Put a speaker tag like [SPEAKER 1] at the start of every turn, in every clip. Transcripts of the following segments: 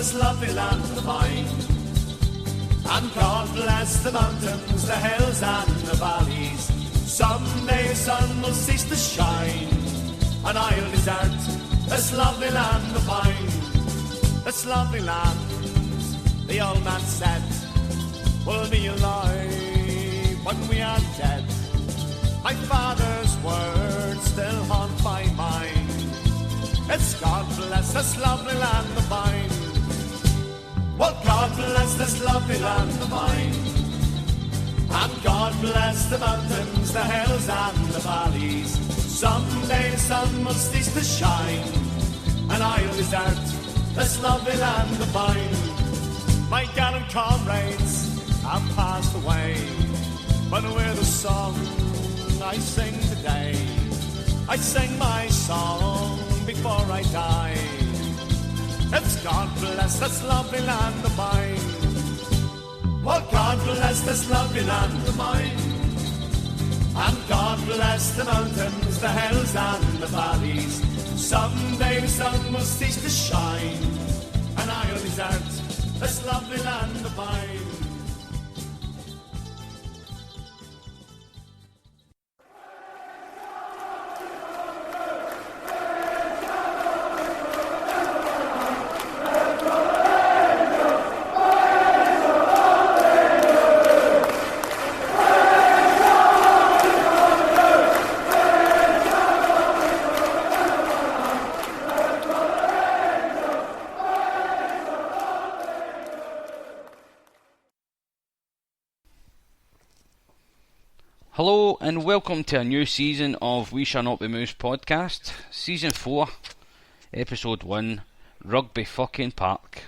[SPEAKER 1] this lovely land of mine. And God bless the mountains, the hills and the valleys. Someday the sun will cease to shine, and I'll desert this lovely land of mine. This lovely land, the old man said, will be alive when we are dead. My father's words still haunt my mind. It's God bless this lovely land of mine. Well, God bless this lovely land of mine. And God bless the mountains, the hills and the valleys. Someday the sun will cease to shine, and I'll desert this lovely land of mine. My gallant comrades have passed away, but with the song I sing today, I sing my song before I die. It's God bless this lovely land of mine. Well, God bless this lovely land of mine. And God bless the mountains, the hills and the valleys. Someday the sun will cease to shine, and I'll desert this lovely land of mine.
[SPEAKER 2] Hello and welcome to a new season of We Shall Not Be Moose podcast, Season 4, Episode 1, Rugby Fucking Park.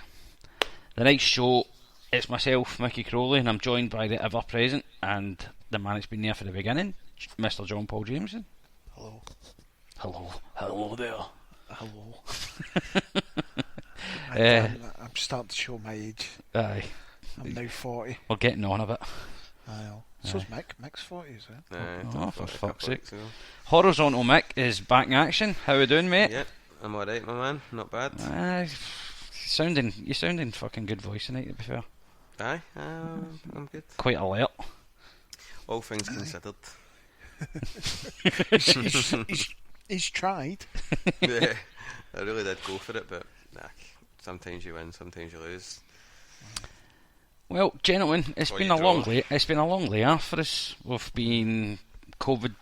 [SPEAKER 2] The night's show, it's myself, Mickey Crowley, and I'm joined by the ever-present and the man that's been there for the beginning, Mr. John Paul Jameson.
[SPEAKER 3] Hello.
[SPEAKER 2] Hello. Hello there.
[SPEAKER 3] Hello. I'm starting to show my age.
[SPEAKER 2] Aye.
[SPEAKER 3] I'm now 40.
[SPEAKER 2] We're getting on a bit.
[SPEAKER 3] Aye. So's Mick. Mick's 40 as well.
[SPEAKER 2] Oh, for fuck's sake. Horizontal Mick is back in action. How we doing, mate?
[SPEAKER 4] Yep, I'm alright, my man. Not bad.
[SPEAKER 2] You're sounding fucking good voice tonight, to be fair.
[SPEAKER 4] Aye, I'm good.
[SPEAKER 2] Quite alert.
[SPEAKER 4] All things considered.
[SPEAKER 3] He's tried.
[SPEAKER 4] Yeah, I really did go for it, but sometimes you win, sometimes you lose.
[SPEAKER 2] Well, gentlemen, it's been a long layoff for us. We've been through the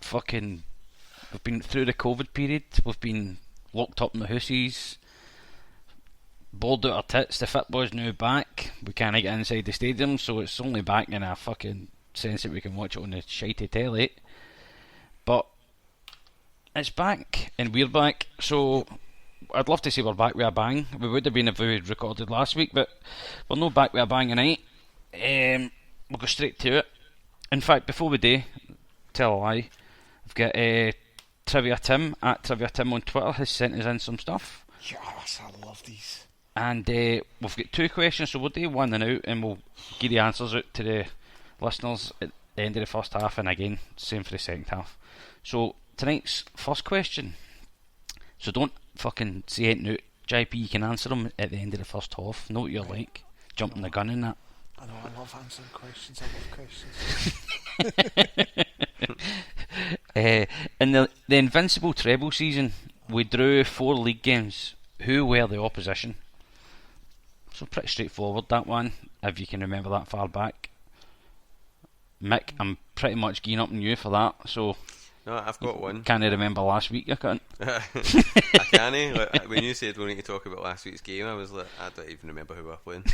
[SPEAKER 2] COVID period. We've been locked up in the houses, bored out our tits. The football's now back. We can't get inside the stadium, so it's only back in a fucking sense that we can watch it on the shitey telly. But it's back, and we're back. So I'd love to say we're back with a bang. We would have been if we had recorded last week, but we're not back with a bang tonight. We'll go straight to it. In fact, before we do, tell a lie, I've got Trivia Tim at Trivia Tim on Twitter has sent us in some stuff.
[SPEAKER 3] Yes, I love these.
[SPEAKER 2] And we've got two questions, so we'll do one and out, and we'll give the answers out to the listeners at the end of the first half, and again, same for the second half. So tonight's first question. So don't fucking say anything out. J.P, you can answer them at the end of the first half. Know what you're like. Jumping the gun in that.
[SPEAKER 3] I know, I love answering questions. I love questions.
[SPEAKER 2] In the Invincible treble season, we drew 4 league games. Who were the opposition? So pretty straightforward, that one, if you can remember that far back. Mick, I'm pretty much geeing up on you for that, so...
[SPEAKER 4] No, I've got one.
[SPEAKER 2] Can I remember last week? I can't.
[SPEAKER 4] I can't. Like, when you said we need to talk about last week's game, I was like, I don't even remember who we were playing.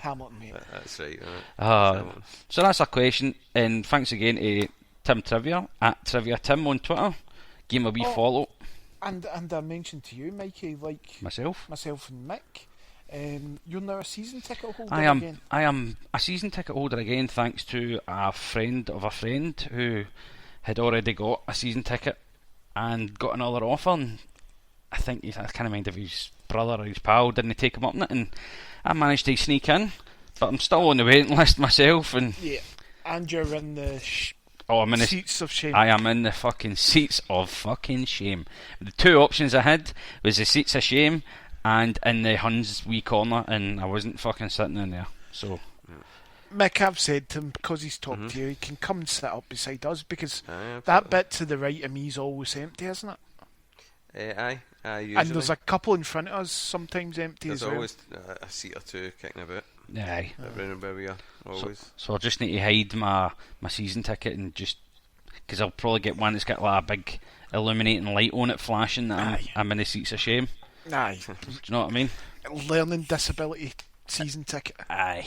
[SPEAKER 3] Hamilton, mate.
[SPEAKER 4] That's right.
[SPEAKER 2] So that's our question, and thanks again to Tim Trivia at Trivia Tim on Twitter. Give him a wee follow.
[SPEAKER 3] And I mentioned to you, Mikey, like
[SPEAKER 2] myself
[SPEAKER 3] and Mick, you're now a season ticket holder
[SPEAKER 2] again. I am a season ticket holder again, thanks to a friend of a friend who had already got a season ticket and got another offer. And I think I can't mind if his brother or his pal didn't take him up on it, and I managed to sneak in, but I'm still on the waiting list myself. And
[SPEAKER 3] yeah, and you're in the
[SPEAKER 2] I'm in
[SPEAKER 3] seats of shame.
[SPEAKER 2] I am in the fucking seats of fucking shame. The two options I had was the seats of shame and in the Huns wee corner, and I wasn't fucking sitting in there. So
[SPEAKER 3] Mick, I've said to him, because he's talked to you, he can come and sit up beside us, because
[SPEAKER 4] Aye,
[SPEAKER 3] that bit to the right of me is always empty, isn't it?
[SPEAKER 4] Aye, usually.
[SPEAKER 3] And there's a couple in front of us, sometimes empty
[SPEAKER 4] There's
[SPEAKER 3] as well.
[SPEAKER 4] always a seat or two kicking about
[SPEAKER 2] aye.
[SPEAKER 4] around where we are, always.
[SPEAKER 2] So I just need to hide my season ticket, and just because I'll probably get one that's got like a big illuminating light on it flashing that I'm in the seats of shame.
[SPEAKER 3] Aye.
[SPEAKER 2] Do you know what I mean?
[SPEAKER 3] Learning disability season ticket.
[SPEAKER 2] Aye.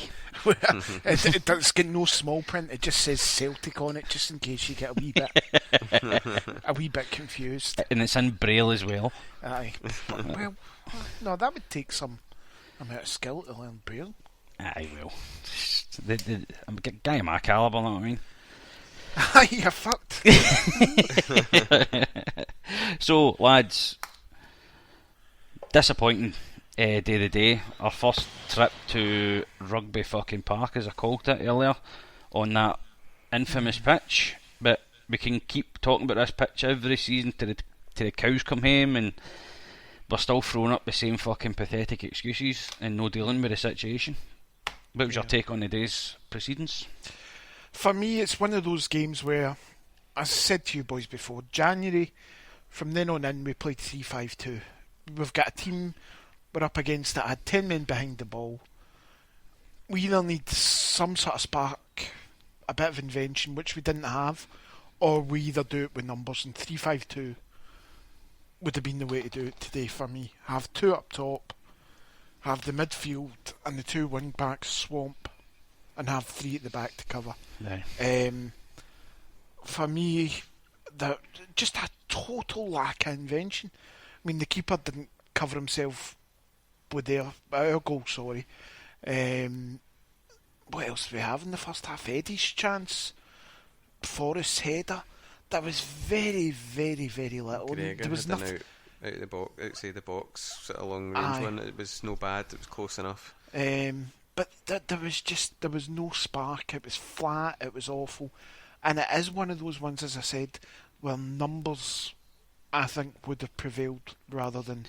[SPEAKER 3] It's got no small print, it just says Celtic on it, just in case you get a wee bit confused.
[SPEAKER 2] And it's in Braille as well.
[SPEAKER 3] Aye. Well, no, that would take some amount of skill to learn Braille.
[SPEAKER 2] Aye, well. I'm a guy of my calibre, know what I mean?
[SPEAKER 3] Aye, you're fucked.
[SPEAKER 2] So, lads, disappointing day of the day. Our first trip to Rugby Fucking Park, as I called it earlier, on that infamous pitch. But we can keep talking about this pitch every season till the cows come home, and we're still throwing up the same fucking pathetic excuses and no dealing with the situation. What was your take on the day's proceedings?
[SPEAKER 3] For me, it's one of those games where, as I said to you boys before, January, from then on in, we played 3-5-2. We've got a team we're up against that had 10 men behind the ball. We either need some sort of spark, a bit of invention, which we didn't have, or we either do it with numbers, and 3-5-2 would have been the way to do it today for me. Have two up top, have the midfield and the two wing backs swamp, and have three at the back to cover.
[SPEAKER 2] Aye.
[SPEAKER 3] For me, just a total lack of invention. I mean, the keeper didn't cover himself with our goal, sorry. What else do we have in the first half? Eddie's chance, Forrest's header. That was very, very, very little.
[SPEAKER 4] Gregor
[SPEAKER 3] there was
[SPEAKER 4] had
[SPEAKER 3] nothing
[SPEAKER 4] out the box, outside the box, sort of long range one. It was no bad. It was close enough.
[SPEAKER 3] But there was no spark. It was flat. It was awful, and it is one of those ones, as I said, where numbers, I think, would have prevailed rather than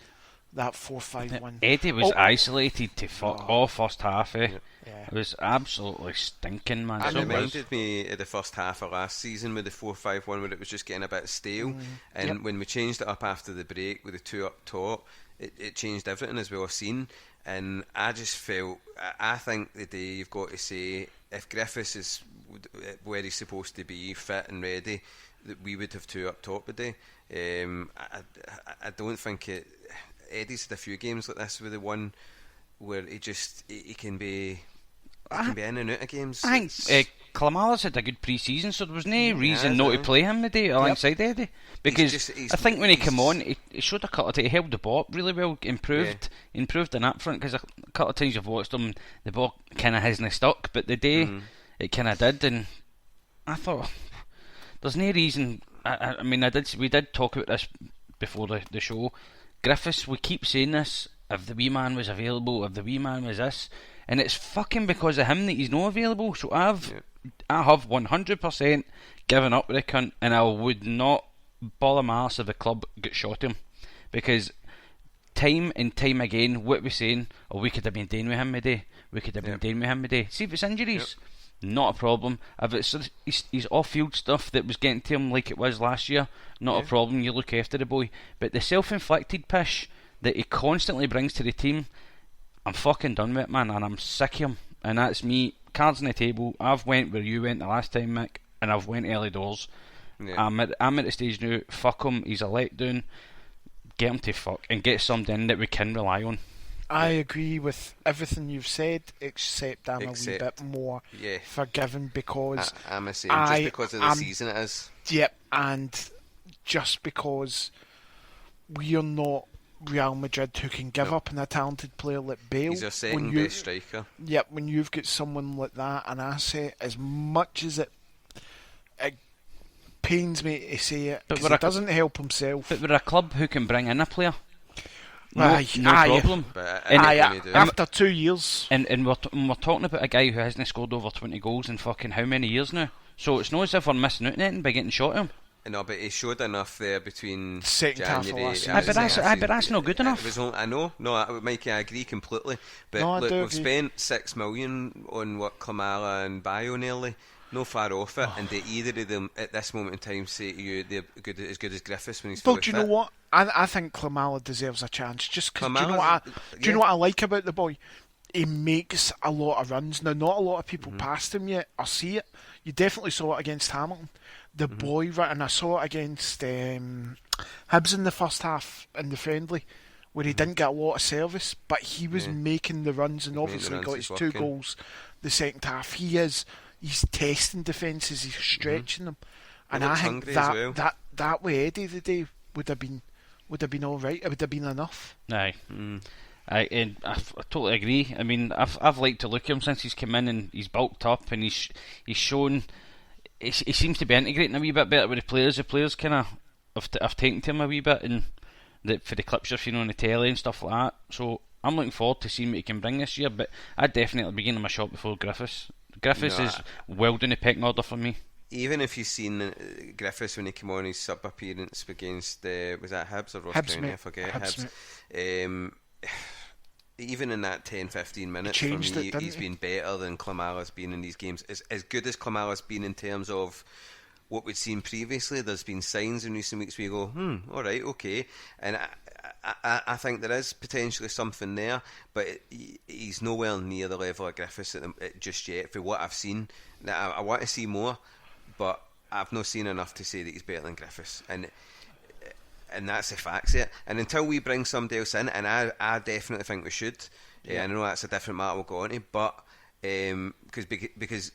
[SPEAKER 3] that 4-5-1.
[SPEAKER 2] Eddie was isolated to fuck all first half.
[SPEAKER 3] Yeah.
[SPEAKER 2] It was absolutely stinking, man.
[SPEAKER 4] It
[SPEAKER 2] So
[SPEAKER 4] reminded me of the first half of last season with the 4-5-1, where it was just getting a bit stale. And when we changed it up after the break with the two up top, it changed everything, as we've seen. And I just felt, I think the day you've got to say, if Griffiths is where he's supposed to be, fit and ready, that we would have two up top today. I don't think it. Eddie's had a few games like this with the one where he can be in and out of games.
[SPEAKER 2] I think Klamala's had a good pre-season, so there was no reason not to play him today alongside Eddie. Because I think when he came on, he showed a couple of times, he held the ball really well, improved in that front, because a couple of times you've watched him, the ball kind of hasn't stuck, but the day it kind of did, and I thought, there's no reason. I mean, we did talk about this before the show. Griffiths, we keep saying this, if the wee man was available, if the wee man was this, and it's fucking because of him that he's not available. So I have 100% given up with the cunt, and I would not bother my arse if the club got shot him, because time and time again, what we're saying, we could have been doing with him today, see if it's injuries, not a problem. If it's his off-field stuff that was getting to him like it was last year, not a problem, you look after the boy. But the self-inflicted pish that he constantly brings to the team, I'm fucking done with it, man, and I'm sick of him. And that's me, cards on the table. I've went where you went the last time, Mick, and I've went early doors. I'm at the stage now, fuck him, he's a letdown, get him to fuck, and get something in that we can rely on.
[SPEAKER 3] I agree with everything you've said, except I'm a wee bit more forgiving, because
[SPEAKER 4] I'm the same, just because of the season it is.
[SPEAKER 3] Yep, and just because we are not Real Madrid, who can give up on a talented player like Bale.
[SPEAKER 4] He's your second best striker.
[SPEAKER 3] Yep, when you've got someone like that, an asset, as much as it pains me to say it, because he doesn't help himself.
[SPEAKER 2] But we're a club who can bring in a player. No problem.
[SPEAKER 3] After 2 years.
[SPEAKER 2] And we're talking about a guy who hasn't scored over 20 goals in fucking how many years now? So it's not as if we're missing out on anything by getting shot at him.
[SPEAKER 4] No, but he showed enough there between
[SPEAKER 3] second half of
[SPEAKER 4] January.
[SPEAKER 3] last season.
[SPEAKER 2] But that's not good enough.
[SPEAKER 4] I know. No, Mikey, I agree completely. But
[SPEAKER 3] No,
[SPEAKER 4] look,
[SPEAKER 3] we've
[SPEAKER 4] agree. Spent $6 million on what Klimala and Bio nearly. No far off it, and they either of them at this moment in time say to you they're as good as Griffiths when he's fully
[SPEAKER 3] Well, do you
[SPEAKER 4] fit.
[SPEAKER 3] know what? I think Klimala deserves a chance. Just because do you know what I like about the boy? He makes a lot of runs. Now, not a lot of people past him yet or see it. You definitely saw it against Hamilton. The boy, and I saw it against Hibs in the first half in the friendly, where he didn't get a lot of service, but he was making the runs, and obviously got his 2 goals the second half. He's testing defences, he's stretching them, and I think that way Eddie the day would have been all right. It would have been enough.
[SPEAKER 2] Aye. I totally agree. I mean, I've liked to look at him since he's come in, and he's bulked up, and he's shown. He seems to be integrating a wee bit better with the players. The players kind of have taken to him a wee bit, and for the clips you've seen on the telly and stuff like that. So I'm looking forward to seeing what he can bring this year. But I'd definitely be giving him a shot before Griffiths. Griffiths is well down the pecking order for me.
[SPEAKER 4] Even if you've seen Griffiths when he came on his sub appearance against was that Hibs or Ross County?
[SPEAKER 3] Mate.
[SPEAKER 4] I forget. Hibs. Even in that 10-15 minutes, for me, he's been better than Klimala's been in these games. As good as Klimala's been in terms of what we'd seen previously, there's been signs in recent weeks where you go, alright, okay. And I think there is potentially something there, but he's nowhere near the level of Griffiths just yet, for what I've seen. Now, I want to see more, but I've not seen enough to say that he's better than Griffiths. And that's the facts here. And until we bring somebody else in, and I definitely think we should. I know that's a different matter we'll go on to, but because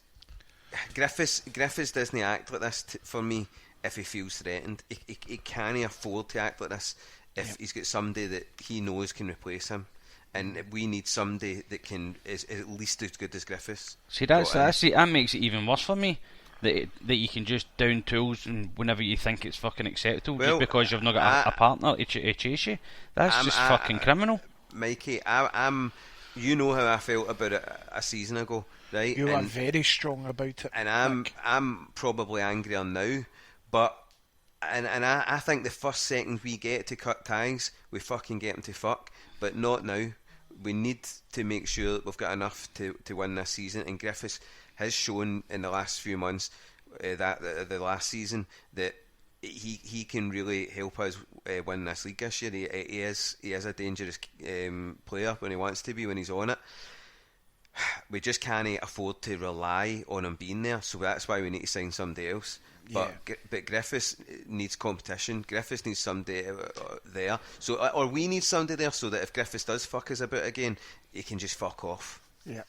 [SPEAKER 4] Griffiths doesn't act like this for me if he feels threatened. He can't afford to act like this if he's got somebody that he knows can replace him. And we need somebody that is at least as good as Griffiths.
[SPEAKER 2] See, that makes it even worse for me. That you can just down tools and whenever you think it's fucking acceptable, just because you've not got a partner to chase you. That's just fucking criminal.
[SPEAKER 4] Mikey, I'm you know how I felt about it a season ago, right?
[SPEAKER 3] You are very strong about it.
[SPEAKER 4] And I'm probably angrier now, but I think the first second we get to cut ties, we fucking get them to fuck, but not now. We need to make sure that we've got enough to win this season, and Griffiths has shown in the last few months the last season that he can really help us win this league this year. He is a dangerous player when he wants to be, when he's on it. We just can't afford to rely on him being there, so that's why we need to sign somebody else. But Griffiths needs competition. Griffiths needs somebody there. So, or we need somebody there so that if Griffiths does fuck us about again, he can just fuck off.
[SPEAKER 3] Yeah.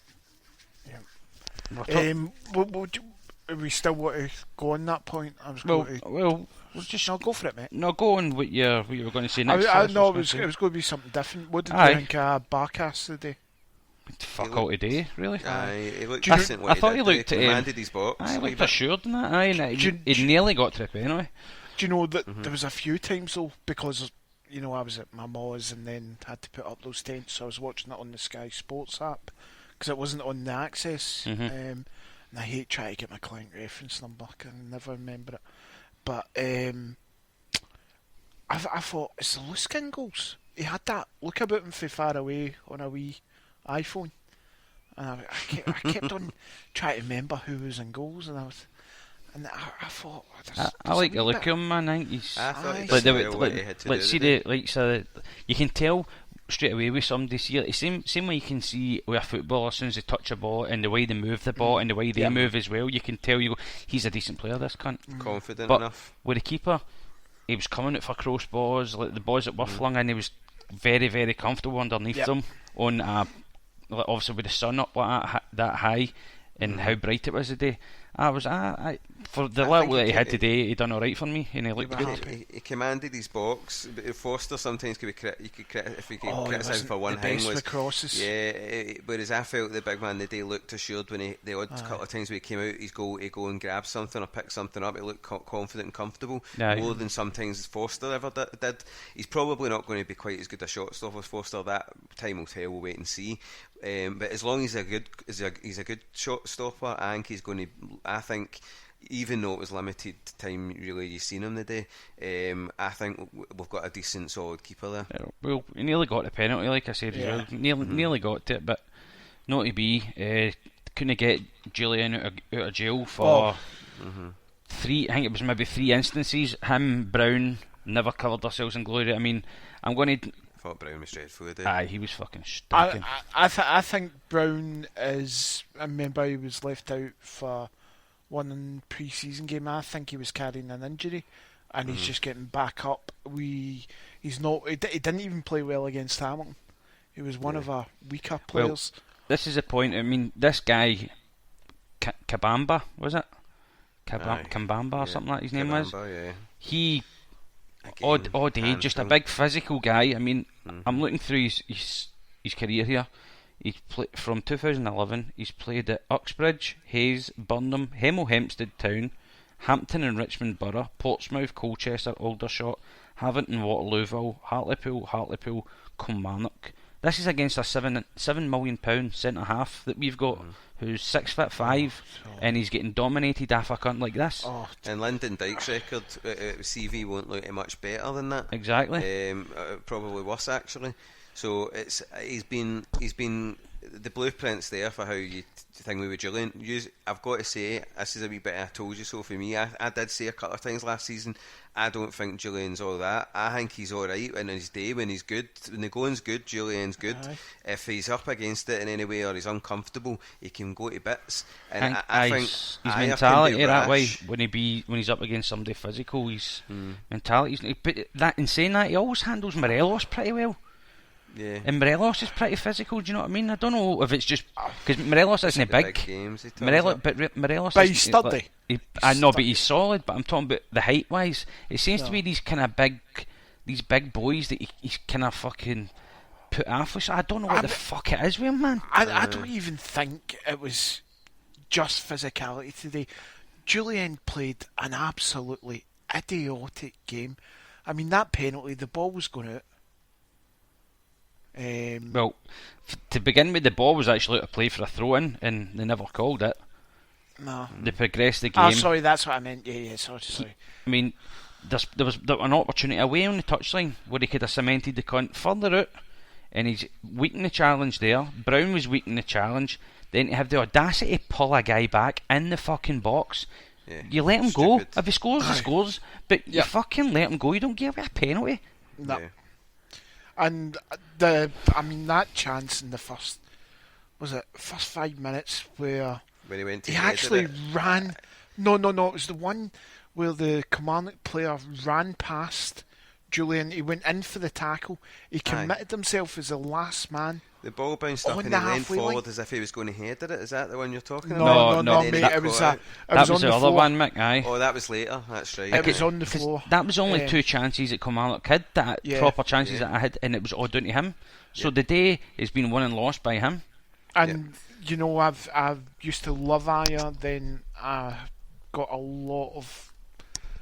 [SPEAKER 3] We still want to go on that point?
[SPEAKER 2] We'll just
[SPEAKER 3] go for it, mate.
[SPEAKER 2] No, go on what you were going to say next.
[SPEAKER 3] It was going to be something different. What did you think of Barkas today?
[SPEAKER 2] Fuck all today, really.
[SPEAKER 4] He looked decent.
[SPEAKER 2] I thought he looked
[SPEAKER 4] commanded his box.
[SPEAKER 2] He looked assured in that. He nearly got to the penalty.
[SPEAKER 3] Do you know that there was a few times though, because I was at my Ma's and then had to put up those tents, so I was watching it on the Sky Sports app because it wasn't on the Access. And I hate trying to get my client reference number, I can never remember it. But I thought, it's the Luskin goals. He had that look about him from far away on a wee iPhone, and I kept on trying to remember who was in goals, and I thought,
[SPEAKER 2] I like the look of him, man. I think he's.
[SPEAKER 4] I thought he
[SPEAKER 2] you can tell straight away with somebody. See it, same way you can see with a footballer as soon as they touch a ball and the way they move the ball and the way they move as well. You can tell he's a decent player. This cunt,
[SPEAKER 4] confident
[SPEAKER 2] but
[SPEAKER 4] enough.
[SPEAKER 2] With the keeper, he was coming out for cross balls, like the balls that were flung in. He was very, very comfortable underneath them. On obviously with the sun up like that high and how bright it was today. For the little that he had today, he done alright for me, and he looked good.
[SPEAKER 4] He commanded his box. Forster sometimes could be if we could criticise him for one thing was
[SPEAKER 3] crosses.
[SPEAKER 4] Whereas I felt the big man today looked assured when the odd couple of times when he came out, he'd go and grab something or pick something up. He looked confident and comfortable, more than sometimes Forster ever did. He's probably not going to be quite as good a shot stopper as Forster. That time will tell. We'll wait and see. But as long as he's a good shot stopper, I think he's going to. I think, even though it was limited time, really, you've seen him today. I think we've got a decent, solid keeper there.
[SPEAKER 2] Yeah, well, he nearly got the penalty, like I said.
[SPEAKER 3] Yeah.
[SPEAKER 2] Nearly got it, but not to be. Couldn't get Julian out of jail for 3. I think it was maybe 3 instances. Him, Brown, never covered ourselves in glory. I mean, I'm going to.
[SPEAKER 4] I thought Brown was dreadful today.
[SPEAKER 2] Aye, he was fucking stinking.
[SPEAKER 3] I think Brown is. I remember he was left out for one pre-season game. I think he was carrying an injury, and he's just getting back up. He's not. He didn't even play well against Hamilton. He was one of our weaker players.
[SPEAKER 2] Well, this is the point. I mean, this guy, Kabamba, was it? Kambamba or something like his name was.
[SPEAKER 4] Yeah.
[SPEAKER 2] He, odd age, just a big physical guy. I mean, I'm looking through his career here. He's from 2011. He's played at Uxbridge, Hayes, Burnham, Hemel Hempstead Town, Hampton and Richmond Borough, Portsmouth, Colchester, Aldershot, Havant, Waterlooville, Hartlepool, Kilmarnock. This is against a £7 million centre half that we've got, who's 6'5", and he's getting dominated off a cunt like this.
[SPEAKER 4] And Lyndon Dyke's record CV won't look much better than that.
[SPEAKER 2] Exactly.
[SPEAKER 4] Probably worse actually. So he's been the blueprint's there for how you think we with Julian. I've got to say, this is a wee bit I told you so for me. I did say a couple of times last season, I don't think Julian's all that. I think he's alright in his day when he's good. When the going's good, Julian's good.
[SPEAKER 3] Aye.
[SPEAKER 4] If he's up against it in any way or he's uncomfortable, he can go to bits.
[SPEAKER 2] And
[SPEAKER 4] I think
[SPEAKER 2] his
[SPEAKER 4] Ajer
[SPEAKER 2] mentality
[SPEAKER 4] can be
[SPEAKER 2] that way
[SPEAKER 4] rash.
[SPEAKER 2] when he's up against somebody physical, his mentality. But that in saying that, he always handles Morelos pretty well.
[SPEAKER 4] Yeah.
[SPEAKER 2] And Morelos is pretty physical. Do you know what I mean? I don't know if it's just because Morelos isn't big.
[SPEAKER 4] Games,
[SPEAKER 2] Morelos,
[SPEAKER 3] But he's sturdy.
[SPEAKER 2] I know, but he's solid. But I'm talking about the height wise. It seems to be these kind of big boys that he's kind of fucking put off with. So I don't know what the fuck it is with him, man.
[SPEAKER 3] I don't even think it was just physicality today. Julian played an absolutely idiotic game. I mean, that penalty, the ball was going out.
[SPEAKER 2] Well, to begin with, the ball was actually out of play for a throw-in, and they never called it.
[SPEAKER 3] No.
[SPEAKER 2] They progressed the game.
[SPEAKER 3] Sorry, that's what I meant. Yeah, sorry.
[SPEAKER 2] I mean, there was an opportunity away on the touchline where he could have cemented the cunt further out, and he's weak in the challenge there. Brown was weak in the challenge. Then to have the audacity to pull a guy back in the fucking box.
[SPEAKER 4] Yeah.
[SPEAKER 2] You let him go. If he scores, he scores. But you
[SPEAKER 3] Yeah.
[SPEAKER 2] fucking let him go. You don't give him a penalty.
[SPEAKER 3] No.
[SPEAKER 4] Yeah.
[SPEAKER 3] And that chance in the first 5 minutes where
[SPEAKER 4] When he went to
[SPEAKER 3] he
[SPEAKER 4] head
[SPEAKER 3] actually
[SPEAKER 4] it.
[SPEAKER 3] ran. No, it was the one where the Kilmarnock player ran past Julian. He went in for the tackle. He committed himself as the last man.
[SPEAKER 4] The ball bounced up
[SPEAKER 3] On
[SPEAKER 4] and
[SPEAKER 3] the
[SPEAKER 4] he leaned
[SPEAKER 3] halfway
[SPEAKER 4] forward
[SPEAKER 3] line.
[SPEAKER 4] as if he was going to head it. Is that the one you're talking
[SPEAKER 3] No,
[SPEAKER 4] about?
[SPEAKER 3] mate. It was
[SPEAKER 2] that
[SPEAKER 3] on
[SPEAKER 2] was the other
[SPEAKER 3] floor.
[SPEAKER 2] one, Mick. Aye.
[SPEAKER 4] Oh, that was later. That's right.
[SPEAKER 3] It was on the
[SPEAKER 2] 'Cause
[SPEAKER 3] floor.
[SPEAKER 2] that was only 2 chances that Kilmarnock had, proper chances that I had, and it was all down to him. So the day has been won and lost by him.
[SPEAKER 3] And you know, I've used to love Ajer. Then I got a lot of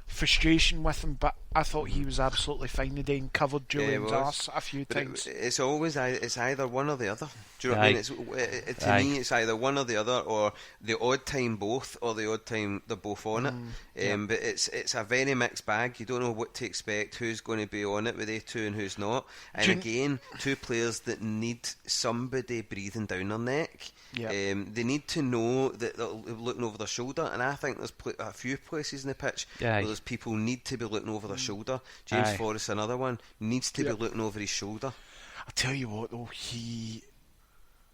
[SPEAKER 3] frustration with him, but I thought he was absolutely fine today and covered Julian's arse a few
[SPEAKER 4] But
[SPEAKER 3] times.
[SPEAKER 4] it's always it's either one or the other. Do you know what I mean? To me, it's either one or the other, or the odd time both, or the odd time they're both on it. But it's a very mixed bag. You don't know what to expect, who's going to be on it with they two and who's not. And again, 2 players that need somebody breathing down their neck.
[SPEAKER 3] Yep.
[SPEAKER 4] They need to know that they're looking over their shoulder, and I think there's a few places in the pitch where those people need to be looking over their shoulder. James Forrest, another one, needs to be looking over his shoulder.
[SPEAKER 3] I'll tell you what though, he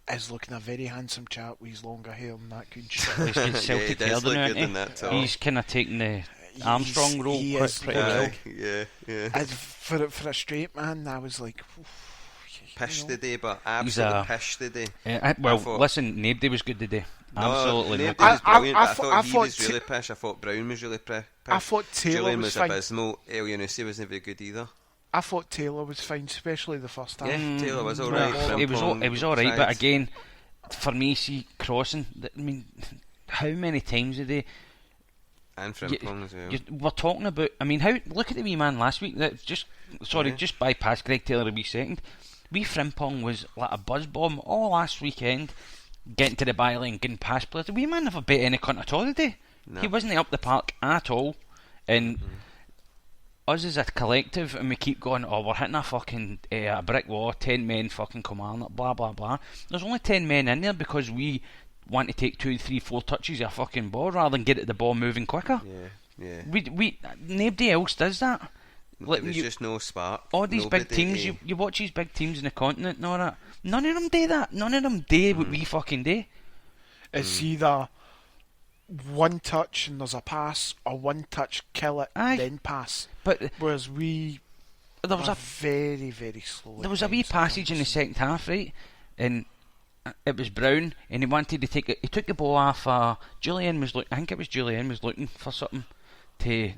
[SPEAKER 3] is looking a very handsome chap with his longer hair and that good shit.
[SPEAKER 2] He's got Celtic
[SPEAKER 4] he does
[SPEAKER 2] hair,
[SPEAKER 4] look
[SPEAKER 2] doesn't
[SPEAKER 4] good
[SPEAKER 2] he?
[SPEAKER 4] in that top.
[SPEAKER 2] He's kind of taking the Armstrong role
[SPEAKER 3] he
[SPEAKER 2] pretty
[SPEAKER 3] is
[SPEAKER 2] well.
[SPEAKER 4] Yeah.
[SPEAKER 3] And for a straight man, I was like,
[SPEAKER 4] Pish today, but absolutely pish today.
[SPEAKER 2] Listen, nobody was good today. Absolutely
[SPEAKER 4] no,
[SPEAKER 2] not.
[SPEAKER 4] nobody was brilliant, but I thought he
[SPEAKER 3] thought
[SPEAKER 4] was really pish. I thought Brown was really pish.
[SPEAKER 3] I thought Taylor
[SPEAKER 4] Julian
[SPEAKER 3] was
[SPEAKER 4] was
[SPEAKER 3] fine.
[SPEAKER 4] abysmal. El Yunusi wasn't very good either.
[SPEAKER 3] I thought Taylor was fine, especially the first half.
[SPEAKER 4] Yeah, Taylor was alright.
[SPEAKER 2] It was alright, but again, for me, see, crossing, I mean, how many times a day?
[SPEAKER 4] And Frimpong as well.
[SPEAKER 2] We're talking about, I mean, look at the wee man last week, that just bypass Greg Taylor a wee second. We Frimpong was like a buzz bomb all last weekend, getting to the byline, getting past players. We man never beat any cunt at all today.
[SPEAKER 4] No.
[SPEAKER 2] He wasn't up the park at all, and us as a collective, and we keep going, oh, we're hitting a fucking a brick wall, 10 men fucking come on, blah blah blah. There's only 10 men in there because we want to take 2, 3, 4 touches of a fucking ball rather than get at the ball moving quicker.
[SPEAKER 4] Yeah.
[SPEAKER 2] We nobody else does that. Like,
[SPEAKER 4] There's just no spark.
[SPEAKER 2] All these big teams, you watch these big teams in the continent and all that. None of them do that. None of them do what we fucking do.
[SPEAKER 3] It's either one touch and there's a pass, or one touch, kill it, then pass.
[SPEAKER 2] But
[SPEAKER 3] whereas we
[SPEAKER 2] there was
[SPEAKER 3] are very, very slow.
[SPEAKER 2] There was a wee passage in the second half, right? And it was Brown, and he wanted to take it. He took the ball off. Julian was I think it was Julian was looking for something to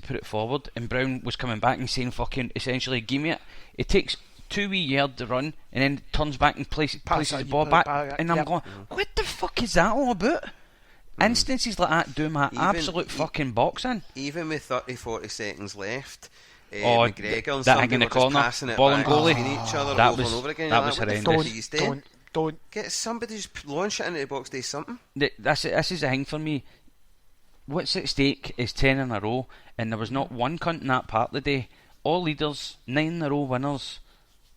[SPEAKER 2] put it forward, and Brown was coming back and saying, "Fucking essentially, give me it." It takes 2 wee yards to run, and then turns back and places the ball back. And I'm going, "What the fuck is that all about?" Instances like that do my absolute fucking boxing.
[SPEAKER 4] Even with 30-40 seconds left, McGregor and
[SPEAKER 2] that
[SPEAKER 4] somebody
[SPEAKER 2] in the
[SPEAKER 4] were
[SPEAKER 2] corner,
[SPEAKER 4] just passing it
[SPEAKER 2] ball
[SPEAKER 4] back
[SPEAKER 2] and goalie.
[SPEAKER 4] between each other
[SPEAKER 2] That
[SPEAKER 4] over
[SPEAKER 2] was
[SPEAKER 4] and over again.
[SPEAKER 2] that was
[SPEAKER 4] What the
[SPEAKER 2] horrendous.
[SPEAKER 4] fuck are you doing?
[SPEAKER 3] Don't.
[SPEAKER 4] Get somebody just launch it into the box, do something.
[SPEAKER 2] This is the thing for me. What's at stake is 10 in a row, and there was not one cunt in that part of the day. All leaders, 9 in a row winners,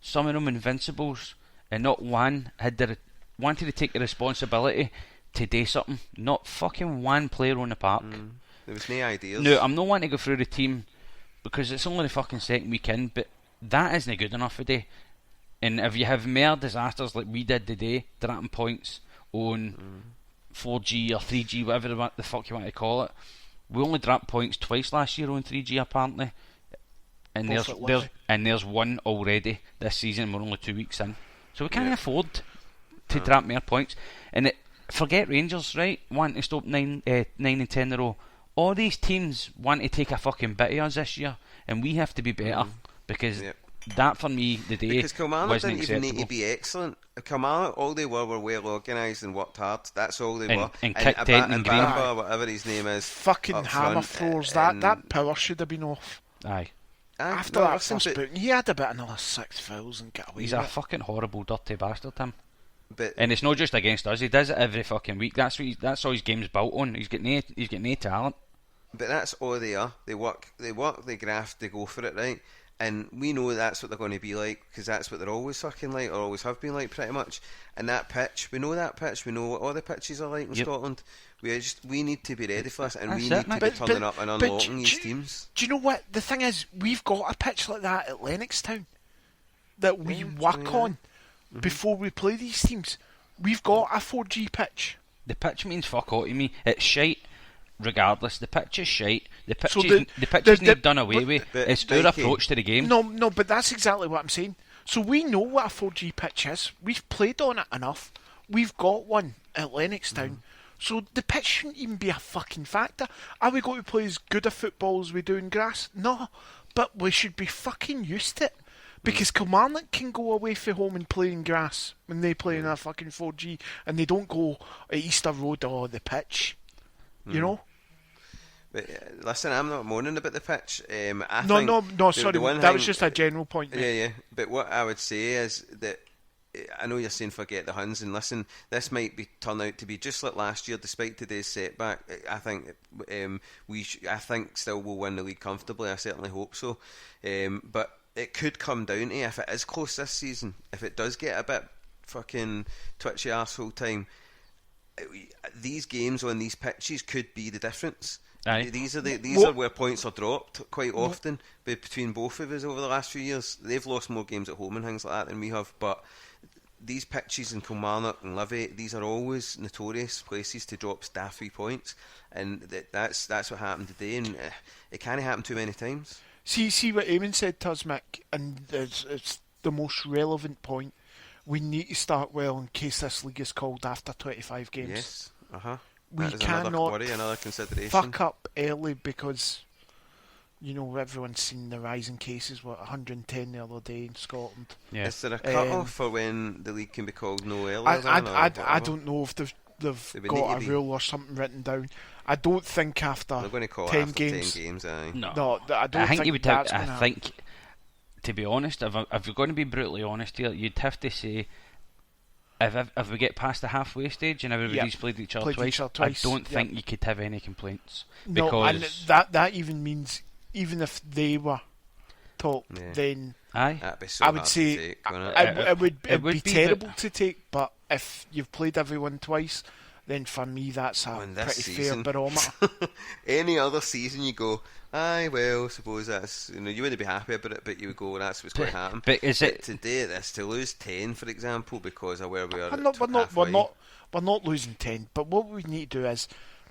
[SPEAKER 2] some of them invincibles, and not one had wanted to take the responsibility to do something. Not fucking one player on the park.
[SPEAKER 4] There was no ideas.
[SPEAKER 2] No, I'm not wanting to go through the team because it's only the fucking second weekend, but that isn't good enough today. And if you have more disasters like we did today, dropping points on 4G or 3G, whatever the fuck you want to call it, we only dropped points twice last year on 3G apparently, and there's one already this season. We're only 2 weeks in, so we can't afford to drop more points. And forget Rangers, right? Wanting to stop 9 and 10 in a row. All these teams want to take a fucking bit of us this year, and we have to be better because that for me the day
[SPEAKER 4] because Kilmarnock
[SPEAKER 2] wasn't
[SPEAKER 4] didn't
[SPEAKER 2] acceptable.
[SPEAKER 4] even need to be excellent. Kilmarnock, all they were well organised and worked hard. That's all they were.
[SPEAKER 2] And kicked in and green.
[SPEAKER 4] Bamba, whatever his name is,
[SPEAKER 3] fucking hammer throws. That power should have been off.
[SPEAKER 2] Aye.
[SPEAKER 3] After that first boot, he had about another 6 fouls and get away.
[SPEAKER 2] He's
[SPEAKER 3] with
[SPEAKER 2] a
[SPEAKER 3] it.
[SPEAKER 2] fucking horrible, dirty bastard, him.
[SPEAKER 4] But
[SPEAKER 2] And it's not just against us. He does it every fucking week. That's all his game's built on. He's got no talent.
[SPEAKER 4] But that's all they are. They work, they graft, they go for it, right? And we know that's what they're going to be like because that's what they're always fucking like, or always have been like, pretty much. And that pitch, we know that pitch. We know what all the pitches are like in Scotland. We need to be ready for this, and we need to be turning up and unlocking these teams.
[SPEAKER 3] Do you know what the thing is? We've got a pitch like that at Lennoxtown that we work on before we play these teams. We've got a 4G pitch.
[SPEAKER 2] The pitch means fuck all to me. It's shite. Regardless, the pitch is shite. The pitch
[SPEAKER 3] So
[SPEAKER 2] need done away with. It's our approach to the game.
[SPEAKER 3] No, but that's exactly what I'm saying. So we know what a 4G pitch is. We've played on it enough. We've got one at Lennoxtown. So the pitch shouldn't even be a fucking factor. Are we going to play as good a football as we do in grass? No, but we should be fucking used to it. Because Kilmarnock can go away from home and play in grass when they play in a fucking 4G, and they don't go at Easter Road or the pitch. You know?
[SPEAKER 4] But listen, I'm not moaning about the pitch.
[SPEAKER 3] No, sorry, that was just a general point.
[SPEAKER 4] Yeah. But what I would say is that I know you're saying forget the Huns, and listen, this might turn out to be just like last year, despite today's setback. I think I think still we'll win the league comfortably. I certainly hope so. But it could come down to, if it is close this season, if it does get a bit fucking twitchy arsehole time, these games on these pitches could be the difference.
[SPEAKER 2] Aye.
[SPEAKER 4] These are where points are dropped quite often between both of us over the last few years. They've lost more games at home and things like that than we have, but these pitches in Kilmarnock and Livy, these are always notorious places to drop staffy points, and that's what happened today, and it can't happen too many times.
[SPEAKER 3] See what Eamon said to us, Mick, and it's the most relevant point. We need to start well in case this league is called after 25 games.
[SPEAKER 4] Yes,
[SPEAKER 3] We cannot
[SPEAKER 4] another consideration.
[SPEAKER 3] fuck up early because, everyone's seen the rising cases, 110 the other day in Scotland.
[SPEAKER 2] Yeah.
[SPEAKER 4] Is there a cut-off for when the league can be called no earlier?
[SPEAKER 3] I don't know if they've got a rule or something written down. I don't think after
[SPEAKER 4] They're going to call
[SPEAKER 3] 10
[SPEAKER 4] after
[SPEAKER 3] games.
[SPEAKER 4] 10 games, aye.
[SPEAKER 2] No,
[SPEAKER 3] I don't think
[SPEAKER 2] you would
[SPEAKER 3] that's
[SPEAKER 2] have.
[SPEAKER 3] gonna
[SPEAKER 2] I think to be honest, if we're going to be brutally honest here, you'd have to say if we get past the halfway stage and everybody's played each other twice, I don't think you could have any complaints.
[SPEAKER 3] No,
[SPEAKER 2] because
[SPEAKER 3] and that even means even if they were top, then
[SPEAKER 4] that'd be so
[SPEAKER 3] I would
[SPEAKER 4] hard
[SPEAKER 3] say
[SPEAKER 4] to take, wouldn't
[SPEAKER 3] it would be terrible to take. But if you've played everyone twice, then for me that's a pretty fair barometer.
[SPEAKER 4] Any other season you go, aye, well, suppose that's, you wouldn't be happy about it, but you would go, that's what's going to happen.
[SPEAKER 2] But is it
[SPEAKER 4] today? This to lose 10, for example, because of where we are.
[SPEAKER 3] We're not losing 10. But what we need to do is,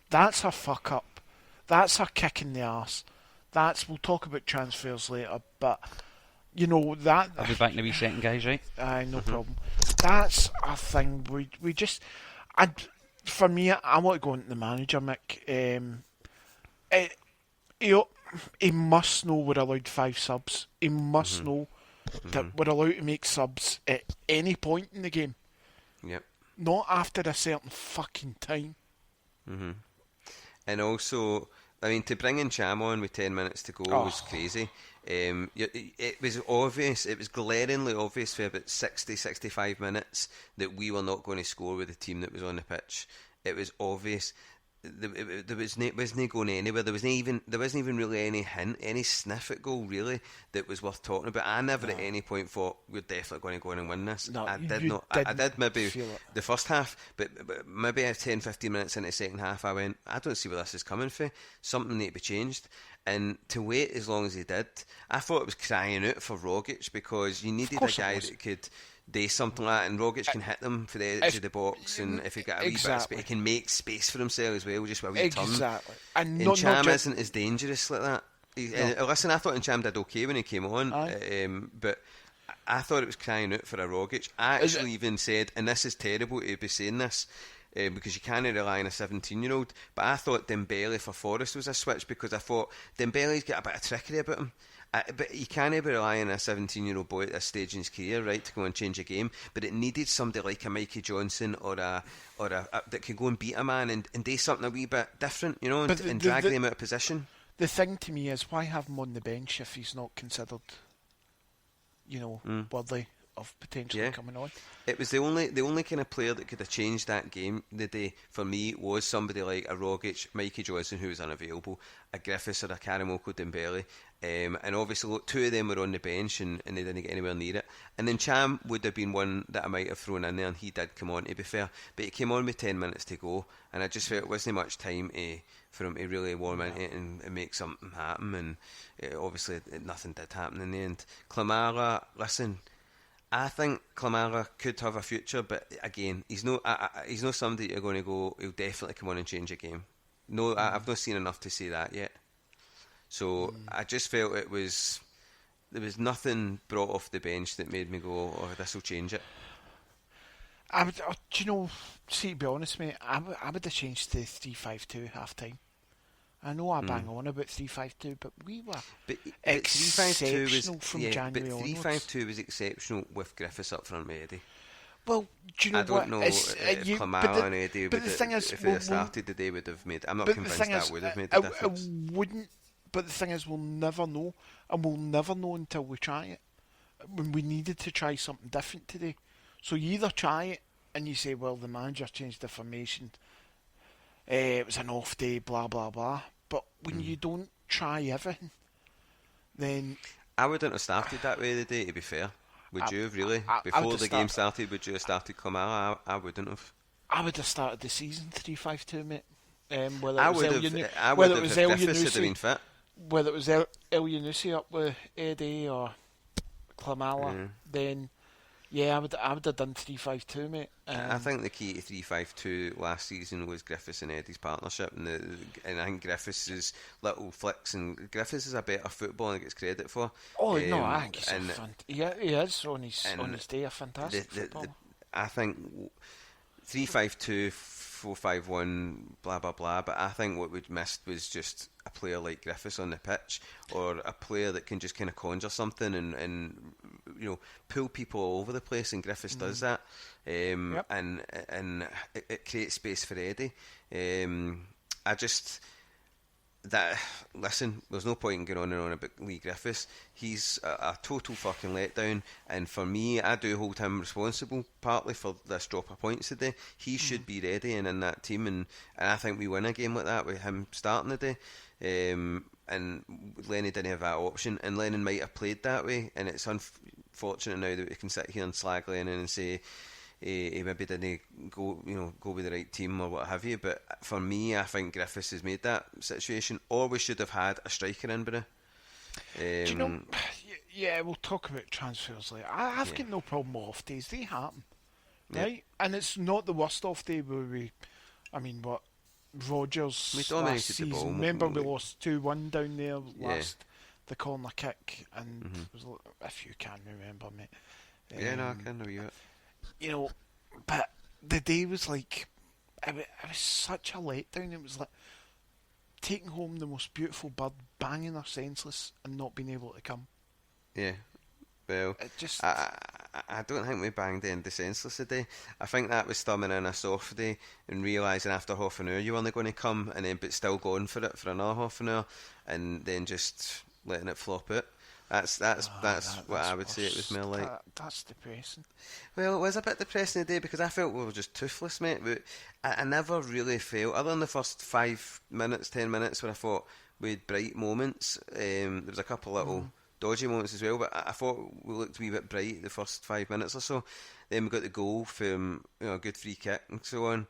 [SPEAKER 3] that's a fuck up. That's a kick in the arse. We'll talk about transfers later, but that.
[SPEAKER 2] I'll be back in a wee second, guys. Right?
[SPEAKER 3] No problem. That's a thing we just. And for me, I want to go into the manager, Mick. He must know we're allowed 5 subs. He must know that we're allowed to make subs at any point in the game.
[SPEAKER 4] Yep.
[SPEAKER 3] Not after a certain fucking time.
[SPEAKER 4] And also, I mean, to bring in Cham on with 10 minutes to go was crazy. It was obvious, it was glaringly obvious for about 60-65 minutes that we were not going to score with the team that was on the pitch. It was obvious. There wasn't going anywhere. There wasn't even really any hint, any sniff at goal really that was worth talking about. I never at any point thought we're definitely going to go in and win this.
[SPEAKER 3] No,
[SPEAKER 4] I did maybe the first half, but maybe 10-15 minutes into the second half I went, I don't see where this is coming from. Something need to be changed. And to wait as long as he did, I thought it was crying out for Rogic, because you needed a guy that could do something like that, and Rogic can hit them for the edge of the box, and if he got a wee bit of space, he can make space for himself as well, just with a wee turn. And Cham isn't as dangerous like that. Listen, I thought Cham did okay when he came on, but I thought it was crying out for a Rogic. I actually even said, and this is terrible to be saying this, because you can't rely on a 17-year-old, but I thought Dembele for Forest was a switch, because I thought Dembele's got a bit of trickery about him. But you can't be relying on a 17-year-old boy at this stage in his career, right, to go and change a game. But it needed somebody like a Mikey Johnson or a that could go and beat a man and do something a wee bit different, and drag them out of position.
[SPEAKER 3] The thing to me is, why have him on the bench if he's not considered, worthy of potentially coming on?
[SPEAKER 4] It was the only kind of player that could have changed that game the day for me was somebody like a Rogic, Mikey Johnson, who was unavailable, a Griffiths or a Karamoko Dembele, and obviously look, 2 of them were on the bench and they didn't get anywhere near it. And then Cham would have been one that I might have thrown in there, and he did come on, to be fair, but he came on with 10 minutes to go, and I just felt it wasn't much time for him to really warm into it and make something happen, and obviously nothing did happen in the end. Klimala, listen, I think Klimala could have a future, but again, he's not somebody you're going to go, he'll definitely come on and change a game. No, I've not seen enough to say that yet. So I just felt there was nothing brought off the bench that made me go, oh, this will change it.
[SPEAKER 3] I would, see, to be honest, mate, I would have changed to 3-5-2 half time. I know I bang on about 3-5-2, but we were exceptional from January onwards.
[SPEAKER 4] But 3-5-2 was exceptional with Griffiths up front with Eddie.
[SPEAKER 3] Well, do you know what?
[SPEAKER 4] I don't know if Klimala and Eddie would have, if they started today, would have made. I'm not convinced that would have made the difference.
[SPEAKER 3] It wouldn't. But the thing is, we'll never know, and we'll never know until we try it. When we needed to try something different today, so you either try it and you say, well, the manager changed the formation. It was an off day, blah blah blah. But when you don't try everything, then
[SPEAKER 4] I wouldn't have started that way today. To be fair, would you have really? Before the game started, would you have started Klimala? I wouldn't have.
[SPEAKER 3] I would have started the season 3-5-2, mate.
[SPEAKER 4] I would have if Griffiths had been fit.
[SPEAKER 3] Whether it was El Yunusi up with Eddie or Klimala, then I would have done 3-5-2, mate.
[SPEAKER 4] I think the key to 3-5-2 last season was Griffiths and Eddie's partnership, and I think Griffiths' little flicks, and Griffiths is a better footballer than he gets credit for.
[SPEAKER 3] Oh no, I think he is on his day a fantastic footballer.
[SPEAKER 4] I think 3-5-2, 4-5-1, blah blah blah. But I think what we'd missed was just a player like Griffiths on the pitch, or a player that can just kind of conjure something and pull people all over the place. And Griffiths does that, and it creates space for Eddie. listen, there's no point in going on and on about Lee Griffiths. He's a total fucking letdown, and for me, I do hold him responsible partly for this drop of points today. He should be ready and in that team, and I think we win a game like that with him starting the day. And Lennon didn't have that option, and Lennon might have played that way, and it's unfortunate now that we can sit here and slag Lennon and say he maybe didn't go with the right team or what have you. But for me, I think Griffiths has made that situation, or we should have had a striker in Bury.
[SPEAKER 3] Do you know? Yeah, we'll talk about transfers later. I've got no problem with off days; they happen, right? And it's not the worst off day where Rodgers last season. Remember, we lost 2-1 down there the corner kick, and if you can remember, mate.
[SPEAKER 4] I can know you.
[SPEAKER 3] You know, but the day was like, it was such a letdown. It was like taking home the most beautiful bird, banging her senseless, and not being able to come.
[SPEAKER 4] Yeah, well, I don't think we banged the end of senseless today. I think that was thumbing in a soft day and realising after half an hour you weren't going to come, and then but still going for it for another half an hour, and then just letting it flop out. That's what I would say it was more like.
[SPEAKER 3] That's depressing.
[SPEAKER 4] Well, it was a bit depressing today because I felt we were just toothless, mate. But I never really felt, other than the first 5 minutes, 10 minutes, where I thought we had bright moments. There was a couple little dodgy moments as well, but I thought we looked a wee bit bright the first 5 minutes or so. Then we got the goal from a good free kick and so on.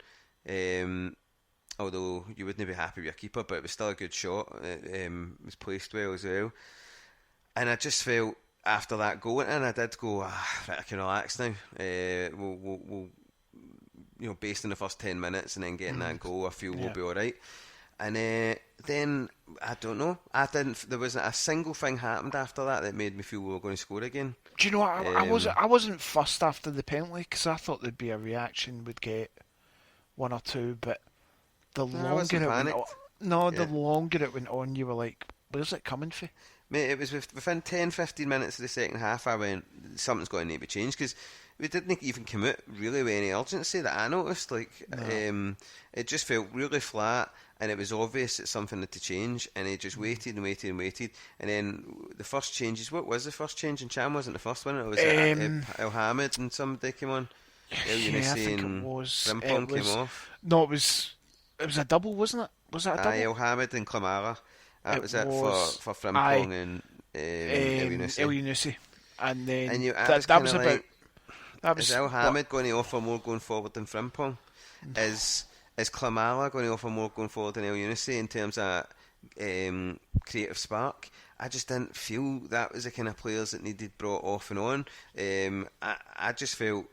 [SPEAKER 4] Although you wouldn't be happy with your keeper, but it was still a good shot. It was placed well as well. And I just felt after that goal, and I did go, right, I can relax now. We'll based on the first 10 minutes and then getting that goal, I feel we'll be all right. And then I don't know. There wasn't a single thing happened after that made me feel we were going to score again.
[SPEAKER 3] Do you know what? I wasn't fussed after the penalty because I thought there'd be a reaction, we'd get one or two, but the longer it went on, you were like, where's it coming for?
[SPEAKER 4] Mate, it was within 10-15 minutes of the second half I went, something's going to need to be changed, because we didn't even come out really with any urgency that I noticed. It just felt really flat, and it was obvious that something had to change, and he just waited and waited and waited, and then the first changes, what was the first change in Cham? Wasn't the first one? It was HailHailMedia and somebody came on.
[SPEAKER 3] I think it was.
[SPEAKER 4] Frimpong came off.
[SPEAKER 3] No, it was a double, wasn't it? Was it a double?
[SPEAKER 4] HailHailMedia and Klamara. That was it for Frimpong and
[SPEAKER 3] El-Yunusi. And then
[SPEAKER 4] that was
[SPEAKER 3] about...
[SPEAKER 4] Is HailHailMedia going to offer more going forward than Frimpong? Is Klamara going to offer more going forward than El-Yunusi in terms of creative spark? I just didn't feel that was the kind of players that needed brought off and on. I just felt,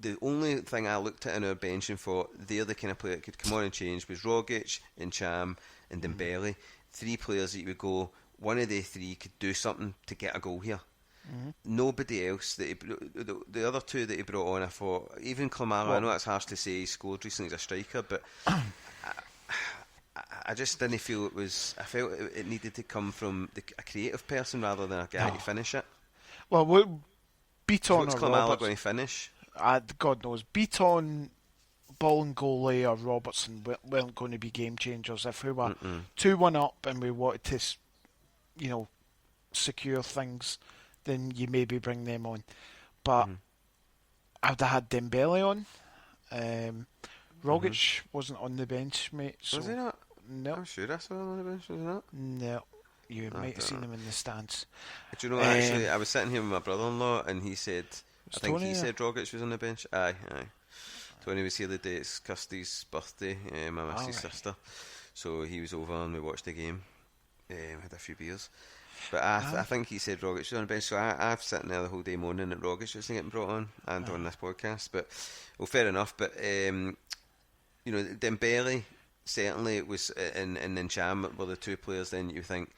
[SPEAKER 4] the only thing I looked at in our bench and thought they're the kind of player that could come on and change was Rogic and Cham and Dembele. 3 players that you would go, one of the 3 could do something to get a goal here. Nobody else. The other 2 that he brought on, I thought, even Klamara, I know that's harsh to say, he scored recently as a striker, but I just didn't feel it was. I felt it needed to come from a creative person rather than a guy to finish it.
[SPEAKER 3] Well, Beaton
[SPEAKER 4] or
[SPEAKER 3] Klamara
[SPEAKER 4] Roberts going to finish?
[SPEAKER 3] God knows. Beaton, Ball and goalie or Robertson weren't going to be game changers. If we were 2-1 up and we wanted to, secure things, then you maybe bring them on. But I would have had Dembele on. Rogic wasn't on the bench, mate. So
[SPEAKER 4] was he not?
[SPEAKER 3] No.
[SPEAKER 4] I'm sure I saw him on the bench, was he not?
[SPEAKER 3] No. You might have seen him in the stands.
[SPEAKER 4] Do you know, actually, I was sitting here with my brother-in-law and he said, I think he said Rogic was on the bench. Aye. Tony was here the day, it's Kirsty's birthday, my missus' sister. So he was over and we watched the game. Had a few beers. But I think he said Rogic was on the bench, so I've sat there the whole day moaning that Rogic wasn't getting brought on and on this podcast. But, well, fair enough. But, Dembele, certainly it was, and Cham were the 2 players then you think,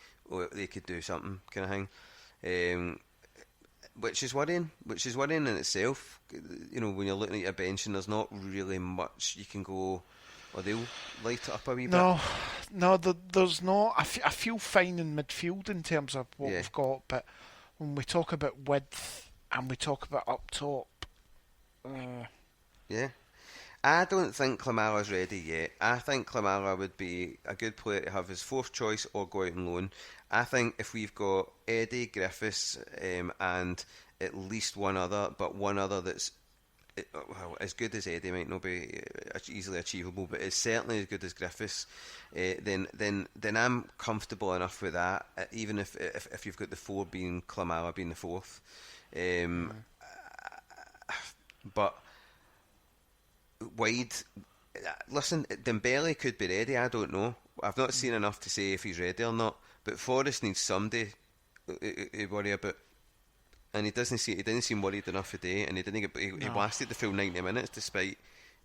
[SPEAKER 4] they could do something kind of thing. Which is worrying in itself. When you're looking at your bench and there's not really much you can go, or they'll light it up a wee bit.
[SPEAKER 3] No, there's not. I feel fine in midfield in terms of what we've got, but when we talk about width and we talk about up top,
[SPEAKER 4] yeah, I don't think Klimala's ready yet. I think Klimala would be a good player to have as fourth choice or go out on loan. I think if we've got Eddie, Griffiths, and at least one other, but one other that's well, as good as Eddie might not be easily achievable, but it's certainly as good as Griffiths. Then I'm comfortable enough with that. Even if you've got the four being Klimala being the fourth, but wide. Listen, Dembele could be ready. I don't know. I've not seen enough to say if he's ready or not. But Forrest needs somebody to worry about. And he didn't seem worried enough today, and he lasted the full 90 minutes despite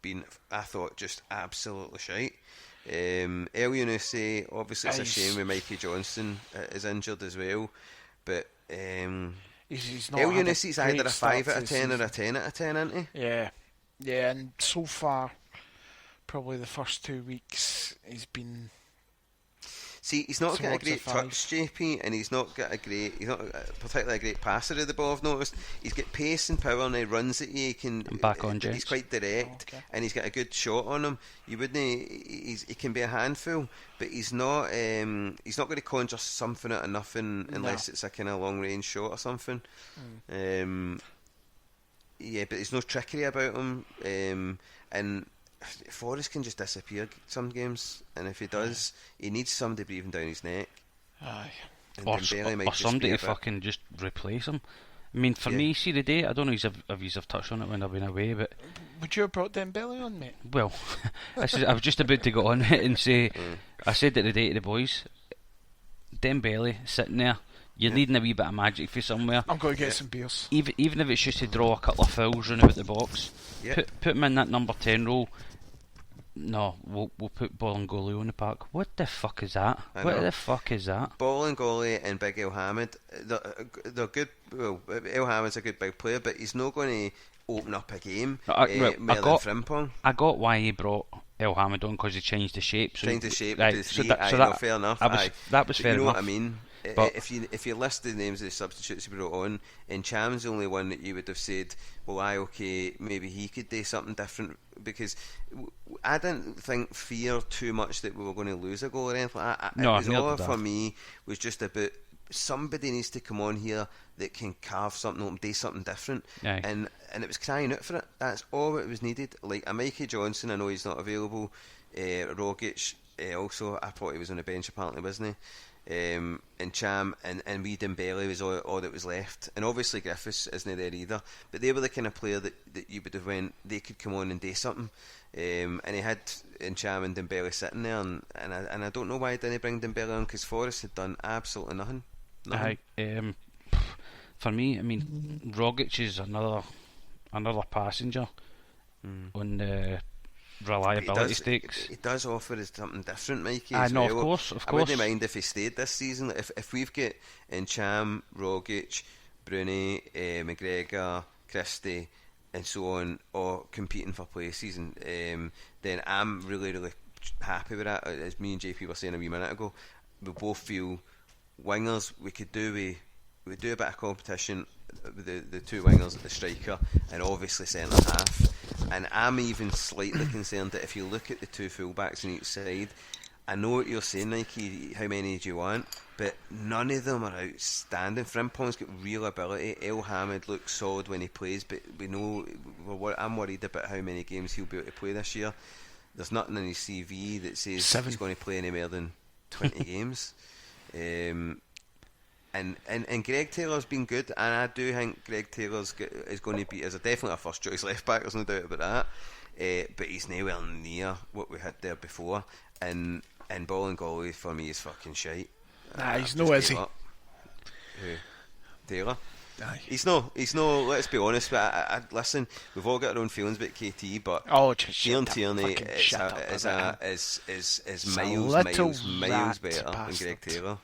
[SPEAKER 4] being, I thought, just absolutely shite. El Younousi, obviously it's a shame with Mikey Johnson is injured as well, but
[SPEAKER 3] he's not
[SPEAKER 4] El Younousi's either a 5 out of 10
[SPEAKER 3] season.
[SPEAKER 4] or a 10 out of 10, isn't he?
[SPEAKER 3] Yeah, and so far, probably the first 2 weeks, he's been...
[SPEAKER 4] See, he's not got a
[SPEAKER 3] towards
[SPEAKER 4] great
[SPEAKER 3] the
[SPEAKER 4] touch, JP, and he's not particularly a great passer of the ball, I've noticed. He's got pace and power, and he runs at you. He's quite direct, and he's got a good shot on him. You wouldn't. He can be a handful, but he's not going to conjure something out of nothing unless it's a kind of long range shot or something. Yeah, but there's no trickery about him, and Forrest can just disappear some games, and if he does, he needs somebody breathing down his neck.
[SPEAKER 3] Aye.
[SPEAKER 2] Or somebody to fucking just replace him. I mean, for me, see the day, I don't know if you've touched on it when I've been away, but...
[SPEAKER 3] Would you have brought Dembele on, mate?
[SPEAKER 2] Well, I was just about to go on it and say, I said it today to the boys, Dembele sitting there, you're needing a wee bit of magic for somewhere.
[SPEAKER 3] I'm going to get some beers.
[SPEAKER 2] Even if it's just to draw a couple of fouls round about the box, put him in that number 10 role. No, we'll put Bolingoli on the park. What the fuck is that? What the fuck is that?
[SPEAKER 4] Bolingoli and Big El Hamid, they're good. Well, El Hamid's a good big player, but he's not going to open up a game more than Frimpong.
[SPEAKER 2] I got why he brought El Hamid on, because he changed the shape.
[SPEAKER 4] So fair enough.
[SPEAKER 2] That was fair enough.
[SPEAKER 4] You know what I mean? But if you list the names of the substitutes he brought on, and Cham's the only one that you would have said, well, maybe he could do something different, because I didn't fear too much that we were going to lose a goal or anything like that.
[SPEAKER 2] No,
[SPEAKER 4] it was all for me was just about somebody needs to come on here that can carve something up, do something different, and it was crying out for it. That's all that was needed. Like a Mikey Johnson, I know he's not available. Rogic, also, I thought he was on the bench, apparently, wasn't he? And Cham and Reed and Dembele was all that was left, and obviously Griffiths isn't there either, but they were the kind of player that you would have went, they could come on and do something, and he had Cham and Dembele sitting there, and I don't know why he didn't bring Dembele on, because Forrest had done absolutely nothing.
[SPEAKER 2] For me, I mean, Rogic is another passenger on the reliability stakes.
[SPEAKER 4] He does offer us something different, Mikey.
[SPEAKER 2] I know, of course.
[SPEAKER 4] I wouldn't mind if he stayed this season. If we've got Cham, Rogic, Bruni, McGregor, Christie, and so on, all competing for places, and then I'm really, really happy with that. As me and JP were saying a wee minute ago, we both feel wingers we could do a bit of competition with the two wingers at the striker, and obviously centre half. And I'm even slightly concerned that if you look at the two fullbacks on each side, I know what you're saying, Nike, how many do you want, but none of them are outstanding. Frimpong's got real ability. El Hamid looks solid when he plays, but I'm worried about how many games he'll be able to play this year. There's nothing in his CV that says he's going to play any more than 20 games. And Greg Taylor's been good, and I do think Greg Taylor's is going to be definitely a first choice left back. There's no doubt about that. But he's nowhere near what we had there before. And Bolingoli for me is fucking shite.
[SPEAKER 3] Nah, he's no, is he?
[SPEAKER 4] Who? Taylor. Aye. He's no. Let's be honest. But I listen. We've all got our own feelings about KT, but Kieran Tierney is miles better than Greg Taylor.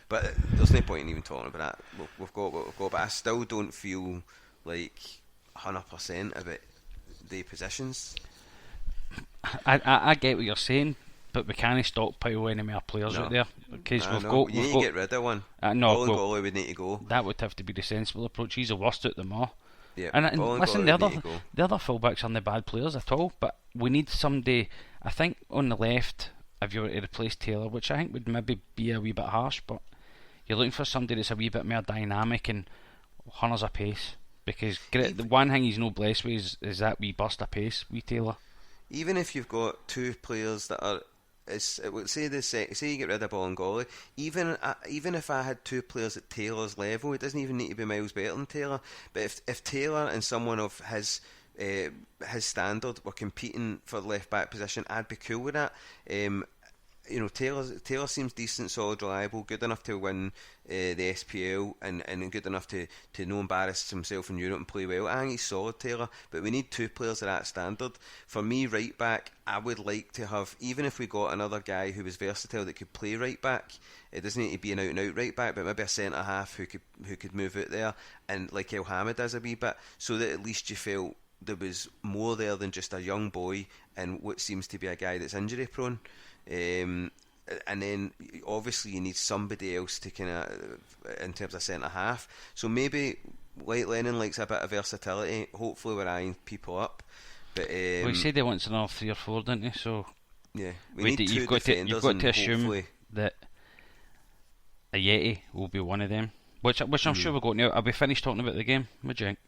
[SPEAKER 4] But there's no point in even talking about that. We've got what we've got. But I still don't feel like 100% about the positions.
[SPEAKER 2] I get what you're saying, but we can't stockpile any more players out there, because
[SPEAKER 4] you need to get rid of one. Bolingoli would need to go.
[SPEAKER 2] That would have to be the sensible approach. He's the worst out of them all.
[SPEAKER 4] Yeah,
[SPEAKER 2] And listen, the
[SPEAKER 4] need to go.
[SPEAKER 2] other fullbacks aren't bad players at all, but we need somebody. I think on the left, if you were to replace Taylor, which I think would maybe be a wee bit harsh, but you're looking for somebody that's a wee bit more dynamic and hunters of pace. Because the one thing he's no blessed with is that wee burst of pace with Taylor.
[SPEAKER 4] Even if you've got two players that are, say you get rid of Bolingoli, even if I had two players at Taylor's level, it doesn't even need to be miles better than Taylor. But if Taylor and someone of his standard were competing for the left back position, I'd be cool with that. Taylor seems decent, solid, reliable, good enough to win the SPL and good enough to no embarrass himself in Europe and play well. I think he's solid, Taylor, but we need two players of that standard. For me, right back, I would like to have, even if we got another guy who was versatile that could play right back, it doesn't need to be an out and out right back, but maybe a centre half who could move out there, and like HailHailMedia does a wee bit, so that at least you felt there was more there than just a young boy and what seems to be a guy that's injury prone. And then obviously you need somebody else to kind of, in terms of centre half. So maybe White Lennon likes a bit of versatility. Hopefully we're eyeing people up. But
[SPEAKER 2] Well, he said he wants another 3 or 4, didn't he? So
[SPEAKER 4] yeah, we need two
[SPEAKER 2] you've got
[SPEAKER 4] defenders.
[SPEAKER 2] to assume
[SPEAKER 4] hopefully
[SPEAKER 2] that a Yeti will be one of them. Which I'm sure we're going to. Are we finished talking about the game? What do you think?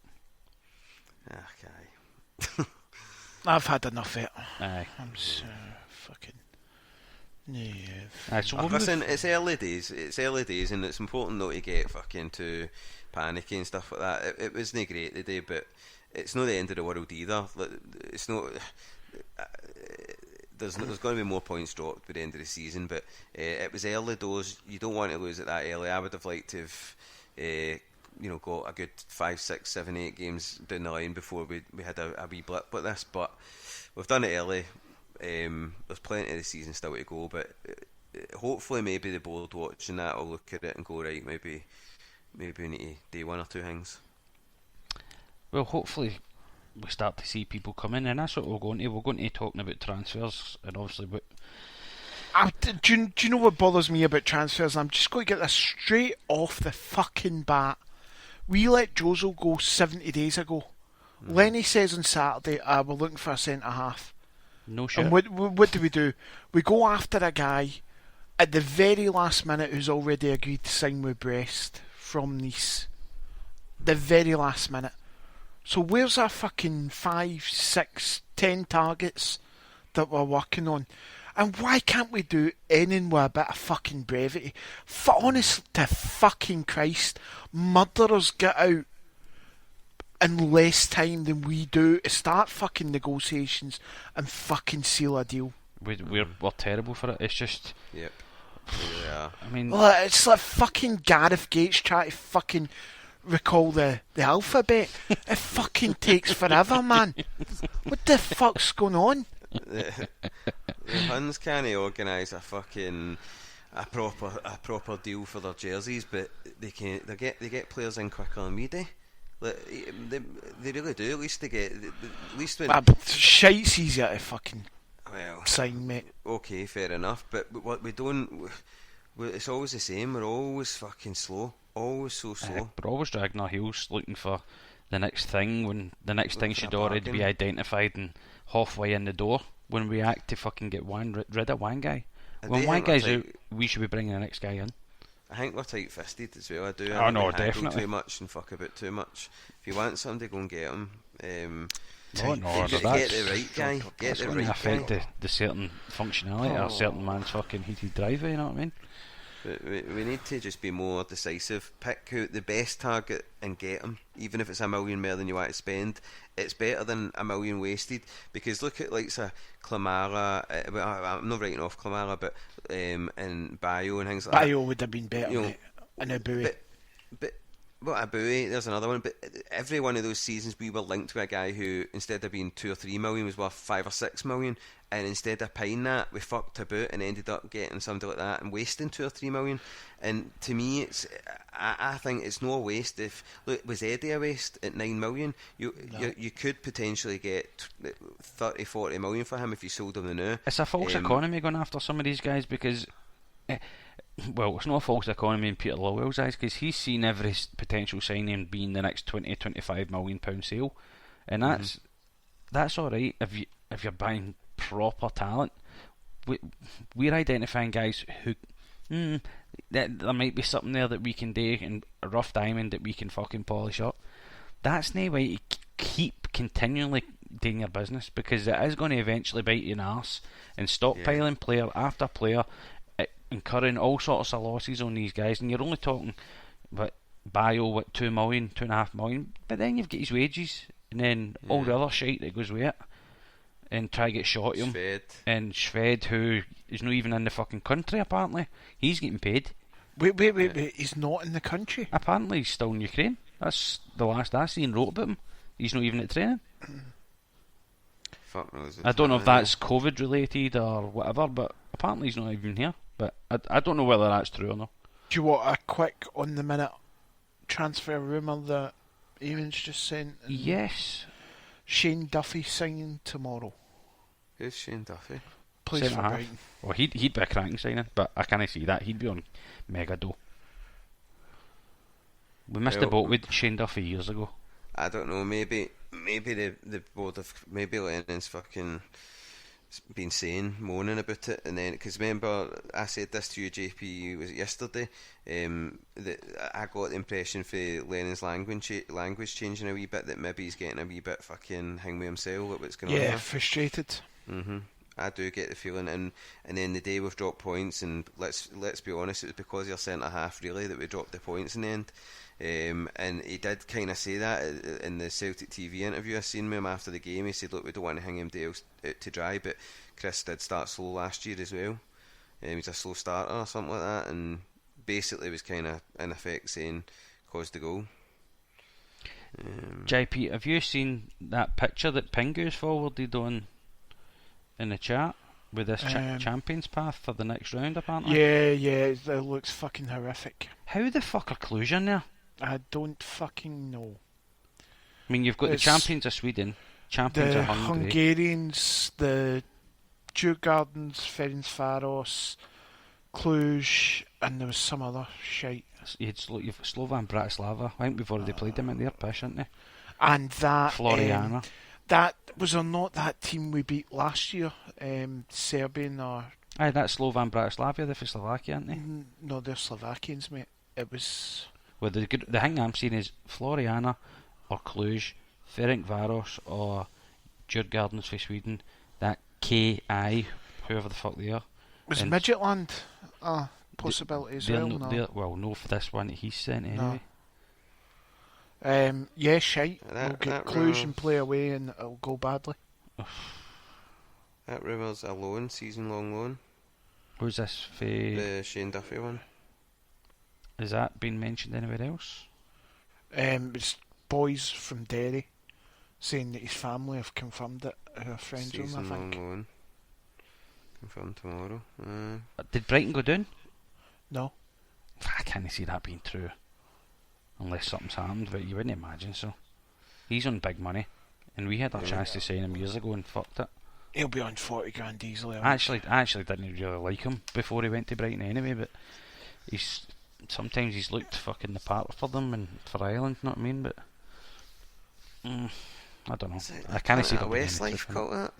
[SPEAKER 4] Okay.
[SPEAKER 3] I've had enough of it.
[SPEAKER 2] Aye.
[SPEAKER 3] I'm so fucking... Yeah.
[SPEAKER 2] Aye, so
[SPEAKER 4] Listen, it's early days, and it's important not to get fucking too panicky and stuff like that. It wasn't great today, but it's not the end of the world either. It's not. There's going to be more points dropped by the end of the season, but it was early doors. You don't want to lose it that early. I would have liked to have got a good 5, 6, 7, 8 games down the line before we had a wee blip like this, but we've done it early. There's plenty of the season still to go, but hopefully maybe the board watching that will look at it and go, right, maybe we need to do 1 or 2 things.
[SPEAKER 2] Well, hopefully we start to see people come in, and that's what we're going to. We're going to be talking about transfers, and obviously
[SPEAKER 3] do you know what bothers me about transfers? I'm just going to get this straight off the fucking bat. We let Jozo go 70 days ago. Lenny says on Saturday, we're looking for a centre half.
[SPEAKER 2] no shit.
[SPEAKER 3] And what do? We go after a guy at the very last minute who's already agreed to sign with Brest from Nice. The very last minute. So where's our fucking 5, 6, 10 targets that we're working on? And why can't we do anything with a bit of fucking brevity? Honest to fucking Christ, murderers get out in less time than we do to start fucking negotiations and fucking seal a deal.
[SPEAKER 2] We're terrible for it. It's just...
[SPEAKER 4] Yep. Yeah.
[SPEAKER 2] I mean...
[SPEAKER 3] Well, it's like fucking Gareth Gates trying to fucking recall the alphabet. It fucking takes forever, man. What the fuck's going on?
[SPEAKER 4] The Huns can't organise a proper deal for their jerseys, but they get players in quicker than we do. They really do. At least when
[SPEAKER 3] Shite's easier to fucking
[SPEAKER 4] well
[SPEAKER 3] sign, mate.
[SPEAKER 4] Okay, fair enough. But what we don't, it's always the same. We're always fucking slow. Always so slow.
[SPEAKER 2] We're always dragging our heels looking for the next thing when the next thing should already be identified and halfway in the door when we act to fucking get rid of one guy. When one guy's out, we should be bringing the next guy in.
[SPEAKER 4] I think we're tight-fisted as well. I do.
[SPEAKER 2] Oh no, definitely.
[SPEAKER 4] Too much and fuck about too much. If you want somebody, go and get him.
[SPEAKER 2] No,
[SPEAKER 4] get the right guy. Get the right guy.
[SPEAKER 2] Affect the certain functionality of a certain man's fucking heated driver. You know what I mean?
[SPEAKER 4] We need to just be more decisive. Pick out the best target and get him, even if it's $1 million more than you want to spend. It's better than $1 million wasted, because look at like Clamara. I'm not writing off Clamara, but and Bio and things like that.
[SPEAKER 3] Bio would have been better, mate, and a buoy.
[SPEAKER 4] But well, a buoy, there's another one. But every one of those seasons, we were linked to a guy who, instead of being 2 or 3 million, was worth 5 or 6 million. And instead of paying that, we fucked about and ended up getting somebody like that and wasting 2 or 3 million. And to me, I think it's no waste. Was Eddie a waste at 9 million? You could potentially get 30, 40 million for him if you sold him now.
[SPEAKER 2] It's a false economy going after some of these guys, because well, it's not a false economy in Peter Lawwell's eyes, because he's seen every potential signing being the next £20-25 million sale, and that's all right if you're buying proper talent. We're identifying guys who that there might be something there that we can do, and a rough diamond that we can fucking polish up. That's no way to keep continually doing your business, because it is going to eventually bite you in the arse, and stockpiling player after player, incurring all sorts of losses on these guys. And you're only talking about Bio, 2 million, 2.5 million, but then you've got his wages, and then all the other shit that goes with it, and try to get shot at him. And Shved, who is not even in the fucking country apparently, he's getting paid.
[SPEAKER 3] Wait, he's not in the country?
[SPEAKER 2] Apparently he's still in Ukraine. That's the last I seen wrote about him. He's not even at training.
[SPEAKER 4] Fuck knows.
[SPEAKER 2] I don't know if that's COVID related or whatever, but apparently he's not even here. But I don't know whether that's true or not.
[SPEAKER 3] Do you want a quick on the minute transfer rumour that Eamon's just sent?
[SPEAKER 2] Yes.
[SPEAKER 3] Shane Duffy signing tomorrow.
[SPEAKER 4] Who's Shane Duffy?
[SPEAKER 3] Plays for Brighton.
[SPEAKER 2] Well, he'd be a cracking signing, but I can't see that. He'd be on mega dough. We missed the boat with Shane Duffy years ago.
[SPEAKER 4] I don't know. Maybe the board of Lennon's fucking been saying, moaning about it, and then because remember I said this to you, JP, was it yesterday? That I got the impression for Lennon's language changing a wee bit, that maybe he's getting a wee bit fucking hang with himself at what's going on.
[SPEAKER 3] Yeah, frustrated.
[SPEAKER 4] I do get the feeling, and then the day we've dropped points, and let's be honest, it was because your centre half really that we dropped the points in the end. And he did kind of say that in the Celtic TV interview I seen with him after the game. He said, look, we don't want to hang him out to dry, but Chris did start slow last year as well. He's a slow starter or something like that, and basically was kind of in effect saying caused the goal.
[SPEAKER 2] JP, have you seen that picture that Pingu's forwarded on in the chat with this Champions Path for the next round apparently?
[SPEAKER 3] Yeah, it looks fucking horrific.
[SPEAKER 2] How the fuck are Cluj in there?
[SPEAKER 3] I don't fucking know.
[SPEAKER 2] I mean, you've got the champions of Sweden, champions of Hungary,
[SPEAKER 3] Hungarians, the Djurgårdens, Ferencváros, Cluj, and there was some other shite.
[SPEAKER 2] You've Slovan Bratislava. I think we've already played them in their pish, haven't they?
[SPEAKER 3] And that
[SPEAKER 2] Floriana.
[SPEAKER 3] That was not that team we beat last year, Serbian or...
[SPEAKER 2] Aye, that's Slovan Bratislava, they're for Slovakia, aren't they?
[SPEAKER 3] No, they're Slovakians, mate. It was...
[SPEAKER 2] Well, the thing I'm seeing is Floriana or Cluj, Ferencváros or Djurgårdens for Sweden, that KI, whoever the fuck they are.
[SPEAKER 3] Was Midgetland a possibility as well?
[SPEAKER 2] No, for this one he's sent anyway.
[SPEAKER 3] Yeah, shite. We'll get Cluj and play away and it'll go badly.
[SPEAKER 4] That rumour's a loan, season-long loan.
[SPEAKER 2] Who's this for?
[SPEAKER 4] The Shane Duffy one.
[SPEAKER 2] Has that been mentioned anywhere else?
[SPEAKER 3] It's boys from Derry saying that his family have confirmed it. Who are friends with him, I think.
[SPEAKER 4] Season-long loan. Confirmed tomorrow.
[SPEAKER 2] Did Brighton go down?
[SPEAKER 3] No.
[SPEAKER 2] I can't see that being true. Unless something's happened, but you wouldn't imagine so. He's on big money, and we had a chance to sign him years ago and fucked it.
[SPEAKER 3] He'll be on 40 grand easily.
[SPEAKER 2] I actually didn't really like him before he went to Brighton anyway, but sometimes he's looked fucking the part for them and for Ireland, you know what I mean? But I don't know. I can't see
[SPEAKER 4] a Westlife called that.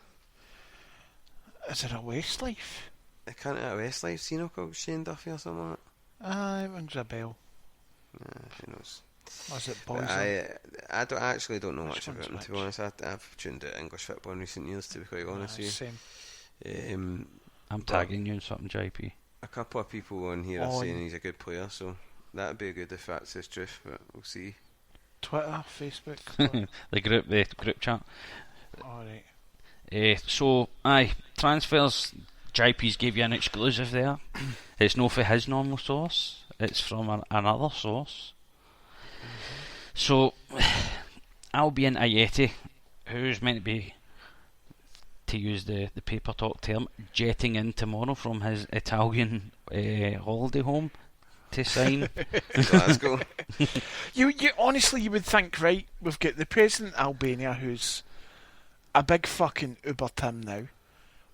[SPEAKER 3] Is it a Westlife?
[SPEAKER 4] I can't a Westlife seen called Shane Duffy or something like
[SPEAKER 3] that. It rings a bell.
[SPEAKER 4] Who knows?
[SPEAKER 3] Was it boys?
[SPEAKER 4] I don't know much about him, to be honest. I've tuned out English football in recent years, to be quite honest with you.
[SPEAKER 3] Same.
[SPEAKER 2] I'm tagging you in something, JP.
[SPEAKER 4] A couple of people on here are saying he's a good player, so that'd be good if that's his truth, but we'll see.
[SPEAKER 3] Twitter, Facebook,
[SPEAKER 2] the group chat.
[SPEAKER 3] Alright.
[SPEAKER 2] So transfers. JP's gave you an exclusive there. It's not for his normal source. It's from another source. So, Albion Ayeti, who's meant to be, to use the paper talk term, jetting in tomorrow from his Italian holiday home to sign
[SPEAKER 4] Glasgow.
[SPEAKER 3] You honestly, you would think, right, we've got the president of Albania, who's a big fucking Uber Tim now.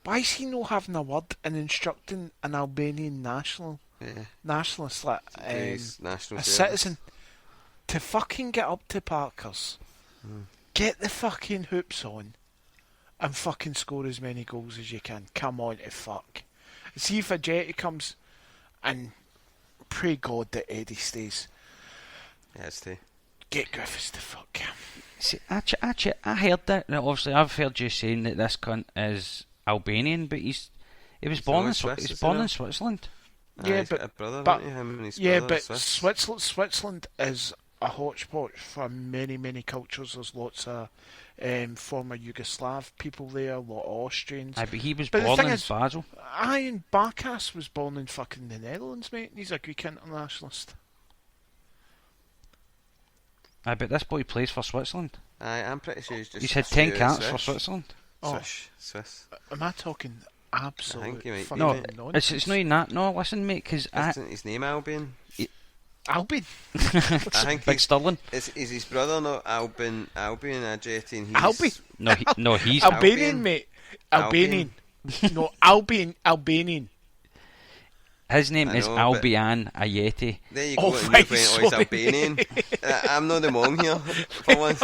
[SPEAKER 3] Why is he not having a word in instructing an Albanian national nationalist, like
[SPEAKER 4] national
[SPEAKER 3] a
[SPEAKER 4] service.
[SPEAKER 3] citizen, to fucking get up to Parkers, get the fucking hoops on, and fucking score as many goals as you can. Come on to fuck. See if a Jetty comes, and pray God that Eddie stays.
[SPEAKER 4] Yes, too.
[SPEAKER 3] Get Griffiths to fuck.
[SPEAKER 2] See, actually, I heard that. Now, obviously, I've heard you saying that this cunt is Albanian, but he was born in Switzerland.
[SPEAKER 3] Yeah,
[SPEAKER 4] he's got a brother,
[SPEAKER 3] but
[SPEAKER 4] hasn't he? Him and his
[SPEAKER 3] yeah,
[SPEAKER 4] brother are
[SPEAKER 3] but
[SPEAKER 4] Swiss.
[SPEAKER 3] Switzerland is a hotspot for many cultures. There's lots of former Yugoslav people there, a lot of Austrians.
[SPEAKER 2] Aye, but he was
[SPEAKER 3] But the
[SPEAKER 2] born
[SPEAKER 3] thing
[SPEAKER 2] in
[SPEAKER 3] is,
[SPEAKER 2] Basel.
[SPEAKER 3] Ian Barkas was born in fucking the Netherlands, mate. He's a Greek internationalist.
[SPEAKER 2] Aye, but this boy plays for Switzerland.
[SPEAKER 4] I'm pretty sure he's just.
[SPEAKER 2] He's had 10 caps
[SPEAKER 4] Swiss.
[SPEAKER 2] for Switzerland.
[SPEAKER 4] Swiss.
[SPEAKER 3] Am I talking absolute
[SPEAKER 4] I think he might be,
[SPEAKER 3] fucking
[SPEAKER 2] No,
[SPEAKER 4] mate.
[SPEAKER 3] nonsense?
[SPEAKER 2] it's not even that. No, listen, mate, because
[SPEAKER 4] Isn't his name Albion?
[SPEAKER 3] Albin.
[SPEAKER 4] I think
[SPEAKER 2] Big Stirling.
[SPEAKER 4] Is his brother not Albion J.T. and he's
[SPEAKER 3] Albin.
[SPEAKER 2] No, he's
[SPEAKER 3] Albanian, mate. Albanian. No, Albanian.
[SPEAKER 2] His name
[SPEAKER 4] I
[SPEAKER 2] is
[SPEAKER 4] know,
[SPEAKER 2] Albion Ayeti.
[SPEAKER 4] There you go.
[SPEAKER 3] Oh,
[SPEAKER 4] and
[SPEAKER 3] right,
[SPEAKER 4] you're going, he's
[SPEAKER 3] sorry.
[SPEAKER 4] Albanian. I'm not the mong here for once.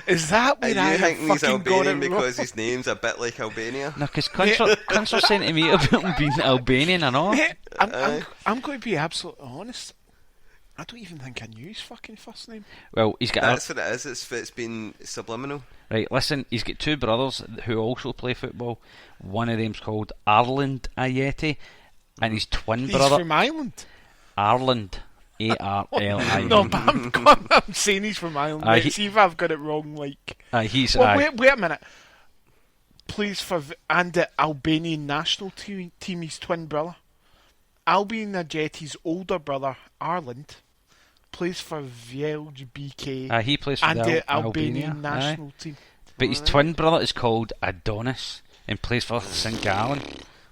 [SPEAKER 3] Is that where
[SPEAKER 4] You
[SPEAKER 3] I
[SPEAKER 4] think
[SPEAKER 3] have
[SPEAKER 4] he's
[SPEAKER 3] fucking got
[SPEAKER 4] Albanian
[SPEAKER 3] it wrong?
[SPEAKER 4] because his name's a bit like Albania?
[SPEAKER 2] No, because cunts are saying to me about him being Albanian and all.
[SPEAKER 3] Mate, I'm going to be absolutely honest. I don't even think I knew his fucking first name.
[SPEAKER 2] Well, he's got
[SPEAKER 4] That's what it is. It's been subliminal.
[SPEAKER 2] right. Listen, he's got two brothers who also play football. One of them's called Arland Ayeti, and his twin
[SPEAKER 3] He's
[SPEAKER 2] brother
[SPEAKER 3] from Ireland.
[SPEAKER 2] Arland Arli.
[SPEAKER 3] No, but I'm saying he's from Ireland. Mate. See if I've got it wrong. Like,
[SPEAKER 2] He's
[SPEAKER 3] well, wait a minute. Plays for the Albanian national team. His twin brother, Albion Ajeti's older brother, Arland, plays for Vjelj BK.
[SPEAKER 2] he plays for
[SPEAKER 3] and the
[SPEAKER 2] Albania
[SPEAKER 3] Albanian national team.
[SPEAKER 2] But his twin brother is called Adonis and plays for St Gallen.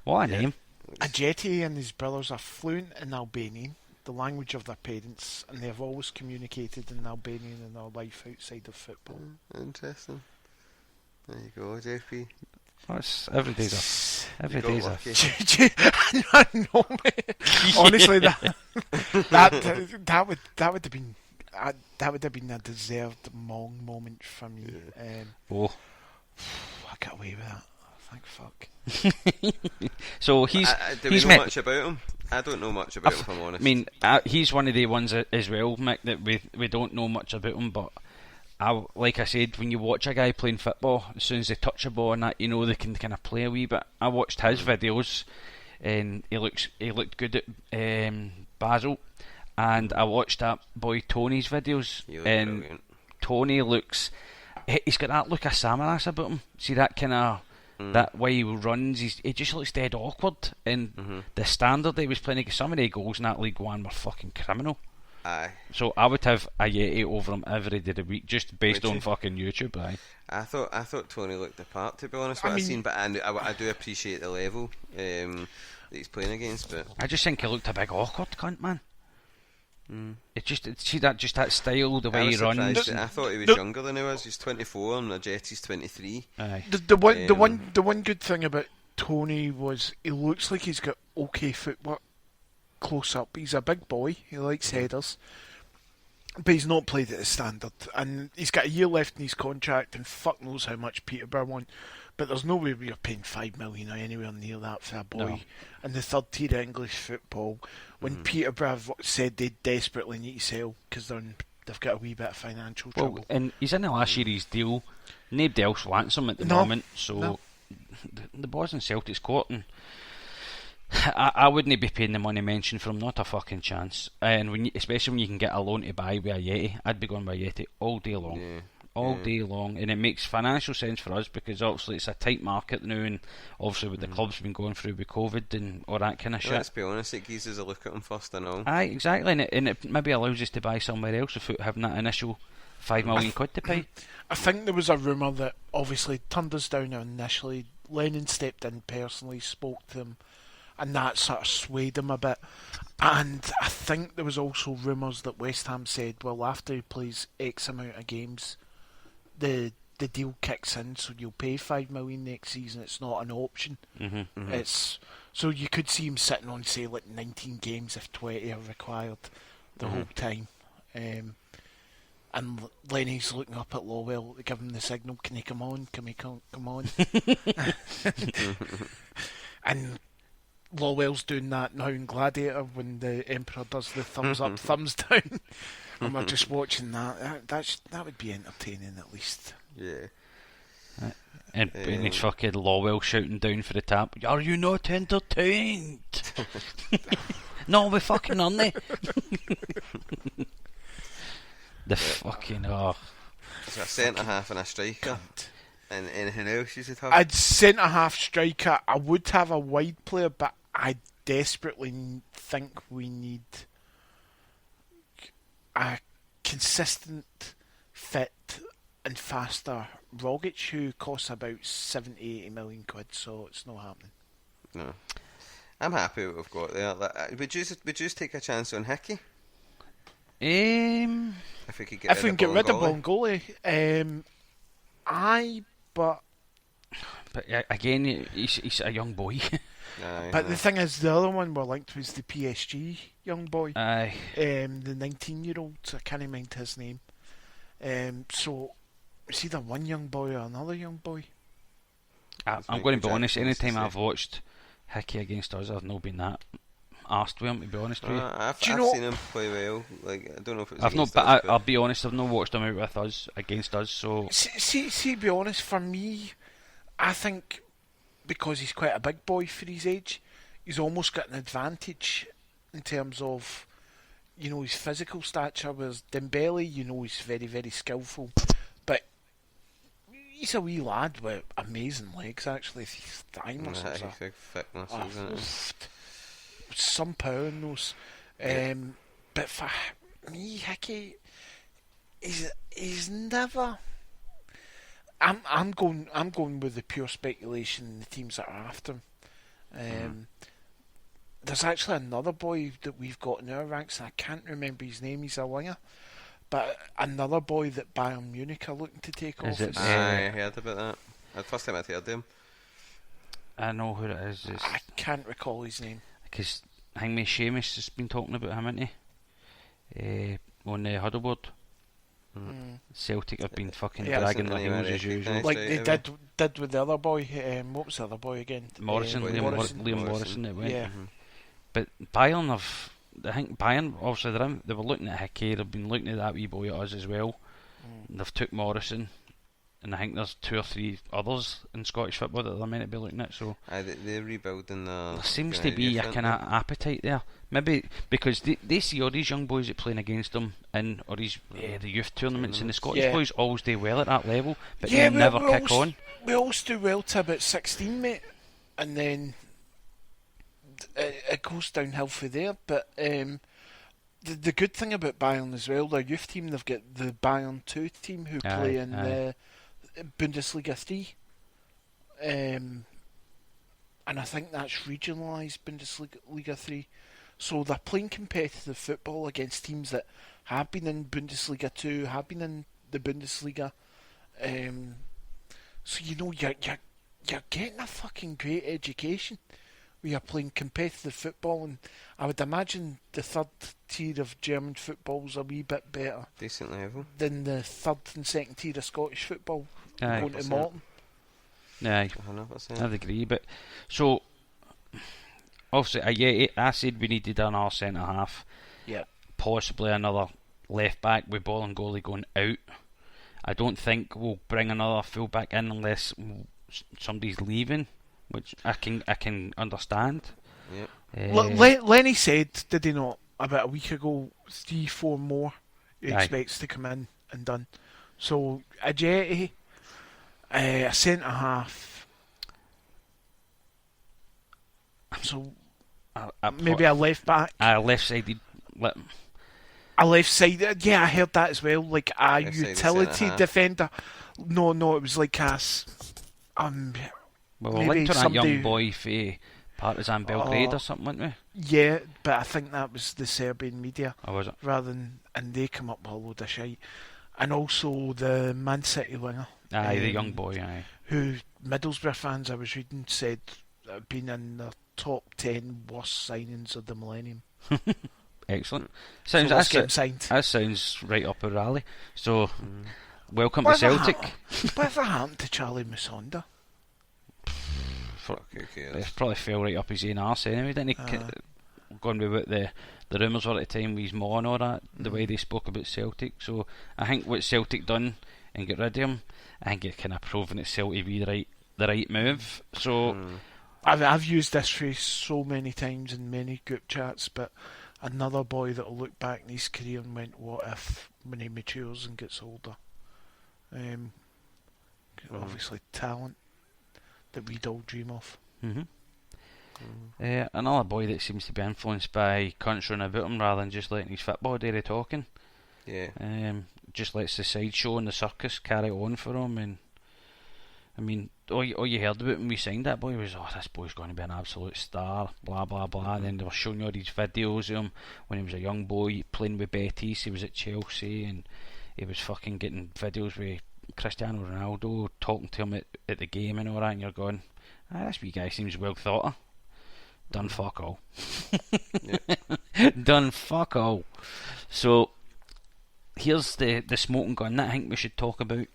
[SPEAKER 2] What a name!
[SPEAKER 3] Ajeti and his brothers are fluent in Albanian, the language of their parents, and they have always communicated in Albanian in their life outside of football.
[SPEAKER 4] Interesting. There you go, JP.
[SPEAKER 2] That's every day's a
[SPEAKER 3] I know, mate. Honestly, that would have been a deserved Mong moment for me.
[SPEAKER 2] Oh.
[SPEAKER 3] I got away with that. Thank fuck.
[SPEAKER 2] So
[SPEAKER 4] do we know much about him? I don't know much about him, if I'm honest.
[SPEAKER 2] I mean, he's one of the ones as well, Mick, that we don't know much about him, but like I said, when you watch a guy playing football, as soon as they touch a ball and that, you know they can kind of play a wee bit. I watched his videos, and he looked good at Basel, and I watched that boy Tony's videos, and
[SPEAKER 4] brilliant.
[SPEAKER 2] Tony he's got that look of Samaras about him. See that kind of that way he runs, he just looks dead awkward, and the standard he was playing against, some of the goals in that League One were fucking criminal.
[SPEAKER 4] Aye.
[SPEAKER 2] So I would have a Yeti over him every day of the week, just based on fucking YouTube. Aye.
[SPEAKER 4] I thought Tony looked the part, to be honest. I've seen, but I do appreciate the level that he's playing against. But
[SPEAKER 2] I just think he looked a big awkward cunt, man. See that style, the way he runs.
[SPEAKER 4] I thought he was younger than he was. He's 24 and Jetty's 23.
[SPEAKER 2] Aye.
[SPEAKER 3] The one good thing about Tony was he looks like he's got okay footwork close up. He's a big boy. He likes headers, but he's not played at the standard. And he's got a year left in his contract, and fuck knows how much Peterborough want. But there's no way we're paying $5 million or anywhere near that for a boy in the third tier English football. When Peterborough said they desperately need to sell because they've got a wee bit of financial trouble.
[SPEAKER 2] And he's in the last year of his deal. Nobody else wants him at the moment. So the boys in Celtic's court, and I wouldn't be paying the money mentioned for him, not a fucking chance. And especially when you can get a loan to buy with a Yeti, I'd be going with a Yeti all day long. Day long, and it makes financial sense for us because obviously it's a tight market now, and obviously with the clubs been going through with COVID and all that kind of shit.
[SPEAKER 4] Let's be honest, it gives us a look at them first and all.
[SPEAKER 2] Aye, exactly, and it maybe allows us to buy somewhere else without having that initial £5 million to pay.
[SPEAKER 3] I think there was a rumour that obviously turned us down initially. Lennon stepped in personally, spoke to him, and that sort of swayed him a bit. And I think there was also rumours that West Ham said, well, after he plays X amount of games, the deal kicks in, so you'll pay $5 million next season. It's not an option. It's So you could see him sitting on, say, like 19 games if 20 are required the whole time. And Lenny's looking up at Lowell to give him the signal, can he come on? Can he come on? And Lowell's doing that now in Gladiator when the Emperor does the thumbs up, thumbs down. And we're just watching that. That would be entertaining at least.
[SPEAKER 4] Yeah.
[SPEAKER 2] And it's fucking Lowell shouting down for the tap, are you not entertained? No, we fucking on there. The fucking
[SPEAKER 4] So a centre half and a striker. And anything else you should have?
[SPEAKER 3] I'd centre half striker. I would have a wide player, but I desperately think we need a consistent, fit and faster Rogic, who costs about 70-80 million quid, so it's not happening.
[SPEAKER 4] No. I'm happy with what we've got there. Would you just take a chance on Hickey? If we could get rid of
[SPEAKER 3] Bongoli, but
[SPEAKER 2] again, he's a young boy.
[SPEAKER 3] But the thing is, the other one we're linked was the PSG young boy.
[SPEAKER 2] Aye.
[SPEAKER 3] The 19-year-old, I can't mind his name. So it's either one young boy or another young boy.
[SPEAKER 2] I'm going to be honest, anytime I've watched Hickey against us, I've not been that arsed with him, to be honest with you.
[SPEAKER 4] I've seen him play well. Like, I don't know if it was
[SPEAKER 2] I've not, but I'll be honest, I've not watched him out with us, against us, so...
[SPEAKER 3] See, to be honest, for me, I think because he's quite a big boy for his age, he's almost got an advantage in terms of, you know, his physical stature, whereas Dembele, you know, he's very, very skillful, but he's a wee lad with amazing legs, actually. His thigh muscles are...
[SPEAKER 4] big thick muscles, isn't it?
[SPEAKER 3] Some power in those. But for me, Hickey, he's never... I'm going with the pure speculation, the teams that are after him. There's actually another boy that we've got in our ranks, and I can't remember his name, he's a winger, but another boy that Bayern Munich are looking to take off.
[SPEAKER 4] I heard about that. The first time I'd heard him.
[SPEAKER 2] I know who it is.
[SPEAKER 3] I can't recall his name.
[SPEAKER 2] Because I think Seamus has been talking about him, hasn't he? On the huddleboard. Celtic have been fucking dragging their heels as usual.
[SPEAKER 3] Like they did with the other boy. What was the other boy again?
[SPEAKER 2] Liam Morrison. It went.
[SPEAKER 3] Yeah.
[SPEAKER 2] But Bayern I think Bayern, obviously they were looking at Hickey, they've been looking at that wee boy at us as well. They've took Morrison, and I think there's 2 or 3 others in Scottish football that they're meant to be looking at. So
[SPEAKER 4] they're rebuilding.
[SPEAKER 2] There seems to be a kind of appetite there. Maybe because they see all these young boys that playing against them or these the youth tournaments, and the Scottish boys always do well at that level, but they never kick on.
[SPEAKER 3] We always do well to about 16, mate, and then it goes downhill from there. But the good thing about Bayern as well, their youth team, they've got the Bayern 2 team who play in the Bundesliga 3, and I think that's regionalised Bundesliga 3. So they're playing competitive football against teams that have been in Bundesliga 2, have been in the Bundesliga. So you know you're getting a fucking great education. We are playing competitive football, and I would imagine the third tier of German football's a wee bit better,
[SPEAKER 4] decent level,
[SPEAKER 3] than the third and second tier of Scottish football.
[SPEAKER 2] Going
[SPEAKER 3] to Morton.
[SPEAKER 2] Aye,
[SPEAKER 4] 100%.
[SPEAKER 2] I'd agree. But so obviously, I said we needed another centre half.
[SPEAKER 3] Yeah.
[SPEAKER 2] Possibly another left back with Bolingoli going out. I don't think we'll bring another full back in unless somebody's leaving, which I can understand.
[SPEAKER 4] Yep.
[SPEAKER 3] Lenny said, did he not, about a week ago, 3-4 more he expects to come in and done. So a Jetty, a centre half, so maybe a left back,
[SPEAKER 2] a left sided.
[SPEAKER 3] A left side, yeah, I heard that as well. Like a utility defender. No, it was like a.
[SPEAKER 2] Well, we're linked to that young boy for Partizan Belgrade or something, weren't we?
[SPEAKER 3] Yeah, but I think that was the Serbian media.
[SPEAKER 2] Oh, was it?
[SPEAKER 3] Rather than, and they come up with a load of shite. And also the Man City winger.
[SPEAKER 2] Aye, the young boy, aye.
[SPEAKER 3] Who Middlesbrough fans I was reading said been in their top 10 worst signings of the millennium.
[SPEAKER 2] Excellent.
[SPEAKER 3] So let's get him signed.
[SPEAKER 2] That sounds right up our alley. So, welcome to Celtic.
[SPEAKER 3] Whatever happened to Charlie Musonda?
[SPEAKER 2] It probably fell right up his own arse anyway, didn't he? Going with what the rumours were at the time with his maw and all that, the way they spoke about Celtic. So, I think what Celtic done and get rid of him, I think it kind of proven itself to be the right move. So,
[SPEAKER 3] I've used this phrase so many times in many group chats, but another boy that'll look back in his career and went, what if, when he matures and gets older. Obviously talent that we'd all dream of.
[SPEAKER 2] Another boy that seems to be influenced by country about him rather than just letting his football do the talking. Just lets the sideshow and the circus carry on for him. And I mean, all you heard about when we signed that boy was, this boy's going to be an absolute star, blah blah blah. And then they were showing you all these videos of him when he was a young boy playing with Betis. He was at Chelsea and he was fucking getting videos with Cristiano Ronaldo talking to him at the game and all that. And you're going, this wee guy seems well thought of. Done fuck all. Done fuck all. So here's the smoking gun that I think we should talk about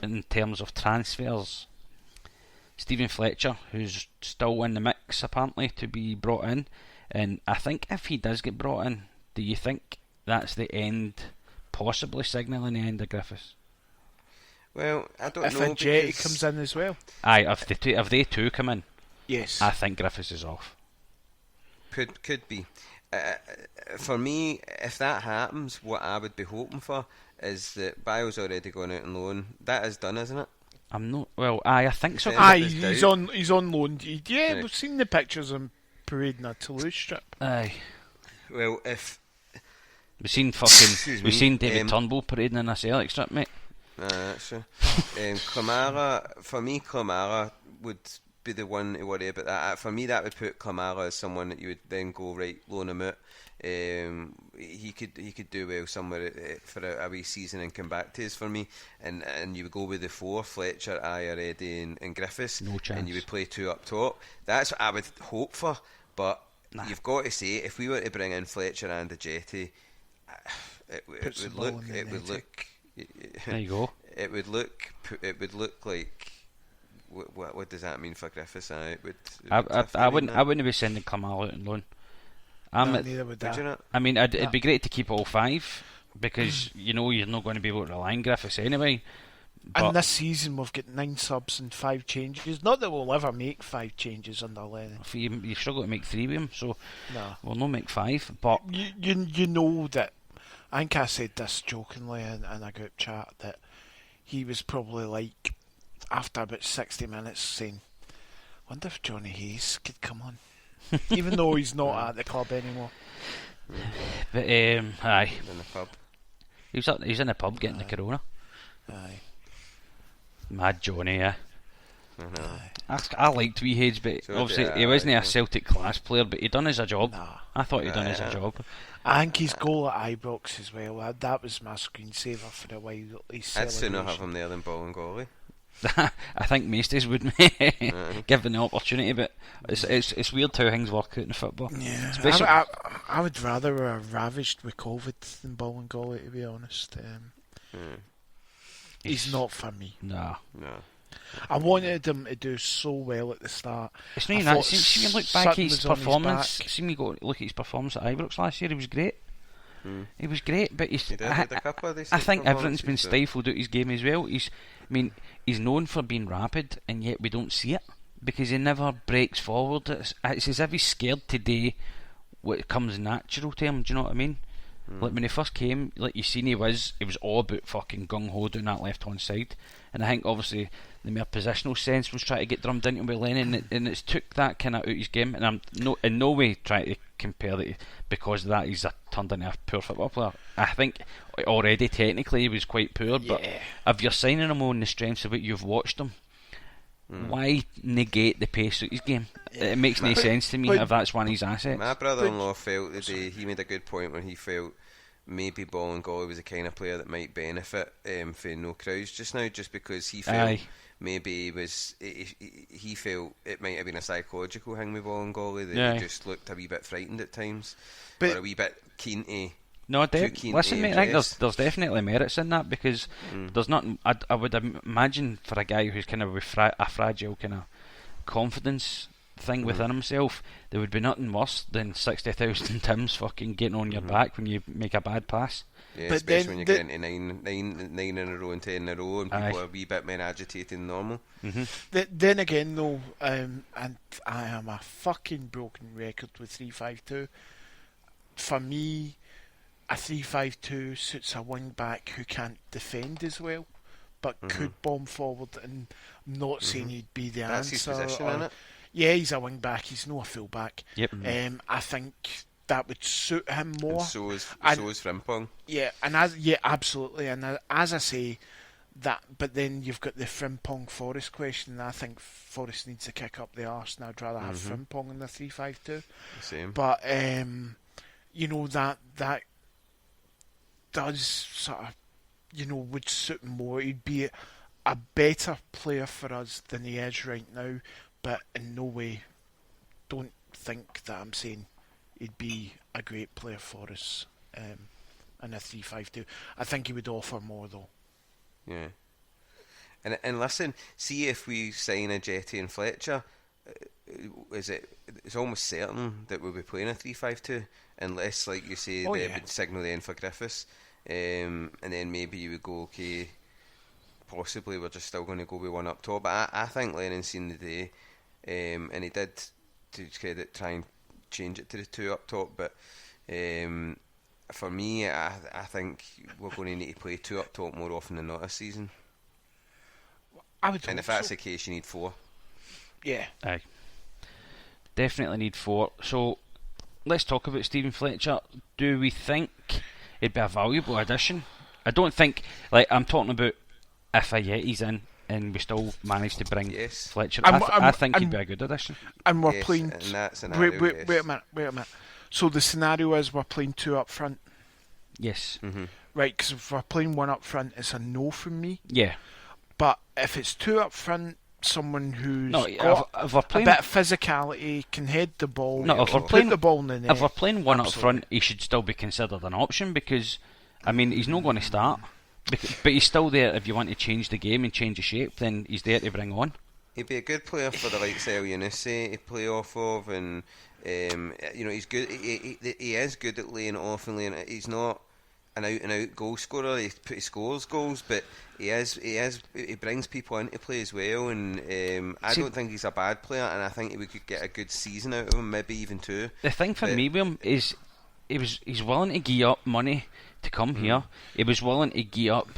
[SPEAKER 2] in terms of transfers. Stephen Fletcher, who's still in the mix apparently to be brought in, and I think if he does get brought in, do you think that's the end, possibly signalling the end of Griffiths?
[SPEAKER 4] Well, I don't know.
[SPEAKER 3] If a Jetty comes in as well.
[SPEAKER 2] Aye, if they two come in,
[SPEAKER 3] yes,
[SPEAKER 2] I think Griffiths is off.
[SPEAKER 4] Could be. For me, if that happens, what I would be hoping for is that Bio's already gone out on loan. That is done, isn't it?
[SPEAKER 2] I'm not. Well, I think so.
[SPEAKER 3] Aye, he's on loan. Yeah, we've seen the pictures of him parading a Toulouse strip.
[SPEAKER 2] Aye.
[SPEAKER 4] Well, if
[SPEAKER 2] we've seen David Turnbull parading in a Celtic strip, mate.
[SPEAKER 4] That's true. Klimara would be the one to worry about that. For me, that would put Klimara as someone that you would then go, right, loan him out. He could do well somewhere for a wee season and come back to us for me. And you would go with the four, Fletcher, Ayer, Eddie and Griffiths.
[SPEAKER 2] No chance.
[SPEAKER 4] And you would play two up top. That's what I would hope for. But you've got to say, if we were to bring in Fletcher and a Jetty, it would look.
[SPEAKER 2] There you go.
[SPEAKER 4] It would look like. What does that mean for Griffiths?
[SPEAKER 2] I wouldn't be sending Klimala out on loan.
[SPEAKER 3] Neither would that.
[SPEAKER 2] I mean, it'd be great to keep all five because you're not going to be able to rely on Griffiths anyway.
[SPEAKER 3] And this season we've got 9 subs and 5 changes. Not that we'll ever make 5 changes under Lennon.
[SPEAKER 2] You struggle to make 3 with him, so we'll not make 5. But
[SPEAKER 3] you know that. I think I said this jokingly in a group chat that he was probably like, after about 60 minutes, saying, wonder if Johnny Hayes could come on. Even though he's not at the club anymore.
[SPEAKER 2] But aye.
[SPEAKER 4] In the pub.
[SPEAKER 2] He was in the pub getting the corona.
[SPEAKER 3] Aye.
[SPEAKER 2] Mad Johnny, yeah. I liked wee Hayes, but obviously he wasn't a Celtic class player, but he done as a job. I thought he done as a job.
[SPEAKER 3] I think his goal at Ibrox as well, that was my screensaver for a while.
[SPEAKER 4] I'd sooner have him there than Bolingoli.
[SPEAKER 2] I think Maestas would, given the opportunity, but it's weird how things work out in football.
[SPEAKER 3] Yeah, I would rather have ravaged with COVID than Bolingoli, to be honest. He's not for me.
[SPEAKER 2] No.
[SPEAKER 3] I wanted him to do so well at the start.
[SPEAKER 2] It's not that. See you look back at his performance. See me go look at his performance at Ibrox last year. He was great. He was great, but I think everything's been stifled out his game as well. He's known for being rapid, and yet we don't see it because he never breaks forward. It's as if he's scared today what comes natural to him. Do you know what I mean? Like when he first came, like you seen, he was all about fucking gung ho down that left hand side, and I think obviously the more positional sense was trying to get drummed into with Lennon, and it's took that kind of out his game. And I'm in no way trying to compare that because of that he's turned into a poor football player. I think already technically he was quite poor, but if you're signing him on the strengths of what you've watched him, why negate the pace of his game? It makes no sense to me if that's one of his assets.
[SPEAKER 4] My brother-in-law felt today, he made a good point when he felt maybe Bolingoli was the kind of player that might benefit from no crowds just now, just because he felt maybe he felt it might have been a psychological thing with Bolingoli, that he just looked a wee bit frightened at times, or a wee bit keen to.
[SPEAKER 2] No, listen, mate. I think there's definitely merits in that, because there's nothing. I would imagine for a guy who's kind of a fragile kind of confidence thing within himself, there would be nothing worse than 60,000 Tims fucking getting on your back when you make a bad pass.
[SPEAKER 4] Yeah, but especially when you get into nine in a row and 10 in a row, and people are a wee bit more agitated than normal.
[SPEAKER 3] Then again, though, and I am a fucking broken record with 3-5-2. For me, a 3-5-2 suits a wing back who can't defend as well, but could bomb forward. And I'm not saying he'd be the
[SPEAKER 4] That's
[SPEAKER 3] answer.
[SPEAKER 4] His position, isn't it?
[SPEAKER 3] Yeah, he's a wing back. He's not a full back.
[SPEAKER 2] Yep.
[SPEAKER 3] I think that would suit him more.
[SPEAKER 4] And so is Frimpong.
[SPEAKER 3] Yeah, absolutely. And as I say that, but then you've got the Frimpong Forrest question. And I think Forrest needs to kick up the arse, and I'd rather have Frimpong in the 3-5-2.
[SPEAKER 4] Same.
[SPEAKER 3] But that does sort of, would suit him more. He'd be a better player for us than he is right now. But in no way, don't think that I'm saying he'd be a great player for us in a 3-5-2. I think he would offer more, though.
[SPEAKER 4] Yeah. And listen, see if we sign a Jetty and Fletcher, it's almost certain that we'll be playing a 3-5-2, unless, like you say, they would signal the end for Griffiths, and then maybe you would go, okay, possibly we're just still going to go with one up top. But I think Lennon's seen the day, and he did, to his credit, try and change it to the two up top. But for me, I think we're going to need to play two up top more often than not this season. And if that's the case, you need four.
[SPEAKER 3] Yeah.
[SPEAKER 2] Aye. Definitely need four. So let's talk about Stephen Fletcher. Do we think it'd be a valuable addition? I don't think, I'm talking about if Ayeti's in and we still manage to bring Fletcher. I think he'd be a good addition.
[SPEAKER 3] And we're playing.
[SPEAKER 4] In that scenario,
[SPEAKER 3] wait a minute. So the scenario is we're playing two up front.
[SPEAKER 2] Yes.
[SPEAKER 3] Right, because if we're playing one up front, it's a no from me.
[SPEAKER 2] Yeah.
[SPEAKER 3] But if it's two up front, someone who's got
[SPEAKER 2] if we're playing,
[SPEAKER 3] a bit of physicality, can head the ball,
[SPEAKER 2] if we're playing
[SPEAKER 3] the ball in the net.
[SPEAKER 2] If we're playing one up front, he should still be considered an option, because, he's not going to start. But he's still there if you want to change the game and change the shape, then he's there to bring on.
[SPEAKER 4] He'd be a good player for the likes of El Yunusi to play off of, and he's good. He is good at laying it off and laying it. He's not an out-and-out goal scorer. He scores goals, but he brings people into play as well. And I don't think he's a bad player, and I think we could get a good season out of him, maybe even two.
[SPEAKER 2] The thing for me with him is he's willing to give up money to come here. He was willing to give up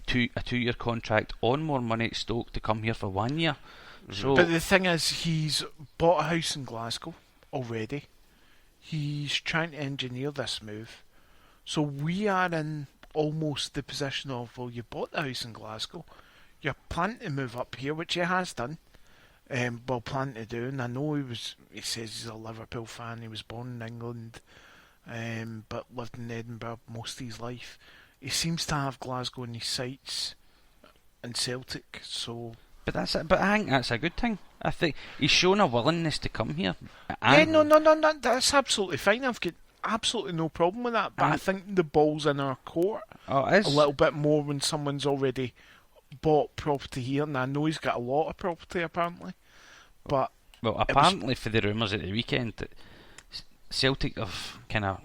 [SPEAKER 2] a 2-year contract on more money at Stoke to come here for 1 year. So,
[SPEAKER 3] but the thing is, he's bought a house in Glasgow already. He's trying to engineer this move. So we are in almost the position of, well, you bought the house in Glasgow, you're planning to move up here, which he has done. Planning to do, and I know he says he's a Liverpool fan, he was born in England, but lived in Edinburgh most of his life. He seems to have Glasgow in his sights and Celtic, so... But
[SPEAKER 2] I think that's a good thing. I think he's shown a willingness to come here.
[SPEAKER 3] No, that's absolutely fine. I've got absolutely no problem with that, but I think the ball's in our court a little bit more when someone's already bought property here, and I know he's got a lot of property apparently. But
[SPEAKER 2] apparently for the rumours at the weekend that Celtic have kind of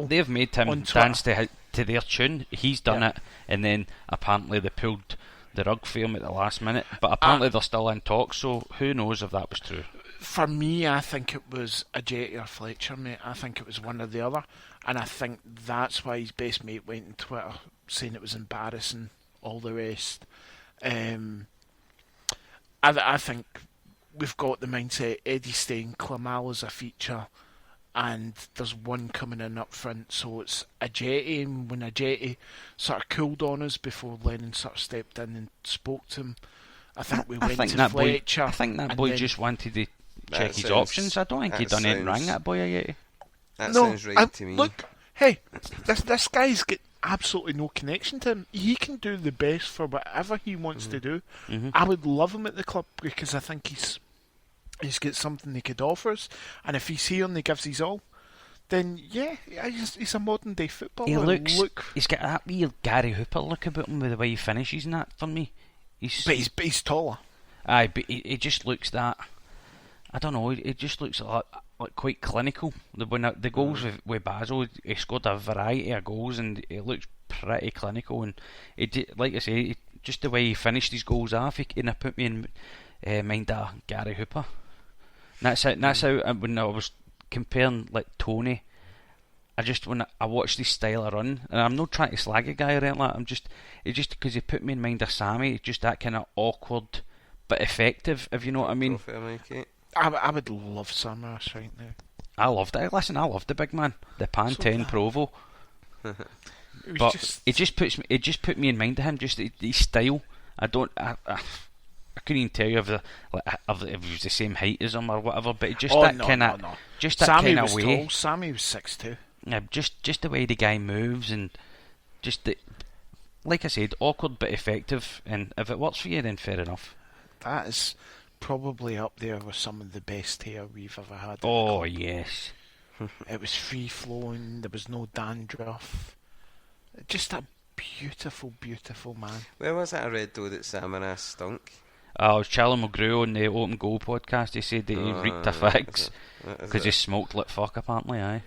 [SPEAKER 2] they've made him dance to their tune. He's done it, and then apparently they pulled the rug for him at the last minute. But apparently they're still in talks, so who knows if that was true.
[SPEAKER 3] For me, I think it was a Jetty or Fletcher, mate. I think it was one or the other, and I think that's why his best mate went on Twitter saying it was embarrassing, all the rest. I think we've got the mindset Eddie's staying, Klamala's a feature, and there's one coming in up front, so it's a Jetty, and when a Jetty sort of cooled on us before Lennon sort of stepped in and spoke to him, I think we went to Fletcher.
[SPEAKER 2] I think that boy just wanted to check his options. I don't think he done anything wrong, that boy, Yeti.
[SPEAKER 4] That sounds right to me.
[SPEAKER 3] Look, hey, this guy's got absolutely no connection to him. He can do the best for whatever he wants to do.
[SPEAKER 2] Mm-hmm.
[SPEAKER 3] I would love him at the club because I think he's got something he could offer us. And if he's here and he gives his all, then yeah, he's a modern day footballer.
[SPEAKER 2] He's got that wee Gary Hooper look about him with the way he finishes and that for me.
[SPEAKER 3] But he's taller.
[SPEAKER 2] Aye, but he just looks that. I don't know. It just looks like quite clinical. The goals with Basel, he scored a variety of goals and it looks pretty clinical. And like I say, just the way he finished his goals off, he kind of put me in mind of Gary Hooper. And that's how when I was comparing like Tony, when I watched his style of run, and I'm not trying to slag a guy or anything like that. It's just because he put me in mind of Sammy, just that kind of awkward but effective, if you know what I mean.
[SPEAKER 3] I would love Samaras right now.
[SPEAKER 2] I loved it. Listen, I loved the big man, the Pantene Provo. But it just put me in mind of him, just his style. I couldn't even tell you if he was the same height as him or whatever, but just that kind of way.
[SPEAKER 3] Tall. Sammy was 6'2".
[SPEAKER 2] Yeah, just the way the guy moves and just like I said, awkward but effective. And if it works for you, then fair enough.
[SPEAKER 3] That is probably up there with some of the best hair we've ever had.
[SPEAKER 2] Oh yes.
[SPEAKER 3] It was free flowing. There was no dandruff. Just a beautiful, beautiful man.
[SPEAKER 4] Where was it I read though that Samaras stunk?
[SPEAKER 2] It was Charlie McGrew on the Open Goal podcast. He said that he reeked of figs because he smoked like fuck apparently. Aye.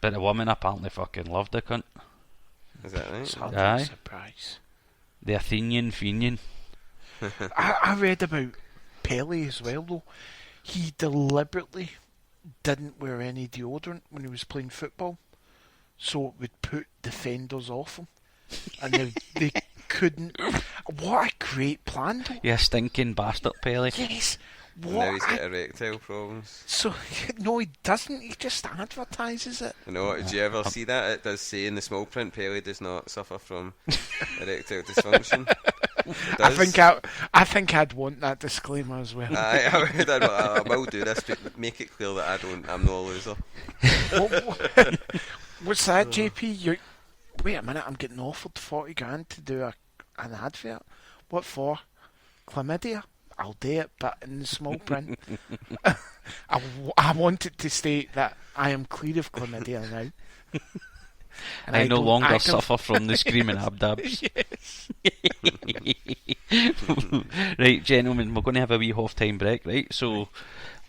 [SPEAKER 2] But the woman apparently fucking loved the cunt.
[SPEAKER 4] Is that right?
[SPEAKER 3] It's hardly a surprise.
[SPEAKER 2] The Athenian Fenian.
[SPEAKER 3] I read about Pele as well though. He deliberately didn't wear any deodorant when he was playing football, so it would put defenders off him, and they couldn't. What a great plan though.
[SPEAKER 2] Yeah, stinking bastard Pele.
[SPEAKER 3] Yes.
[SPEAKER 4] Now he's got erectile problems.
[SPEAKER 3] So no, he doesn't. He just advertises it.
[SPEAKER 4] No, did you ever see that? It does say in the small print, Pele does not suffer from erectile dysfunction.
[SPEAKER 3] I think I'd want that disclaimer as well.
[SPEAKER 4] I will do this to make it clear that I'm not a loser.
[SPEAKER 3] What's that, JP? Wait a minute, I'm getting offered 40 grand to do an advert. What for? Chlamydia? I'll do it, but in the small print. I want it to state that I am clear of chlamydia now. And
[SPEAKER 2] I no longer suffer from the screaming abdabs. Right, gentlemen, we're going to have a wee half-time break, right? So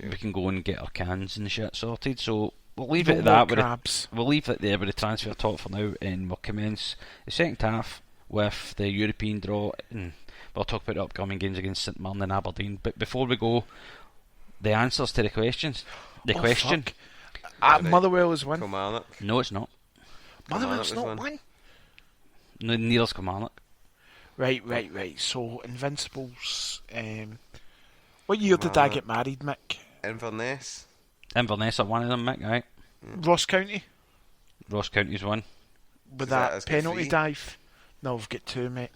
[SPEAKER 2] we can go and get our cans and shit sorted. So we'll leave it at that. We'll leave it there with the transfer talk for now, and we'll commence the second half with the European draw, and we'll talk about the upcoming games against St Mirren and Aberdeen. But before we go, the answers to the questions. Question.
[SPEAKER 3] Motherwell has won.
[SPEAKER 4] Kilmarnock.
[SPEAKER 2] No, it's not.
[SPEAKER 3] Motherwell's not won.
[SPEAKER 2] No, neither's Kilmarnock.
[SPEAKER 3] Right. So Invincibles. What year did I get married, Mick?
[SPEAKER 4] Inverness
[SPEAKER 2] are one of them, Mick. Right.
[SPEAKER 3] Ross County.
[SPEAKER 2] Ross County's one.
[SPEAKER 3] With that penalty dive. No, we've got two, mate.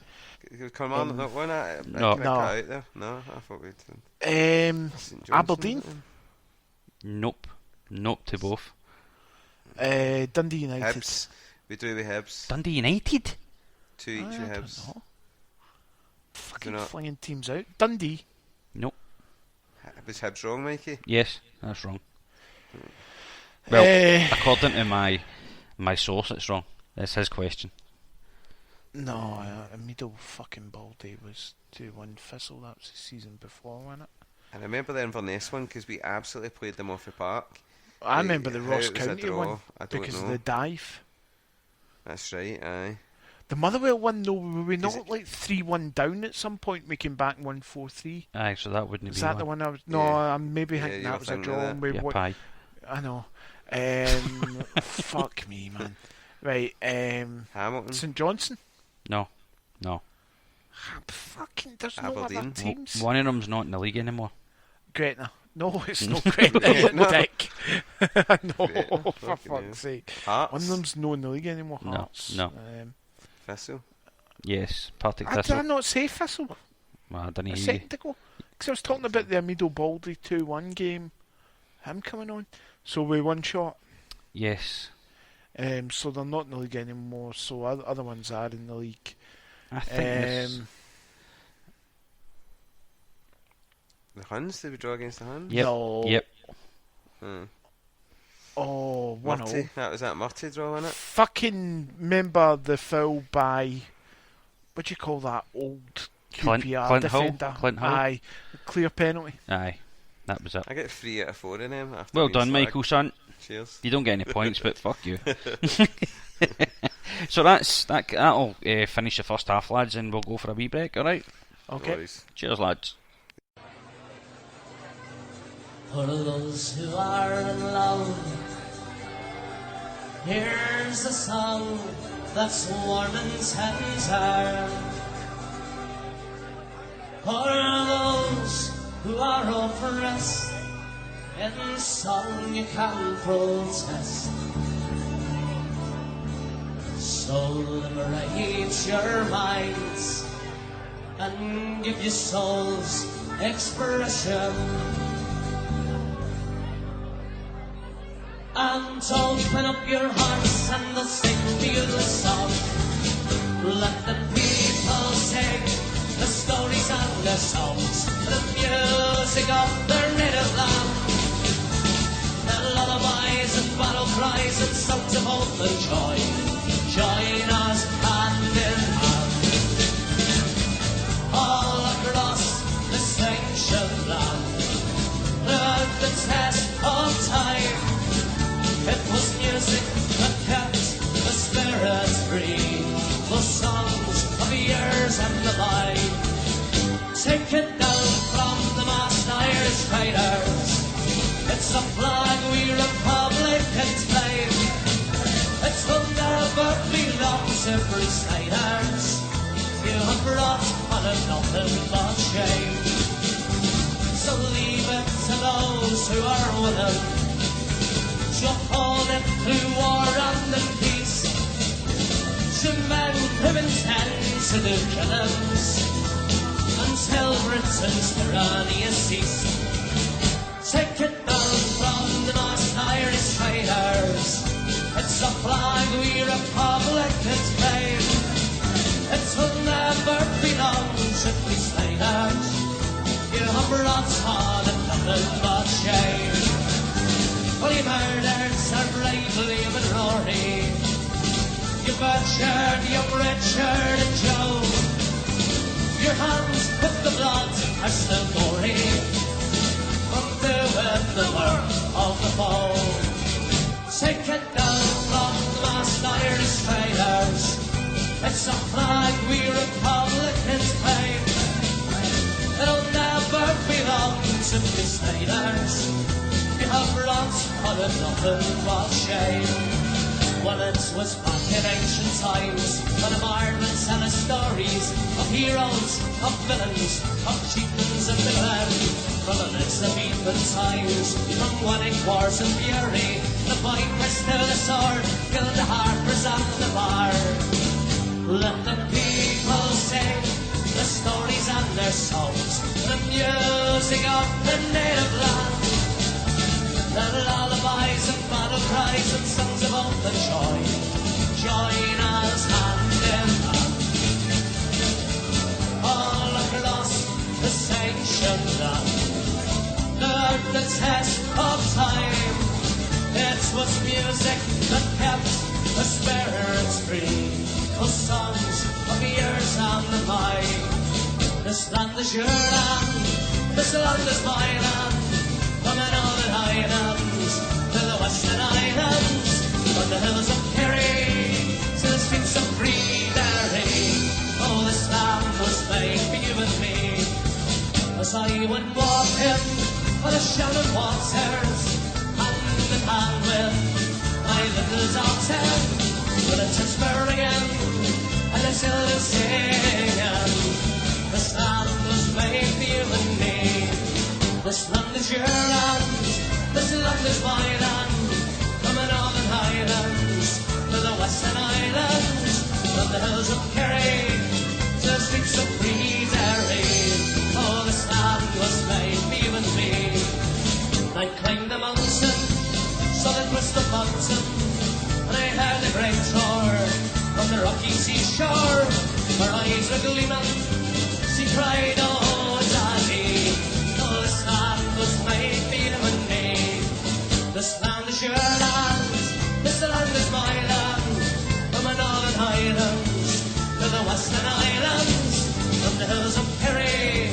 [SPEAKER 4] Kilmarnock not one.
[SPEAKER 2] No.
[SPEAKER 4] Out there. No, I thought we'd done.
[SPEAKER 3] Aberdeen.
[SPEAKER 2] Nope to both.
[SPEAKER 3] Dundee United.
[SPEAKER 4] Hibs. We do with Hibs.
[SPEAKER 2] Dundee United?
[SPEAKER 4] 2 each with Hibs.
[SPEAKER 3] Fucking flinging teams out. Dundee.
[SPEAKER 2] Nope.
[SPEAKER 4] Was Hibs wrong, Mikey?
[SPEAKER 2] Yes, that's wrong. Well, according to my source, it's wrong. That's his question.
[SPEAKER 3] No, Middle fucking Baldy was 2-1 Thistle. That was the season before, wasn't it?
[SPEAKER 4] I remember the Inverness one because we absolutely played them off the park.
[SPEAKER 3] I remember the Ross County one because of the dive.
[SPEAKER 4] That's right, aye.
[SPEAKER 3] The Motherwell one, though, were we not like 3-1 down at some point, making back 1-4-3?
[SPEAKER 2] Aye, so that wouldn't be.
[SPEAKER 3] Is that the one I was? No, I'm maybe thinking that was a draw.
[SPEAKER 2] Pie.
[SPEAKER 3] I know. Fuck me, man. Right.
[SPEAKER 4] Hamilton.
[SPEAKER 3] St Johnstone.
[SPEAKER 2] No.
[SPEAKER 3] Fucking, there's
[SPEAKER 4] Aberdeen.
[SPEAKER 3] no other teams.
[SPEAKER 2] One of them's not in the league anymore.
[SPEAKER 3] Gretna. No, it's not Gretna. Dick. No, for fuck's sake.
[SPEAKER 4] Hearts.
[SPEAKER 3] One of them's not in the league anymore. Hearts.
[SPEAKER 2] No.
[SPEAKER 4] Thistle.
[SPEAKER 2] Yes, Partick
[SPEAKER 3] Did
[SPEAKER 2] Thistle.
[SPEAKER 3] I not say Thistle?
[SPEAKER 2] Well, I didn't
[SPEAKER 3] A
[SPEAKER 2] hear you.
[SPEAKER 3] second ago. Because I was talking about the Amido Baldy 2-1 game. Him coming on. So we one shot.
[SPEAKER 2] Yes.
[SPEAKER 3] So they're not in the league anymore. So other ones are in the league.
[SPEAKER 2] I think
[SPEAKER 4] The Huns? Did we draw against the Huns?
[SPEAKER 2] Yep.
[SPEAKER 3] No.
[SPEAKER 2] Yep.
[SPEAKER 3] Oh, 1-0.
[SPEAKER 4] Murty. That was that Murty draw, wasn't it?
[SPEAKER 3] Fucking remember the foul by, what do you call that old QPR defender?
[SPEAKER 2] Clint Hull.
[SPEAKER 3] Aye, clear penalty.
[SPEAKER 2] Aye, that was it.
[SPEAKER 4] I get 3 out of 4 in them. After
[SPEAKER 2] Well
[SPEAKER 4] being
[SPEAKER 2] done,
[SPEAKER 4] slagged.
[SPEAKER 2] Michael, son.
[SPEAKER 4] Cheers.
[SPEAKER 2] You don't get any points, but fuck you. So that'll finish the first half, lads, and we'll go for a wee break, alright?
[SPEAKER 3] Okay.
[SPEAKER 4] No worries.
[SPEAKER 2] Cheers, lads.
[SPEAKER 1] For those who are in love, here's a song that's warm and tender. For those who are oppressed, in song you can protest. So liberate your minds and give your souls expression. And open up your hearts and they'll sing to you the song. Let the people sing the stories and their songs, the music of their native land. The lullabies and battle cries and songs of hope and joy. Join us hand in hand. All across this ancient land, learn the test of time. It was music that kept the spirits free, the songs of the years and the vine. Take it down from the masked Irish fighters. It's a flag we Republicans claim. It will never belong to Crusaders. You have brought on it nothing but shame. So leave it to those who are willing to hold it through war and in peace, to men who intend to do killings until Britain's tyranny has ceased. Take it down from the masked Irish fighters. It's a flag we Republicans claim. It will never belong to Crusaders. You have brought on it nothing but shame. Well, you murdered Sir Bravely and Rory. You butchered young Richard and Joe. Your hands with the blood are still gory from doing the work of the foe. Take it down from the masked Irish fighters. It's a flag we Republicans claim. It'll never belong to Crusaders. You have brought on it nothing but shame. Well, it was back in ancient times when Ireland tell us stories of heroes, of villains, of chieftains of the clan. From Elizabethan times, from winning wars and fury, the vipers to the sword, killed the harpers and the bard. Let the people sing the stories and their songs, the music of the native land. The lullabies and battle cries and songs of hope and joy. Join us hand in hand. All across this ancient land, learn the test of time. It was music that kept the spirits free, the songs of the years and the mine. This land is your land, this land is my land. From the Northern Highlands to the Western Islands, from the hills of Kerry to the streets of Greenberry. Oh, this land was made for you and me. As I went walking on the shallow waters, hand in hand with my little daughter, with a Tisberrigan and a silver singing. This land was made for you and me. This land is your land, this land is my land. From the Northern Highlands to the Western Islands, from the hills of Kerry to the streets of Greenberry. Oh, this land was made for you and me. I climbed the mountain, solid crystal mountain, and I eyes were gleaming. She cried, oh, Daddy, oh, this land was made for you and me. This land is your land, this land is my land. From the Northern Highlands to the Western Islands, from the hills of Kerry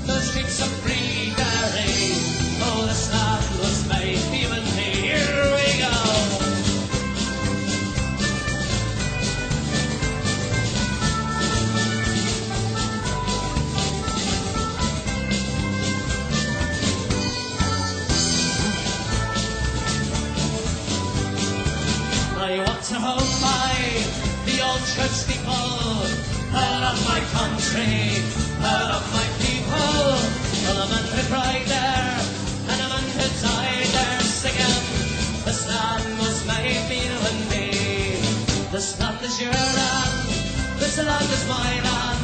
[SPEAKER 1] to the streets of Freeberry. Oh, this land was made for you and me. Here we go. I want to hold by the old church steeple. I love my country, I love my people. Well, the man who cried there and the man who died there singing, this land was made for you and me. This land is your land, this land is my land.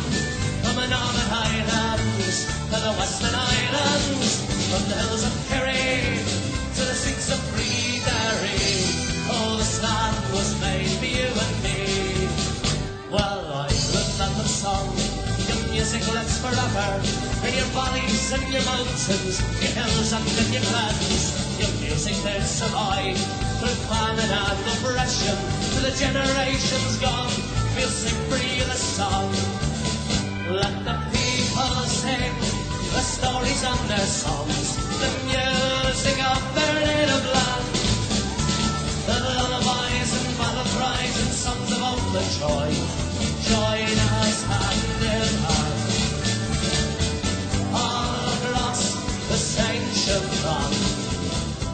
[SPEAKER 1] From the Northern Highlands to the Western Islands, from the hills of Kerry to the streets of Freeberry. Oh, this land was made for you and me. Well, I live land of song, your music lives forever. In your valleys and your mountains, your hills and in your glens. Your music will survive through famine and oppression. To the generations gone, we'll sing for you the song. Let the people sing the stories and their songs, the music of their native land. The lullabies and battle cries and songs of all the joy, join us hand in hand. All across this ancient land,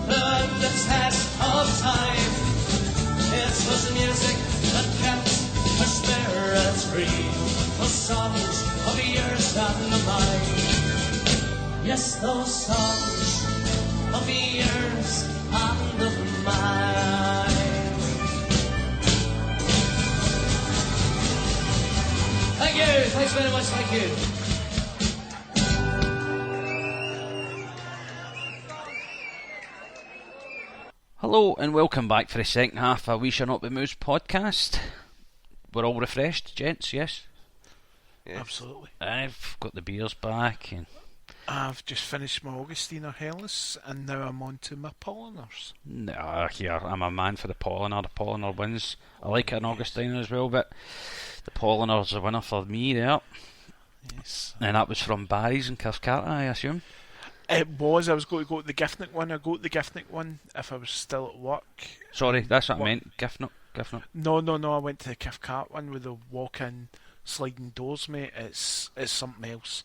[SPEAKER 1] learn the test of time. It was music that kept our spirits free, the songs of years and mine. Yes, those songs of years and of mine. Thank you. Thanks very much. Thank you.
[SPEAKER 2] Hello and welcome back for the second half of We Shall Not Be Moved podcast. We're all refreshed, gents, yes?
[SPEAKER 4] Yeah.
[SPEAKER 3] Absolutely.
[SPEAKER 2] I've got the beers back and
[SPEAKER 3] I've just finished my Augustiner Hellas and now I'm on to my Polliners.
[SPEAKER 2] no, here, I'm a man for the Polliner. The Polliner wins. I like an Augustiner as well, but the Polliner's a winner for me there.
[SPEAKER 3] Yes.
[SPEAKER 2] And that was from Barry's in Cathcart, I assume.
[SPEAKER 3] It was. I was going to go to the Giftnick one. I go to the Giftnick one if I was still at work.
[SPEAKER 2] Sorry, that's what I meant. Giftnook.
[SPEAKER 3] No. I went to the Cathcart one with the walk-in sliding doors, mate. It's something else.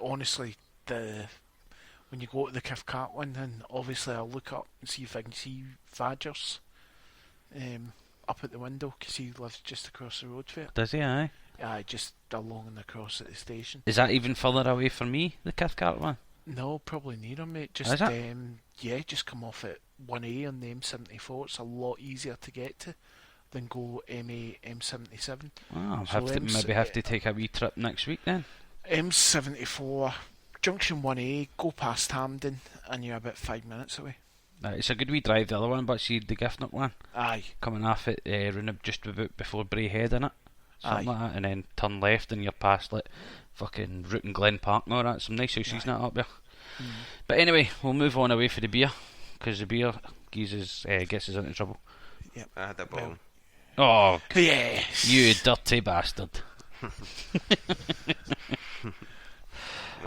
[SPEAKER 3] Honestly, when you go to the Cathcart one, then obviously I'll look up and see if I can see Vadgers up at the window because he lives just across the road from it.
[SPEAKER 2] Does he, aye?
[SPEAKER 3] Aye, just along and across at the station.
[SPEAKER 2] Is that even further away from me, the Cathcart one?
[SPEAKER 3] No, probably neither, mate. Just
[SPEAKER 2] Is it?
[SPEAKER 3] Yeah, just come off at 1A on the M74. It's a lot easier to get to than go MA M77.
[SPEAKER 2] Oh,
[SPEAKER 3] So
[SPEAKER 2] maybe have to take a wee trip next week then.
[SPEAKER 3] M74 Junction 1A, go past Hampden, and you're about 5 minutes away.
[SPEAKER 2] It's a good wee drive, the other one, but see the Giftnook one
[SPEAKER 3] Aye,
[SPEAKER 2] coming off it, round just about before Braehead, innit? Something like that, and then turn left and you're past like fucking Root and Glen Park and all that. Some nice houses not up there. But anyway, we'll move on away for the beer because the beer gets us into trouble.
[SPEAKER 3] yep.
[SPEAKER 4] I had a ball.
[SPEAKER 2] Oh,
[SPEAKER 3] Yes.
[SPEAKER 2] you dirty bastard!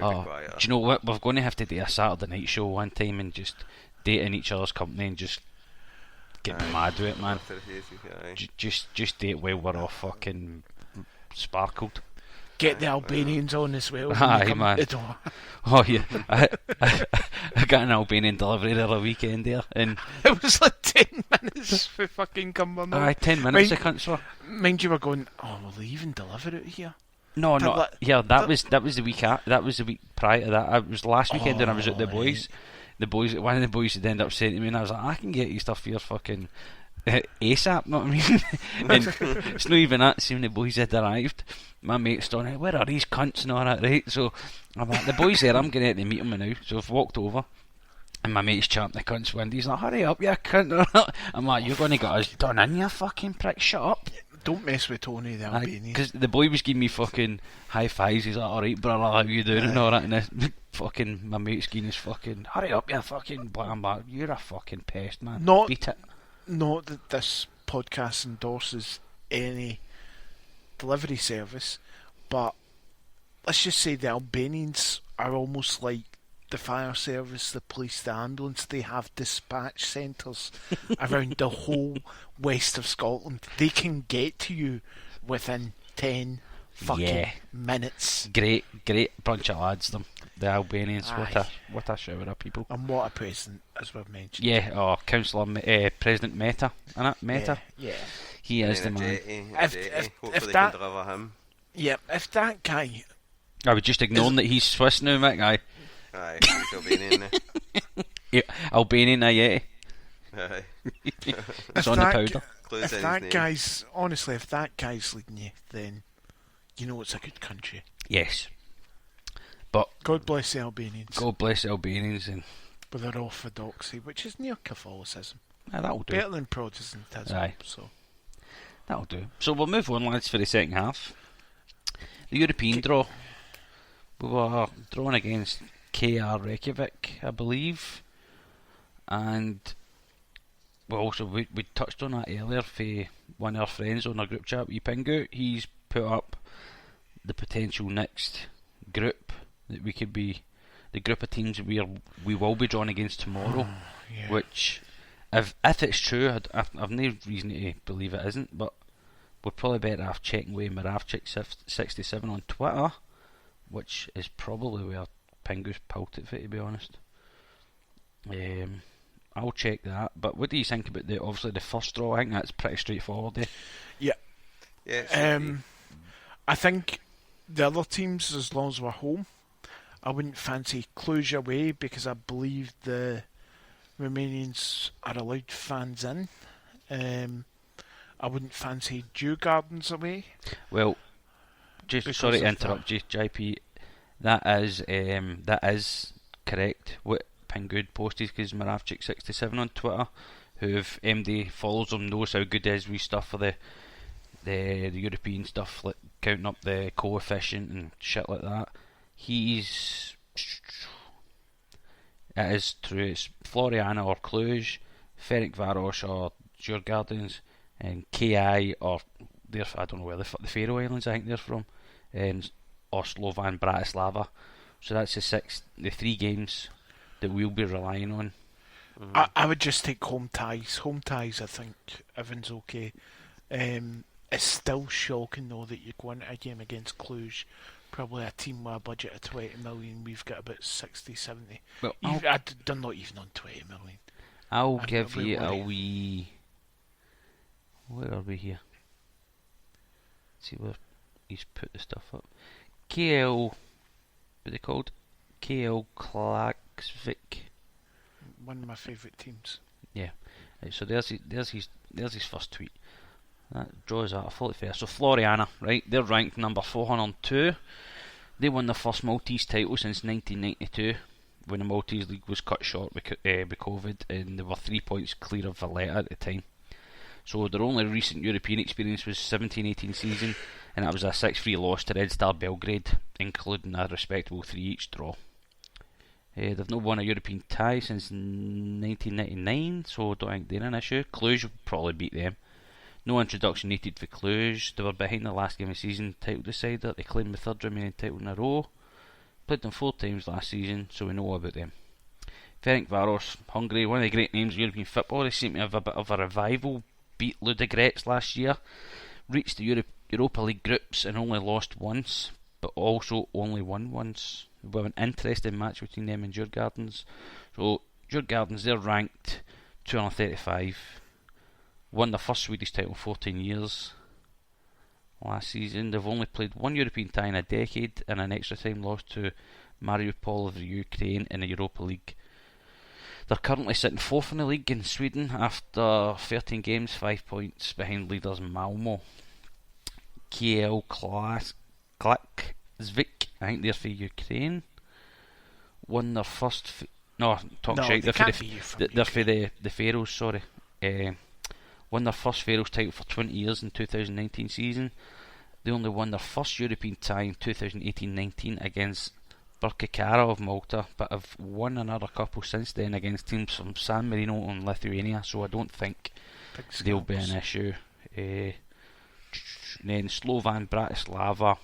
[SPEAKER 2] Oh,
[SPEAKER 4] Quiet.
[SPEAKER 2] do you know what? We're going to have to do a Saturday night show one time and just date in each other's company and just get mad with it, man. Just date while we're all fucking sparkled.
[SPEAKER 3] Get the Albanians on as well. when they
[SPEAKER 2] Aye,
[SPEAKER 3] come
[SPEAKER 2] man.
[SPEAKER 3] to the door.
[SPEAKER 2] Oh yeah, I got an Albanian delivery the other weekend there, and
[SPEAKER 3] It was like 10 minutes for fucking Cumbernauld.
[SPEAKER 2] aye, 10 minutes
[SPEAKER 3] Mind-
[SPEAKER 2] I can't swear.
[SPEAKER 3] Mind you, were going, oh, will they even deliver it here?
[SPEAKER 2] No,
[SPEAKER 3] But
[SPEAKER 2] no,
[SPEAKER 3] like-
[SPEAKER 2] yeah, that was the week that was the week prior to that. It was last weekend when I was at the
[SPEAKER 3] Oh,
[SPEAKER 2] boys. One of the boys had ended up saying to me, and I was like, I can get you stuff here fucking ASAP, know what I mean? And it's not even that, see when the boys had arrived, my mate's done it, where are these cunts and all that, right? So I'm like, the boys there, I'm going to meet them now. So I've walked over and my mate's champing the cunt's window. He's like, hurry up, you cunt. I'm like, you're going to get us done in, you fucking prick, shut up.
[SPEAKER 3] Don't mess with Tony, the Albanian.
[SPEAKER 2] Because the boy was giving me fucking high fives. He's like, alright, brother, how you doing? And all that. And this, fucking, my mate's giving us fucking, hurry up, you fucking blah, blah. You're a fucking pest, man. Beat it.
[SPEAKER 3] Not that this podcast endorses any delivery service, but let's just say the Albanians are almost like the fire service, the police, the ambulance. They have dispatch centres around the whole west of Scotland. They can get to you within 10 fucking minutes.
[SPEAKER 2] Great bunch of lads, them. The Albanians. What a shower of people.
[SPEAKER 3] And what a president, as we've mentioned.
[SPEAKER 2] Yeah, President Meta, innit? Meta?
[SPEAKER 3] Yeah.
[SPEAKER 2] He is the man.
[SPEAKER 4] Hopefully they can deliver him.
[SPEAKER 3] Yeah, if that guy...
[SPEAKER 2] I would just ignore that he's Swiss now, Mick.
[SPEAKER 4] Aye, he's Albanian now.
[SPEAKER 2] Yeah, Albanian, yeah.
[SPEAKER 4] Aye.
[SPEAKER 2] It's on the powder.
[SPEAKER 3] If that guy's... Honestly, if that guy's leading you, then you know it's a good country.
[SPEAKER 2] Yes. But
[SPEAKER 3] God bless the Albanians.
[SPEAKER 2] God bless the Albanians. And
[SPEAKER 3] with their orthodoxy, which is near Catholicism.
[SPEAKER 2] That'll do.
[SPEAKER 3] Better than Protestantism.
[SPEAKER 2] Aye.
[SPEAKER 3] So.
[SPEAKER 2] That'll do. So we'll move on, lads, for the second half. The European draw. We were drawn against KR Reykjavik, I believe. And we touched on that earlier for one of our friends on our group chat, Pingu. He's put up the potential next group that we could be, the group of teams that we will be drawn against tomorrow.
[SPEAKER 3] Yeah.
[SPEAKER 2] Which, if it's true, I've no reason to believe it isn't, but we're probably better off checking with Miravchik67 on Twitter, which is probably where Pingu's pulled it for, to be honest. I'll check that. But what do you think about obviously the first draw? I think that's pretty straightforward.
[SPEAKER 3] Yeah.
[SPEAKER 4] Yeah.
[SPEAKER 3] I think the other teams, as long as we're home, I wouldn't fancy Cluj away because I believe the Romanians are allowed fans in. I wouldn't fancy Dewgardens away.
[SPEAKER 2] Well, just sorry to interrupt you, J.P. That is correct. What Pingu posted, because Miravchik67 on Twitter, who if MD follows him knows how good his wee stuff for the European stuff, like counting up the coefficient and shit like that. It is true. It's Floriana or Cluj, Ferencváros or Djurgardens, and KI or I don't know where the Faroe Islands I think they're from, and Oslova and Bratislava. So that's the 3 games that we'll be relying on.
[SPEAKER 3] Mm-hmm. I would just take home ties. Home ties, I think everyone's okay. It's still shocking though that you go into a game against Cluj, probably a team with a budget of 20 million. We've got about 60, 70. Well, I'm not even on 20 million.
[SPEAKER 2] I'll give you a wee... Where are we here? Let's see where he's put the stuff up. KL... What are they called? KL Klaksvik.
[SPEAKER 3] One of my favourite teams.
[SPEAKER 2] Yeah. Right, so there's his first tweet. That draws out a fully fair. So Floriana, right? They're ranked number 402. They won their first Maltese title since 1992, when the Maltese League was cut short with COVID, and they were 3 points clear of Valletta at the time. So their only recent European experience was 17-18 season, and that was a 6-3 loss to Red Star Belgrade, including a respectable 3-each draw. They've not won a European tie since 1999, so don't think they're an issue. Cluj will probably beat them. No introduction needed for Cluj. They were behind the last game of the season, title decider. They claimed the 3rd remaining title in a row. Played them 4 times last season, so we know all about them. Ferencváros, Hungary, one of the great names of European football. They seem to have a bit of a revival. Beat Ludogorets last year. Reached the Europa League groups and only lost once, but also only won once. We have an interesting match between them and Djurgardens. So Djurgardens, they're ranked 235. Won their first Swedish title in 14 years. Last season, they've only played 1 European tie in a decade, and an extra time loss to Mariupol of the Ukraine in the Europa League. They're currently sitting 4th in the league in Sweden after 13 games, 5 points behind leaders Malmo. KL Klaksvik, I think they're for Ukraine. Won their first... they're for the Faroes, sorry. won their first Faroes title for 20 years in 2019 season. They only won their first European tie in 2018-19 against Birkirkara of Malta, but have won another couple since then against teams from San Marino and Lithuania, so I don't think they'll be an issue. Then Slovan Bratislava,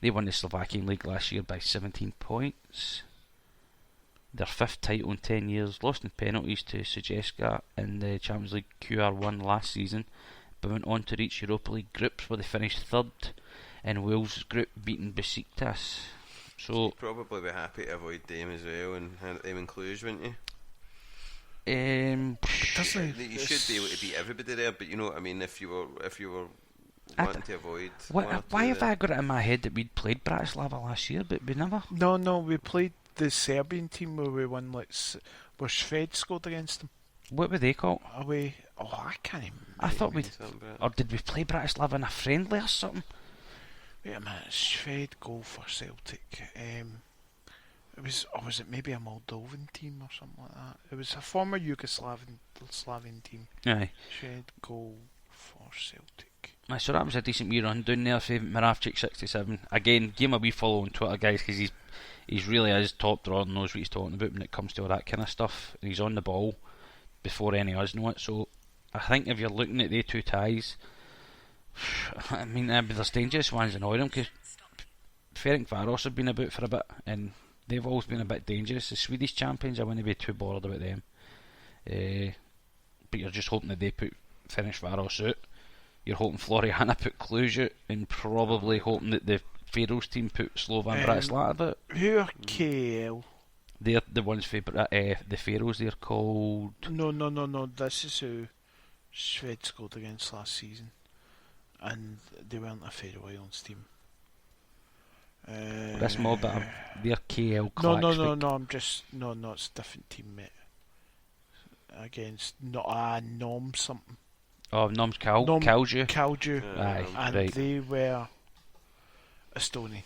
[SPEAKER 2] they won the Slovakian League last year by 17 points. Their fifth title in 10 years, lost in penalties to Sujeska in the Champions League QR1 last season, but went on to reach Europa League groups where they finished third in Wales' group, beating Besiktas. So
[SPEAKER 4] you'd probably be happy to avoid them as well and hand them in Cluj, wouldn't you?
[SPEAKER 3] Doesn't
[SPEAKER 4] you should be able to beat everybody there, but you know what I mean. If you were wanting to avoid.
[SPEAKER 2] Why have I got it in my head that we'd played Bratislava last year, but we never?
[SPEAKER 3] No, we played the Serbian team where we won. Where Shved scored against them.
[SPEAKER 2] What were they called?
[SPEAKER 3] Away. Oh, I can't even.
[SPEAKER 2] I thought we'd. Or did we play Bratislava in a friendly or something?
[SPEAKER 3] Wait a minute, Shved goal for Celtic. Was it maybe a Moldovan team or something like that? It was a former Yugoslavian team.
[SPEAKER 2] Aye.
[SPEAKER 3] Shved goal for Celtic.
[SPEAKER 2] Aye, so that was a decent wee run down there for Miravchik67. Again, give him a wee follow on Twitter, guys, because he's really is top drawer and knows what he's talking about when it comes to all that kind of stuff. And he's on the ball before any of us know it. So I think if you're looking at the two ties, I mean, there's dangerous ones in all of them, because Ferencvaros have been about for a bit and they've always been a bit dangerous. The Swedish champions, I wouldn't be too bothered about them. But you're just hoping that they put Ferencvaros out. You're hoping Floriana put Cluj out, and probably hoping that the Faroes team put Slovan Bratislava out.
[SPEAKER 3] Who are KL?
[SPEAKER 2] They're the ones for the Faroes. They're called.
[SPEAKER 3] No. This is who Shved scored against last season, and they weren't a Faroe Islands team.
[SPEAKER 2] This mob, they're KL Klaksvik.
[SPEAKER 3] No. I'm just no. It's a different team, mate. Against Nom something.
[SPEAKER 2] Oh, Noms Kalju.
[SPEAKER 3] Aye, and
[SPEAKER 2] right.
[SPEAKER 3] they were Estonian,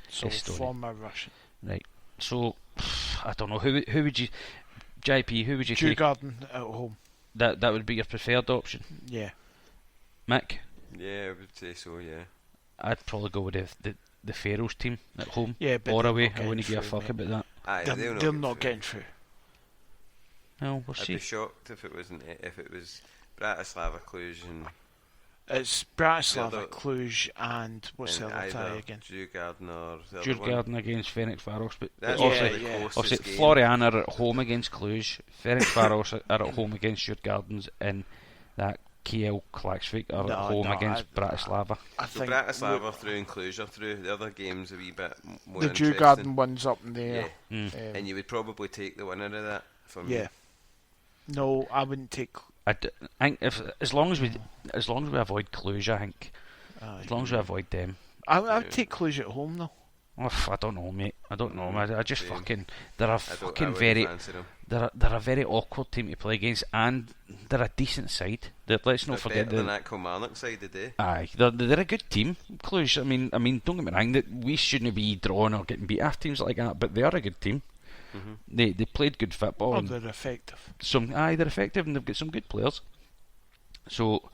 [SPEAKER 3] so
[SPEAKER 2] Estonian.
[SPEAKER 3] former Russian.
[SPEAKER 2] Right. So I don't know who would you, JP? Who would you take?
[SPEAKER 3] Djurgården at home.
[SPEAKER 2] That would be your preferred option.
[SPEAKER 3] Yeah.
[SPEAKER 2] Mick?
[SPEAKER 4] Yeah, I would say so. Yeah.
[SPEAKER 2] I'd probably go with the Faroes team at home.
[SPEAKER 3] Yeah, but
[SPEAKER 2] or away. I wouldn't
[SPEAKER 3] through,
[SPEAKER 2] give a fuck
[SPEAKER 3] mate.
[SPEAKER 2] about that.
[SPEAKER 4] Aye,
[SPEAKER 3] They're not getting through.
[SPEAKER 2] No, we'll see.
[SPEAKER 4] I'd be shocked if it was Bratislava, Cluj, and
[SPEAKER 3] It's Bratislava, Cluj, and what's the other tie again?
[SPEAKER 4] Djurgården or the
[SPEAKER 2] Djurgården against Ferencvaros, but
[SPEAKER 4] That's
[SPEAKER 2] obviously Florian are at home against Cluj, Ferencvaros are at home against Djurgårdens, and that KL Klaksvik are at home against Bratislava.
[SPEAKER 3] I
[SPEAKER 4] so
[SPEAKER 3] think
[SPEAKER 4] Bratislava through and Cluj are through. The other game's a wee bit more
[SPEAKER 3] the
[SPEAKER 4] interesting.
[SPEAKER 3] Djurgården one's up in there.
[SPEAKER 4] Yeah. And you would probably take the winner of that for me.
[SPEAKER 3] Yeah. No, I wouldn't take.
[SPEAKER 2] I think as long as we avoid Cluj, I think as long as we avoid them.
[SPEAKER 3] I'd take Cluj at home though.
[SPEAKER 2] I don't know, mate. I don't know. I just fucking they're a very awkward team to play against, and they're a decent side. Let's not forget
[SPEAKER 4] better than that Kilmarnock side today.
[SPEAKER 2] Aye, they're a good team, Cluj. I mean, don't get me wrong. That we shouldn't be drawing or getting beat after teams like that, but they are a good team. Mm-hmm. They played good football.
[SPEAKER 3] Oh, they're effective.
[SPEAKER 2] They're effective, and they've got some good players. So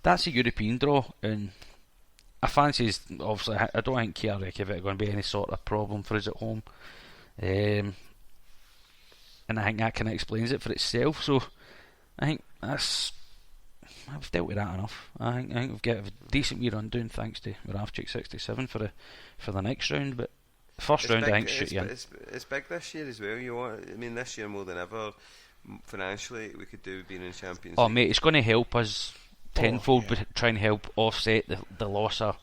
[SPEAKER 2] that's a European draw, and I fancy, obviously, I don't think Kia Reykjavik are going to be any sort of problem for us at home, and I think that kind of explains it for itself. So I think I've dealt with that enough. I think we've got a decent wee run down thanks to Miravchik67 for the next round, but first round, I think, shoot you in.
[SPEAKER 4] It's big this year as well. This year more than ever, financially, we could do being in Champions League.
[SPEAKER 2] Oh, mate, it's going to help us tenfold, but try and help offset the loss of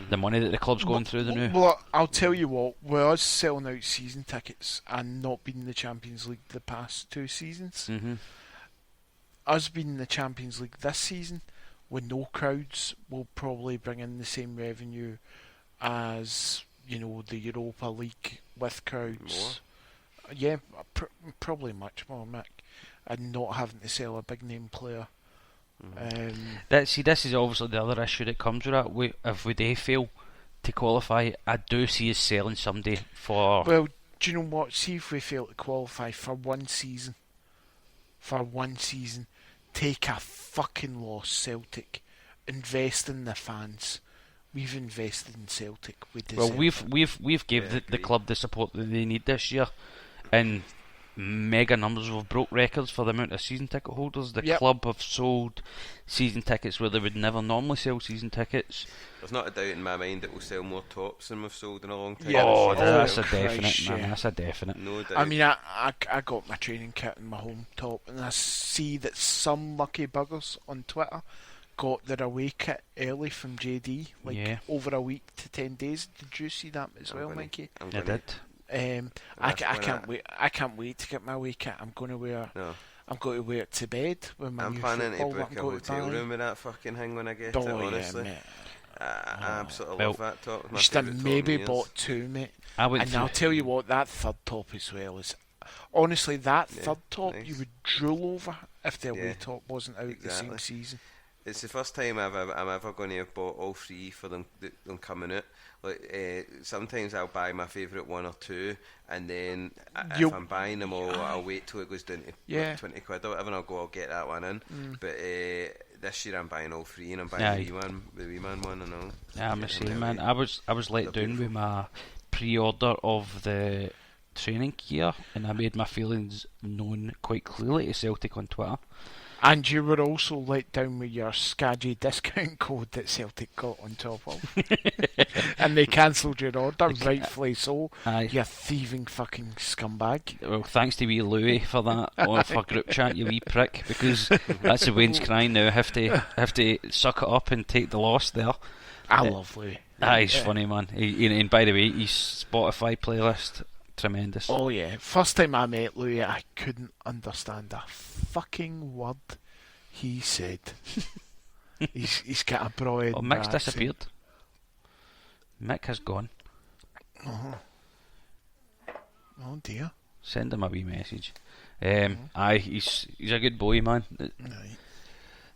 [SPEAKER 2] the money that the club's going through the new.
[SPEAKER 3] Well, I'll tell you what, with us selling out season tickets and not being in the Champions League the past 2 seasons, us being in the Champions League this season with no crowds will probably bring in the same revenue as the Europa League with crowds.
[SPEAKER 4] More?
[SPEAKER 3] Yeah, probably much more, Mick, and not having to sell a big name player.
[SPEAKER 2] This is obviously the other issue that comes with that. If we do fail to qualify, I do see us selling somebody for.
[SPEAKER 3] Well, do you know what? See if we fail to qualify for one season, take a fucking loss, Celtic. Invest in the fans. We've invested in Celtic. We deserve
[SPEAKER 2] we've gave the club the support that they need this year, and mega numbers. We've broke records for the amount of season ticket holders. The club have sold season tickets where they would never normally sell season tickets.
[SPEAKER 4] There's not a doubt in my mind that we'll sell more tops than we've sold in a long time.
[SPEAKER 2] That's a definite, man. That's a definite.
[SPEAKER 4] No doubt.
[SPEAKER 3] I mean, I got my training kit and my home top, and I see that some lucky buggers on Twitter got their away kit early from JD, over a week to 10 days. Did you see that as well, Mikey?
[SPEAKER 2] I did.
[SPEAKER 3] I can't wait. I can't wait to get my away kit. I'm going to wear. No. I'm going to wear it to bed with my new
[SPEAKER 4] planning to
[SPEAKER 3] football
[SPEAKER 4] book a hotel room with that fucking thing when I get it. Honestly, I absolutely love that top.
[SPEAKER 3] Just maybe bought two, mate. And I'll tell you what, that third top as well is. Honestly, that third top you would drool over if the away top wasn't out the same season.
[SPEAKER 4] It's the first time I'm ever going to have bought all three for them coming out. Like sometimes I'll buy my favourite one or two, and then if I'm buying them all, I'll wait till it goes down to like 20 quid or whatever, and I'll get that one in. But this year I'm buying all three, and I'm buying the wee man one and all.
[SPEAKER 2] Yeah, I'm the same, man. I was let down with my pre-order of the training gear, and I made my feelings known quite clearly to Celtic on Twitter.
[SPEAKER 3] And you were also let down with your scadgy discount code that Celtic got on top of. And they cancelled your order, rightfully so.
[SPEAKER 2] Aye.
[SPEAKER 3] You thieving fucking scumbag.
[SPEAKER 2] Well, thanks to wee Louis for that off our group chat, you wee prick, because that's the Wayne's crying now. Have to suck it up and take the loss there.
[SPEAKER 3] I love Louis.
[SPEAKER 2] He's funny, man. And by the way, his Spotify playlist, tremendous.
[SPEAKER 3] Oh yeah, first time I met Louis, I couldn't understand a fucking word he said. he's got a broad.
[SPEAKER 2] Oh, Mick's disappeared. Mick has gone.
[SPEAKER 3] Oh dear.
[SPEAKER 2] Send him a wee message. Aye, he's a good boy, man.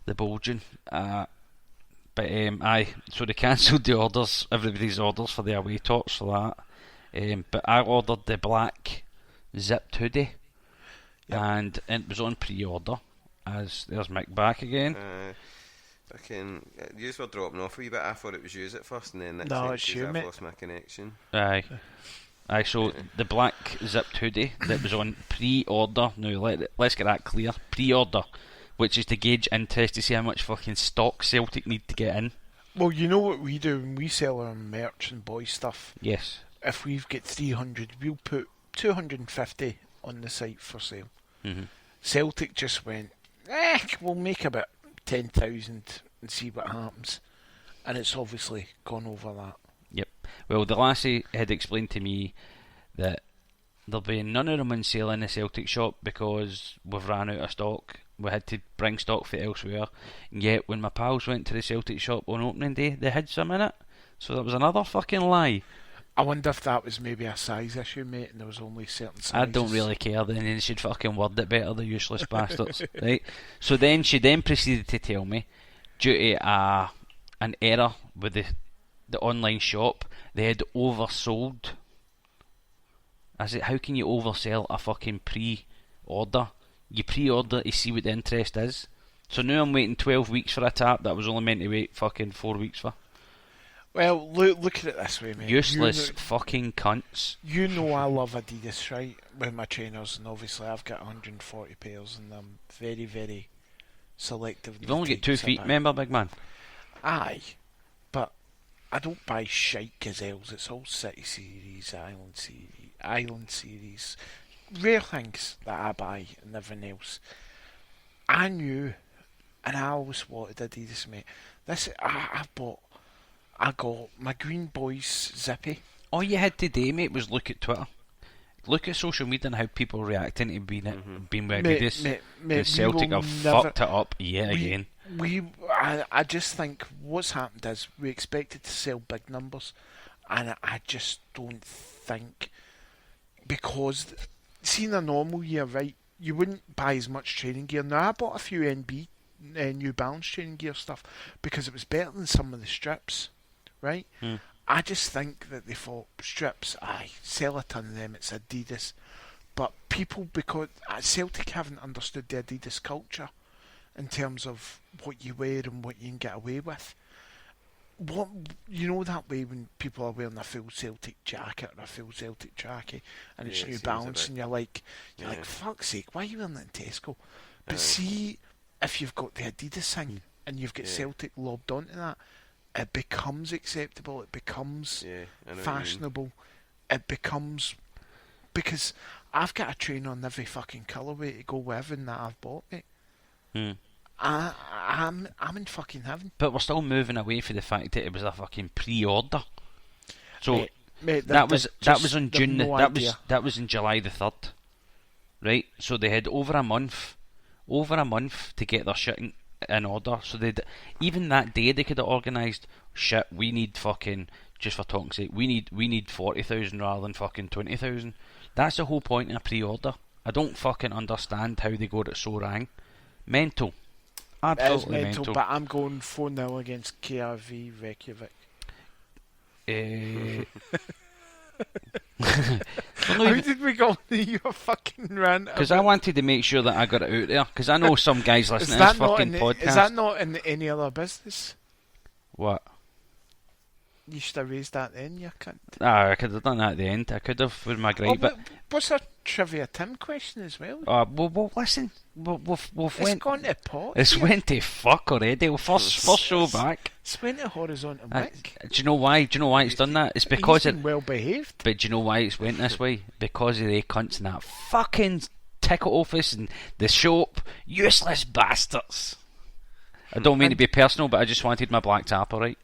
[SPEAKER 2] The Bulging. But aye, so they cancelled the orders, everybody's orders for the away tops for that. But I ordered the black zipped hoodie, and it was on pre-order. As there's Mick back again.
[SPEAKER 4] You were dropping off a wee bit. I thought it was you at first, and then
[SPEAKER 3] it's you, mate.
[SPEAKER 4] I've lost my connection.
[SPEAKER 2] Aye. So the black zipped hoodie that was on pre-order. Now let's get that clear. Pre-order, which is to gauge interest to see how much fucking stock Celtic need to get in.
[SPEAKER 3] Well, you know what we do when we sell our merch and boy stuff.
[SPEAKER 2] Yes.
[SPEAKER 3] If we've got 300, we'll put 250 on the site for sale.
[SPEAKER 2] Mm-hmm.
[SPEAKER 3] Celtic just went, we'll make about 10,000 and see what happens. And it's obviously gone over that.
[SPEAKER 2] Yep. Well, the lassie had explained to me that there'll be none of them on sale in the Celtic shop because we've ran out of stock. We had to bring stock from elsewhere. And yet, when my pals went to the Celtic shop on opening day, they had some in it. So that was another fucking lie.
[SPEAKER 3] I wonder if that was maybe a size issue, mate, and there was only certain sizes.
[SPEAKER 2] I don't really care, then they should fucking word it better, the useless bastards. Right? So then she proceeded to tell me, due to an error with the online shop, they had oversold. I said, how can you oversell a fucking pre-order? You pre-order to see what the interest is. So now I'm waiting 12 weeks for a tap that I was only meant to wait fucking 4 weeks for.
[SPEAKER 3] Well, look at it this way, mate.
[SPEAKER 2] Useless fucking cunts.
[SPEAKER 3] You know I love Adidas, right? With my trainers, and obviously I've got 140 pairs, and I'm very, very selective.
[SPEAKER 2] You've only got 2 feet, remember, big man?
[SPEAKER 3] Aye, but I don't buy shite gazelles. It's all City Series, Island Series. Rare things that I buy and everything else. I knew, and I always wanted Adidas, mate. I got my Green Boys zippy.
[SPEAKER 2] All you had today, mate, was look at Twitter. Look at social media and how people are reacting to being with Adidas. And Celtic have fucked it up yet again.
[SPEAKER 3] I just think what's happened is we expected to sell big numbers, and I just don't think, because see, in a normal year, right, you wouldn't buy as much training gear. Now I bought a few New Balance training gear stuff because it was better than some of the strips. Right? I just think that they thought strips, sell a ton of them, it's Adidas. But people, because Celtic haven't understood the Adidas culture, in terms of what you wear and what you can get away with. What, you know that way when people are wearing a full Celtic jacket or a full Celtic trackie and it's New Balance and you're like, fuck's sake, why are you wearing that in Tesco? But see, if you've got the Adidas thing and you've got Celtic lobbed onto that, it becomes acceptable, it becomes fashionable, it becomes... Because I've got a trainer on every fucking colourway to go with everything that I've bought, mate. I'm in fucking heaven.
[SPEAKER 2] But we're still moving away from the fact that it was a fucking pre-order. So
[SPEAKER 3] mate,
[SPEAKER 2] that was on June. That was in July the 3rd, right? So they had over a month to get their shit in order. So even that day they could have organised shit. We need fucking, just for talking sake, we need 40,000 rather than fucking 20,000. That's the whole point of a pre-order. I don't fucking understand how they got it so wrong. Mental. Absolutely
[SPEAKER 3] it is mental. But
[SPEAKER 2] mental.
[SPEAKER 3] I'm going 4-0 against KRV Reykjavik. How did we go on your fucking rant?
[SPEAKER 2] Because I wanted to make sure that I got it out there. Because I know some guys listening to this fucking podcast.
[SPEAKER 3] Is that not in any other business?
[SPEAKER 2] What?
[SPEAKER 3] You should have raised that then, you cunt.
[SPEAKER 2] I could have done that at the end. I could have with my gripe. But
[SPEAKER 3] what's a trivia Tim question as well?
[SPEAKER 2] Well, listen. We've
[SPEAKER 3] gone to pot.
[SPEAKER 2] It's went to fuck already. Well, first show back.
[SPEAKER 3] It's went to horizontal mic.
[SPEAKER 2] Do you know why? Do you know why it's done that? It's because
[SPEAKER 3] he's been well behaved.
[SPEAKER 2] But do you know why it's went this way? Because of the cunts in that fucking ticket office and the shop. Useless bastards. I don't mean to be personal, but I just wanted my black tap, alright?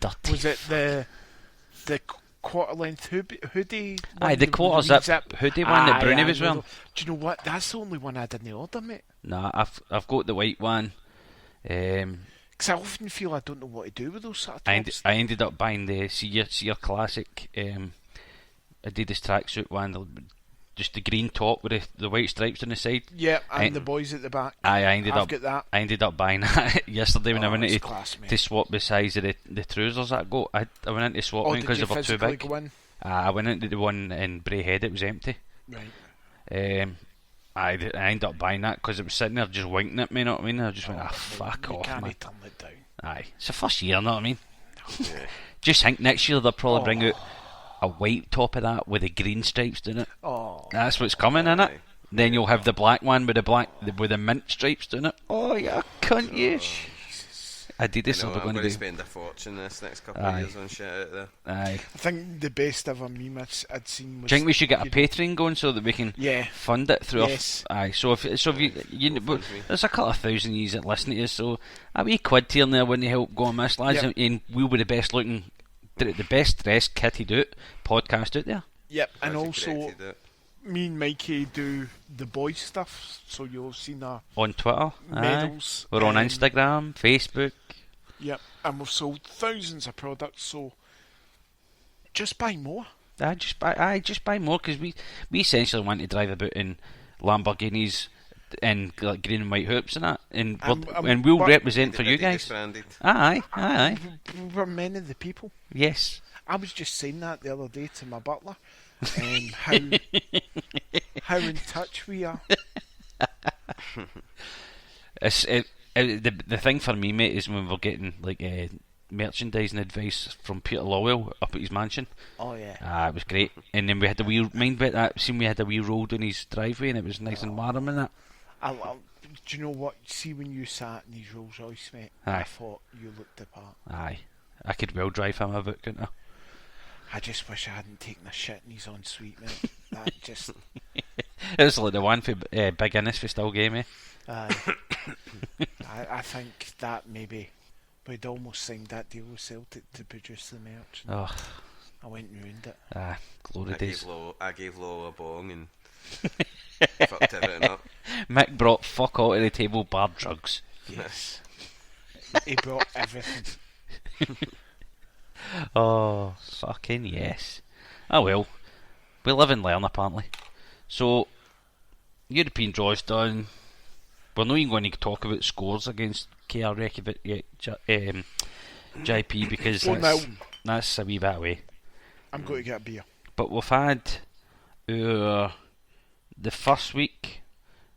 [SPEAKER 2] Dirty.
[SPEAKER 3] Was it the quarter length hoodie?
[SPEAKER 2] Aye, the quarter zip hoodie one that Bruni was wearing.
[SPEAKER 3] Do you know what? That's the only one I didn't order, mate.
[SPEAKER 2] Nah, I've got the white one.
[SPEAKER 3] Because I often feel I don't know what to do with those sort of tops.
[SPEAKER 2] I ended up buying the Sear Classic Adidas tracksuit one, just the green top with the white stripes on the side.
[SPEAKER 3] Yeah, and the boys at the back.
[SPEAKER 2] Aye, I ended up buying that yesterday when I went to swap the size of the trousers that I got. I went into swap one because they were too big. I went into the one in Braehead, it was empty.
[SPEAKER 3] Right.
[SPEAKER 2] I ended up buying that because it was sitting there just winking at me, you know what I mean? I just went, fuck off, man.
[SPEAKER 3] Turn it down.
[SPEAKER 2] Aye, it's the first year, you know what I mean? Just think next year they'll probably bring out a white top of that with the green stripes down it. That's what's coming in it. Then you'll have the black one with the mint stripes down it. Oh, yeah, cunt you. Adidas are
[SPEAKER 4] going
[SPEAKER 2] to
[SPEAKER 4] to spend a fortune this next couple of years on shit out there.
[SPEAKER 2] Aye.
[SPEAKER 3] I think the best ever meme I'd seen was...
[SPEAKER 2] Do you think we should get a Patreon going so that we can fund it through aye, so if you there's a couple of thousand of you that listen to us, so a wee quid here and there wouldn't help go on this, lads, and we'll be the best looking, the best dressed kitted out podcast out there.
[SPEAKER 3] Yep, and also me and Mikey do the boys stuff, so you'll have seen our
[SPEAKER 2] on Twitter
[SPEAKER 3] medals.
[SPEAKER 2] We're on Instagram, Facebook.
[SPEAKER 3] Yep, and we've sold thousands of products, so just buy more.
[SPEAKER 2] Just buy more, because we essentially want to drive about in Lamborghinis and like green and white hoops and that, and we'll represent for you guys. Aye.
[SPEAKER 3] We're men of the people.
[SPEAKER 2] Yes.
[SPEAKER 3] I was just saying that the other day to my butler, how in touch we are.
[SPEAKER 2] The thing for me, mate, is when we're getting like merchandising advice from Peter Lowell up at his mansion.
[SPEAKER 3] Oh yeah.
[SPEAKER 2] It was great. And then we had the wee we had a wee road on his driveway, and it was nice and warm and that.
[SPEAKER 3] Do you know what? See, when you sat in his Rolls Royce, mate,
[SPEAKER 2] I
[SPEAKER 3] thought you looked the part.
[SPEAKER 2] Aye, I could well drive him about, couldn't I?
[SPEAKER 3] I just wish I hadn't taken a shit in his ensuite, mate. That just...
[SPEAKER 2] It was like the one for Big Innes for still gave me.
[SPEAKER 3] I think that maybe we'd almost signed that deal with Celtic to produce the merch. I went and ruined it.
[SPEAKER 2] Glory days.
[SPEAKER 4] I gave Law a bong and fucked everything up.
[SPEAKER 2] Mick brought fuck all to the table, bar drugs.
[SPEAKER 3] Yes. He brought everything.
[SPEAKER 2] Oh, fucking yes. Oh well. We live and learn, apparently. So, European draw's done. We're not even going to talk about scores against KR Reykjavik yet, J.P, because that's a wee bit away.
[SPEAKER 3] I'm going to get a beer.
[SPEAKER 2] But we've had the first week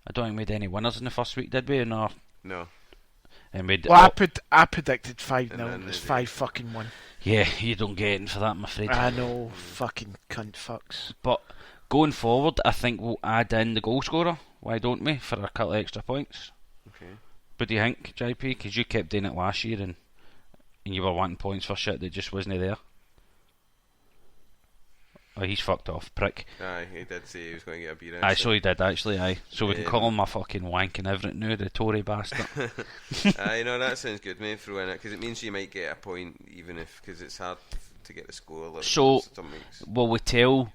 [SPEAKER 2] I don't think we had any winners in the first week, did we? No. And we
[SPEAKER 3] I predicted 5-0. It was 5-1.
[SPEAKER 2] Yeah, you don't get anything for that, I'm afraid.
[SPEAKER 3] I know, fucking cunt fucks.
[SPEAKER 2] But going forward, I think we'll add in the goal scorer. Why don't we? For a couple of extra points.
[SPEAKER 4] Okay.
[SPEAKER 2] What do you think, JP? Because you kept doing it last year and you were wanting points for shit that just wasn't there. Oh, he's fucked off, prick.
[SPEAKER 4] Aye, he did say he was going to get a beer.
[SPEAKER 2] Aye, so he did actually, aye. So we can call him a fucking wank and everything now, the Tory bastard.
[SPEAKER 4] Aye, no, that sounds good, mate, throw in it, because it means you might get a point, even if, because it's hard to get the score.
[SPEAKER 2] So, will we tell...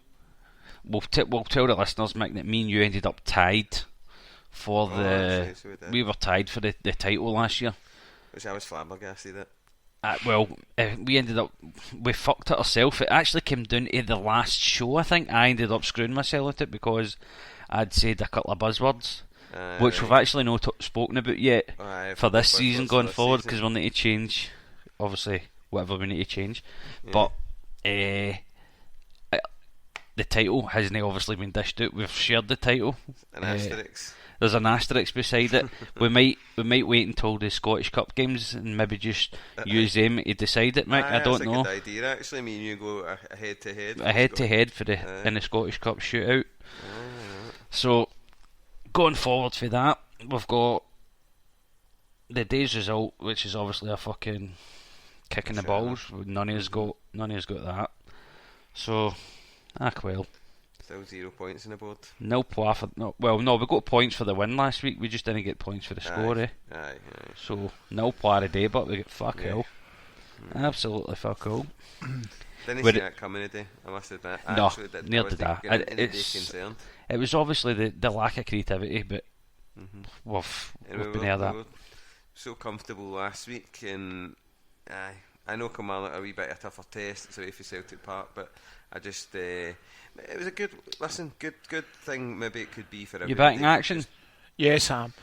[SPEAKER 2] We'll tell the listeners, Mick, that me and you ended up tied for we were tied for the title last year.
[SPEAKER 4] Which I was flabbergasted at.
[SPEAKER 2] We fucked it ourselves. It actually came down to the last show, I think. I ended up screwing myself at it because I'd said a couple of buzzwords, which we've actually not spoken about yet for this season going forward, because we'll need to change, obviously, whatever we need to change. Yeah. But the title hasn't obviously been dished out. We've shared the title.
[SPEAKER 4] An asterisk.
[SPEAKER 2] There's an asterisk beside it. we might wait until the Scottish Cup games and maybe just use them to decide it, Mick. I don't know.
[SPEAKER 4] That's a good idea. Actually, me and you go a head to head.
[SPEAKER 2] A head to head for in the Scottish Cup shootout. So going forward for that, we've got the day's result, which is obviously a fucking kick in the balls. None of us got that. So, well.
[SPEAKER 4] Still 0 points in the board.
[SPEAKER 2] No, we got points for the win last week. We just didn't get points for the score,
[SPEAKER 4] Aye.
[SPEAKER 2] So, no player today, but we get fuck all. Absolutely fuck all.
[SPEAKER 4] Didn't see that coming today, I must admit.
[SPEAKER 2] Near did that. It was obviously the lack of creativity, but we've been here that.
[SPEAKER 4] We were so comfortable last week, and I know Kilmarnock a wee bit of a tougher test. It's away for Celtic Park, but I just... it was a good thing. Maybe it could be for everybody.
[SPEAKER 2] You back in action?
[SPEAKER 3] Yes, I am.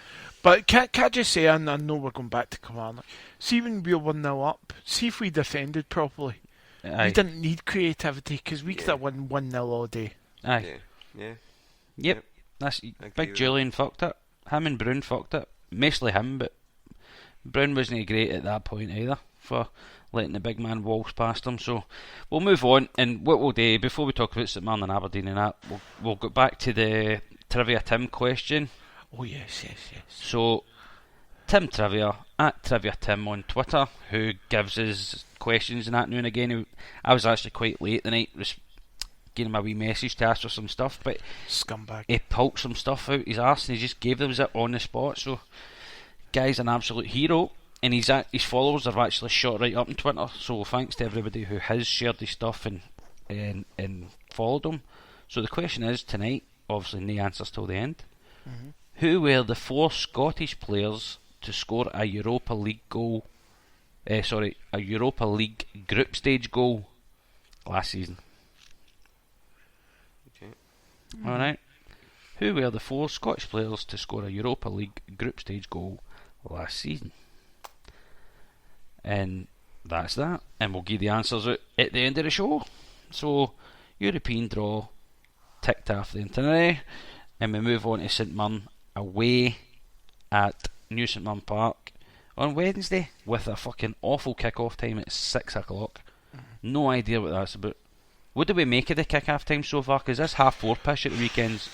[SPEAKER 3] But can I just say, and I know we're going back to Kilmarnock, see when we were 1-0 up, see if we defended properly. We didn't need creativity, because we could have won 1-0 all day.
[SPEAKER 2] Aye.
[SPEAKER 4] Yeah.
[SPEAKER 2] Yep. That's Big Julian fucked it. Him and Brown fucked it. Mostly him, but Brown wasn't great at that point either for letting the big man waltz past him. So we'll move on, and what we'll do before we talk about St Mirren and Aberdeen and that, we'll go back to the Trivia Tim question.
[SPEAKER 3] Oh yes.
[SPEAKER 2] So Tim Trivia at Trivia Tim on Twitter, who gives us questions and that now and again. I was actually quite late the night, was getting my wee message to ask for some stuff, but
[SPEAKER 3] scumbag.
[SPEAKER 2] He pulled some stuff out his arse and he just gave them it on the spot. So guy's an absolute hero. And his followers have actually shot right up on Twitter. So thanks to everybody who has shared his stuff and followed him. So the question is tonight, obviously no answers till the end. Mm-hmm. Who were the 4 Scottish players to score a Europa League goal? A Europa League group stage goal last season.
[SPEAKER 4] Okay.
[SPEAKER 2] All right. Who were the 4 Scottish players to score a Europa League group stage goal last season? And that's that. And we'll give the answers out at the end of the show. So, European draw ticked off the itinerary. And we move on to St Mirren away at New St Mirren Park on Wednesday with a fucking awful kick-off time at 6 o'clock. No idea what that's about. What do we make of the kick-off time so far? Because this 4:30 pish at the weekends,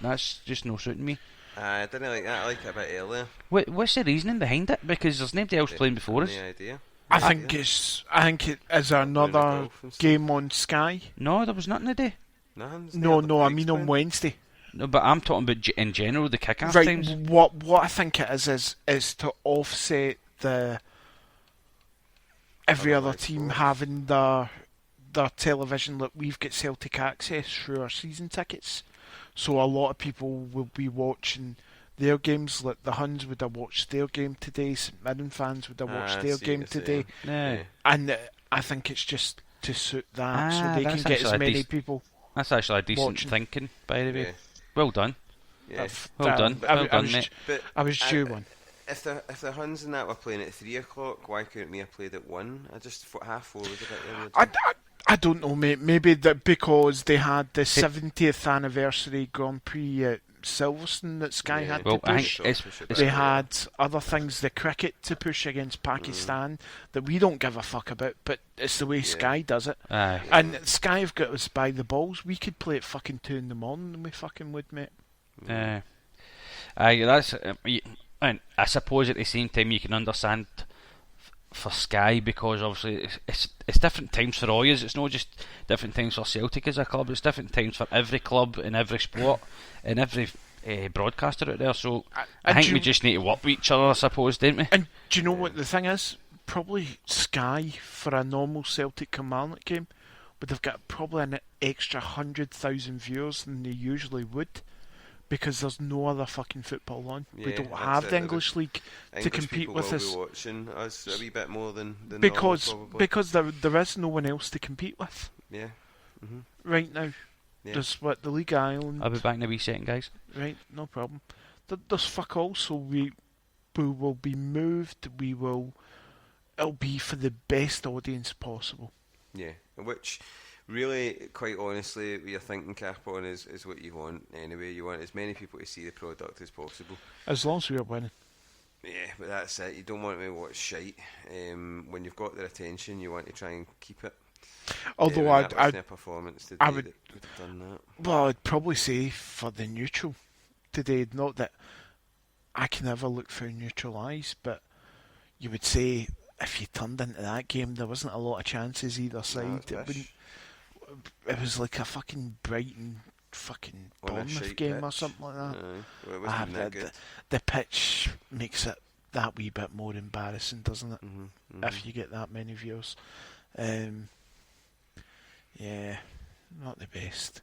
[SPEAKER 2] that's just no suiting me.
[SPEAKER 4] I didn't like that. I like it a bit earlier.
[SPEAKER 2] What's the reasoning behind it? Because there's nobody else playing before us.
[SPEAKER 4] Any idea?
[SPEAKER 3] I think it is another game on Sky.
[SPEAKER 2] No, there was nothing today.
[SPEAKER 3] No, I mean on Wednesday.
[SPEAKER 2] No, but I'm talking about in general the kick-off
[SPEAKER 3] right,
[SPEAKER 2] times.
[SPEAKER 3] What I think it is to offset the every other team having their television. Look, we've got Celtic access through our season tickets. So a lot of people will be watching their games. Like the Huns would have watched their game today. St Mirren fans would have watched their game today.
[SPEAKER 2] Yeah.
[SPEAKER 3] And I think it's just to suit that, so they can get as many people.
[SPEAKER 2] That's actually a decent thinking, by the way. Yeah. Well done.
[SPEAKER 4] Yeah.
[SPEAKER 2] Well done, mate.
[SPEAKER 3] I was due one.
[SPEAKER 4] If the Huns and that were playing at 3 o'clock, why couldn't we have played at 1? I just thought 4:30 was a bit early.
[SPEAKER 3] I don't know, mate. Maybe that because they had the 70th anniversary Grand Prix at Silverstone that Sky had to push. They had other things, the cricket to push against Pakistan that we don't give a fuck about, but it's the way Sky does it. And Sky have got us by the balls. We could play at fucking 2 in the morning and we fucking would, mate.
[SPEAKER 2] That's and I suppose at the same time you can understand for Sky, because obviously it's different times for all yous. It's not just different times for Celtic as a club, it's different times for every club in every sport and every broadcaster out there. So I think we just need to work with each other, I suppose, don't we?
[SPEAKER 3] And do you know what the thing is? Probably Sky, for a normal Celtic Kilmarnock game, would have got probably an extra 100,000 viewers than they usually would, because there's no other fucking football on. We don't have the English League to compete with us.
[SPEAKER 4] Will be watching us a wee bit more than
[SPEAKER 3] because
[SPEAKER 4] normal, probably.
[SPEAKER 3] Because there is no one else to compete with.
[SPEAKER 4] Yeah.
[SPEAKER 3] Right now.
[SPEAKER 4] Yeah.
[SPEAKER 3] There's the League Island.
[SPEAKER 2] I'll be back in a wee second, guys.
[SPEAKER 3] Right, no problem. There's fuck all, so we will be moved. It'll be for the best audience possible.
[SPEAKER 4] Yeah, which really, quite honestly, what you're thinking, Capon, is what you want anyway. You want as many people to see the product as possible.
[SPEAKER 3] As long as we're winning.
[SPEAKER 4] Yeah, but that's it. You don't want to watch shite. When you've got their attention, you want to try and keep it.
[SPEAKER 3] Although
[SPEAKER 4] I'd performance today,
[SPEAKER 3] I would
[SPEAKER 4] have done that.
[SPEAKER 3] Well, I'd probably say for the neutral today, not that I can ever look through neutral eyes, but you would say if you turned into that game, there wasn't a lot of chances either side. It was like a fucking Brighton fucking Bournemouth game or something like that.
[SPEAKER 4] Well, it wasn't that good.
[SPEAKER 3] The pitch makes it that wee bit more embarrassing, doesn't it? If you get that many viewers. Yeah, not the best.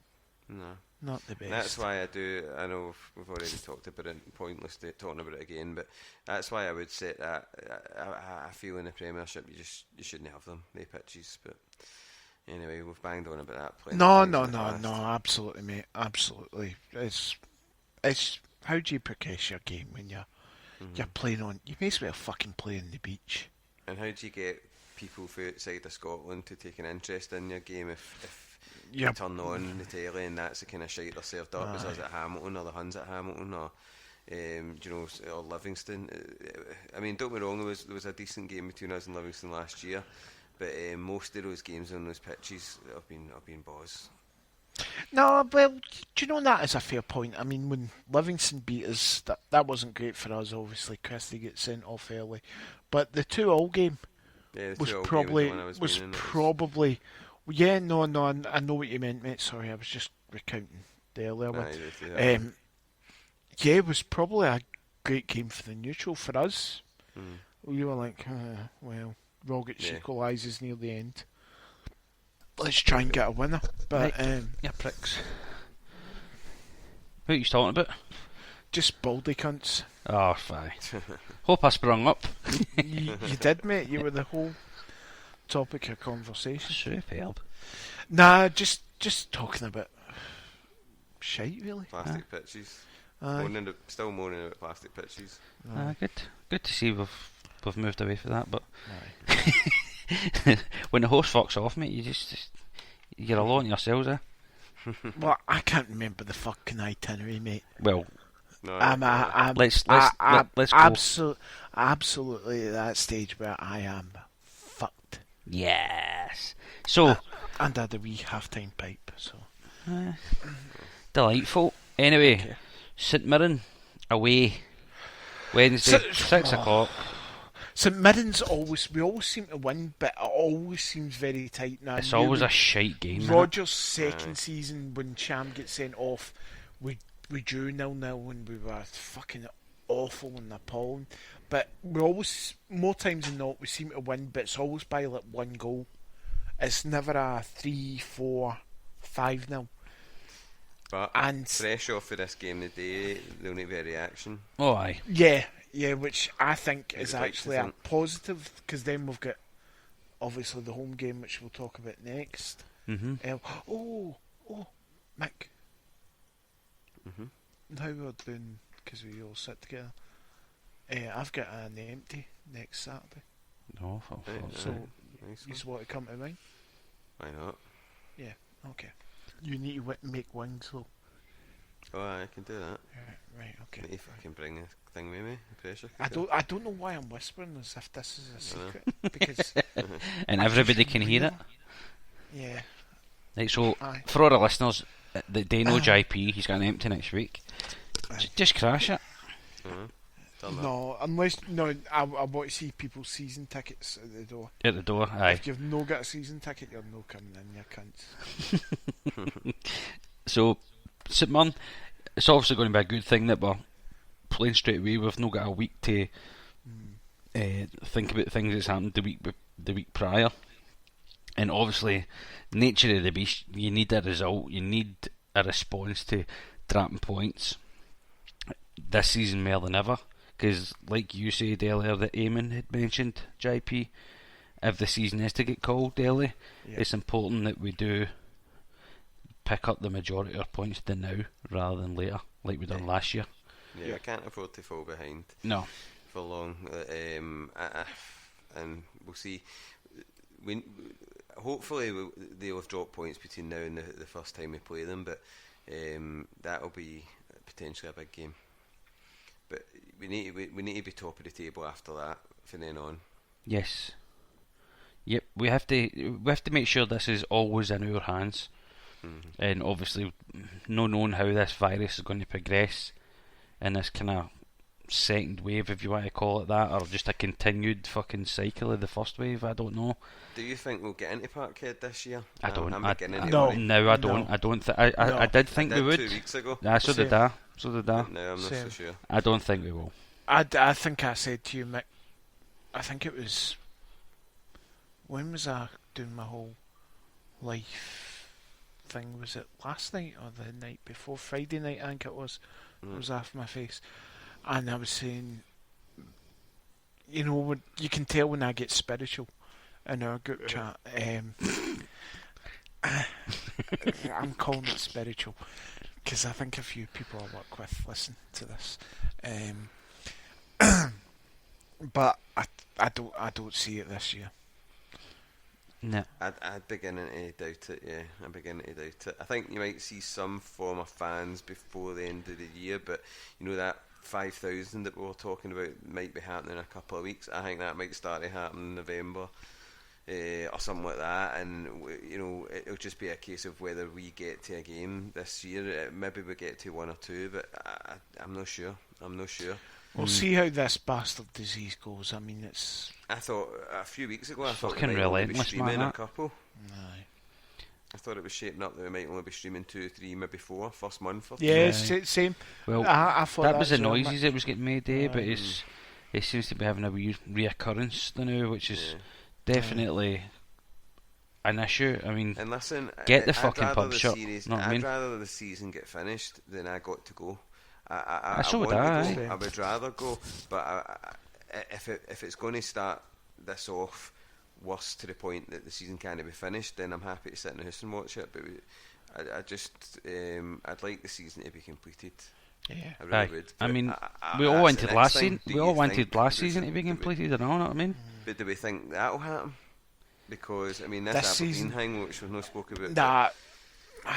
[SPEAKER 4] No.
[SPEAKER 3] Not the best.
[SPEAKER 4] That's why I know we've already talked about it, pointless talking about it again, but that's why I would say that I feel in the Premiership you shouldn't have them, the pitches, but anyway, we've banged on about that plenty.
[SPEAKER 3] No, absolutely, mate, absolutely. It's how do you progress your game when you're playing on, you may as well fucking play on the beach.
[SPEAKER 4] And how do you get people from outside of Scotland to take an interest in your game if you turn on the telly and that's the kind of shite they're served up as us at Hamilton or the Huns at Hamilton or or Livingston. I mean, don't get me wrong, there was a decent game between us and Livingston last year, but most of those games on those pitches have been boss.
[SPEAKER 3] No, well, do you know that is a fair point? I mean, when Livingston beat us, that wasn't great for us. Obviously, Christie gets sent off early, but the 2-2 game was probably. Yeah, no, I know what you meant, mate. Sorry, I was just recounting the earlier one. Yeah, it was probably a great game for the neutral for us. We were like, well, Rogic equalises near the end. Let's try and get a winner. But
[SPEAKER 2] yeah, pricks. Who are you talking about?
[SPEAKER 3] Just baldy cunts.
[SPEAKER 2] Oh, fine. Hope I sprung up.
[SPEAKER 3] you did, mate. You were the whole topic of conversation.
[SPEAKER 2] Sure, help.
[SPEAKER 3] Nah, just talking about shite, really.
[SPEAKER 4] Plastic pitches. Still moaning about plastic pitches.
[SPEAKER 2] Good to see we've moved away from that, but when the horse fucks off, mate, you're alone yourselves, eh?
[SPEAKER 3] Well, I can't remember the fucking itinerary, mate.
[SPEAKER 2] Well,
[SPEAKER 3] let's go. Absolutely at that stage where I am fucked.
[SPEAKER 2] Yes. So
[SPEAKER 3] and I had a wee half-time pipe, so
[SPEAKER 2] delightful. Anyway, okay. St Mirren away Wednesday, 6 o'clock.
[SPEAKER 3] St Mirren's we always seem to win, but it always seems very tight now.
[SPEAKER 2] It's always a shite game.
[SPEAKER 3] Rodgers' second season, when Cham gets sent off, we drew 0-0 and we were fucking awful and appalling. But we always, more times than not, we seem to win, but it's always by like one goal. It's never a 3-4, 5-0.
[SPEAKER 4] But fresh off of this game today, they'll need a reaction.
[SPEAKER 2] Oh, aye.
[SPEAKER 3] Yeah, which I think is actually a positive, because then we've got obviously the home game, which we'll talk about next. Oh, Mick. How we're doing, because we all sit together. I've got an empty next Saturday.
[SPEAKER 2] No,
[SPEAKER 3] so you want to come to mine?
[SPEAKER 4] Why not?
[SPEAKER 3] Yeah, okay. You need to make wings though.
[SPEAKER 4] Oh, I can do that.
[SPEAKER 3] Right, okay.
[SPEAKER 4] If I can bring a thing with me, a pressure
[SPEAKER 3] I
[SPEAKER 4] cooker.
[SPEAKER 3] don't know why I'm whispering as if this is a secret because
[SPEAKER 2] And everybody can hear it.
[SPEAKER 3] yeah.
[SPEAKER 2] Right, so
[SPEAKER 3] Aye.
[SPEAKER 2] for all the listeners that they know J.P, he's got an empty next week. Just crash it.
[SPEAKER 4] Done that.
[SPEAKER 3] No, I want to see people's season tickets at the door.
[SPEAKER 2] At the door, aye.
[SPEAKER 3] If you've no got a season ticket, you're no coming in, you cunts.
[SPEAKER 2] So, St Mirren, it's obviously going to be a good thing that we're playing straight away. We've not got a week to think about things that's happened the week prior. And obviously, nature of the beast, you need a result, you need a response to dropping points this season more than ever. Because, like you said earlier, that Eamon had mentioned, JP, if the season is to get called early, it's important that we do pick up the majority of our points to now rather than later, like we done last year.
[SPEAKER 4] Yeah, I can't afford to fall behind.
[SPEAKER 2] No.
[SPEAKER 4] For long. And we'll see. Hopefully they'll have dropped points between now and the first time we play them, but that'll be potentially a big game. But we need to be top of the table after that from then on.
[SPEAKER 2] Yes. Yep. We have to make sure this is always in our hands, and obviously, not knowing how this virus is going to progress, in this kind of second wave, if you want to call it that, or just a continued fucking cycle of the first wave. I don't know.
[SPEAKER 4] Do you think we'll get into Parkhead this year?
[SPEAKER 2] I don't.
[SPEAKER 4] I'm
[SPEAKER 2] I
[SPEAKER 4] beginning to
[SPEAKER 2] don't.
[SPEAKER 4] worry.
[SPEAKER 2] No, I don't. I don't. I did think we would.
[SPEAKER 4] 2 weeks ago.
[SPEAKER 2] Yeah, so
[SPEAKER 3] Same.
[SPEAKER 2] did I. So did I.
[SPEAKER 4] No, I'm not so
[SPEAKER 3] Same.
[SPEAKER 4] sure.
[SPEAKER 2] I don't think we will.
[SPEAKER 3] I think I said to you, Mick, I think it was, when was I doing my whole life thing? Was it last night or the night before? Friday night, I think it was. It was off my face. And I was saying, you know, you can tell when I get spiritual in our group chat. I'm calling it spiritual because I think a few people I work with listen to this. But I don't see it this year.
[SPEAKER 2] No.
[SPEAKER 4] I'd beginning to doubt it. Yeah, I'm beginning to doubt it. I think you might see some form of fans before the end of the year, but you know that 5,000 that we were talking about might be happening in a couple of weeks. I think that might start to happen in November or something like that, and you know it'll just be a case of whether we get to a game this year. Maybe we get to one or two, but I'm not sure.
[SPEAKER 3] We'll see how this bastard disease goes. I mean, it's.
[SPEAKER 4] I thought a few weeks ago, I thought we
[SPEAKER 2] Fucking
[SPEAKER 4] might only be
[SPEAKER 2] relentless,
[SPEAKER 4] streaming
[SPEAKER 2] man,
[SPEAKER 4] a couple.
[SPEAKER 3] Aye.
[SPEAKER 4] I thought it was shaping up that we might only be streaming 2, 3, maybe 4 first month. Or
[SPEAKER 3] Yeah,
[SPEAKER 2] Aye.
[SPEAKER 3] same.
[SPEAKER 2] Well,
[SPEAKER 3] I thought
[SPEAKER 2] that was the
[SPEAKER 3] as well,
[SPEAKER 2] noises
[SPEAKER 3] Mick.
[SPEAKER 2] that was getting made, but it seems to be having a wee reoccurrence now, which is definitely an issue. I mean,
[SPEAKER 4] And listen,
[SPEAKER 2] get the
[SPEAKER 4] I'd
[SPEAKER 2] fucking
[SPEAKER 4] rather
[SPEAKER 2] pub
[SPEAKER 4] the
[SPEAKER 2] shut.
[SPEAKER 4] series-
[SPEAKER 2] Know what I mean?
[SPEAKER 4] I'd rather the season get finished than I got to go.
[SPEAKER 2] So would
[SPEAKER 4] want
[SPEAKER 2] I.
[SPEAKER 4] to go. I would rather go, but if it's going to start this off worse to the point that the season can't be finished, then I'm happy to sit in the house and watch it. But I'd like the season to be completed.
[SPEAKER 3] Yeah.
[SPEAKER 4] I really
[SPEAKER 2] Aye.
[SPEAKER 4] would.
[SPEAKER 2] I
[SPEAKER 4] But
[SPEAKER 2] mean,
[SPEAKER 4] I-
[SPEAKER 2] we all
[SPEAKER 4] that's
[SPEAKER 2] wanted
[SPEAKER 4] the
[SPEAKER 2] last
[SPEAKER 4] next thing.
[SPEAKER 2] season.
[SPEAKER 4] Do
[SPEAKER 2] We all
[SPEAKER 4] you
[SPEAKER 2] wanted
[SPEAKER 4] think
[SPEAKER 2] last
[SPEAKER 4] there's-
[SPEAKER 2] season to be
[SPEAKER 4] do we-
[SPEAKER 2] completed. I know what I mean.
[SPEAKER 4] But do we think that'll happen? Because I mean,
[SPEAKER 3] This
[SPEAKER 4] this Aberdeen
[SPEAKER 3] season-
[SPEAKER 4] thing, which we've not spoken about
[SPEAKER 3] Nah.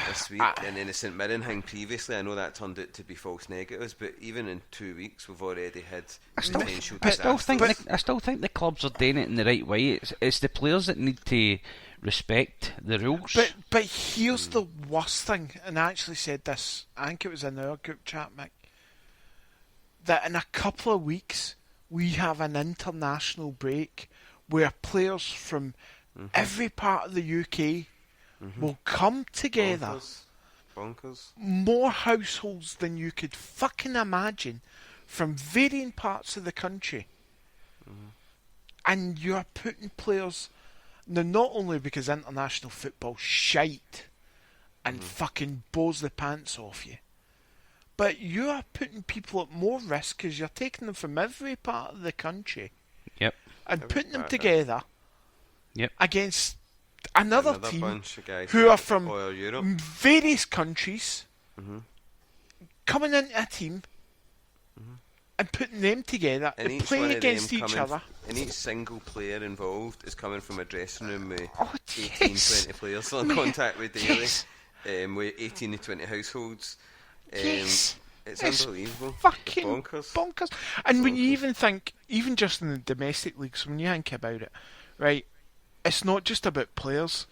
[SPEAKER 4] this week, and then the St Mirren thing previously, I know that turned out to be false negatives, but even in 2 weeks we've already had potential
[SPEAKER 2] I still
[SPEAKER 4] disasters.
[SPEAKER 2] I still think the clubs are doing it in the right way. It's the players that need to respect the rules.
[SPEAKER 3] But here's the worst thing, and I actually said this, I think it was in our group chat, Mick, that in a couple of weeks we have an international break where players from every part of the UK will come together.
[SPEAKER 4] Bonkers.
[SPEAKER 3] More households than you could fucking imagine from varying parts of the country. And you're putting players. Now, not only because international football shite and fucking bows the pants off you, but you are putting people at more risk because you're taking them from every part of the country
[SPEAKER 2] Yep.
[SPEAKER 3] and
[SPEAKER 4] Every
[SPEAKER 3] putting them
[SPEAKER 4] part,
[SPEAKER 3] together
[SPEAKER 2] Yep.
[SPEAKER 3] against another team
[SPEAKER 4] bunch of guys
[SPEAKER 3] who are from
[SPEAKER 4] all Europe.
[SPEAKER 3] various countries coming into a team and putting them together,
[SPEAKER 4] And
[SPEAKER 3] they
[SPEAKER 4] each
[SPEAKER 3] play
[SPEAKER 4] one of
[SPEAKER 3] against
[SPEAKER 4] them
[SPEAKER 3] each
[SPEAKER 4] coming
[SPEAKER 3] other.
[SPEAKER 4] and each single player involved is coming from a dressing room with
[SPEAKER 3] Oh,
[SPEAKER 4] 18,
[SPEAKER 3] yes.
[SPEAKER 4] 20 players on contact with daily, with 18 to 20 households.
[SPEAKER 3] Yes.
[SPEAKER 4] It's unbelievable.
[SPEAKER 3] Fucking
[SPEAKER 4] bonkers.
[SPEAKER 3] And when you even think, even just in the domestic leagues, when you think about it, right, it's not just about players,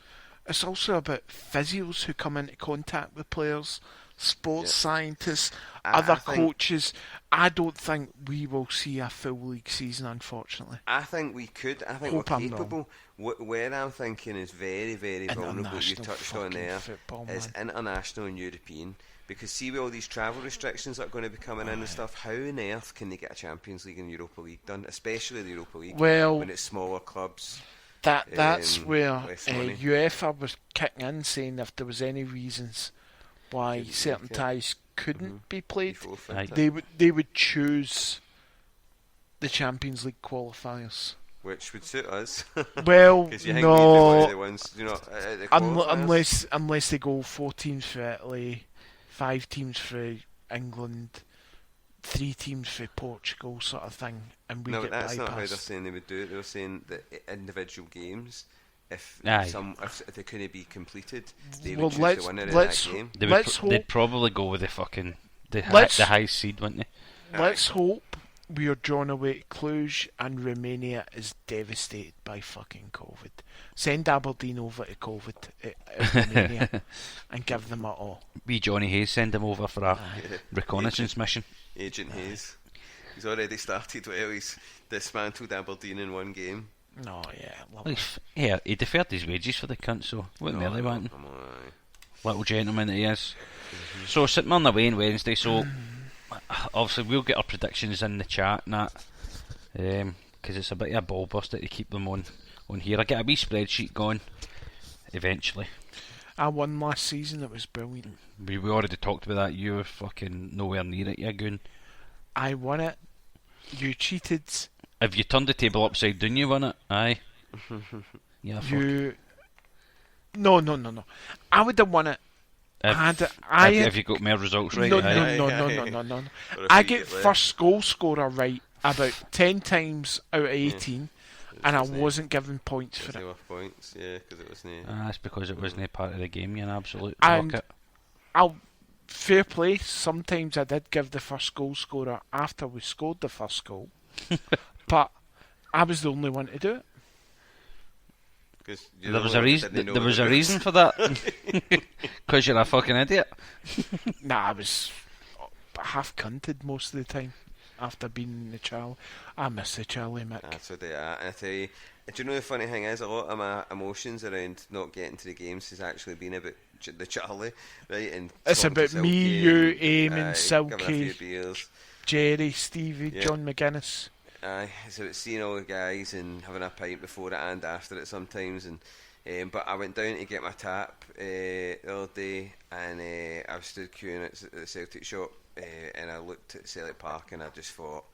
[SPEAKER 3] it's also about physios who come into contact with players, sports scientists, other coaches. I don't think we will see a full league season, unfortunately.
[SPEAKER 4] I think we could. I think
[SPEAKER 3] Hope
[SPEAKER 4] we're
[SPEAKER 3] I'm
[SPEAKER 4] capable. Where I'm thinking is very, very vulnerable. You touched on there
[SPEAKER 3] football,
[SPEAKER 4] is international and European. Because see, with all these travel restrictions that are going to be coming in and stuff, how on earth can they get a Champions League and Europa League done? Especially the Europa League, when it's smaller clubs.
[SPEAKER 3] That's where
[SPEAKER 4] money.
[SPEAKER 3] UEFA was kicking in, saying if there was any reasons why certain ties couldn't be played, they would choose the Champions League qualifiers.
[SPEAKER 4] Which would suit us.
[SPEAKER 3] Well, no,
[SPEAKER 4] the ones, the qualifiers.
[SPEAKER 3] unless they go 4 teams for Italy, 5 teams for England, 3 teams for Portugal, sort of thing, and we get bypassed. No, that's
[SPEAKER 4] not how they're saying they would do it. They were saying that individual games, if they couldn't be completed, they would choose the winner in that game.
[SPEAKER 2] They'd probably go with the high seed, wouldn't they?
[SPEAKER 3] Let's hope we are drawn away to Cluj and Romania is devastated by fucking COVID. Send Aberdeen over to Romania and give them it all.
[SPEAKER 2] We Johnny Hayes send him over for a reconnaissance mission.
[SPEAKER 4] Agent Hayes. He's already started. Well, he's dismantled Aberdeen in one game.
[SPEAKER 3] No, lovely.
[SPEAKER 2] Yeah, he deferred his wages for the cunt, so wouldn't really want him. Little gentleman that he is. So St Mirren away on Wednesday, so obviously we'll get our predictions in the chat and that, because it's a bit of a ball buster to keep them on here. I get a wee spreadsheet going eventually.
[SPEAKER 3] I won last season, it was brilliant.
[SPEAKER 2] We already talked about that. You were fucking nowhere near it, you goon.
[SPEAKER 3] I won it. You cheated.
[SPEAKER 2] If you turned the table upside down, you won it. Aye. Yeah.
[SPEAKER 3] No. I would have won it.
[SPEAKER 2] Have you got more results right?
[SPEAKER 3] No. I get first goal scorer right about 10 times out of 18, and I wasn't given points for it.
[SPEAKER 4] Points, because it wasn't.
[SPEAKER 2] That's because it wasn't part of the game. You're an absolute
[SPEAKER 3] rocket. Fair play. Sometimes I did give the first goal scorer after we scored the first goal, but I was the only one to do it.
[SPEAKER 2] There was a reason. There was a reason for that. Because you're a fucking idiot.
[SPEAKER 3] Nah, I was half cunted most of the time after being in the Charlie. I miss the Charlie, Mick.
[SPEAKER 4] That's what they are. And I tell you, do you know the funny thing is, a lot of my emotions around not getting to the games has actually been about the Charlie, right? And
[SPEAKER 3] it's about me, you, Eamon, Silky,
[SPEAKER 4] a few beers.
[SPEAKER 3] Jerry, Stevie, John McGuinness.
[SPEAKER 4] Aye, so it's seeing all the guys and having a pint before it and after it sometimes, and but I went down to get my tap the other day, and I stood queuing at the Celtic shop, and I looked at Celtic Park, and I just thought,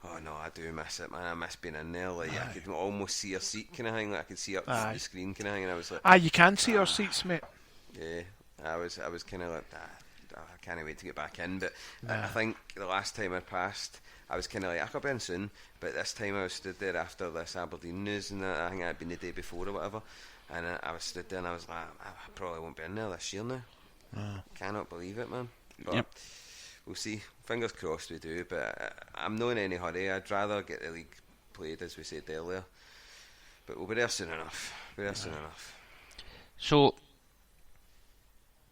[SPEAKER 4] oh no, I do miss it, man. I miss being in there. Like I could almost see a seat kind of thing. Like I could see up the screen kind of thing, and I was like,
[SPEAKER 3] you can see our seats, mate.
[SPEAKER 4] Yeah, I was kind of like, I can't wait to get back in. But I think the last time I passed, I was kind of like, I could be in soon, but this time I was stood there after this Aberdeen news, and I think I'd been the day before or whatever, and I was stood there and I was like, I probably won't be in there this year now. Cannot believe it, man. But we'll see. Fingers crossed we do, but I'm not in any hurry. I'd rather get the league played, as we said earlier, but we'll be there soon enough.
[SPEAKER 2] So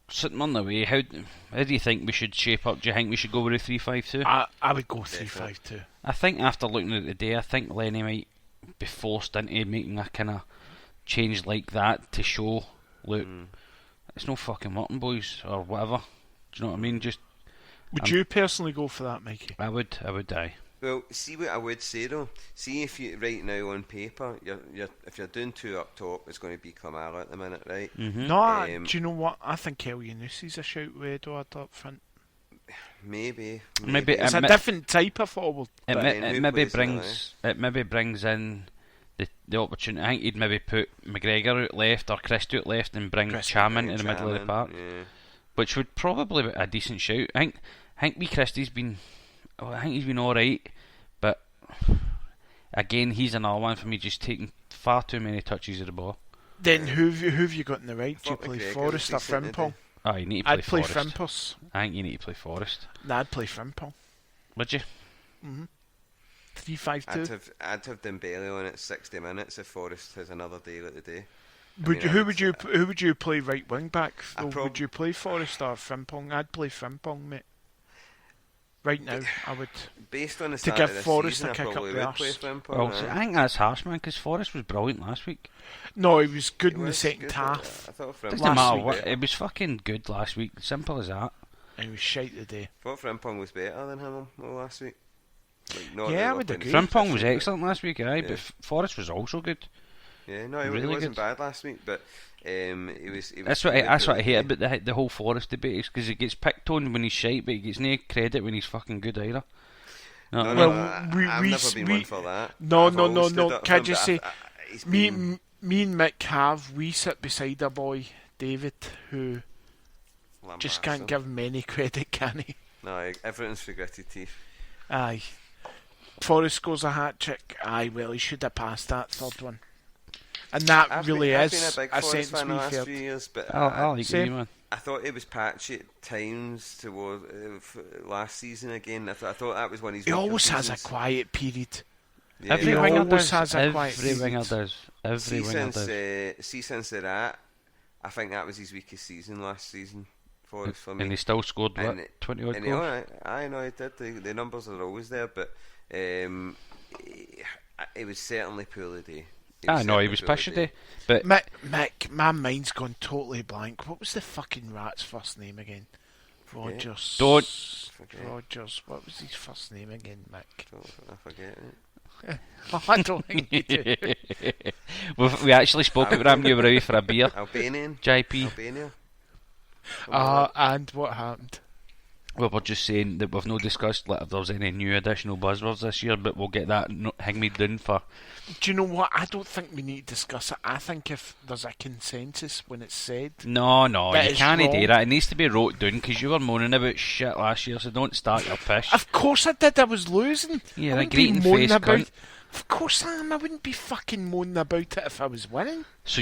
[SPEAKER 2] St Mirren away, how do you think we should shape up? Do you think we should go with a 3-5-2?
[SPEAKER 3] I would go 3-5-2.
[SPEAKER 2] I think after looking at it today, I think Lenny might be forced into making a kind of change like that to show, look, it's no fucking working, boys, or whatever. Do you know what I mean?
[SPEAKER 3] Would you personally go for that, Mikey?
[SPEAKER 2] I would die.
[SPEAKER 4] Well, see what I would say though. See if you right now on paper, if you're doing 2 up top, it's going to be Klamara at the minute, right?
[SPEAKER 2] Mm-hmm.
[SPEAKER 3] No, do you know what? I think Elyounoussis a shout with Edouard up front.
[SPEAKER 4] Maybe
[SPEAKER 3] it's a different type of forward.
[SPEAKER 2] It maybe brings in the opportunity. I think he'd maybe put McGregor out left or Christie out left and bring Cham into the middle of the park, which would probably be a decent shout. I think wee Christie's been I think he's been alright, but again, he's another one for me, just taking far too many touches of the ball.
[SPEAKER 3] Then who've you got in the right? Do you play Forrest or Frimpong?
[SPEAKER 2] Oh, you need to play
[SPEAKER 3] I'd play
[SPEAKER 2] Forrest.
[SPEAKER 3] Frimpos.
[SPEAKER 2] I think you need to play Forrest.
[SPEAKER 3] Nah, I'd play Frimpong.
[SPEAKER 2] Would you?
[SPEAKER 3] 3-5-2.
[SPEAKER 4] I'd have Dembele on at 60 minutes if Forrest has another day like the day.
[SPEAKER 3] Who would you play right wing back? Would you play Forrest or Frimpong? I'd play Frimpong, mate. Right now, I would.
[SPEAKER 4] Based on the
[SPEAKER 3] to
[SPEAKER 4] start
[SPEAKER 3] give
[SPEAKER 4] of this
[SPEAKER 3] Forrest
[SPEAKER 4] season,
[SPEAKER 3] a
[SPEAKER 4] I
[SPEAKER 3] kick up
[SPEAKER 4] probably
[SPEAKER 3] the
[SPEAKER 4] would
[SPEAKER 3] arse.
[SPEAKER 4] play Frimpong.
[SPEAKER 2] Well, I think that's harsh, man, because Forrest was brilliant last week.
[SPEAKER 3] No, he was good in the
[SPEAKER 4] was
[SPEAKER 3] second
[SPEAKER 4] good,
[SPEAKER 3] half.
[SPEAKER 4] I thought
[SPEAKER 2] Doesn't
[SPEAKER 4] Frimpong
[SPEAKER 2] matter
[SPEAKER 3] week,
[SPEAKER 2] what. It was fucking good last week. Simple as that.
[SPEAKER 3] And he was shite today.
[SPEAKER 4] I thought Frimpong was better than him last week.
[SPEAKER 3] Yeah, I would agree.
[SPEAKER 2] Frimpong was excellent last week, but Forrest was also good.
[SPEAKER 4] Yeah, no, he
[SPEAKER 2] Really
[SPEAKER 4] wasn't
[SPEAKER 2] good.
[SPEAKER 4] bad last week, but he was.
[SPEAKER 2] That's what I hate about the whole Forrest debate, because he gets picked on when he's shite, but he gets no credit when he's fucking good either.
[SPEAKER 4] No,
[SPEAKER 3] Well,
[SPEAKER 4] I've never been one for that.
[SPEAKER 3] No.
[SPEAKER 4] I've always stood up for
[SPEAKER 3] Can I
[SPEAKER 4] him,
[SPEAKER 3] just
[SPEAKER 4] but
[SPEAKER 3] say,
[SPEAKER 4] he's
[SPEAKER 3] me
[SPEAKER 4] been-
[SPEAKER 3] and Mick we sit beside a boy, David, who just can't
[SPEAKER 4] lambasting.
[SPEAKER 3] give him any credit, can he?
[SPEAKER 4] No, everything's for gritted teeth.
[SPEAKER 3] Aye. Forrest scores a hat-trick. Aye, well, he should have passed that third one. And that
[SPEAKER 4] I've
[SPEAKER 3] really
[SPEAKER 4] been,
[SPEAKER 3] is
[SPEAKER 4] I've been a big
[SPEAKER 3] a
[SPEAKER 4] Forrest
[SPEAKER 3] sentence
[SPEAKER 4] fan the
[SPEAKER 3] we've
[SPEAKER 4] last
[SPEAKER 3] heard.
[SPEAKER 4] few years, but
[SPEAKER 2] I'll like
[SPEAKER 3] Same.
[SPEAKER 2] you, man.
[SPEAKER 4] I thought it was patchy at times toward last season again. I thought that was one of his
[SPEAKER 3] He
[SPEAKER 4] weaker
[SPEAKER 3] always has a
[SPEAKER 4] seasons.
[SPEAKER 3] quiet period.
[SPEAKER 4] Yeah,
[SPEAKER 2] Every
[SPEAKER 3] He
[SPEAKER 2] winger
[SPEAKER 3] always
[SPEAKER 2] does.
[SPEAKER 3] has a quiet
[SPEAKER 2] Every
[SPEAKER 3] period.
[SPEAKER 2] winger does. Every winger does.
[SPEAKER 4] since that, I think that was his weakest season last season for us. For me.
[SPEAKER 2] And he still scored, what,
[SPEAKER 4] And
[SPEAKER 2] 20 odd
[SPEAKER 4] and
[SPEAKER 2] goals?
[SPEAKER 4] I know he did. The numbers are always there, but it was certainly poorly day.
[SPEAKER 2] He was pish today. But
[SPEAKER 3] Mick, my mind's gone totally blank. What was the fucking rat's first name again? Rogers.
[SPEAKER 2] Don't.
[SPEAKER 3] Rogers. What was his first name again, Mick?
[SPEAKER 4] I forget it.
[SPEAKER 3] Oh, I don't think you do.
[SPEAKER 2] we actually spoke about him. You were away for a beer.
[SPEAKER 4] Albanian.
[SPEAKER 2] J.P.
[SPEAKER 4] Albania.
[SPEAKER 3] And what happened?
[SPEAKER 2] Well, we're just saying that we've not discussed if there's any new additional buzzwords this year, but we'll get that hanged done for.
[SPEAKER 3] Do you know what? I don't think we need to discuss it. I think if there's a consensus when it's said.
[SPEAKER 2] No,
[SPEAKER 3] That
[SPEAKER 2] you
[SPEAKER 3] is
[SPEAKER 2] can't
[SPEAKER 3] wrong.
[SPEAKER 2] do that. It needs to be wrote down, because you were moaning about shit last year, so don't start your pish.
[SPEAKER 3] Of course I did. I was losing.
[SPEAKER 2] You're
[SPEAKER 3] I
[SPEAKER 2] a
[SPEAKER 3] wouldn't be
[SPEAKER 2] greeting
[SPEAKER 3] moaning
[SPEAKER 2] face
[SPEAKER 3] about.
[SPEAKER 2] cunt.
[SPEAKER 3] Of course I am. I wouldn't be fucking moaning about it if I was winning.
[SPEAKER 2] So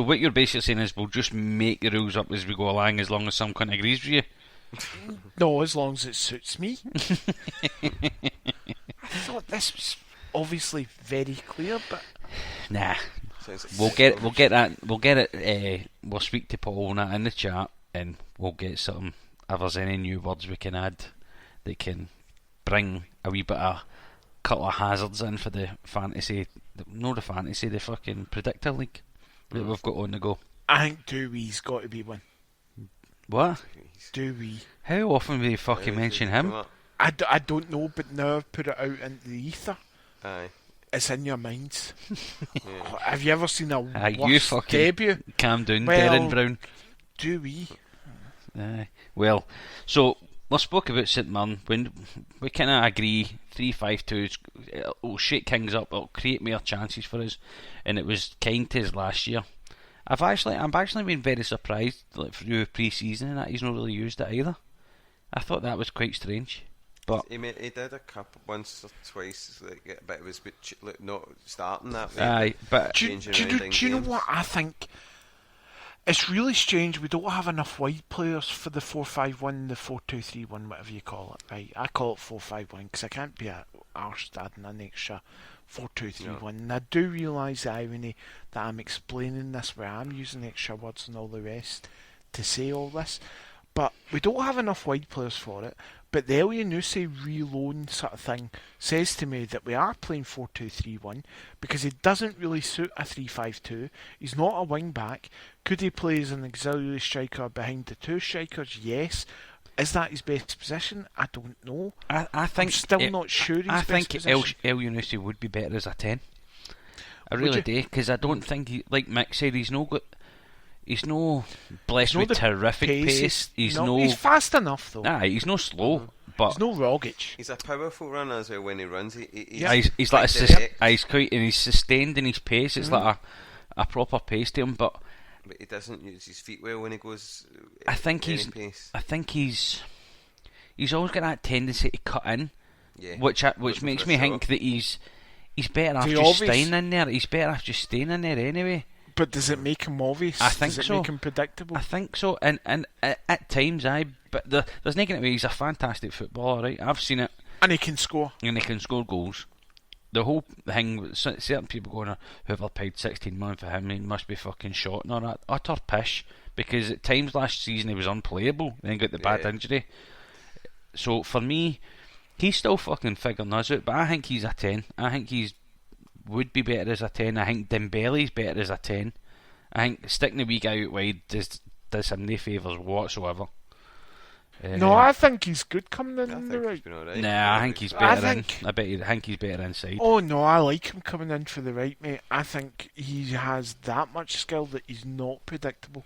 [SPEAKER 2] what you're basically saying is we'll just make the rules up as we go along, as long as some cunt agrees with you.
[SPEAKER 3] No, as long as it suits me. I thought this was obviously very clear, but
[SPEAKER 2] Nah.
[SPEAKER 4] Sounds like
[SPEAKER 2] We'll
[SPEAKER 4] sick
[SPEAKER 2] get
[SPEAKER 4] rubbish.
[SPEAKER 2] that. We'll get it. We'll speak to Paul on that in the chat, and we'll get something. If there's any new words we can add, that can bring a wee bit of couple of hazards in for the fantasy. The fucking predictor league that we've got on the go.
[SPEAKER 3] I think Dewey's got to be one.
[SPEAKER 2] What?
[SPEAKER 3] Dewey.
[SPEAKER 2] How often will you fucking mention him?
[SPEAKER 4] Come up.
[SPEAKER 3] I don't know, but now I've put it out into the ether.
[SPEAKER 4] Aye.
[SPEAKER 3] It's in your minds.
[SPEAKER 4] Yeah.
[SPEAKER 3] Have you ever seen a
[SPEAKER 2] You
[SPEAKER 3] worse
[SPEAKER 2] fucking
[SPEAKER 3] debut?
[SPEAKER 2] calm down,
[SPEAKER 3] Well,
[SPEAKER 2] Darren Brown.
[SPEAKER 3] Dewey.
[SPEAKER 2] Well, so we spoke about St Mirren. When we kind of agree 3-5-2, it'll shake things up. It'll create more chances for us, and it was kind to us last year. I've actually been very surprised, like through pre-season, and that he's not really used it either. I thought that was quite strange. But
[SPEAKER 4] He did a couple once or twice, but it was not starting that way.
[SPEAKER 2] aye, but
[SPEAKER 3] Do
[SPEAKER 4] Changing
[SPEAKER 3] you
[SPEAKER 4] around in
[SPEAKER 3] know
[SPEAKER 4] games.
[SPEAKER 3] what I think? It's really strange. We don't have enough wide players for the 4-5-1, the 4-2-3-1, whatever you call it. Right? I call it 4-5-1 because I can't be arsed adding an extra 4-2-3-1. And I do realise the irony that I'm explaining this where I'm using extra words and all the rest to say all this. But we don't have enough wide players for it. But the Elyounoussi reloan sort of thing says to me that we are playing 4-2-3-1 because he doesn't really suit a 3-5-2. He's not a wing back. Could he play as an auxiliary striker behind the two strikers? Yes. Is that his best position? I don't know.
[SPEAKER 2] I think
[SPEAKER 3] I'm still not sure his
[SPEAKER 2] I
[SPEAKER 3] best
[SPEAKER 2] think
[SPEAKER 3] position.
[SPEAKER 2] Elyounoussi would be better as a 10. I really do, because I don't think like Mick said, he's no blessed
[SPEAKER 3] He's no
[SPEAKER 2] with
[SPEAKER 3] the
[SPEAKER 2] terrific pace. He's
[SPEAKER 3] fast enough though.
[SPEAKER 2] he's no slow, but
[SPEAKER 3] He's no Rogic.
[SPEAKER 4] He's a powerful runner as well when he runs.
[SPEAKER 2] he's like he's quite, and he's sustained in his pace. It's like a proper pace to him, but
[SPEAKER 4] he doesn't use his feet well when he goes.
[SPEAKER 2] I think
[SPEAKER 4] any
[SPEAKER 2] he's
[SPEAKER 4] pace.
[SPEAKER 2] I think he's he's always got that tendency to cut in,
[SPEAKER 4] Yeah.
[SPEAKER 2] which makes me think that he's better off just staying in there. He's better off just staying in there anyway.
[SPEAKER 3] But does it make him obvious?
[SPEAKER 2] I think
[SPEAKER 3] does it
[SPEAKER 2] so.
[SPEAKER 3] make him predictable?
[SPEAKER 2] I think so, and at times, but there's no getting away. He's a fantastic footballer, right? I've seen it.
[SPEAKER 3] And he can score.
[SPEAKER 2] And he can score goals. The whole thing, certain people going, whoever paid 16 million for him, he must be fucking shot and all that. Utter pish. Because at times last season he was unplayable, then got the bad injury. So for me, he's still fucking figuring us out, but I think he's a 10. I think would be better as a 10. I think Dembele's better as a 10. I think sticking the wee guy out wide does him no favours whatsoever.
[SPEAKER 3] No, I think he's good coming in on the right.
[SPEAKER 4] Right.
[SPEAKER 2] Nah, I think he's better in. I think he's better inside.
[SPEAKER 3] Oh no, I like him coming in for the right, mate. I think he has that much skill that he's not predictable.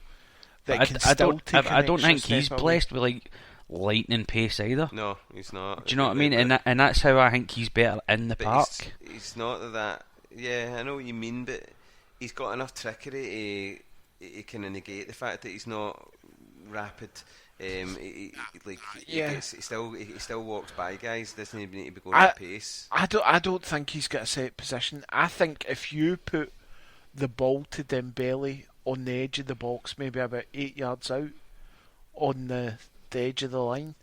[SPEAKER 2] I don't think he's blessed with like lightning pace either.
[SPEAKER 4] No, he's not.
[SPEAKER 2] Do you know what I mean? And that's how I think he's better in the park.
[SPEAKER 4] He's not that. Yeah, I know what you mean, but he's got enough trickery to kind of negate the fact that he's not rapid. He still walks by guys. Doesn't even need to be going at pace.
[SPEAKER 3] I don't think he's got a set position. I think if you put the ball to Dembele on the edge of the box, maybe about 8 yards out on the edge of the line,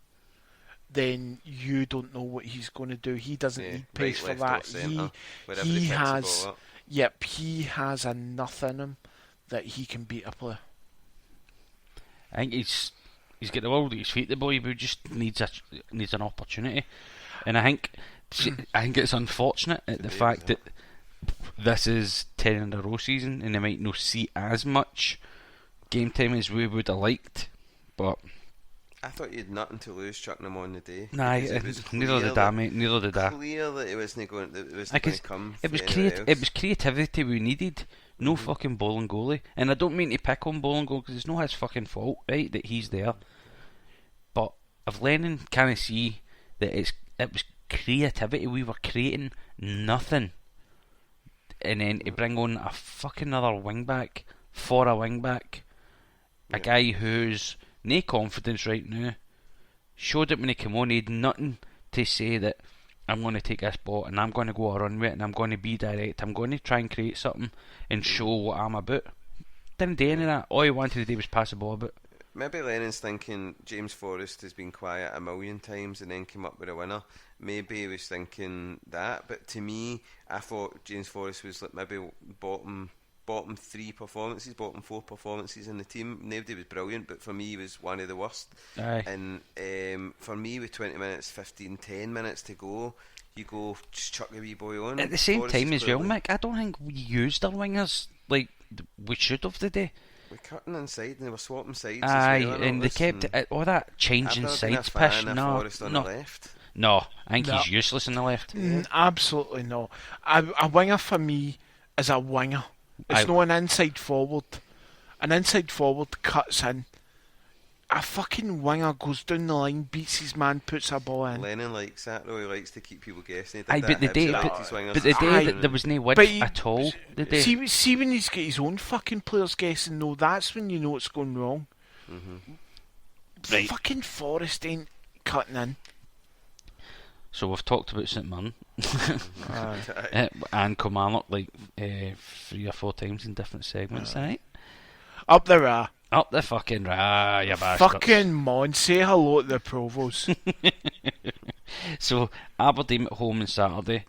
[SPEAKER 3] then you don't know what he's going to do. He doesn't need pace for that. He has enough in him that he can beat a player.
[SPEAKER 2] I think he's got the world at his feet, the boy, but he just needs an opportunity. And I think it's unfortunate at the fact that this is 10 in a row season and they might not see as much game time as we would have liked, but
[SPEAKER 4] I thought you had nothing to lose chucking him on the day.
[SPEAKER 2] Nah, neither did I, mate. Neither did I.
[SPEAKER 4] Clear that it wasn't going to come.
[SPEAKER 2] It was creativity we needed. No fucking bowling goalie, and I don't mean to pick on bowling goal because it's not his fucking fault, right? That he's there. But if Lennon can't see that it was creativity, we were creating nothing. And then to bring on a fucking other wing back for a wing back, a guy who's no confidence right now, showed it when he came on. He had nothing to say that I'm going to take this ball and I'm going to go a run with it and I'm going to be direct. I'm going to try and create something and show what I'm about. Didn't do any of that. All he wanted to do was pass the ball about.
[SPEAKER 4] Maybe Lennon's thinking James Forrest has been quiet a million times and then came up with a winner. Maybe he was thinking that, but to me, I thought James Forrest was like maybe bottom 3 performances, bottom 4 performances in the team. Nobody was brilliant, but for me he was one of the worst.
[SPEAKER 2] Aye.
[SPEAKER 4] And for me, with 20 minutes, 15, 10 minutes to go, you go just chuck the wee boy on.
[SPEAKER 2] At the same time as well, Mick, I don't think we used our wingers like we should have today.
[SPEAKER 4] We're cutting inside and they were swapping sides.
[SPEAKER 2] Aye,
[SPEAKER 4] as well,
[SPEAKER 2] and they kept all that changing sides pish. No, I think he's useless on the left.
[SPEAKER 3] Absolutely no. A winger for me is a winger. It's not an inside forward. An inside forward cuts in. A fucking winger goes down the line, beats his man, puts a ball in.
[SPEAKER 4] Lennon likes that though. He likes to keep people guessing.
[SPEAKER 2] But the day there was no width at all.
[SPEAKER 3] See when he's got his own fucking players guessing though, that's when you know it's going wrong. Right. Fucking Forrest ain't cutting in.
[SPEAKER 2] So we've talked about St Mirren and Kilmarnock like 3 or 4 times in different segments, right?
[SPEAKER 3] Up the Ra.
[SPEAKER 2] Up the fucking Ra, you bastards.
[SPEAKER 3] Fucking mon, say hello to the Provos.
[SPEAKER 2] So Aberdeen at home on Saturday.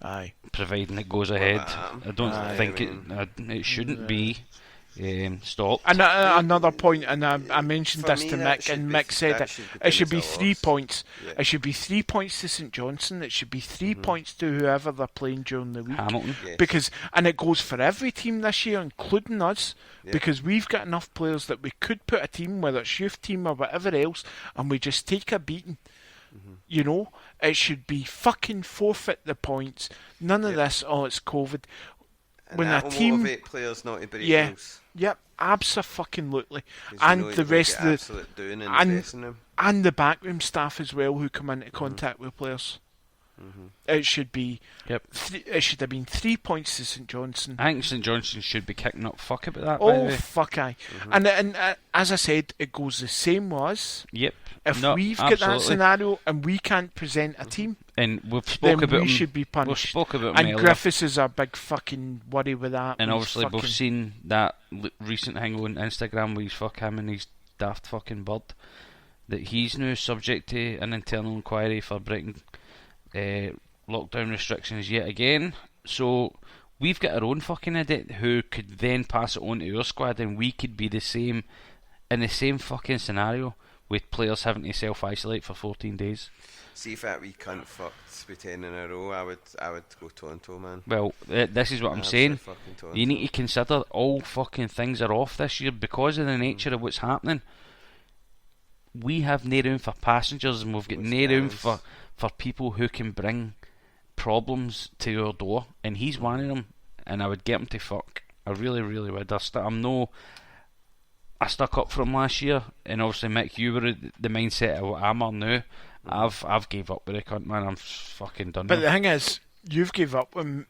[SPEAKER 3] Aye.
[SPEAKER 2] Providing it goes ahead. I don't think it shouldn't be stopped.
[SPEAKER 3] And another point, and I mentioned this to Mick, and Mick said it should be 3 points. Yeah. It should be 3 points to St Johnstone. It should be 3 points to whoever they're playing during the week.
[SPEAKER 2] Hamilton.
[SPEAKER 3] Because and it goes for every team this year, including us, because we've got enough players that we could put a team, whether it's youth team or whatever else, and we just take a beating. You know, it should be fucking forfeit the points. None of this. Oh, it's COVID.
[SPEAKER 4] And when a team motivate players not to break rules.
[SPEAKER 3] Yep, absolutely. And the rest of the and the backroom staff as well who come into contact with players. It should be.
[SPEAKER 2] Yep.
[SPEAKER 3] It should have been 3 points to St Johnstone.
[SPEAKER 2] I think St Johnstone should be kicking up fuck about that. By the
[SPEAKER 3] Oh
[SPEAKER 2] way.
[SPEAKER 3] fuck aye! And as I said, it goes the same with us.
[SPEAKER 2] Yep.
[SPEAKER 3] If
[SPEAKER 2] No,
[SPEAKER 3] we've got that
[SPEAKER 2] absolutely.
[SPEAKER 3] scenario and we can't present a team,
[SPEAKER 2] And we've
[SPEAKER 3] then
[SPEAKER 2] spoke about
[SPEAKER 3] we
[SPEAKER 2] him.
[SPEAKER 3] should be
[SPEAKER 2] We've
[SPEAKER 3] punished.
[SPEAKER 2] spoke about him
[SPEAKER 3] And
[SPEAKER 2] earlier.
[SPEAKER 3] Griffiths is a big fucking worry with that.
[SPEAKER 2] And
[SPEAKER 3] with
[SPEAKER 2] obviously
[SPEAKER 3] fucking,
[SPEAKER 2] we've seen that recent thing on Instagram with his fuck him and his daft fucking bird, that he's now subject to an internal inquiry for breaking lockdown restrictions yet again. So we've got our own fucking idiot who could then pass it on to our squad, and we could be the same in the same fucking scenario with players having to self-isolate for 14 days.
[SPEAKER 4] See if that wee cunt fucked with 10 in a row, I would go Tonto, man.
[SPEAKER 2] Well, this is what I'm
[SPEAKER 4] Absolute
[SPEAKER 2] saying.
[SPEAKER 4] fucking Tonto.
[SPEAKER 2] You need to consider all fucking things are off this year because of the nature of what's happening. We have no room for passengers, and we've got no room for people who can bring problems to our door, and he's one of them. And I would get him to fuck. I really, really would. I stuck up for him last year, and obviously, Mick, you were the mindset of what I'm on now. I've gave up with the cunt, man. I'm fucking done.
[SPEAKER 3] But
[SPEAKER 2] now.
[SPEAKER 3] the thing is, you've give up when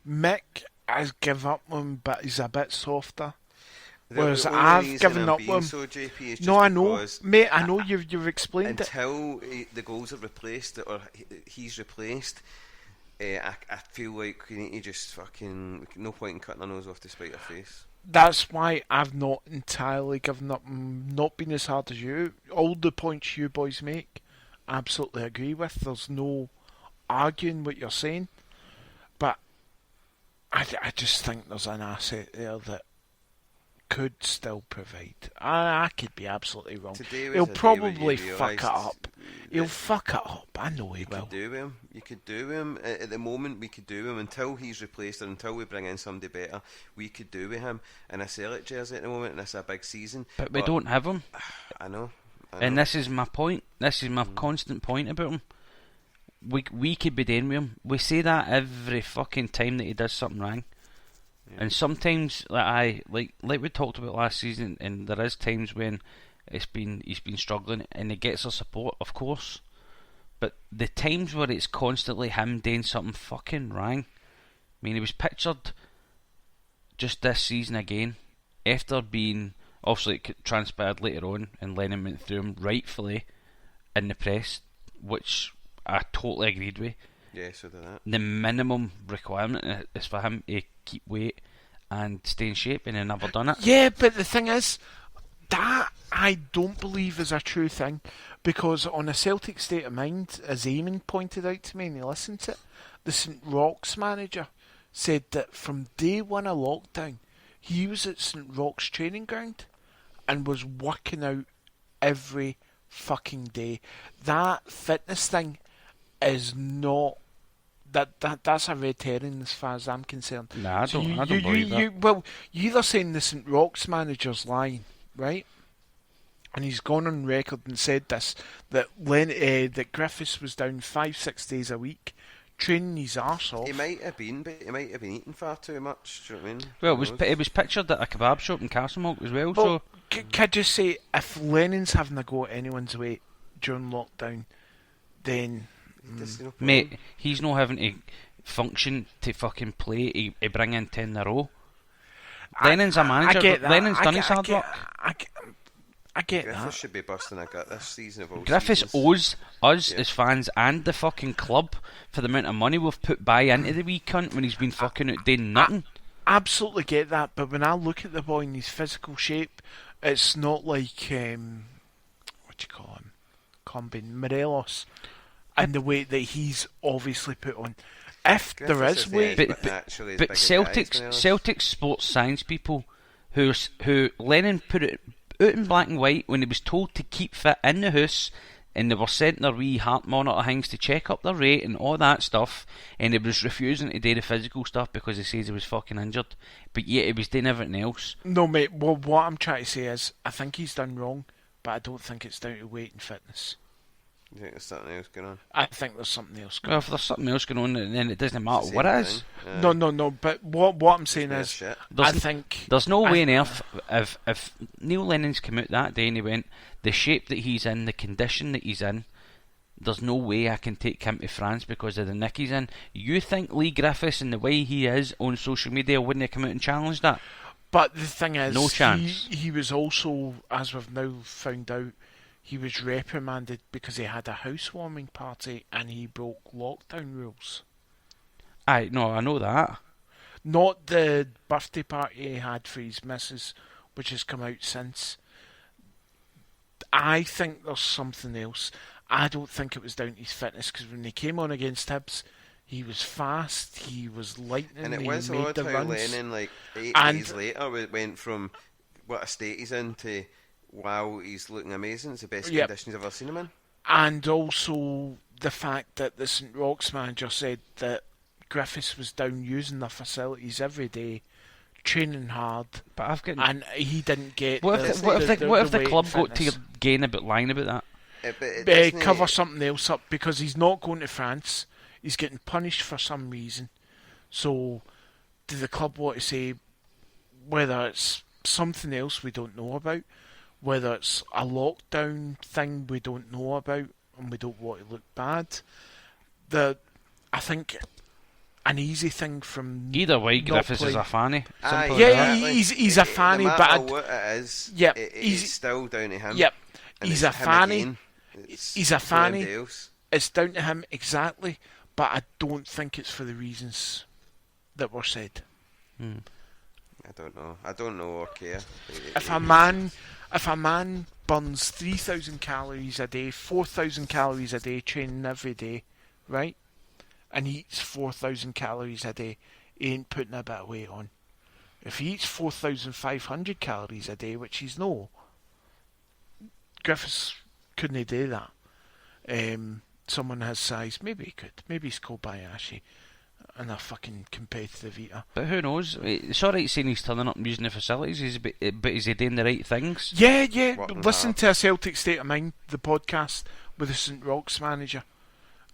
[SPEAKER 3] Mick has give up when, but he's a bit softer. Whereas
[SPEAKER 4] The only
[SPEAKER 3] I've
[SPEAKER 4] reason
[SPEAKER 3] given
[SPEAKER 4] I'm
[SPEAKER 3] up
[SPEAKER 4] being
[SPEAKER 3] with him.
[SPEAKER 4] so, JP, is
[SPEAKER 3] No,
[SPEAKER 4] just
[SPEAKER 3] I know,
[SPEAKER 4] because
[SPEAKER 3] mate. I know you've explained it.
[SPEAKER 4] until the goals are replaced or he's replaced. I feel like we need to just fucking no point in cutting our nose off to spite our face.
[SPEAKER 3] That's why I've not entirely given up, not been as hard as you. All the points you boys make, I absolutely agree with. There's no arguing what you're saying. But I just think there's an asset there that could still provide. I could be absolutely wrong.
[SPEAKER 4] Today was
[SPEAKER 3] He'll
[SPEAKER 4] a day
[SPEAKER 3] probably
[SPEAKER 4] where you
[SPEAKER 3] fuck it
[SPEAKER 4] realised
[SPEAKER 3] up. He'll fuck it up. I know he will.
[SPEAKER 4] You could do him. At the moment, we could do him until he's replaced or until we bring in somebody better. We could do with him. And I sell it jersey at the moment, and it's a big season.
[SPEAKER 2] But we don't have him.
[SPEAKER 4] I know.
[SPEAKER 2] And this is my point. This is my constant point about him. We could be doing with him. We say that every fucking time that he does something wrong. Yeah. And sometimes, like we talked about last season, and there is times when he's been struggling, and he gets our support, of course. But the times where it's constantly him doing something fucking wrong. I mean, he was pictured just this season again, after being obviously it transpired later on, and Lennon went through him rightfully in the press, which I totally agreed with.
[SPEAKER 4] Yeah, so did that.
[SPEAKER 2] The minimum requirement is for him to keep weight and stay in shape, and he never done it.
[SPEAKER 3] Yeah, but the thing is, that I don't believe is a true thing, because on a Celtic State of Mind, as Eamon pointed out to me and he listened to it, the St Rock's manager said that from day one of lockdown, he was at St Rock's training ground and was working out every fucking day. That fitness thing is not... That's a red herring as far as I'm concerned.
[SPEAKER 2] Nah, I don't believe that.
[SPEAKER 3] Well, you're saying the St Rock's manager's lying, right? And he's gone on record and said this, that that Griffiths was down 5-6 days a week training his arse off.
[SPEAKER 4] He might have been, but he might have been eating far too much. Do you know what I mean?
[SPEAKER 2] Well, it was pictured at a kebab shop in Castlemilk as well.
[SPEAKER 3] Well,
[SPEAKER 2] So
[SPEAKER 3] can I just say, if Lennon's having a go at anyone's weight during lockdown, then...
[SPEAKER 2] Mate, he's not having to function to fucking play. He bring in 10 in a row. Lennon's a manager.
[SPEAKER 3] I get that.
[SPEAKER 2] Lennon's done his hard work.
[SPEAKER 3] I get
[SPEAKER 4] Griffiths
[SPEAKER 3] that.
[SPEAKER 4] should be busting a gut this season of all
[SPEAKER 2] Griffiths
[SPEAKER 4] seasons.
[SPEAKER 2] owes us as fans and the fucking club for the amount of money we've put by into the wee cunt when he's been fucking out doing nothing.
[SPEAKER 3] Absolutely get that, but when I look at the boy in his physical shape, it's not like what do you call him, Combin Morelos, and the weight that he's obviously put on. If
[SPEAKER 4] Griffiths
[SPEAKER 3] there is weight,
[SPEAKER 2] but Celtic's sports science people, who Lennon put it out in black and white when he was told to keep fit in the house, and they were sent their wee heart monitor things to check up their rate and all that stuff, and he was refusing to do the physical stuff because he says he was fucking injured, but yet he was doing everything else.
[SPEAKER 3] No, mate. Well, what I'm trying to say is, I think he's done wrong, but I don't think it's down to weight and fitness.
[SPEAKER 4] You think there's something else going on?
[SPEAKER 3] I think there's something else going
[SPEAKER 2] Well,
[SPEAKER 3] on.
[SPEAKER 2] if there's something else going on, then it doesn't matter
[SPEAKER 4] It's the
[SPEAKER 2] what it
[SPEAKER 4] same
[SPEAKER 2] is.
[SPEAKER 4] thing.
[SPEAKER 3] No. But what I'm saying
[SPEAKER 4] It's
[SPEAKER 3] is,
[SPEAKER 4] shit.
[SPEAKER 3] I think
[SPEAKER 2] There's no way on earth if Neil Lennon's come out that day and he went, the shape that he's in, the condition that he's in, there's no way I can take him to France because of the nick he's in. You think Lee Griffiths and the way he is on social media wouldn't have come out and challenged that?
[SPEAKER 3] But the thing is,
[SPEAKER 2] no chance.
[SPEAKER 3] He was also, as we've now found out, he was reprimanded because he had a housewarming party and he broke lockdown rules.
[SPEAKER 2] I know that.
[SPEAKER 3] Not the birthday party he had for his missus, which has come out since. I think there's something else. I don't think it was down to his fitness, because when he came on against Hibs, he was fast, he was lightning,
[SPEAKER 4] and it
[SPEAKER 3] he
[SPEAKER 4] was
[SPEAKER 3] made
[SPEAKER 4] odd
[SPEAKER 3] the
[SPEAKER 4] how
[SPEAKER 3] runs.
[SPEAKER 4] Lennon, like 8 days later, it went from what a state he's in to wow, he's looking amazing. It's the best conditions I've ever seen him in.
[SPEAKER 3] And also the fact that the St Roch's manager said that Griffiths was down using the facilities every day, training hard, and he didn't get.
[SPEAKER 2] What if the club got to gain about lying about
[SPEAKER 3] that? Cover something else up, because he's not going to France. He's getting punished for some reason. So, do the club want to say whether it's something else we don't know about, whether it's a lockdown thing we don't know about, and we don't want to look bad? I think an easy thing from
[SPEAKER 2] either way, Griffiths is a fanny.
[SPEAKER 3] He's a fanny,
[SPEAKER 4] no
[SPEAKER 3] but
[SPEAKER 4] what it is,
[SPEAKER 3] he's
[SPEAKER 4] still down to him.
[SPEAKER 3] Yep,
[SPEAKER 4] and
[SPEAKER 3] he's a fanny. He's a fanny.
[SPEAKER 4] Else.
[SPEAKER 3] It's down to him exactly, but I don't think it's for the reasons that were said.
[SPEAKER 4] I don't know or care.
[SPEAKER 3] If a man burns 3,000 calories a day, 4,000 calories a day, training every day, right, and he eats 4,000 calories a day, he ain't putting a bit of weight on. If he eats 4,500 calories a day, which he's no, Griffiths couldn't do that. Someone his size, maybe he could. Maybe he's Kobayashi and a fucking competitive eater.
[SPEAKER 2] But who knows? It's alright saying he's turning up and using the facilities, but is he doing the right things?
[SPEAKER 3] Yeah. Listen to A Celtic State of Mind, the podcast with the St Roch's manager,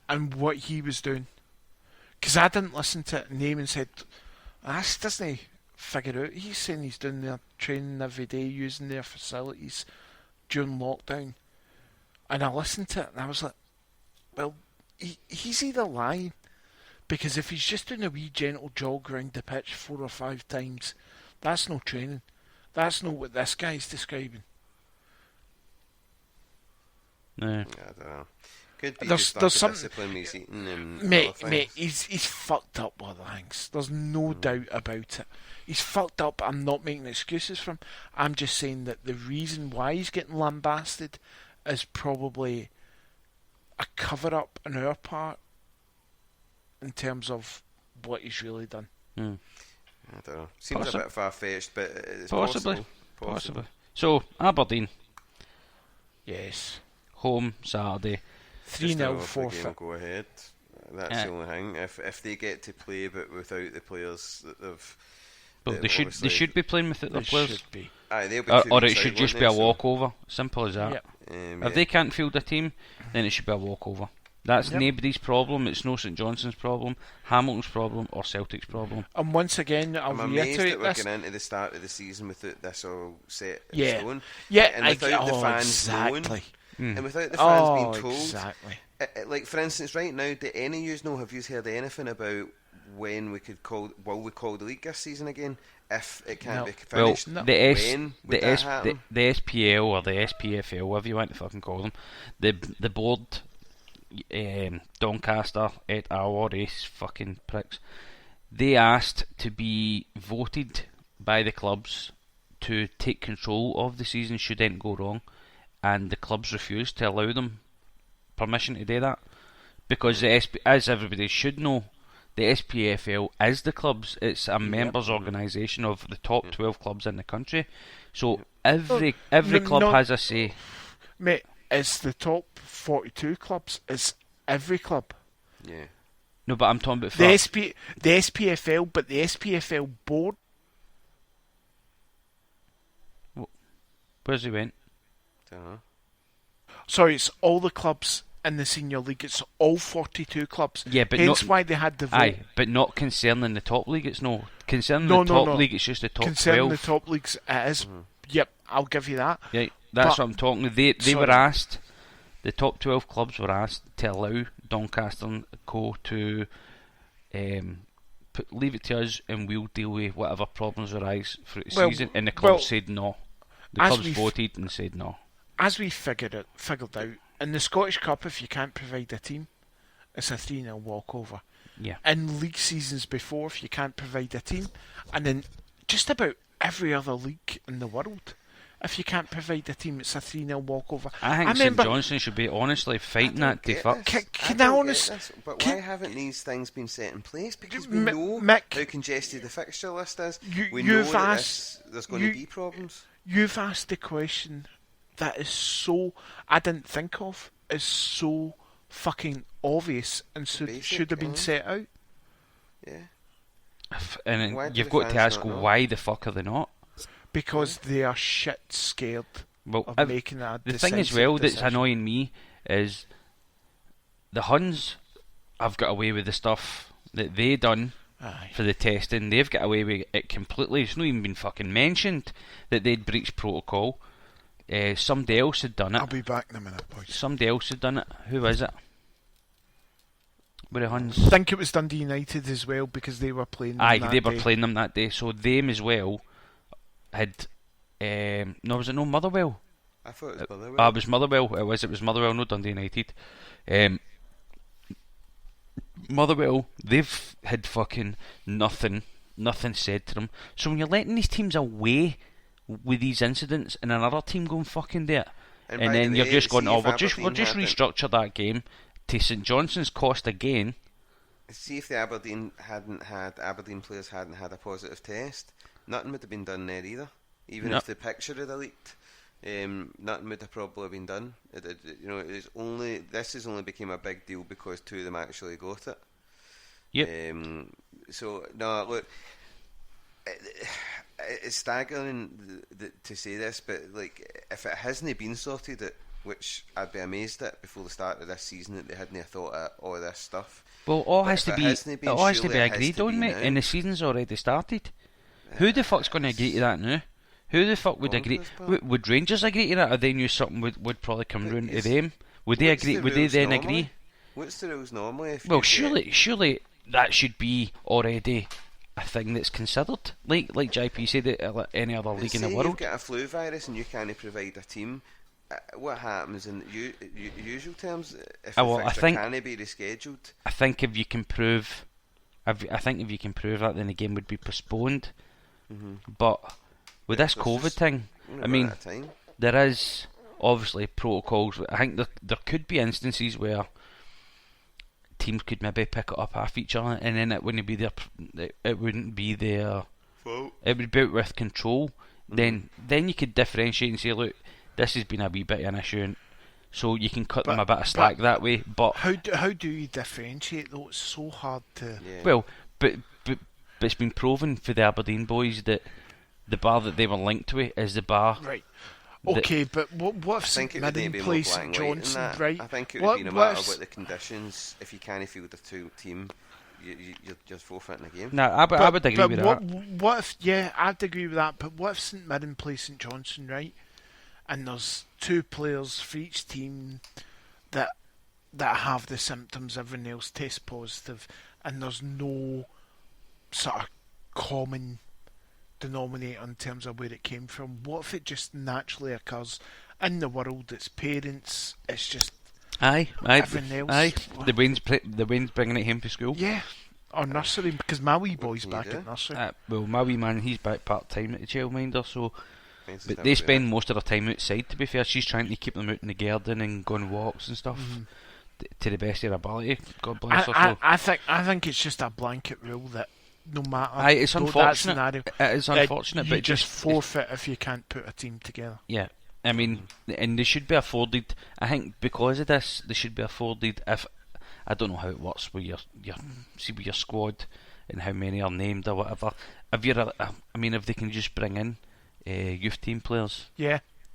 [SPEAKER 3] and what he was doing. Because I didn't listen to it, and Naaman said, "This doesn't he figure out." He's saying he's doing their training every day, using their facilities during lockdown. And I listened to it, and I was like, well, he's either lying, because if he's just doing a wee gentle jog around the pitch 4 or 5 times, that's no training. That's not what this guy's describing.
[SPEAKER 2] No.
[SPEAKER 4] I don't know. Could be
[SPEAKER 3] there's
[SPEAKER 4] just
[SPEAKER 3] some
[SPEAKER 4] discipline he's eating and
[SPEAKER 3] mate, he's fucked up with things. There's no doubt about it. He's fucked up. I'm not making excuses for him. I'm just saying that the reason why he's getting lambasted is probably a cover-up on our part in terms of what he's really done.
[SPEAKER 4] I don't know. Seems a bit far-fetched, but it's
[SPEAKER 2] possibly. So, Aberdeen.
[SPEAKER 3] Yes.
[SPEAKER 2] Home Saturday.
[SPEAKER 3] 3-0 forfeit.
[SPEAKER 4] Go ahead. That's the only thing. If they get to play, but without the players that they've.
[SPEAKER 2] But they should be playing without their players.
[SPEAKER 3] Should be.
[SPEAKER 2] Or it should just be a walkover. Simple as that.
[SPEAKER 3] Yep.
[SPEAKER 2] If they can't field a team, then it should be a walkover. That's nobody's problem. It's no St Johnson's problem, Hamilton's problem, or Celtic's problem.
[SPEAKER 3] And once again, I'm
[SPEAKER 4] amazed
[SPEAKER 3] reiterate
[SPEAKER 4] that we're
[SPEAKER 3] this.
[SPEAKER 4] getting into the start of the season without this all set in stone.
[SPEAKER 3] Yeah,
[SPEAKER 4] and without the fans knowing, and without the fans being told.
[SPEAKER 3] Exactly.
[SPEAKER 4] Like, for instance, right now, do any of you know, have you heard anything about when we could call the league this season again if it can't be finished?
[SPEAKER 2] Well, the SPL or the SPFL, whatever you want to fucking call them, the board, Doncaster et al, all these fucking pricks, they asked to be voted by the clubs to take control of the season should anything go wrong, and the clubs refused to allow them permission to do that, because as everybody should know, the SPFL is the clubs. It's a members' organisation of the top 12 clubs in the country. So every club has a say.
[SPEAKER 3] Mate, it's the top 42 clubs. It's every club.
[SPEAKER 4] Yeah.
[SPEAKER 2] No, but I'm talking about
[SPEAKER 3] the SPFL, but the SPFL board.
[SPEAKER 2] Where's he went?
[SPEAKER 4] Don't know.
[SPEAKER 3] Sorry, it's all the clubs in the senior league. It's all 42 clubs.
[SPEAKER 2] Yeah, but
[SPEAKER 3] hence why they had the vote.
[SPEAKER 2] Aye, but not concerning the top league. It's no concerning the top league. It's just the top
[SPEAKER 3] concerning
[SPEAKER 2] 12.
[SPEAKER 3] the top leagues, it is. Yep, I'll give you that.
[SPEAKER 2] Yeah, that's what I'm talking. They were asked the top 12 clubs were asked to allow Doncaster and Co to leave it to us, and we'll deal with whatever problems arise for the season. And the clubs said no. The clubs voted and said no.
[SPEAKER 3] As we figured out, in the Scottish Cup, if you can't provide a team, it's a 3-0 walkover.
[SPEAKER 2] Yeah.
[SPEAKER 3] In league seasons before, if you can't provide a team, and in just about every other league in the world, if you can't provide a team, it's a 3-0 walkover.
[SPEAKER 2] I think St Johnstone should be honestly fighting that to fuck.
[SPEAKER 3] Can I honest?
[SPEAKER 4] But why haven't these things been set in place? Because we know
[SPEAKER 3] Mick,
[SPEAKER 4] how congested the fixture list is. We
[SPEAKER 3] you've
[SPEAKER 4] know
[SPEAKER 3] asked,
[SPEAKER 4] that there's going to be problems.
[SPEAKER 3] You've asked the question that is so I didn't think of, is so fucking obvious and should have been set out.
[SPEAKER 4] Yeah.
[SPEAKER 2] And you've got to ask, why the fuck are they not?
[SPEAKER 3] Because they are shit scared of making a
[SPEAKER 2] the thing as well that's annoying me is the Huns have got away with the stuff that they done for the testing. They've got away with it completely. It's not even been fucking mentioned that they'd breached protocol. Somebody else had done it.
[SPEAKER 3] I'll be back in a minute, boys.
[SPEAKER 2] Somebody else had done it. Who is it? With the Huns?
[SPEAKER 3] I think it was Dundee United as well, because they were playing them that
[SPEAKER 2] they were
[SPEAKER 3] day.
[SPEAKER 2] playing them that day. So them as well had... was it no Motherwell?
[SPEAKER 4] I thought it was Motherwell.
[SPEAKER 2] It was Motherwell. It was Motherwell, not Dundee United. Motherwell, they've had fucking nothing said to them. So when you're letting these teams away with these incidents and another team going fucking there, and then you're just going, we'll just restructure that game to St Johnstone's cost again.
[SPEAKER 4] See if the Aberdeen players hadn't had a positive test, nothing would have been done there either. Even if the picture had leaked, nothing would have probably been done. This has only become a big deal because two of them actually got it.
[SPEAKER 2] Yep.
[SPEAKER 4] So no, look, it's staggering to say this, but like, if it hasn't been sorted out, which I'd be amazed at before the start of this season, that they hadn't thought of all this stuff.
[SPEAKER 2] Well, all has to be agreed on, mate, and the season's already started. Who the fuck's going to agree to that now? Who the fuck would agree? Would Rangers agree to that, or they knew something would probably come round to them? Would they agree? Would they then agree?
[SPEAKER 4] What's the rules normally?
[SPEAKER 2] Surely that should be already a thing that's considered. Like J.P said, at any other league in the world.
[SPEAKER 4] If you've got a flu virus and you can't provide a team, what happens in usual terms if the fixture can't be rescheduled?
[SPEAKER 2] I think if you can prove that, then the game would be postponed. Mm-hmm. But with this COVID thing, I mean, there is obviously protocols. I think there could be instances where teams could maybe pick it up off each other, and then it wouldn't be their fault. It would be out with control. Mm-hmm. Then you could differentiate and say, look, this has been a wee bit of an issue, so you can cut them a bit of slack that way. But
[SPEAKER 3] how do you differentiate though? It's so hard to.
[SPEAKER 2] Yeah. Well, but it's been proven for the Aberdeen boys that the bar that they were linked to is the bar.
[SPEAKER 3] Right. Okay, but what if St Mirren plays St Johnstone, right?
[SPEAKER 4] I think it would be no matter what the conditions. If you can't field the team, you're just forfeiting the game.
[SPEAKER 2] No, I would agree with that.
[SPEAKER 3] What if? Yeah, I'd agree with that. But what if St Mirren plays St Johnstone, right? And there's two players for each team that have the symptoms, everyone else tests positive, and there's no sort of common denominator in terms of where it came from. What if it just naturally occurs in the world? It's parents, it's just everyone else.
[SPEAKER 2] Aye. The Wayne's bringing it home to school.
[SPEAKER 3] Yeah, or nursery, because my wee boy's back at nursery.
[SPEAKER 2] Well, my wee man, he's back part time at the childminder, so. But they spend most of their time outside, to be fair. She's trying to keep them out in the garden and go on walks and stuff to the best of her ability. God bless her.
[SPEAKER 3] I think it's just a blanket rule that no matter
[SPEAKER 2] it's unfortunate.
[SPEAKER 3] Scenario,
[SPEAKER 2] it is unfortunate,
[SPEAKER 3] you
[SPEAKER 2] but
[SPEAKER 3] just forfeit if you can't put a team together.
[SPEAKER 2] Yeah, I mean, and they should be afforded. I think because of this, they should be afforded. If I don't know how it works with your squad and how many are named or whatever. If they can just bring in youth team players,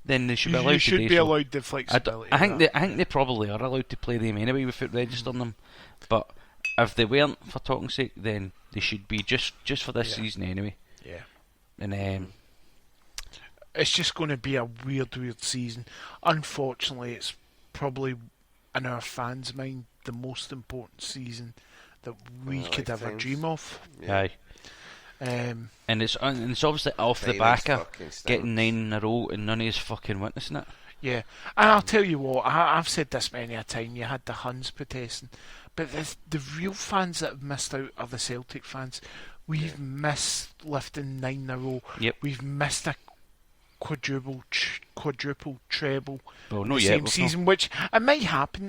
[SPEAKER 2] then they should be allowed. You
[SPEAKER 3] should be allowed the flexibility.
[SPEAKER 2] I think they probably are allowed to play them anyway without registering them. But if they weren't, for talking sake, then they should be just for this season anyway.
[SPEAKER 3] Yeah,
[SPEAKER 2] and
[SPEAKER 3] it's just going to be a weird season. Unfortunately, it's probably, in our fans' mind, the most important season that we could ever dream of.
[SPEAKER 2] Yeah. Aye. And it's obviously off the back of getting 9 in a row and none of us fucking witnessing it.
[SPEAKER 3] Yeah, and I'll tell you what, I've said this many a time, you had the Huns protesting, but the real fans that have missed out are the Celtic fans. We've missed lifting 9 in a row.
[SPEAKER 2] Yep.
[SPEAKER 3] We've missed a quadruple treble
[SPEAKER 2] in
[SPEAKER 3] the same season, which it might happen,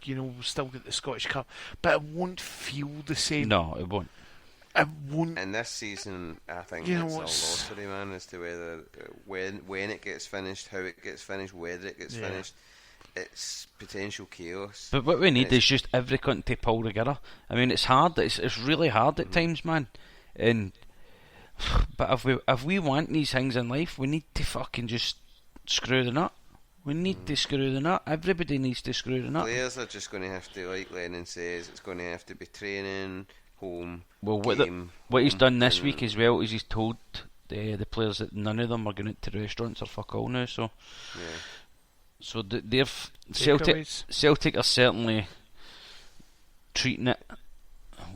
[SPEAKER 3] we'll still get the Scottish Cup, but it won't feel the same.
[SPEAKER 2] No, it won't.
[SPEAKER 3] It won't.
[SPEAKER 4] And this season, I think it's a lottery, man, as to whether when it gets finished, how it gets finished, whether it gets finished. It's potential chaos.
[SPEAKER 2] But what we need is just every country to pull together. I mean, it's hard. It's really hard at times, man. But if we want these things in life, we need to fucking just screw the nut. We need to screw the nut. Everybody needs to screw the nut.
[SPEAKER 4] Players are just going to have to, like Lennon says, it's going to have to be training, home,
[SPEAKER 2] well,
[SPEAKER 4] game.
[SPEAKER 2] What he's done this week as well is he's told the players that none of them are going to restaurants or fuck all now. So, so they've Celtic are certainly treating it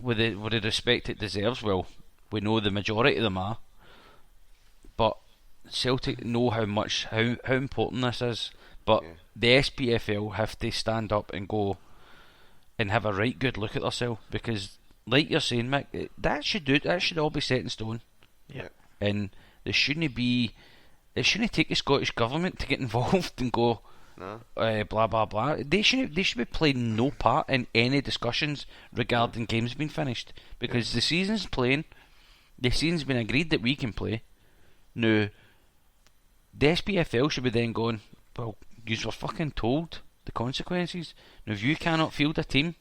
[SPEAKER 2] with the respect it deserves. Well, we know the majority of them are, but Celtic know how important this is. But the SPFL have to stand up and go and have a right good look at themselves, because, like you're saying, Mick, that should all be set in stone.
[SPEAKER 3] Yeah.
[SPEAKER 2] And it shouldn't take the Scottish government to get involved and go blah blah blah. They should be playing no part in any discussions regarding games being finished, because the season's playing. The season's been agreed that we can play. Now, the SPFL should be then going, well, you were fucking told the consequences. Now, if you cannot field a team,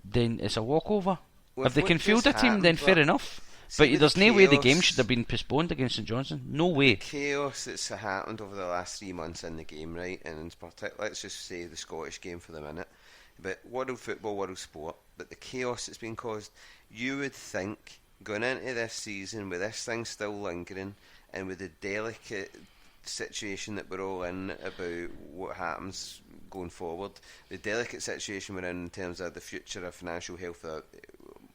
[SPEAKER 2] then it's a walkover. Well, if they can field a team, then fair enough. But there's no way the game should have been postponed against St Johnstone. No way.
[SPEAKER 4] The chaos that's happened over the last 3 months in the game, right? And in particular, let's just say the Scottish game for the minute. But world football, world sport. But the chaos that's been caused, you would think, going into this season with this thing still lingering and with the delicate situation that we're all in about what happens going forward, the delicate situation we're in terms of the future of financial health of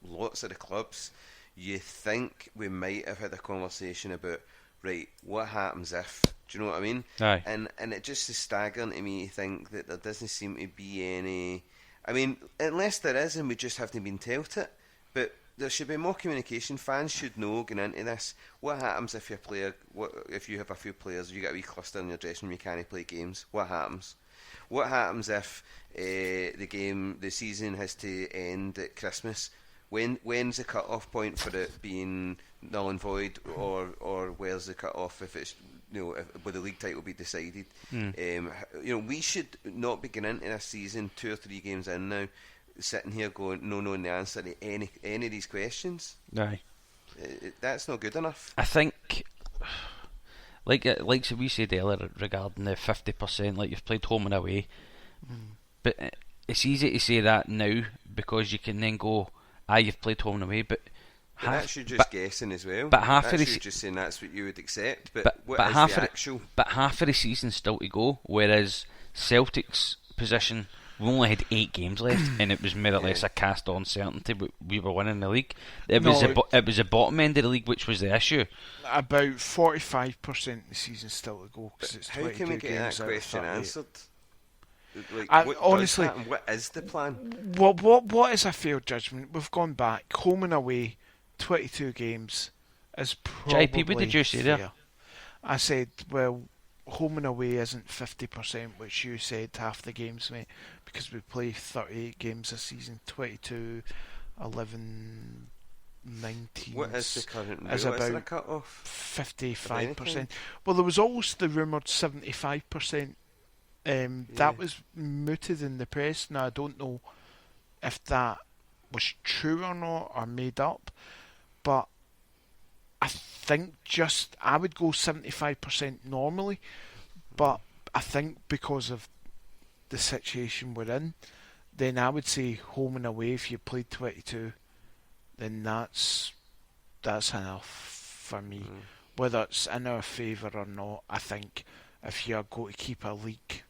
[SPEAKER 4] lots of the clubs, you think we might have had a conversation about, right, what happens if? Do you know what I mean?
[SPEAKER 2] Aye.
[SPEAKER 4] And it just is staggering to me to think that there doesn't seem to be any. I mean, unless there is, and we just haven't been told it. But there should be more communication. Fans should know going into this. What happens if your player? If you have a few players, you get a wee cluster in your dressing room, you can't play games? What happens? What happens if the season has to end at Christmas? When's the cut-off point for it being null and void, or where's the cut-off if it's will the league title be decided? We should not be getting into this season 2 or 3 games in now, sitting here going no knowing the answer to any of these questions.
[SPEAKER 2] Aye.
[SPEAKER 4] That's not good enough.
[SPEAKER 2] I think, like we said earlier regarding the 50%, like you've played home and away, but it's easy to say that now because you can then go, you've played home and away, but
[SPEAKER 4] that's you just guessing as well.
[SPEAKER 2] But half
[SPEAKER 4] that's
[SPEAKER 2] of the
[SPEAKER 4] you just saying that's what you would accept. But
[SPEAKER 2] half
[SPEAKER 4] the actual?
[SPEAKER 2] But half of the season's still to go. Whereas Celtic's position, we only had 8 games left, and it was more or less a cast-on certainty. We were winning the league. It was the bottom end of the league, which was the issue.
[SPEAKER 3] About 45% of the season's still to go. It's
[SPEAKER 4] how can we get that question answered?
[SPEAKER 3] Honestly,
[SPEAKER 4] what is the plan?
[SPEAKER 3] What is a fair judgment? We've gone back home and away, 22 games is probably
[SPEAKER 2] JP, what did you say
[SPEAKER 3] fair.
[SPEAKER 2] there?
[SPEAKER 3] I said, well, home and away isn't 50%, which you said half the games, mate, because we play 38 games a season, 22, 11, 19.
[SPEAKER 4] What is the current rule?
[SPEAKER 3] Is about
[SPEAKER 4] a cut-off?
[SPEAKER 3] 55%. Well, there was always the rumoured 75%. That was mooted in the press. Now I don't know if that was true or not, or made up, but I think I would go 75% normally, but I think because of the situation we're in, then I would say home and away. If you played 22, then that's enough for me. Whether it's in our favour or not, I think if you're going to keep a league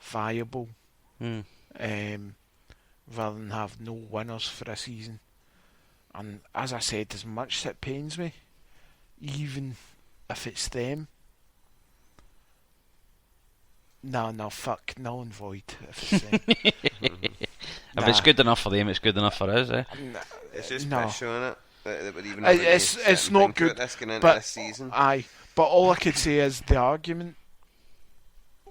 [SPEAKER 3] viable,
[SPEAKER 2] Mm.
[SPEAKER 3] rather than have no winners for a season. And as I said, as much as it pains me, even if it's them, no, fuck, null and void. If it's them.
[SPEAKER 2] If it's good enough for them, it's good enough for us, eh?
[SPEAKER 4] It's just
[SPEAKER 3] No.
[SPEAKER 4] piss on it. That we're even
[SPEAKER 3] It's not good.
[SPEAKER 4] This going into
[SPEAKER 3] But
[SPEAKER 4] this season.
[SPEAKER 3] but all I could say is the argument.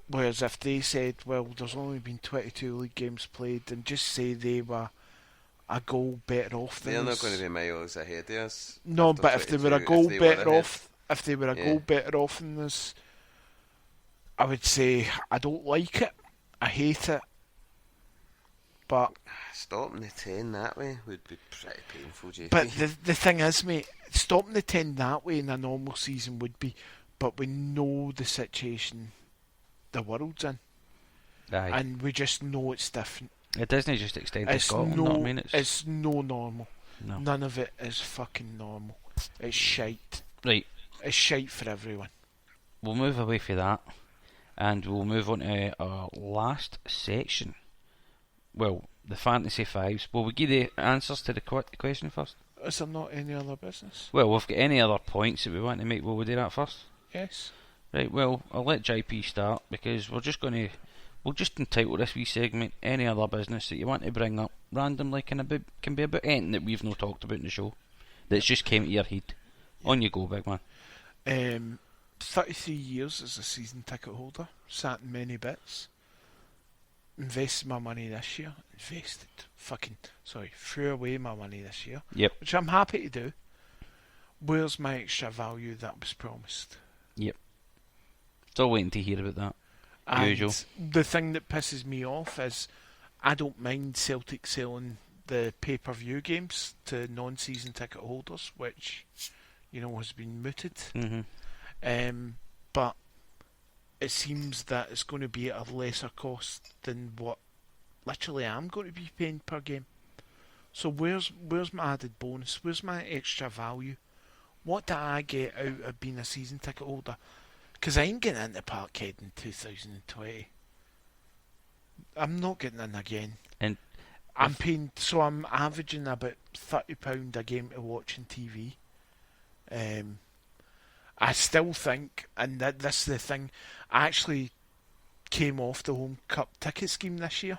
[SPEAKER 3] Whereas if they said, well, there's only been 22 league games played, and just say they were a goal better off than
[SPEAKER 4] They're
[SPEAKER 3] us.
[SPEAKER 4] not going to be miles ahead of us.
[SPEAKER 3] No,
[SPEAKER 4] after
[SPEAKER 3] but if they were a
[SPEAKER 4] 22,
[SPEAKER 3] goal
[SPEAKER 4] if they were
[SPEAKER 3] better
[SPEAKER 4] ahead.
[SPEAKER 3] off, if they were a
[SPEAKER 4] Yeah.
[SPEAKER 3] goal better off than us, I would say I don't like it. I hate it. But
[SPEAKER 4] Stopping the 10 that way would be pretty painful, JP.
[SPEAKER 3] but the thing is, mate, stopping the 10 that way in a normal season would be, but we know the situation the world's in,
[SPEAKER 2] Aye.
[SPEAKER 3] and we just know it's different.
[SPEAKER 2] It doesn't just extend to
[SPEAKER 3] It's
[SPEAKER 2] Scotland,
[SPEAKER 3] no,
[SPEAKER 2] know what I mean?
[SPEAKER 3] it's no normal.
[SPEAKER 2] No.
[SPEAKER 3] None of it is fucking normal. It's shite.
[SPEAKER 2] Right,
[SPEAKER 3] It's shite for everyone.
[SPEAKER 2] we'll move away from that, and we'll move on to our last section. Well, the Fantasy Fives. Will we give the answers to the question first?
[SPEAKER 3] Is there not any other business?
[SPEAKER 2] Well, we've got any other points that we want to make. Will we do that first?
[SPEAKER 3] Yes.
[SPEAKER 2] Right, well, I'll let JP start, because we'll just entitle this wee segment any other business that you want to bring up randomly. Can be about anything that we've not talked about in the show that's just came to your head. On you go, big man.
[SPEAKER 3] 33 years as a season ticket holder, sat in many bits. Invested my money this year. Threw away my money this year.
[SPEAKER 2] Yep.
[SPEAKER 3] Which I'm happy to do. Where's my extra value that was promised?
[SPEAKER 2] Yep. Still waiting to hear about that.
[SPEAKER 3] And
[SPEAKER 2] Usual.
[SPEAKER 3] the thing that pisses me off is I don't mind Celtic selling the pay-per-view games to non-season ticket holders, which, has been mooted.
[SPEAKER 2] Mm-hmm.
[SPEAKER 3] But it seems that it's going to be at a lesser cost than what literally I'm going to be paying per game. So where's my added bonus? Where's my extra value? What do I get out of being a season ticket holder? Because I ain't getting into Parkhead in 2020. I'm not getting in again.
[SPEAKER 2] And
[SPEAKER 3] I'm averaging about £30 a game to watch on TV. I still think, and this is the thing, I actually came off the Home Cup ticket scheme this year,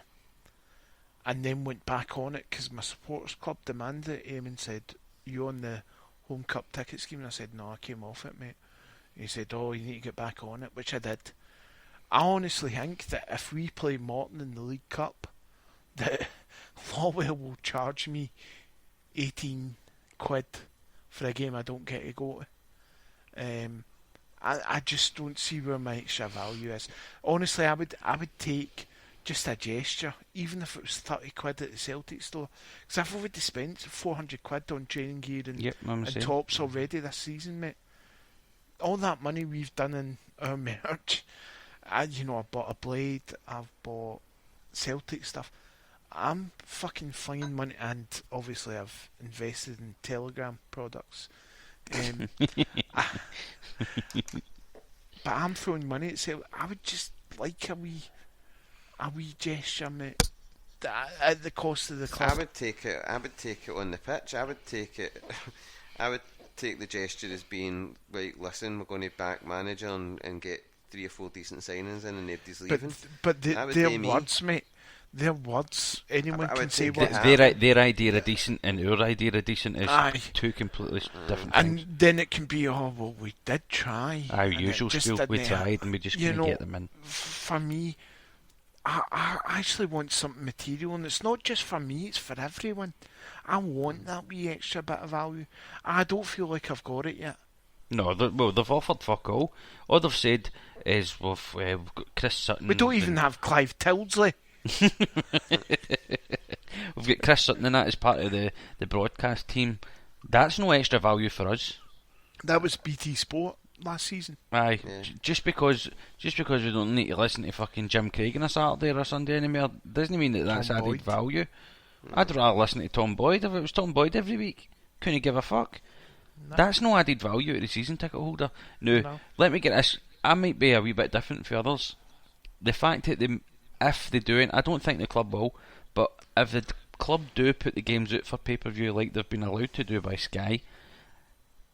[SPEAKER 3] and then went back on it because my supporters club demanded it. Eamon said, "You on the Home Cup ticket scheme?" And I said, "No, I came off it, mate." And he said, "Oh, you need to get back on it," which I did. I honestly think that if we play Morton in the League Cup, that Lawwell will charge me 18 quid for a game I don't get to go to. I just don't see where my extra value is. Honestly, I would take just a gesture, even if it was 30 quid at the Celtic store. Because I've already spent 400 quid on training gear and tops already this season, mate. All that money we've done in our merch, I bought a blade, I've bought Celtic stuff. I'm fucking flinging money, and obviously I've invested in Telegram products. But I'm throwing money at Celtic. I would just like a wee gesture, mate, at the cost of the club.
[SPEAKER 4] I would take it on the pitch. I would take the gesture as being like, listen, we're going to back manager and get 3 or 4 decent signings in, and nobody's leaving.
[SPEAKER 3] But their words, mate. Their words. Anyone can say what.
[SPEAKER 2] Their idea of decent and our idea of decent is two completely different things.
[SPEAKER 3] And then it can be, oh well, we did try.
[SPEAKER 2] Our usual spiel, we tried and we just couldn't get them in.
[SPEAKER 3] For me, I actually want something material, and it's not just for me, it's for everyone. I want that wee extra bit of value. I don't feel like I've got it yet.
[SPEAKER 2] No, they've offered fuck all. All they've said is we've got Chris Sutton.
[SPEAKER 3] We don't even have Clive Tildesley.
[SPEAKER 2] We've got Chris Sutton and that as part of the broadcast team. That's no extra value for us.
[SPEAKER 3] That was BT Sport last season.
[SPEAKER 2] Aye,
[SPEAKER 4] Yeah.
[SPEAKER 2] just because we don't need to listen to fucking Jim Craig on a Saturday or a Sunday anymore doesn't mean that's
[SPEAKER 3] Tom
[SPEAKER 2] added
[SPEAKER 3] Boyd.
[SPEAKER 2] value. I'd rather listen to Tom Boyd if it was Tom Boyd every week. Couldn't give a fuck.
[SPEAKER 3] No.
[SPEAKER 2] That's no added value to the season ticket holder. No,
[SPEAKER 3] No.
[SPEAKER 2] let me get this. I might be a wee bit different for others. The fact that if they do it, I don't think the club will, but if the club do put the games out for pay-per-view like they've been allowed to do by Sky,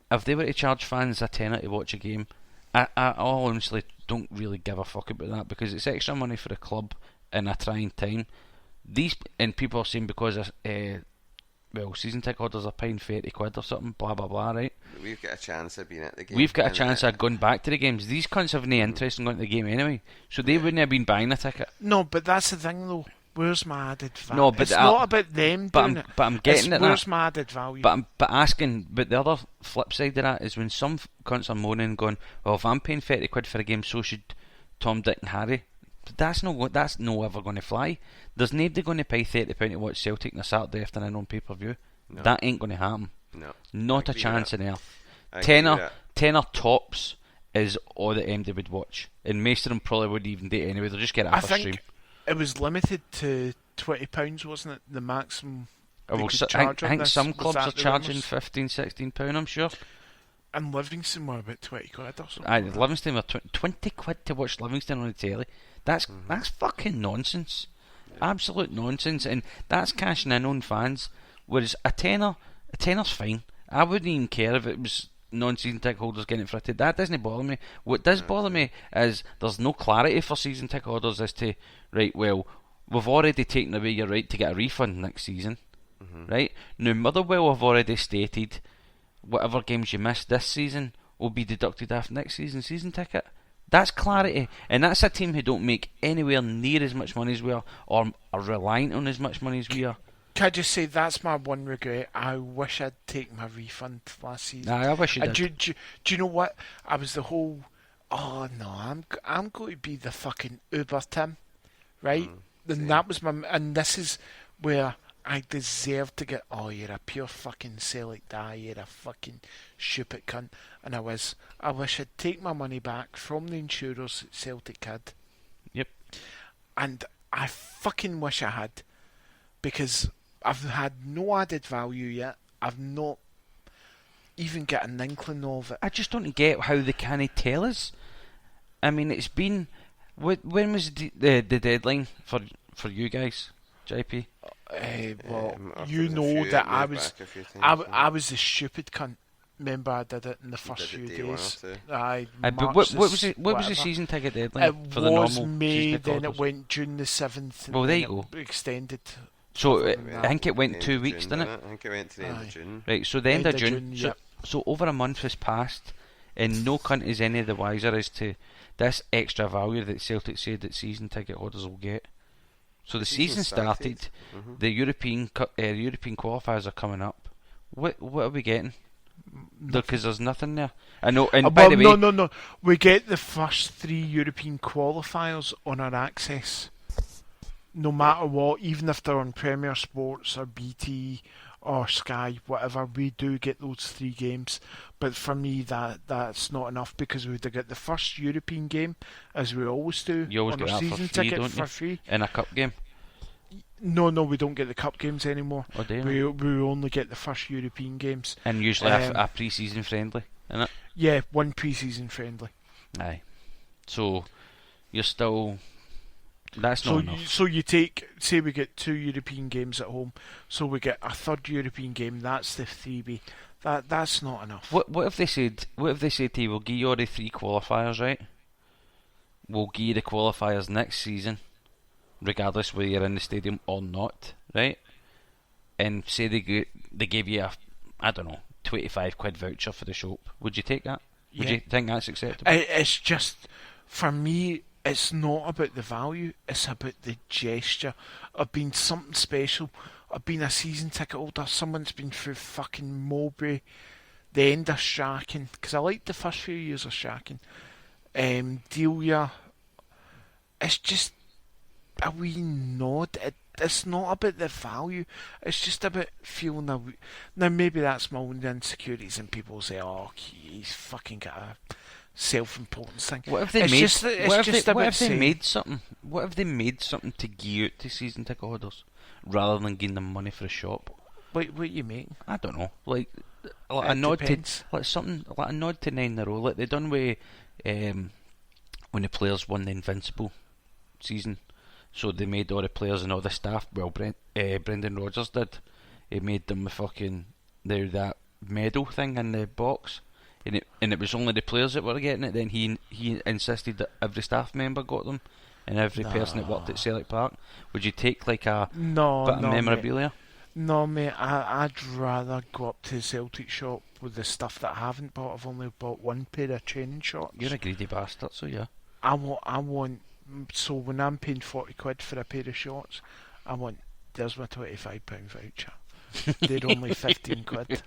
[SPEAKER 2] if they were to charge fans a tenner to watch a game, I honestly don't really give a fuck about that, because it's extra money for the club in a trying time. And people are saying because season ticket holders are paying £30 or something, blah blah blah, right?
[SPEAKER 4] We've got a chance of being at the game.
[SPEAKER 2] We've got a chance of going back to the games. These cunts have no interest in going to the game anyway, so they wouldn't have been buying a ticket.
[SPEAKER 3] No, but that's the thing though. Where's my added value?
[SPEAKER 2] No, but
[SPEAKER 3] it's not about them doing it.
[SPEAKER 2] But I'm getting at that.
[SPEAKER 3] Where's my added value?
[SPEAKER 2] But the other flip side of that is when some cunts are moaning and going, well, if I'm paying £30 for a game, so should Tom, Dick and Harry. That's no ever going to fly. There's nobody going to pay £30 to watch Celtic on a Saturday afternoon on pay-per-view. No. That ain't going to happen.
[SPEAKER 4] No,
[SPEAKER 2] not a chance in earth. Tenner tops is all that MD would watch, and most of them probably wouldn't even do it anyway. They'll just get it off a stream.
[SPEAKER 3] It was limited to £20, wasn't it? The maximum.
[SPEAKER 2] I think some clubs are charging £15-16, I'm sure.
[SPEAKER 3] And Livingston were about £20 or something.
[SPEAKER 2] Aye, Livingston were £20 to watch Livingston on the telly. That's fucking nonsense. Absolute nonsense, and that's cashing in on fans. Whereas a tenner's fine. I wouldn't even care if it was non-season ticket holders getting it fritted. That doesn't bother me. What does bother me is there's no clarity for season ticket holders as to, right, well, we've already taken away your right to get a refund next season, right? Now Motherwell have already stated whatever games you missed this season will be deducted after next season ticket. That's clarity, and that's a team who don't make anywhere near as much money as we are, or are reliant on as much money as we are.
[SPEAKER 3] Can I just say that's my one regret? I wish I'd taken my refund last season.
[SPEAKER 2] I wish you did.
[SPEAKER 3] Do you know what? I was the whole, oh no, I'm going to be the fucking Uber Tim, right? And that was and this is where I deserve to get, oh, you're a pure fucking Celtic die, you're a fucking stupid cunt. And I wish I'd take my money back from the insurers that Celtic had.
[SPEAKER 2] Yep.
[SPEAKER 3] And I fucking wish I had, because I've had no added value yet. I've not even got an inkling of it.
[SPEAKER 2] I just don't get how they can't tell us. I mean, it's been... When was the deadline for you guys, JP?
[SPEAKER 3] Well, you know that I was the stupid cunt. Remember, I did it in the first few days.
[SPEAKER 2] But what was the season ticket deadline for the normal?
[SPEAKER 3] It was May, then it went June the 7th.
[SPEAKER 2] Well, there you go.
[SPEAKER 3] Extended.
[SPEAKER 2] So I think it went 2 weeks, didn't it?
[SPEAKER 4] I think it went to the end of June.
[SPEAKER 2] Right, so the end of June.
[SPEAKER 3] Yep.
[SPEAKER 2] So over a month has passed, and no cunt is any the wiser as to this extra value that Celtic said that season ticket holders will get. So the season started. The European qualifiers are coming up. What are we getting? Because there's nothing there. I know. And by the way,
[SPEAKER 3] no. We get the first 3 European qualifiers on our access. No matter what, even if they're on Premier Sports or BT or Sky, whatever, we do get those 3 games. But for me, that's not enough, because we would have got the first European game, as we always do.
[SPEAKER 2] You always
[SPEAKER 3] on
[SPEAKER 2] get
[SPEAKER 3] our
[SPEAKER 2] that
[SPEAKER 3] season
[SPEAKER 2] for free,
[SPEAKER 3] ticket
[SPEAKER 2] don't
[SPEAKER 3] for
[SPEAKER 2] you?
[SPEAKER 3] free.
[SPEAKER 2] In a cup game.
[SPEAKER 3] No, we don't get the cup games anymore.
[SPEAKER 2] Oh, do you?
[SPEAKER 3] We only get the first European games.
[SPEAKER 2] And usually a pre-season friendly, isn't it?
[SPEAKER 3] Yeah, one pre-season friendly.
[SPEAKER 2] Aye. So you're still... That's not enough.
[SPEAKER 3] So you take, say we get 2 European games at home, so we get a 3rd European game. That's the freebie. That's not enough.
[SPEAKER 2] What if they said to you, we'll give you all the 3 qualifiers, right? We'll give you the qualifiers next season, regardless whether you're in the stadium or not, right? And say they gave you a £25 voucher for the shop. Would you take that? Would you think that's acceptable?
[SPEAKER 3] It's just, for me, it's not about the value, it's about the gesture of being something special, of being a season ticket holder. Someone's been through fucking Mowbray, the end of Strachan, because I liked the first few years of Strachan, Delia. It's just a wee nod. It's not about the value, it's just about feeling a wee... Now maybe that's my own insecurities, and people say, oh, he's fucking got a self-importance thing.
[SPEAKER 2] What if they made something? What if they made something to give out to season ticket holders rather than giving them money for a shop?
[SPEAKER 3] What you mean?
[SPEAKER 2] I don't know. Like a nod depends. Like a nod to 9 in a row, like they done with when the players won the Invincible season. So they made all the players and all the staff. Well, Brendan Rodgers did. He made them that medal thing in the box, and it was only the players that were getting it. Then he insisted that every staff member got them, and every person that worked at Celtic Park. Would you take like a bit of memorabilia?
[SPEAKER 3] Mate. No, mate. I'd rather go up to the Celtic shop with the stuff that I haven't bought. I've only bought one pair of training shorts.
[SPEAKER 2] You're a greedy bastard, so yeah.
[SPEAKER 3] I want. So when I'm paying £40 for a pair of shorts, I want. There's my £25 voucher. They're only £15.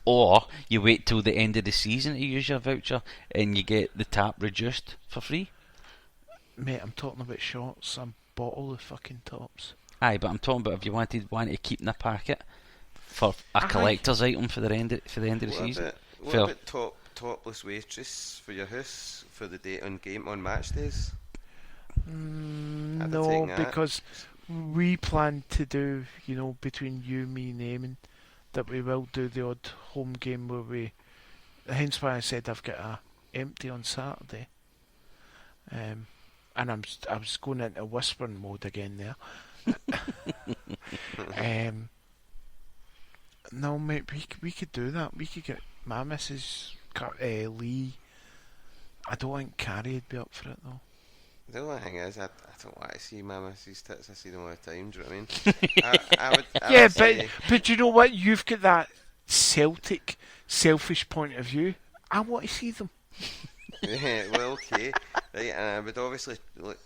[SPEAKER 2] Or you wait till the end of the season to use your voucher, and you get the tap reduced for free.
[SPEAKER 3] Mate, I'm talking about shorts. I bought all the fucking tops.
[SPEAKER 2] Aye, but I'm talking about if you wanted to keep in a packet for a collector's item for the end of the season.
[SPEAKER 4] What about topless waitress for your house for the day on match days?
[SPEAKER 3] No, because we plan to do, between you, me, and Eamon, that we will do the odd home game where we. Hence why I said I've got a empty on Saturday. And I was going into whispering mode again there. No, mate, we could do that. We could get my missus, Lee. I don't think Carrie would be up for it though.
[SPEAKER 4] The only thing is, I don't want to see my missus' tits. I see them all the time. Do you know what I mean? I would
[SPEAKER 3] but you know what? You've got that Celtic selfish point of view. I want to see them.
[SPEAKER 4] Yeah, well, okay, right. And I would obviously look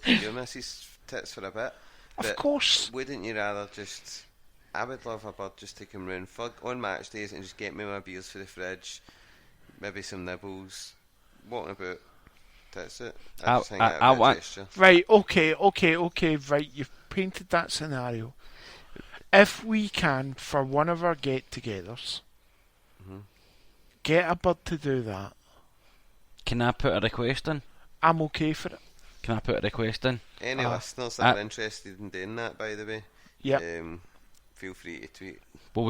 [SPEAKER 4] at your missus' tits for a bit.
[SPEAKER 3] Of course.
[SPEAKER 4] Wouldn't you rather just? I would love a bird just to come round on match days and just get me my beers for the fridge, maybe some nibbles, walking about. That's it. I just think that'd be a gesture.
[SPEAKER 3] Right, okay, right, you've painted that scenario. If we can, for one of our get-togethers, get a bird to do that.
[SPEAKER 2] Can I put a request in?
[SPEAKER 3] I'm okay for it.
[SPEAKER 2] Can I put a request in?
[SPEAKER 4] Any listeners that are interested in doing that, by the way, feel free to tweet.
[SPEAKER 2] Will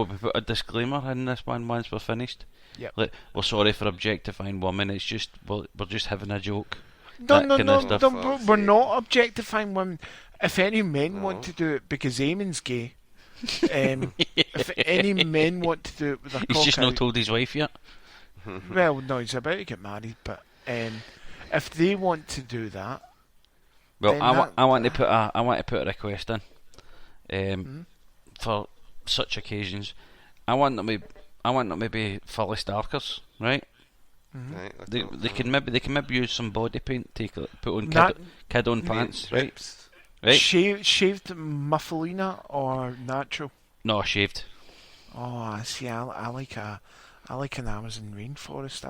[SPEAKER 2] we put a disclaimer in this one once we're finished?
[SPEAKER 3] Yep.
[SPEAKER 2] Like, we're sorry for objectifying women. It's just we're just having a joke.
[SPEAKER 3] No, we're not objectifying women. If any men want to do it, because Eamon's gay. If any men want to do it with a
[SPEAKER 2] he's just not told his wife yet.
[SPEAKER 3] Well, no, he's about to get married, but if they want to do that,
[SPEAKER 2] well, I want to put a request in for such occasions. I want them to be fully starkers, right?
[SPEAKER 4] Right,
[SPEAKER 2] they can maybe use some body paint, put on kid on pants, right? Right.
[SPEAKER 3] Shaved muffalina or natural?
[SPEAKER 2] No, shaved.
[SPEAKER 3] Oh, I see. I like an Amazon rainforest.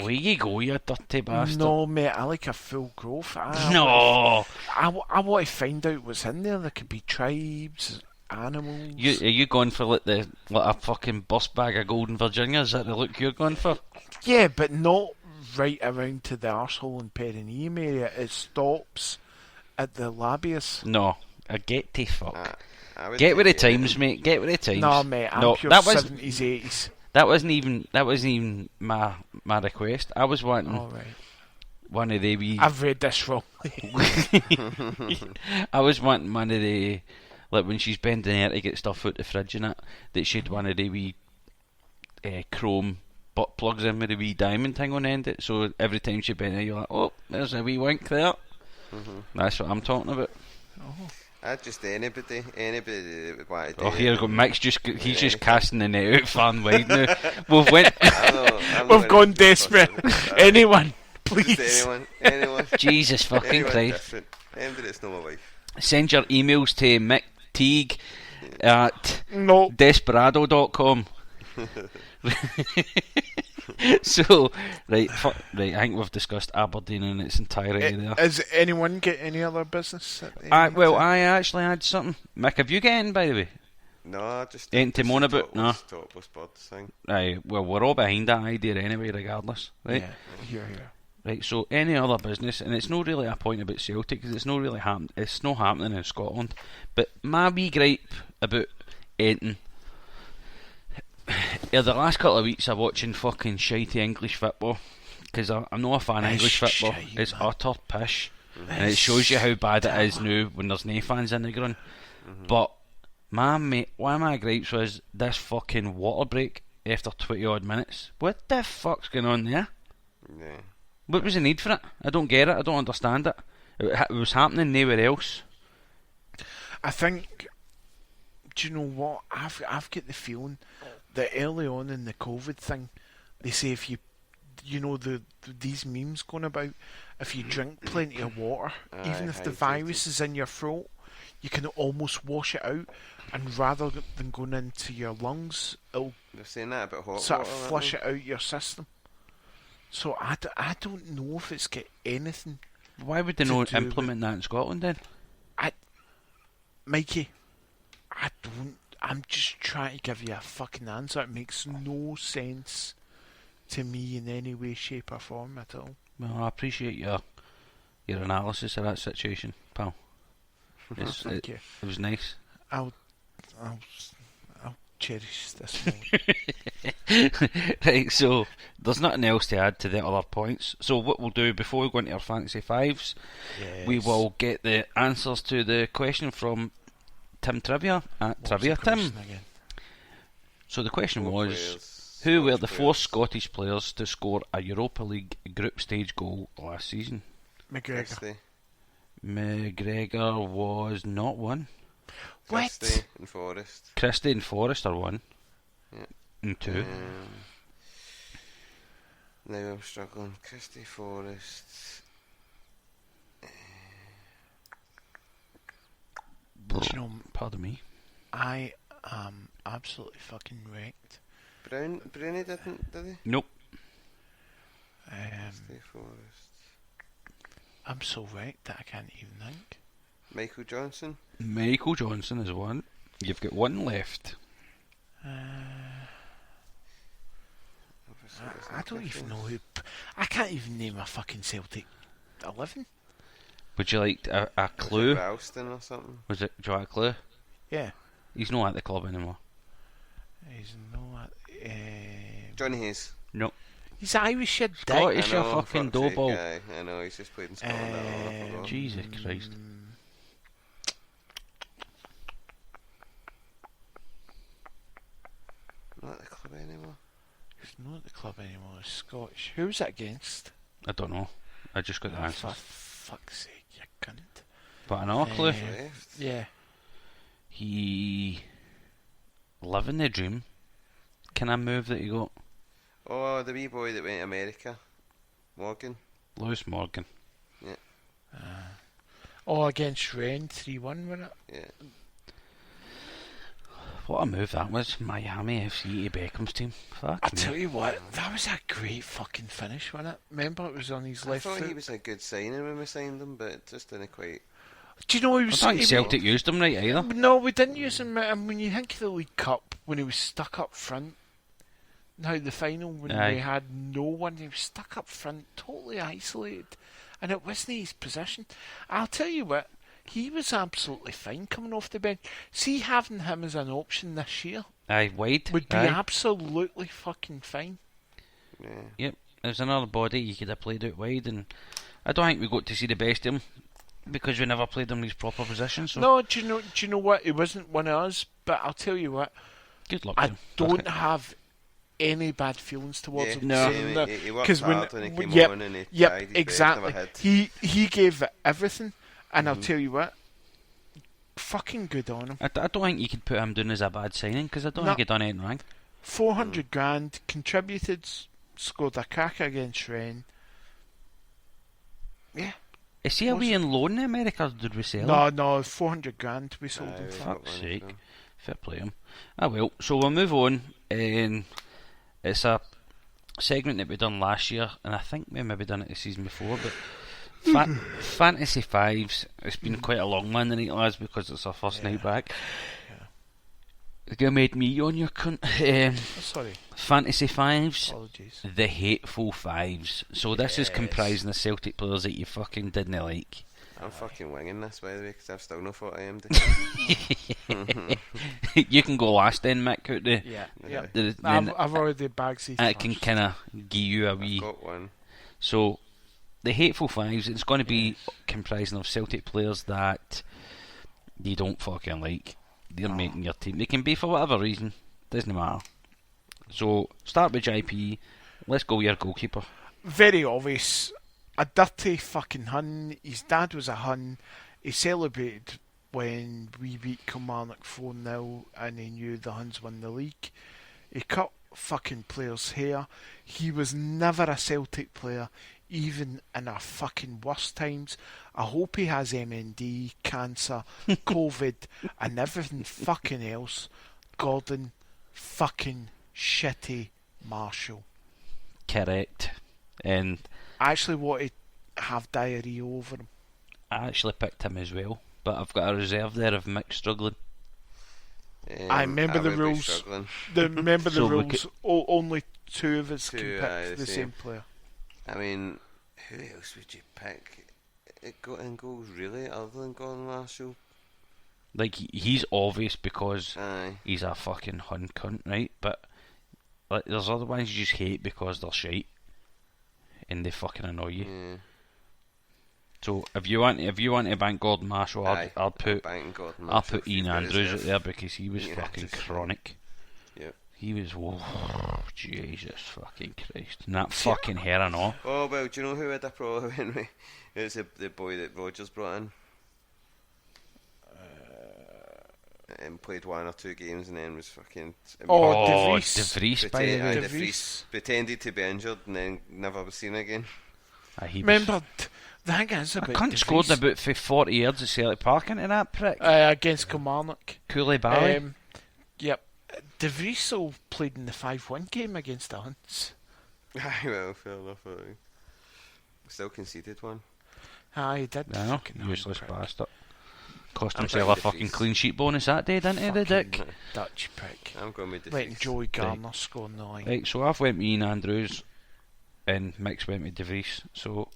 [SPEAKER 2] Away you go, you dirty bastard.
[SPEAKER 3] No, mate, I like a full growth.
[SPEAKER 2] No.
[SPEAKER 3] I want to find out what's in there. There could be tribes, animals.
[SPEAKER 2] Are you going for like a fucking bus bag of Golden Virginia? Is that the look you're going for?
[SPEAKER 3] Yeah, but not right around to the arsehole and perineum area. It stops at the labius.
[SPEAKER 2] No, I get to fuck. Get with the times, mate. Get with the times.
[SPEAKER 3] No, mate, I'm pure 70s, 80s.
[SPEAKER 2] That wasn't even my request. I was wanting one of the wee.
[SPEAKER 3] I've read this wrong.
[SPEAKER 2] I was wanting one of the, like when she's bending her to get stuff out the fridge and that she'd one of the wee chrome butt plugs in with a wee diamond thing on the end of it. So every time she bent her, you're like, oh, there's a wee wink there. That's what I'm talking about.
[SPEAKER 4] Just anybody that would want to do.
[SPEAKER 2] Oh, here we go. Mick's he's just casting the net out far and wide now.
[SPEAKER 3] We've gone desperate. Anyone, please.
[SPEAKER 4] Just anyone.
[SPEAKER 2] Jesus fucking Christ.
[SPEAKER 4] Anybody that's not my wife.
[SPEAKER 2] Send your emails to mickteague at desperado.com. So, right, I think we've discussed Aberdeen in its entirety there.
[SPEAKER 3] Has anyone get any other business?
[SPEAKER 2] I actually had something. Mick, have you got in, by the way?
[SPEAKER 4] No, just
[SPEAKER 2] ain't to moan about. No.
[SPEAKER 4] Topless birds thing.
[SPEAKER 2] Right, well, we're all behind that idea anyway, regardless, right?
[SPEAKER 3] Yeah.
[SPEAKER 2] Right, so any other business, and it's not really a point about Celtic because it's not really it's not happening in Scotland. But my wee gripe about anything. Yeah, the last couple of weeks I'm watching fucking shitey English football because I'm not a fan of English football. It's utter pish. and it shows you how bad it is now when there's no fans in the ground. But one of my gripes was this fucking water break after 20 odd minutes. What the fuck's going on there?
[SPEAKER 4] Yeah.
[SPEAKER 2] What was the need for it? I don't get it. I don't understand it. It was happening nowhere else.
[SPEAKER 3] I think. Do you know what? I've got the feeling that early on in the COVID thing, they say if you know these memes going about, if you drink plenty of water, even if the virus is in your throat, you can almost wash it out, and rather than going into your lungs, it'll
[SPEAKER 4] They're saying that about hot
[SPEAKER 3] sort
[SPEAKER 4] water,
[SPEAKER 3] of
[SPEAKER 4] aren't
[SPEAKER 3] flush
[SPEAKER 4] they?
[SPEAKER 3] it out your system. So I don't know if it's got anything.
[SPEAKER 2] Why would they
[SPEAKER 3] To
[SPEAKER 2] not
[SPEAKER 3] do
[SPEAKER 2] implement that in Scotland then?
[SPEAKER 3] Mikey, I don't. I'm just trying to give you a fucking answer. It makes no sense to me in any way, shape, or form at all.
[SPEAKER 2] Well, I appreciate your analysis of that situation, pal.
[SPEAKER 3] Thank you.
[SPEAKER 2] It was nice.
[SPEAKER 3] I'll cherish this moment.
[SPEAKER 2] Right, so there's nothing else to add to the other points. So what we'll do before we go into our Fantasy Fives, we will get the answers to the question from Tim Trivia at
[SPEAKER 3] What
[SPEAKER 2] Trivia
[SPEAKER 3] was the
[SPEAKER 2] Tim.
[SPEAKER 3] question again?
[SPEAKER 2] So the question
[SPEAKER 4] Four
[SPEAKER 2] was,
[SPEAKER 4] players,
[SPEAKER 2] who were the
[SPEAKER 4] Scottish
[SPEAKER 2] four
[SPEAKER 4] players.
[SPEAKER 2] Scottish players to score a Europa League group stage goal last season?
[SPEAKER 3] McGregor.
[SPEAKER 4] Christie.
[SPEAKER 2] McGregor was not one.
[SPEAKER 3] What?
[SPEAKER 4] Christie and Forrest.
[SPEAKER 2] Christie and Forrest are one.
[SPEAKER 4] Yeah.
[SPEAKER 2] And two.
[SPEAKER 4] Now I'm struggling. Christie, Forrest.
[SPEAKER 3] Do you know,
[SPEAKER 2] Pardon me.
[SPEAKER 3] I am absolutely fucking wrecked.
[SPEAKER 4] Brownie didn't, did he?
[SPEAKER 2] Nope.
[SPEAKER 4] Christie, Forrest.
[SPEAKER 3] I'm so wrecked that I can't even think.
[SPEAKER 4] Michael Johnson.
[SPEAKER 2] Michael Johnson is one. You've got one left.
[SPEAKER 3] I don't even know who. I can't even name a fucking Celtic 11.
[SPEAKER 2] Would you like a clue?
[SPEAKER 4] Ralston or something.
[SPEAKER 2] Was it? Do you want a clue?
[SPEAKER 3] Yeah.
[SPEAKER 2] He's not at the club anymore.
[SPEAKER 3] He's not.
[SPEAKER 4] Johnny Hayes.
[SPEAKER 2] No.
[SPEAKER 3] He's Irish, you dick.
[SPEAKER 2] Scottish,
[SPEAKER 4] I
[SPEAKER 2] you
[SPEAKER 4] know,
[SPEAKER 2] fucking
[SPEAKER 4] fuck's sake,
[SPEAKER 2] doughball.
[SPEAKER 4] aye. I know, he's just played in Scotland. I forgot.
[SPEAKER 2] Jesus Christ.
[SPEAKER 4] Not at the club anymore.
[SPEAKER 3] He's not at the club anymore. He's Scottish. Who was that against?
[SPEAKER 2] I don't know. I just got the
[SPEAKER 3] For
[SPEAKER 2] answers.
[SPEAKER 3] fuck's sake, you cunt.
[SPEAKER 2] But another clue.
[SPEAKER 4] Left.
[SPEAKER 3] Yeah.
[SPEAKER 2] He living the dream. Can I move that he got?
[SPEAKER 4] Oh, the wee boy that went to America. Morgan.
[SPEAKER 2] Lewis Morgan.
[SPEAKER 3] Oh, against Rennes 3-1, wasn't it?
[SPEAKER 4] Yeah.
[SPEAKER 2] What a move that was. Miami FC to Beckham's team. Fuck
[SPEAKER 3] I
[SPEAKER 2] me.
[SPEAKER 3] tell you what, that was a great fucking finish, wasn't it? Remember, it was on his
[SPEAKER 4] I
[SPEAKER 3] left
[SPEAKER 4] thought
[SPEAKER 3] foot.
[SPEAKER 4] he was a good signing when we signed him, but it just didn't quite.
[SPEAKER 3] Do you know he
[SPEAKER 2] I
[SPEAKER 3] was?
[SPEAKER 2] don't think
[SPEAKER 3] he-
[SPEAKER 2] Celtic used him right either.
[SPEAKER 3] No, we didn't use him. And when you think of the League Cup, when he was stuck up front, now the final when
[SPEAKER 2] Aye.
[SPEAKER 3] we had no one, he was stuck up front, totally isolated, and it wasn't his position. I'll tell you what, he was absolutely fine coming off the bench. See, having him as an option this year
[SPEAKER 2] Aye, wide.
[SPEAKER 3] would be
[SPEAKER 2] Aye.
[SPEAKER 3] absolutely fucking fine.
[SPEAKER 4] Yeah.
[SPEAKER 2] Yep, there's another body you could have played out wide, and I don't think we got to see the best of him because we never played him in his proper position. So
[SPEAKER 3] No, do you know what? He wasn't one of us, but I'll tell you what,
[SPEAKER 2] good luck to
[SPEAKER 3] I
[SPEAKER 2] him.
[SPEAKER 3] don't have any bad feelings towards
[SPEAKER 4] Yeah,
[SPEAKER 3] him.
[SPEAKER 2] No.
[SPEAKER 3] saying
[SPEAKER 4] same.
[SPEAKER 3] that,
[SPEAKER 4] He worked
[SPEAKER 3] 'cause
[SPEAKER 4] hard when he came
[SPEAKER 3] yep,
[SPEAKER 4] on and he
[SPEAKER 3] yep,
[SPEAKER 4] tried his
[SPEAKER 3] exactly.
[SPEAKER 4] best. Never had.
[SPEAKER 3] He gave it everything, and I'll tell you what, fucking good on him.
[SPEAKER 2] I don't think you could put him down as a bad signing because I don't
[SPEAKER 3] No.
[SPEAKER 2] think he'd done anything wrong.
[SPEAKER 3] 400 grand, contributed, scored a cracker against Rennes. Yeah.
[SPEAKER 2] Is he away in loan in America or did we sell him?
[SPEAKER 3] No, 400 grand we sold
[SPEAKER 4] Aye,
[SPEAKER 3] him
[SPEAKER 4] we
[SPEAKER 3] for.
[SPEAKER 4] got
[SPEAKER 2] Fuck's
[SPEAKER 4] one
[SPEAKER 2] sake.
[SPEAKER 4] as well.
[SPEAKER 2] Fair play him. Ah well, so we'll move on. And it's a segment that we done last year, and I think we maybe done it the season before, but Fantasy Fives, it's been quite a long one tonight, lads, because it's our first night back. You made me on your cunt.
[SPEAKER 3] Sorry,
[SPEAKER 2] Fantasy Fives,
[SPEAKER 3] apologies.
[SPEAKER 2] the Hateful Fives. So this is comprising the Celtic players that you fucking didn't like.
[SPEAKER 4] I'm fucking winging this, by the way, because I've still not thought I am.
[SPEAKER 2] You can go last then, Mick, out there.
[SPEAKER 3] Yeah,
[SPEAKER 4] Yeah.
[SPEAKER 2] Then
[SPEAKER 3] I've already bagged these.
[SPEAKER 2] it can kind of give you a
[SPEAKER 4] I've
[SPEAKER 2] wee.
[SPEAKER 4] got one.
[SPEAKER 2] So the Hateful Fives, it's going to be comprising of Celtic players that you don't fucking like. They're making your team. They can be for whatever reason. Doesn't matter. So, start with JP. Let's go with your goalkeeper.
[SPEAKER 3] Very obvious. A dirty fucking Hun. His dad was a Hun. He celebrated when we beat Kilmarnock 4-0 and he knew the Huns won the league. He cut fucking players' hair. He was never a Celtic player, even in our fucking worst times. I hope he has MND, cancer, COVID, and everything fucking else. Gordon fucking shitty Marshall.
[SPEAKER 2] Correct. And
[SPEAKER 3] I actually wanted to have diarrhea over him.
[SPEAKER 2] I actually picked him as well, but I've got a reserve there of Mick struggling.
[SPEAKER 3] I remember the rules. Remember the
[SPEAKER 2] So
[SPEAKER 3] rules. Only two of us can pick the same player.
[SPEAKER 4] I mean, who else would you pick? It got in goals really, other than Gordon Marshall.
[SPEAKER 2] Like, he's obvious because
[SPEAKER 4] Aye.
[SPEAKER 2] he's a fucking Hun cunt, right? But like, there's other ones you just hate because they're shite and they fucking annoy you.
[SPEAKER 4] Yeah.
[SPEAKER 2] So if you want to bank Gordon Marshall, I'll put Ian Andrews out there because he was fucking chronic.
[SPEAKER 4] Yep.
[SPEAKER 2] He was, Jesus fucking Christ, and that fucking hair and all.
[SPEAKER 4] Oh well, do you know who had a problem went with? It's the boy that Rogers brought in. And played 1 or 2 games and then was fucking...
[SPEAKER 3] De
[SPEAKER 2] Vries, by the way.
[SPEAKER 4] De Vries pretended to be injured and then never was seen again.
[SPEAKER 3] Remember, the thing is about
[SPEAKER 2] cunt scored about 40 yards at Celtic Park into that prick.
[SPEAKER 3] Against Kilmarnock.
[SPEAKER 2] Cooley Bally.
[SPEAKER 3] Yep. De Vries played in the 5-1 game against the Hunts.
[SPEAKER 4] Aye, well, fair enough. Still conceded one.
[SPEAKER 3] Aye, he did.
[SPEAKER 2] No,
[SPEAKER 3] fucking
[SPEAKER 2] useless
[SPEAKER 3] prick.
[SPEAKER 2] bastard. Cost himself a fucking clean sheet bonus that day, didn't he, the dick?
[SPEAKER 3] Dutch prick.
[SPEAKER 4] I'm going with De
[SPEAKER 3] Letting
[SPEAKER 4] Vries.
[SPEAKER 3] Joey Garner score in the line.
[SPEAKER 2] Right, so I've went with Ian Andrews and Mick's went with De Vries. So,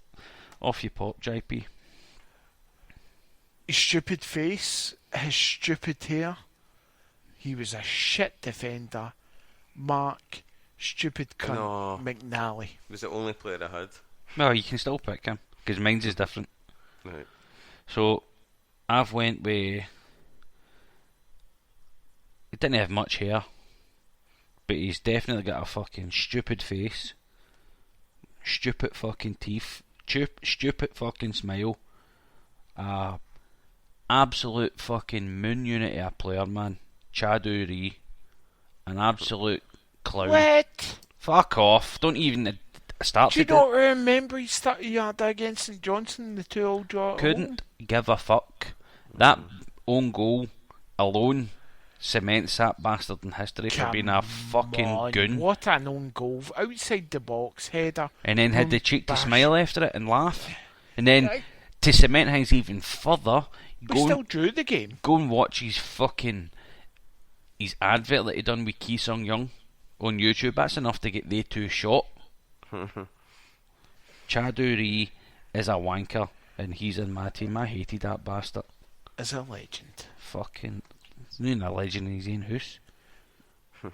[SPEAKER 2] off you pop, JP.
[SPEAKER 3] His stupid face, his stupid hair. He was a shit defender. Mark, stupid cunt,
[SPEAKER 4] No.
[SPEAKER 3] McNally.
[SPEAKER 4] Was the only player I had.
[SPEAKER 2] Well, you can still pick him because mine's is different.
[SPEAKER 4] Right.
[SPEAKER 2] So, I've went with... He didn't have much hair, but he's definitely got a fucking stupid face, stupid fucking teeth, stupid fucking smile, absolute fucking moon unit of a player, man. Chadu an absolute clown.
[SPEAKER 3] What?
[SPEAKER 2] Fuck off! Don't even start.
[SPEAKER 3] Do you not remember he started yard against St Johnson, the 2-all draw?
[SPEAKER 2] Couldn't give a fuck. That own goal alone cements that bastard in history for being a fucking goon.
[SPEAKER 3] What an own goal. Outside the box, header.
[SPEAKER 2] And then had the cheek to smile after it and laugh. And then, to cement things even further,
[SPEAKER 3] We still drew the game.
[SPEAKER 2] Go and watch his advert that he done with Ki Sung Young on YouTube. That's enough to get they two shot. Chadu is a wanker, and he's in my team. I hated that bastard.
[SPEAKER 3] Is a legend.
[SPEAKER 2] Fucking, he's not a legend in his own house.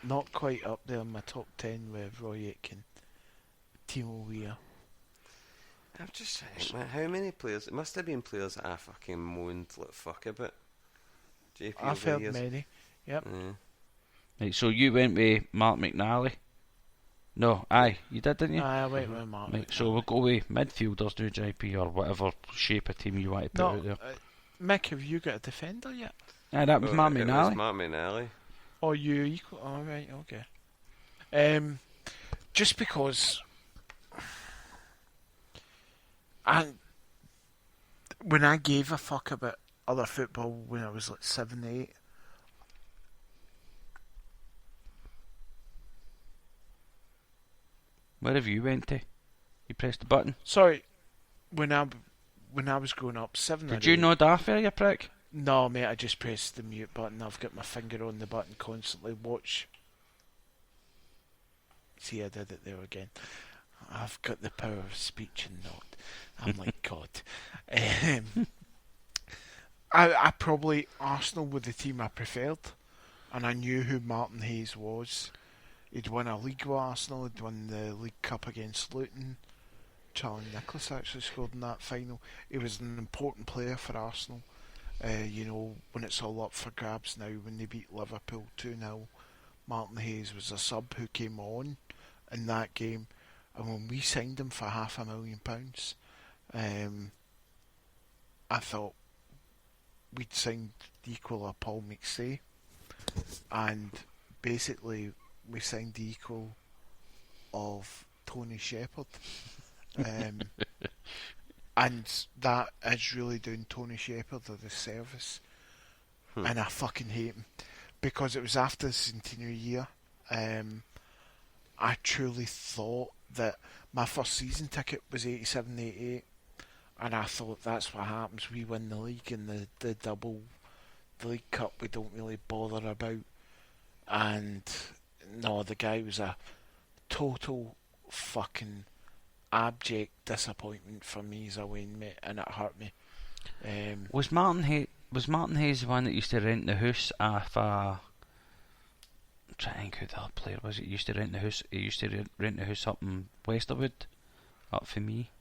[SPEAKER 3] Not quite up there in my top 10 with Roy Aitken, Timo Weir.
[SPEAKER 4] I'm just saying, man, how many players? It must have been players that I fucking moaned like fuck about. JP
[SPEAKER 3] I've heard many. Yep.
[SPEAKER 4] Yeah.
[SPEAKER 2] Right, so you went with Mark McNally. No, aye, you did, didn't you?
[SPEAKER 3] Aye, I went with Mark.
[SPEAKER 2] Right, so we'll go with midfielders, do JP, or whatever shape of team you want to put out there.
[SPEAKER 3] Mick, have you got a defender yet?
[SPEAKER 2] Aye, that was Mark
[SPEAKER 4] It
[SPEAKER 2] McNally.
[SPEAKER 4] was Mark McNally.
[SPEAKER 3] Or you equal? All right, okay. Just because, when I gave a fuck about other football when I was like 7, 8.
[SPEAKER 2] Where have you went to? You pressed the button.
[SPEAKER 3] Sorry, when I was growing up, 7 or 8.
[SPEAKER 2] Did you know Daffy, you prick?
[SPEAKER 3] No, mate, I just pressed the mute button. I've got my finger on the button constantly. Watch. See, I did it there again. I've got the power of speech and not. I'm like God. I probably, Arsenal were the team I preferred, and I knew who Martin Hayes was. He'd won a league with Arsenal, he'd won the League Cup against Luton. Charlie Nicholas actually scored in that final. He was an important player for Arsenal. You know, when it's all up for grabs now, when they beat Liverpool 2-0, Martin Hayes was a sub who came on in that game, and when we signed him for £500,000, I thought we'd signed the equal of Paul McStay, and basically we signed the equal of Tony Shepherd. And that is really doing Tony Shepherd a disservice. And I fucking hate him. Because it was after the centenary year. I truly thought that my first season ticket was 87-88. And I thought that's what happens. We win the league and the League Cup we don't really bother about. And no, the guy was a total fucking abject disappointment for me as a Wayne mate, and it hurt me.
[SPEAKER 2] Was Martin Hayes the one that used to rent the house off I'm trying to think who the other player was. He used to rent the house up in Westerwood, up for me.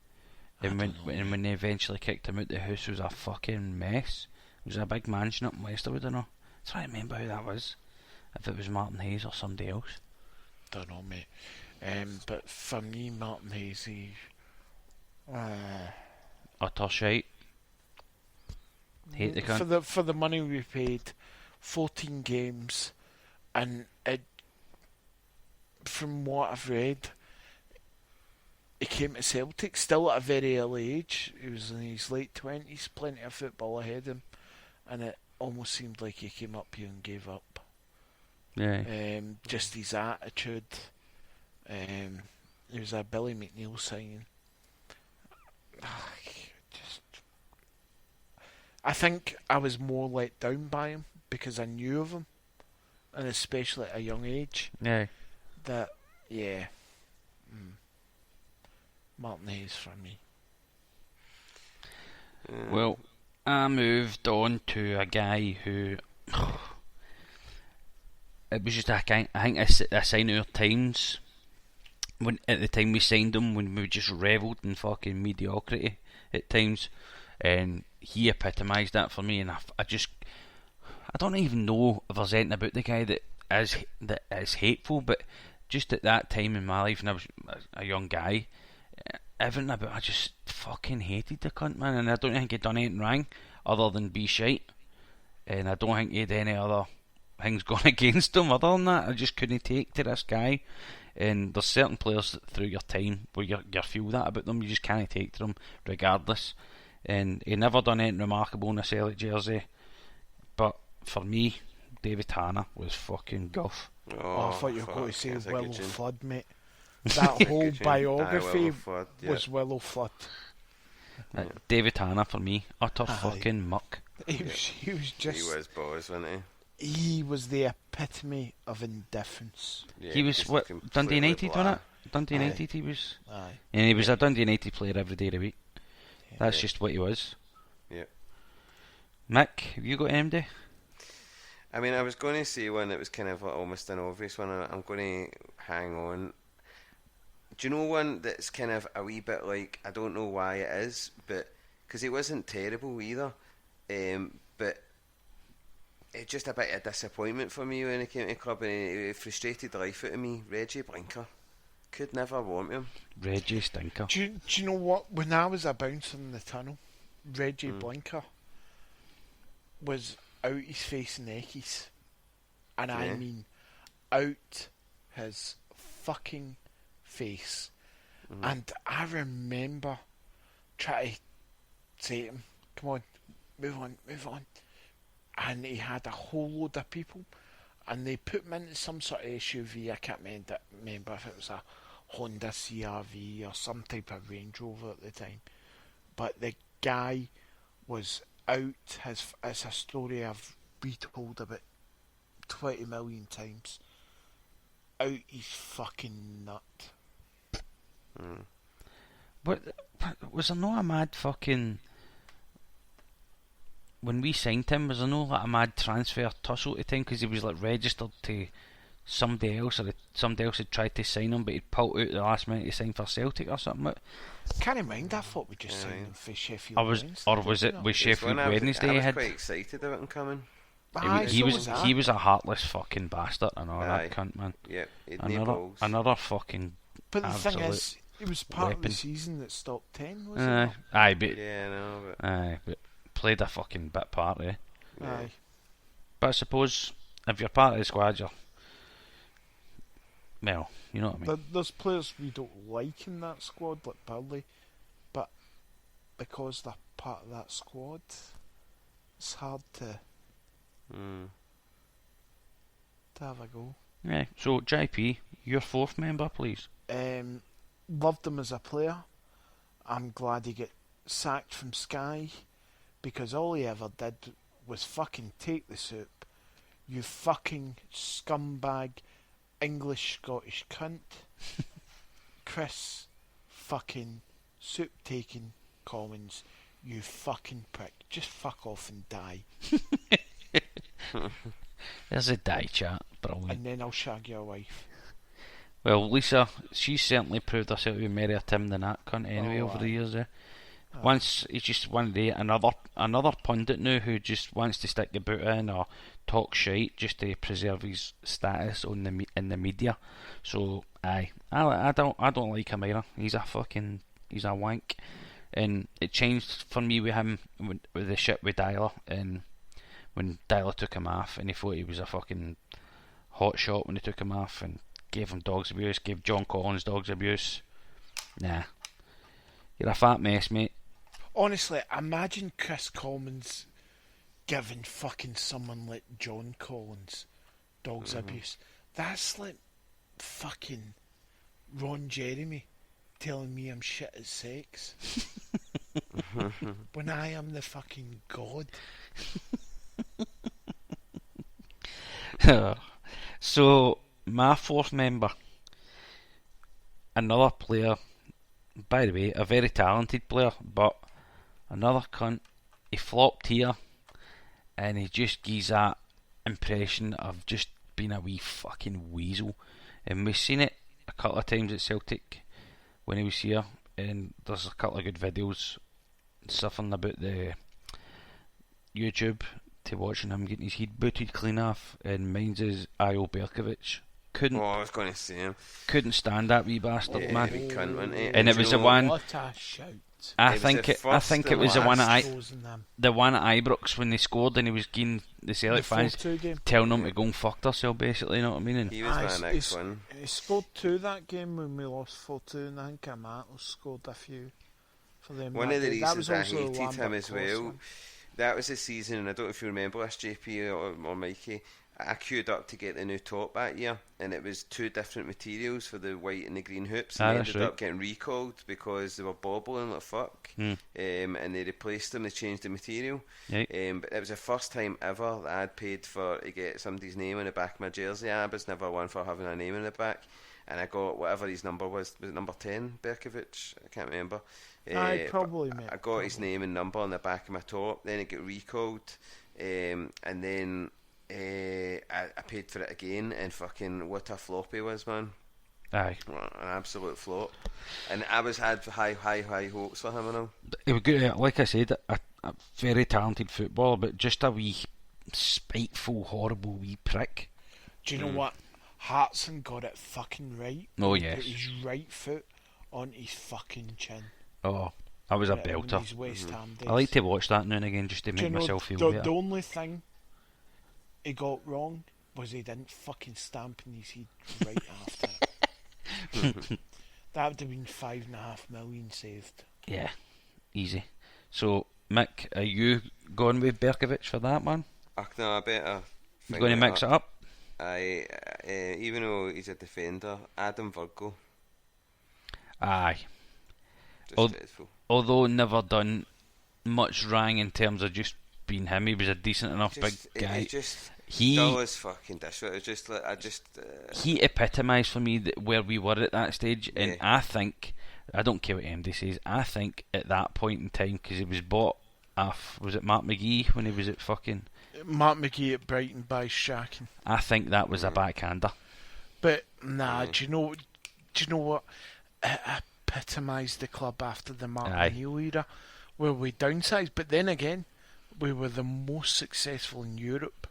[SPEAKER 2] And when they eventually kicked him out, the house was a fucking mess. It was a big mansion up in Westerwood, I know. I'm trying to remember who that was. If it was Martin Hayes or somebody else.
[SPEAKER 3] Don't know, mate. But for me, Martin Hayes,
[SPEAKER 2] utter shite. Hate the cunt.
[SPEAKER 3] For the money we paid, 14 games, and from what I've read, he came to Celtic still at a very early age. He was in his late 20s, plenty of football ahead of him, and it almost seemed like he came up here and gave up.
[SPEAKER 2] Yeah.
[SPEAKER 3] Just his attitude. It was a Billy McNeil signing. I think I was more let down by him because I knew of him, and especially at a young age.
[SPEAKER 2] Yeah.
[SPEAKER 3] Martin Hayes for me.
[SPEAKER 2] Well, I moved on to a guy who it was just I think a sign of our times. When at the time we signed him, when we just revelled in fucking mediocrity at times, and he epitomised that for me. And I don't even know if there's anything about the guy that is hateful, but just at that time in my life, and I was a young guy, everything about I just fucking hated the cunt, man. And I don't think he'd done anything wrong other than be shite, and I don't think he had any other things going against him other than that. I just couldn't take to this guy. And there's certain players that through your time where you feel that about them, you just can't take to them regardless. And he never done anything remarkable in a Celtic jersey, but for me, David Hanna was fucking guff.
[SPEAKER 3] I thought you were going to say Willow Flood, mate. That whole biography was Willow Flood.
[SPEAKER 2] David Hanna for me, utter fucking muck.
[SPEAKER 3] He was
[SPEAKER 4] balls, wasn't he?
[SPEAKER 3] He was the epitome of indifference.
[SPEAKER 4] Yeah,
[SPEAKER 2] he was what Dundee United, wasn't it? Dundee United, he was. And he was a Dundee United player every day of the week. That's just what he was.
[SPEAKER 4] Yeah.
[SPEAKER 2] Mick, have you got MD?
[SPEAKER 4] I mean, I was going to say one that was kind of almost an obvious one, and I'm going to hang on. Do you know one that's kind of a wee bit like, I don't know why it is, but because it wasn't terrible either, but it's just a bit of disappointment for me when he came to the club, and it frustrated the life out of me. Reggie Blinker. Could never want him.
[SPEAKER 2] Reggie Stinker.
[SPEAKER 3] Do you know what? When I was a bouncer in the tunnel, Reggie Blinker was out his face and neckies. And I mean out his fucking face. And I remember trying to say to him, come on, move on. And he had a whole load of people, and they put him into some sort of SUV. I can't remember if it was a Honda CR-V or some type of Range Rover at the time. But the guy was out. It's a story I've retold about 20 million times. Out his fucking nut.
[SPEAKER 2] But was there not a mad fucking... When we signed him, was there no like a mad transfer tussle at the time because he was like registered to somebody else had tried to sign him, but he'd pulled out at the last minute to sign for Celtic or something.
[SPEAKER 3] Can't mind. I thought we just signed him for Sheffield Wednesday.
[SPEAKER 2] Or was it with Sheffield Wednesday?
[SPEAKER 4] I was quite excited about him coming.
[SPEAKER 3] He
[SPEAKER 2] was a heartless fucking bastard and all that cunt, man.
[SPEAKER 4] Yep,
[SPEAKER 2] another fucking.
[SPEAKER 3] But the thing is, it was part of the season that stopped 10, wasn't it?
[SPEAKER 2] Aye, but but played a fucking bit part, eh?
[SPEAKER 3] Aye.
[SPEAKER 2] But I suppose if you're part of the squad, well, you know what I mean.
[SPEAKER 3] There's players we don't like in that squad, like Burley, but because they're part of that squad, it's hard to have a go.
[SPEAKER 2] Yeah. So JP, your fourth member, please.
[SPEAKER 3] Loved him as a player. I'm glad he got sacked from Sky, because all he ever did was fucking take the soup. You fucking scumbag English Scottish cunt. Chris fucking soup taking Collins, you fucking prick. Just fuck off and die.
[SPEAKER 2] There's a die chat, brilliant.
[SPEAKER 3] And then I'll shag your wife.
[SPEAKER 2] Well, Lisa, she's certainly proved herself to be merrier Tim than that cunt anyway over the years. Once he's just one day another pundit now who just wants to stick the boot in or talk shite just to preserve his status in the media. So I don't like him either. He's a wank, and it changed for me with him with the shit with Dyler, and when Dyler took him off and he thought he was a fucking hot shot when he took him off and gave him dogs abuse, gave John Collins dogs abuse. Nah, you're a fat mess, mate.
[SPEAKER 3] Honestly, imagine Chris Commons giving fucking someone like John Collins dogs abuse. That's like fucking Ron Jeremy telling me I'm shit at sex when I am the fucking god.
[SPEAKER 2] So my fourth member, another player, by the way, a very talented player, but another cunt. He flopped here, and he just gives that impression of just being a wee fucking weasel. And we've seen it a couple of times at Celtic when he was here, and there's a couple of good videos suffering about the YouTube to watching him getting his head booted clean off, and mine's is Ayo Berkovic. I
[SPEAKER 4] was going to say him.
[SPEAKER 2] Couldn't stand that wee bastard, man.
[SPEAKER 4] And
[SPEAKER 2] it was the one.
[SPEAKER 3] What a shout.
[SPEAKER 2] I think it was the one at Ibrox when they scored, and he was getting the Celtic fans telling them to go and fuck themselves, basically. You know what I mean? And
[SPEAKER 4] he was my next one.
[SPEAKER 3] He scored 2 that game when we lost 4-2, and I think Amato scored a few for them.
[SPEAKER 4] One of the reasons I hated him as well, that was the season, and I don't know if you remember this, JP or Mikey. I queued up to get the new top that year, and it was 2 different materials for the white and the green hoops, and they ended up getting recalled because they were bobbling like fuck. And they replaced them, they changed the material. But it was the first time ever that I'd paid to get somebody's name on the back of my jersey. I was never one for having a name on the back, and I got whatever his number was it number 10, Berkovic? I can't remember.
[SPEAKER 3] I
[SPEAKER 4] got his name and number on the back of my top, then it got recalled, and then I paid for it again, and fucking what a flop he was, man.
[SPEAKER 2] Aye,
[SPEAKER 4] an absolute flop. And I had high hopes for him and all.
[SPEAKER 2] He was good, like I said, a very talented footballer, but just a wee spiteful, horrible wee prick.
[SPEAKER 3] Do you know what? Hartson got it fucking right.
[SPEAKER 2] Oh yes.
[SPEAKER 3] Put his right foot on his fucking chin.
[SPEAKER 2] Oh, that was a belter. I like to watch that now and again just to make myself feel better.
[SPEAKER 3] The only thing he got wrong was he didn't fucking stamp in his head right after it. That would have been 5.5 million saved.
[SPEAKER 2] Yeah, easy. So, Mick, are you going with Berkovic for that, man?
[SPEAKER 4] No, I better.
[SPEAKER 2] You going to mix it up?
[SPEAKER 4] Even though he's a defender, Adam Virgo.
[SPEAKER 2] Aye.
[SPEAKER 4] Dreadful.
[SPEAKER 2] Although never done much wrong in terms of just being him, he was a decent enough big guy.
[SPEAKER 4] He was fucking dish. It was just like
[SPEAKER 2] he epitomised for me where we were at that stage, and I think, I don't care what MD says, I think at that point in time, because he was bought off, was it Mark McGee when he was at fucking
[SPEAKER 3] Mark McGee at Brighton by Shacken?
[SPEAKER 2] I think that was a backhander.
[SPEAKER 3] But nah, do you know what? It epitomised the club after the Martin Neal era, where we downsized. But then again, we were the most successful in Europe.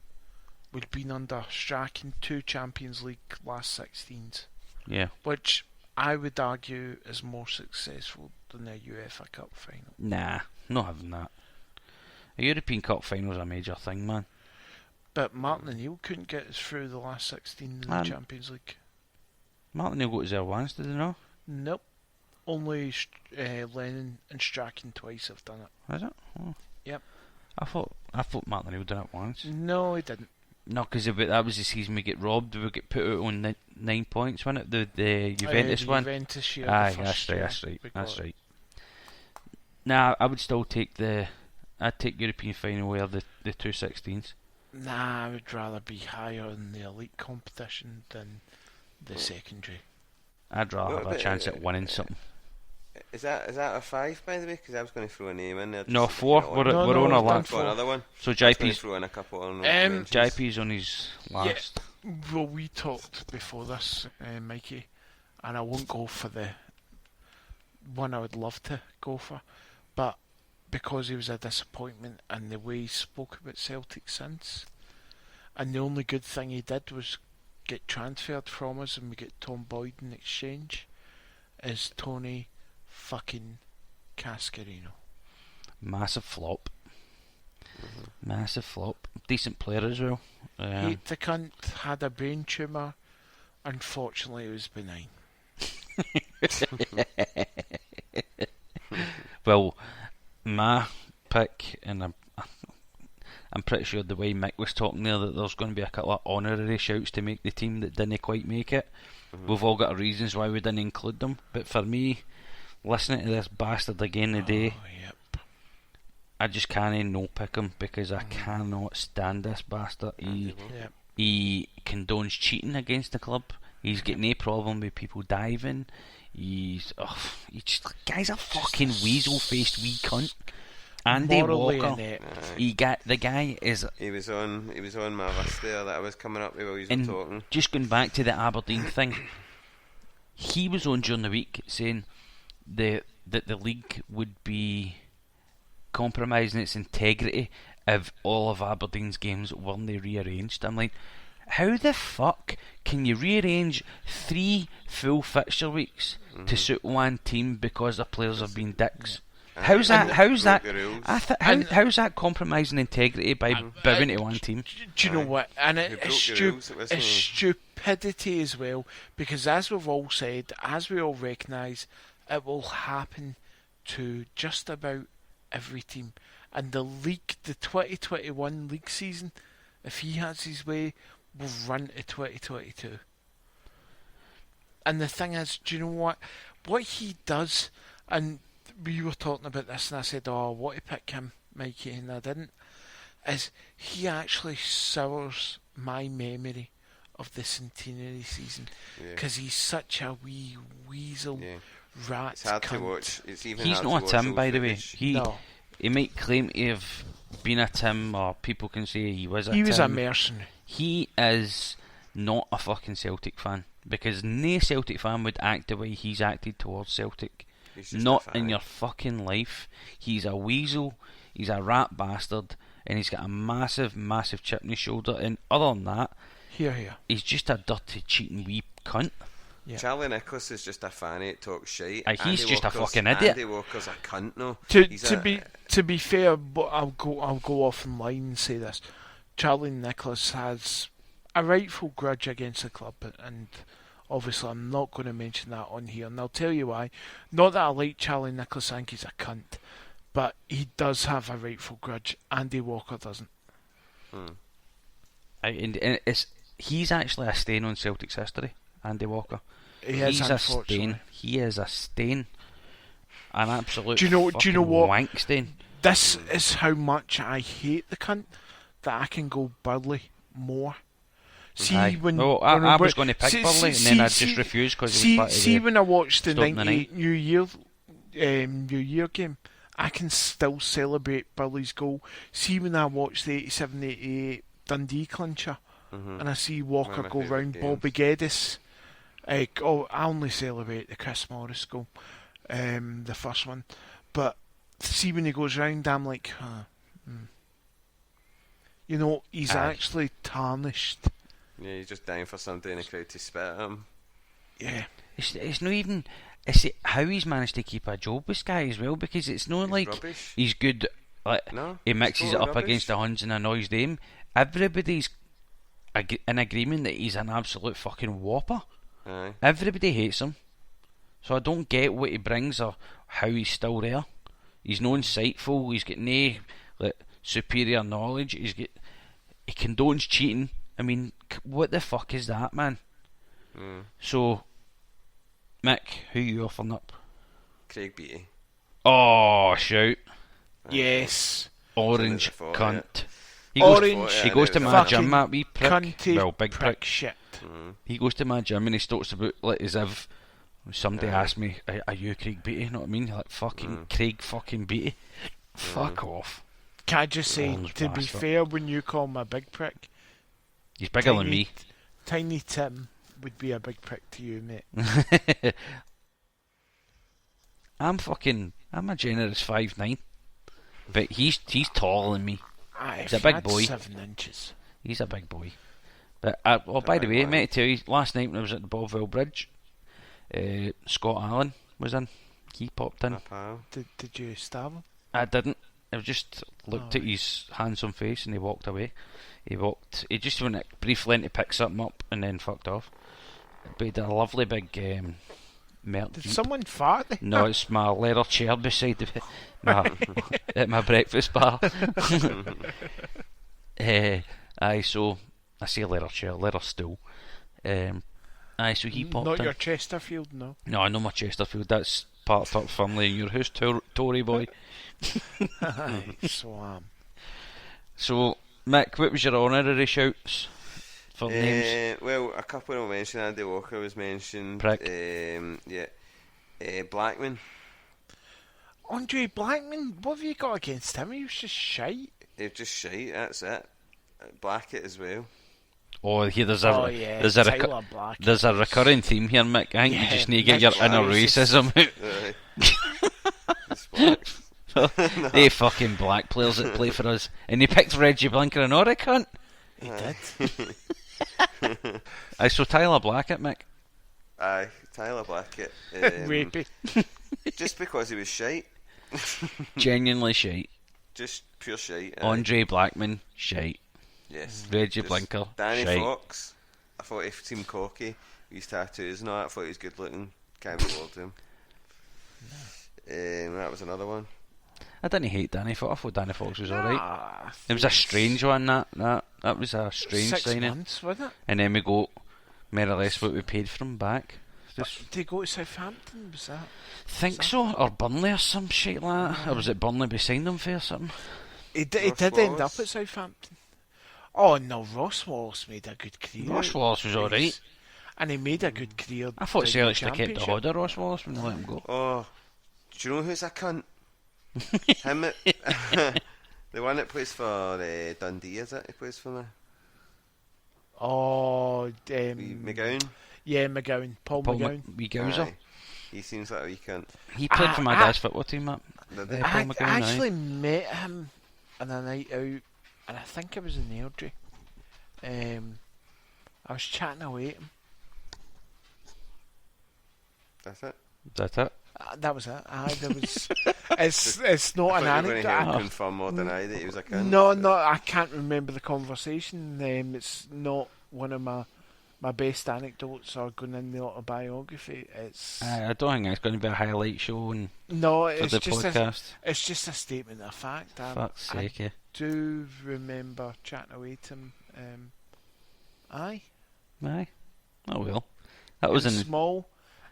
[SPEAKER 3] We'd been under Strachan, 2 Champions League last 16s.
[SPEAKER 2] Yeah.
[SPEAKER 3] Which I would argue is more successful than a UEFA Cup final.
[SPEAKER 2] Nah, not having that. A European Cup final is a major thing, man.
[SPEAKER 3] But Martin O'Neill couldn't get us through the last 16 in the Champions League.
[SPEAKER 2] Martin O'Neill got us there once, did he not?
[SPEAKER 3] Nope. Only Lennon and Strachan twice have done it.
[SPEAKER 2] Is it? Oh.
[SPEAKER 3] Yep.
[SPEAKER 2] I thought Martin O'Neill did it once.
[SPEAKER 3] No, he didn't.
[SPEAKER 2] No, because that was the season we get robbed. We get put out on 9 points, wasn't it? The Juventus one.
[SPEAKER 3] Juventus year.
[SPEAKER 2] Aye, that's right. Nah, I would still take I'd take European final where the 2/16s.
[SPEAKER 3] Nah, I would rather be higher in the elite competition than the secondary.
[SPEAKER 2] I'd rather have a chance at winning something.
[SPEAKER 4] Is that a 5, by the way? Because I was going to throw a name in there.
[SPEAKER 2] No, 4. We're on our last.
[SPEAKER 4] Another one.
[SPEAKER 2] So JP's
[SPEAKER 4] throw in a couple on.
[SPEAKER 2] JP's on his last.
[SPEAKER 3] Yeah. Well, we talked before this, Mikey, and I won't go for the one I would love to go for, but because he was a disappointment and the way he spoke about Celtic since, and the only good thing he did was get transferred from us and we get Tom Boyd in exchange, is Tony fucking Cascarino.
[SPEAKER 2] Massive flop. Massive flop. Decent player as well.
[SPEAKER 3] Hate the cunt, had a brain tumour, unfortunately it was benign.
[SPEAKER 2] Well, my pick, and I'm pretty sure the way Mick was talking there, that there's going to be a couple of honorary shouts to make the team that didn't quite make it. We've all got our reasons why we didn't include them, but for me, listening to this bastard again today, I just can't no pick him because I cannot stand this bastard. He condones cheating against the club. He's got no problem with people diving. He's guy's a fucking weasel-faced wee cunt. Andy Walker, the guy is.
[SPEAKER 4] He was on my list there that I was coming up with while you were talking.
[SPEAKER 2] Just going back to the Aberdeen thing, he was on during the week saying that the league would be compromising its integrity if all of Aberdeen's games weren't rearranged. I'm like, how the fuck can you rearrange 3 full fixture weeks to suit one team because the players have been dicks? How's that compromising integrity by bowing to one team?
[SPEAKER 3] Do you know what? And it's stupidity as well, because as we've all said, as we all recognise, it will happen to just about every team. And the league, the 2021 league season, if he has his way, will run to 2022. And the thing is, do you know what? What he does, and we were talking about this, and I said, "Oh, what to pick him, Mikey," and I didn't. Is he actually sours my memory of the centenary season because he's such a wee weasel rat.
[SPEAKER 4] It's hard
[SPEAKER 3] cunt.
[SPEAKER 4] to watch.
[SPEAKER 2] He's not a Tim, by the way. He might claim to have been a Tim, or people can say he was a Tim.
[SPEAKER 3] He was a mercenary.
[SPEAKER 2] He is not a fucking Celtic fan, because no Celtic fan would act the way he's acted towards Celtic. Not in your fucking life. He's a weasel, he's a rat bastard, and he's got a massive, massive chip in his shoulder, and other than that, he's just a dirty, cheating wee cunt.
[SPEAKER 4] Yeah. Charlie Nicholas is just a fanny that talks shite.
[SPEAKER 2] He's just a fucking idiot.
[SPEAKER 4] Andy Walker's a cunt, no.
[SPEAKER 3] To be fair, but I'll go off in line and say this. Charlie Nicholas has a rightful grudge against the club, and obviously I'm not going to mention that on here, and I'll tell you why. Not that I like Charlie Nicholas, I think he's a cunt, but he does have a rightful grudge. Andy Walker doesn't.
[SPEAKER 2] He's actually a stain on Celtic's history, Andy Walker.
[SPEAKER 3] He's
[SPEAKER 2] a stain. He is a stain. An absolute
[SPEAKER 3] do you know what?
[SPEAKER 2] Wank stain.
[SPEAKER 3] This is how much I hate the cunt, that I can go Burley more. See,
[SPEAKER 2] I was going to pick Burley, and then I just refused because it was part of the
[SPEAKER 3] when I watched the 98 New Year game, I can still celebrate Burley's goal. See, when I watched the 87-88 Dundee clincher, and I see Walker
[SPEAKER 4] One of
[SPEAKER 3] go
[SPEAKER 4] my favourite
[SPEAKER 3] round
[SPEAKER 4] games.
[SPEAKER 3] Bobby Geddes. I only celebrate the Chris Morris goal, the first one. But see when he goes round, I'm like, you know, he's
[SPEAKER 2] Aye.
[SPEAKER 3] actually tarnished.
[SPEAKER 4] Yeah, he's just dying for somebody in the crowd to spit at him.
[SPEAKER 3] Yeah.
[SPEAKER 2] It's not even. It's how he's managed to keep a job with Sky as well, because it's not
[SPEAKER 4] He's
[SPEAKER 2] like
[SPEAKER 4] rubbish.
[SPEAKER 2] he's good. Like
[SPEAKER 4] No,
[SPEAKER 2] he
[SPEAKER 4] he's
[SPEAKER 2] mixes it
[SPEAKER 4] totally
[SPEAKER 2] up
[SPEAKER 4] rubbish.
[SPEAKER 2] against the Huns and annoys them. Everybody's in agreement that he's an absolute fucking whopper.
[SPEAKER 4] Aye.
[SPEAKER 2] Everybody hates him, so I don't get what he brings or how he's still there. He's no insightful. He's got no like superior knowledge. He condones cheating. I mean, what the fuck is that, man? So, Mick, who you offering up?
[SPEAKER 4] Craig Beattie.
[SPEAKER 2] Oh, shout.
[SPEAKER 3] Yes.
[SPEAKER 2] Orange
[SPEAKER 4] I thought,
[SPEAKER 2] cunt.
[SPEAKER 3] Orange.
[SPEAKER 2] He goes to my
[SPEAKER 3] fucking
[SPEAKER 2] gym, that wee prick.
[SPEAKER 3] Cunty
[SPEAKER 2] Well, big prick.
[SPEAKER 3] shit.
[SPEAKER 2] He goes to my gym and he talks about like as if somebody asked me, "Are you Craig Beattie?" You know what I mean? Like fucking Craig fucking Beattie. Fuck off.
[SPEAKER 3] Can I just say,
[SPEAKER 2] Orange
[SPEAKER 3] to be
[SPEAKER 2] bastard.
[SPEAKER 3] fair, when you call him a big prick,
[SPEAKER 2] He's bigger than me.
[SPEAKER 3] Tiny Tim would be a big prick to you, mate.
[SPEAKER 2] I'm a generous 5'9", but he's taller than me. He's a big boy.
[SPEAKER 3] 7 inches.
[SPEAKER 2] He's a big boy. But by the way, I meant to tell you, last night when I was at the Bovril Bridge, Scott Allen was in. He popped in.
[SPEAKER 4] My pal.
[SPEAKER 3] Did you stab him?
[SPEAKER 2] I didn't. I just looked at his handsome face and he walked away. He just went briefly in to pick something up and then fucked off. But he did a lovely big melt.
[SPEAKER 3] Did someone fart there?
[SPEAKER 2] No, it's my leather chair beside at my breakfast bar. So I say leather chair, leather stool. So he popped
[SPEAKER 3] Not
[SPEAKER 2] in.
[SPEAKER 3] your Chesterfield, no.
[SPEAKER 2] No, I know my Chesterfield. That's part of family in your house, Tory boy.
[SPEAKER 3] So
[SPEAKER 4] So,
[SPEAKER 2] Mick, what was your honorary shouts for names?
[SPEAKER 4] Well, a couple I'll mention. Andy Walker was mentioned.
[SPEAKER 2] Prick.
[SPEAKER 4] Blackman.
[SPEAKER 3] Andre Blackman, what have you got against him? He was just shite.
[SPEAKER 4] They're just shite. That's it. Blackett as well.
[SPEAKER 2] Oh, here there's
[SPEAKER 3] Tyler Blackett.
[SPEAKER 2] there's a recurring theme here, Mick. I think you just need to get your
[SPEAKER 3] Mick
[SPEAKER 2] inner racism out. They fucking black players that play for us, and they picked Reggie Blinker and Ori, cunt.
[SPEAKER 3] He did.
[SPEAKER 2] So Tyler Blackett, Mick.
[SPEAKER 4] Aye, Tyler Blackett.
[SPEAKER 3] Rapey.
[SPEAKER 4] Just because he was shite.
[SPEAKER 2] Genuinely shite.
[SPEAKER 4] Just pure shite.
[SPEAKER 2] Andre Blackman, shite.
[SPEAKER 4] Yes.
[SPEAKER 2] Reggie
[SPEAKER 4] Just
[SPEAKER 2] Blinker,
[SPEAKER 4] Danny
[SPEAKER 2] shite.
[SPEAKER 4] Fox. I thought he seemed cocky with his tattoos and all that. I thought he was good looking. Can't be bored to him. That was another one.
[SPEAKER 2] I didn't hate Danny Fox. I thought Danny Fox was alright.
[SPEAKER 3] Ah,
[SPEAKER 2] It was a strange one, that was a strange
[SPEAKER 3] 6
[SPEAKER 2] signing.
[SPEAKER 3] months, wasn't it?
[SPEAKER 2] And then we got more or less what we paid for him back. Just
[SPEAKER 3] Did he go to Southampton? Was that?
[SPEAKER 2] think so, or Burnley or some shit like that. Or was it Burnley we signed him for or something?
[SPEAKER 3] He
[SPEAKER 4] Ross
[SPEAKER 3] did end up
[SPEAKER 4] Wallace.
[SPEAKER 3] at Southampton. Oh no, Ross Wallace made a good career.
[SPEAKER 2] Ross Wallace was alright.
[SPEAKER 3] And he made a good career.
[SPEAKER 2] I thought
[SPEAKER 3] down the
[SPEAKER 2] Celtic should have kept the
[SPEAKER 3] Championship.
[SPEAKER 2] hood of Ross Wallace when they let him go.
[SPEAKER 4] Oh, do you know who's a cunt? Him. The one that plays for Dundee, is it? He plays for me.
[SPEAKER 3] Oh,
[SPEAKER 4] McGowan.
[SPEAKER 3] yeah, McGowan. Paul McGowan.
[SPEAKER 2] Wee Gowser.
[SPEAKER 4] Aye. He seems like a wee cunt.
[SPEAKER 2] He played for my dad's football team, that.
[SPEAKER 4] Did he?
[SPEAKER 2] Paul
[SPEAKER 3] I
[SPEAKER 2] McGowan, aye.
[SPEAKER 3] actually met him on a night out, and I think it was in Airdrie. I was chatting away at him.
[SPEAKER 4] That's it.
[SPEAKER 2] That's it.
[SPEAKER 3] That was it. There was. It's not an
[SPEAKER 4] I thought you were going to
[SPEAKER 3] anecdote.
[SPEAKER 4] confirm or deny that he was a cunt.
[SPEAKER 3] No, I can't remember the conversation. It's not one of my best anecdotes or going in the autobiography. It's
[SPEAKER 2] I don't think it's going to be a highlight show and
[SPEAKER 3] no,
[SPEAKER 2] for
[SPEAKER 3] it's
[SPEAKER 2] the
[SPEAKER 3] just
[SPEAKER 2] podcast.
[SPEAKER 3] it's just a statement of fact.
[SPEAKER 2] Fuck's
[SPEAKER 3] I
[SPEAKER 2] sake, eh?
[SPEAKER 3] do remember chatting away to him. Aye,
[SPEAKER 2] Aye. Oh well. That was in
[SPEAKER 3] small.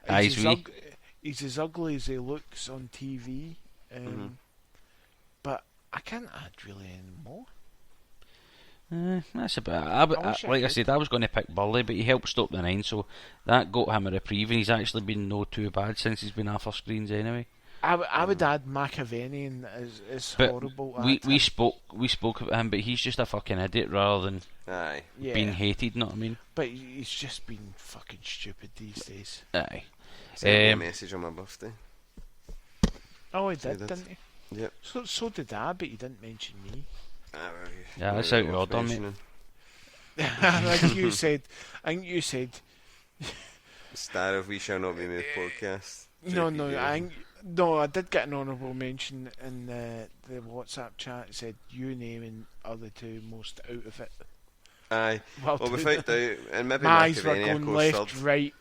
[SPEAKER 2] Aye,
[SPEAKER 3] He's
[SPEAKER 2] he's
[SPEAKER 3] as,
[SPEAKER 2] wee.
[SPEAKER 3] he's as ugly as he looks on TV. But I can't add really any more.
[SPEAKER 2] That's about it.
[SPEAKER 3] wish I
[SPEAKER 2] Like I
[SPEAKER 3] could.
[SPEAKER 2] said, I was going to pick Burley, but he helped stop the 9, so that got him a reprieve, and he's actually been no too bad since he's been off our screens anyway.
[SPEAKER 3] I would add Machiavellian is
[SPEAKER 2] But
[SPEAKER 3] horrible.
[SPEAKER 2] we spoke about him, but he's just a fucking idiot rather than
[SPEAKER 4] Aye.
[SPEAKER 2] being hated. Know what I mean?
[SPEAKER 3] But he's just been fucking stupid these days.
[SPEAKER 2] Aye.
[SPEAKER 4] Sent me a message on my birthday.
[SPEAKER 3] Oh, he did, didn't he?
[SPEAKER 4] Yep.
[SPEAKER 3] So did I, but he didn't mention me.
[SPEAKER 2] Yeah, that's out of order, mate.
[SPEAKER 3] I think you said.
[SPEAKER 4] Star of We Shall Not Be Made podcast.
[SPEAKER 3] No, I did get an honourable mention in the WhatsApp chat. It said you naming are the two most out of it.
[SPEAKER 4] Aye. Well, without doubt, and maybe
[SPEAKER 3] my eyes were
[SPEAKER 4] Machiavellian,
[SPEAKER 3] going
[SPEAKER 4] of course,
[SPEAKER 3] left, right.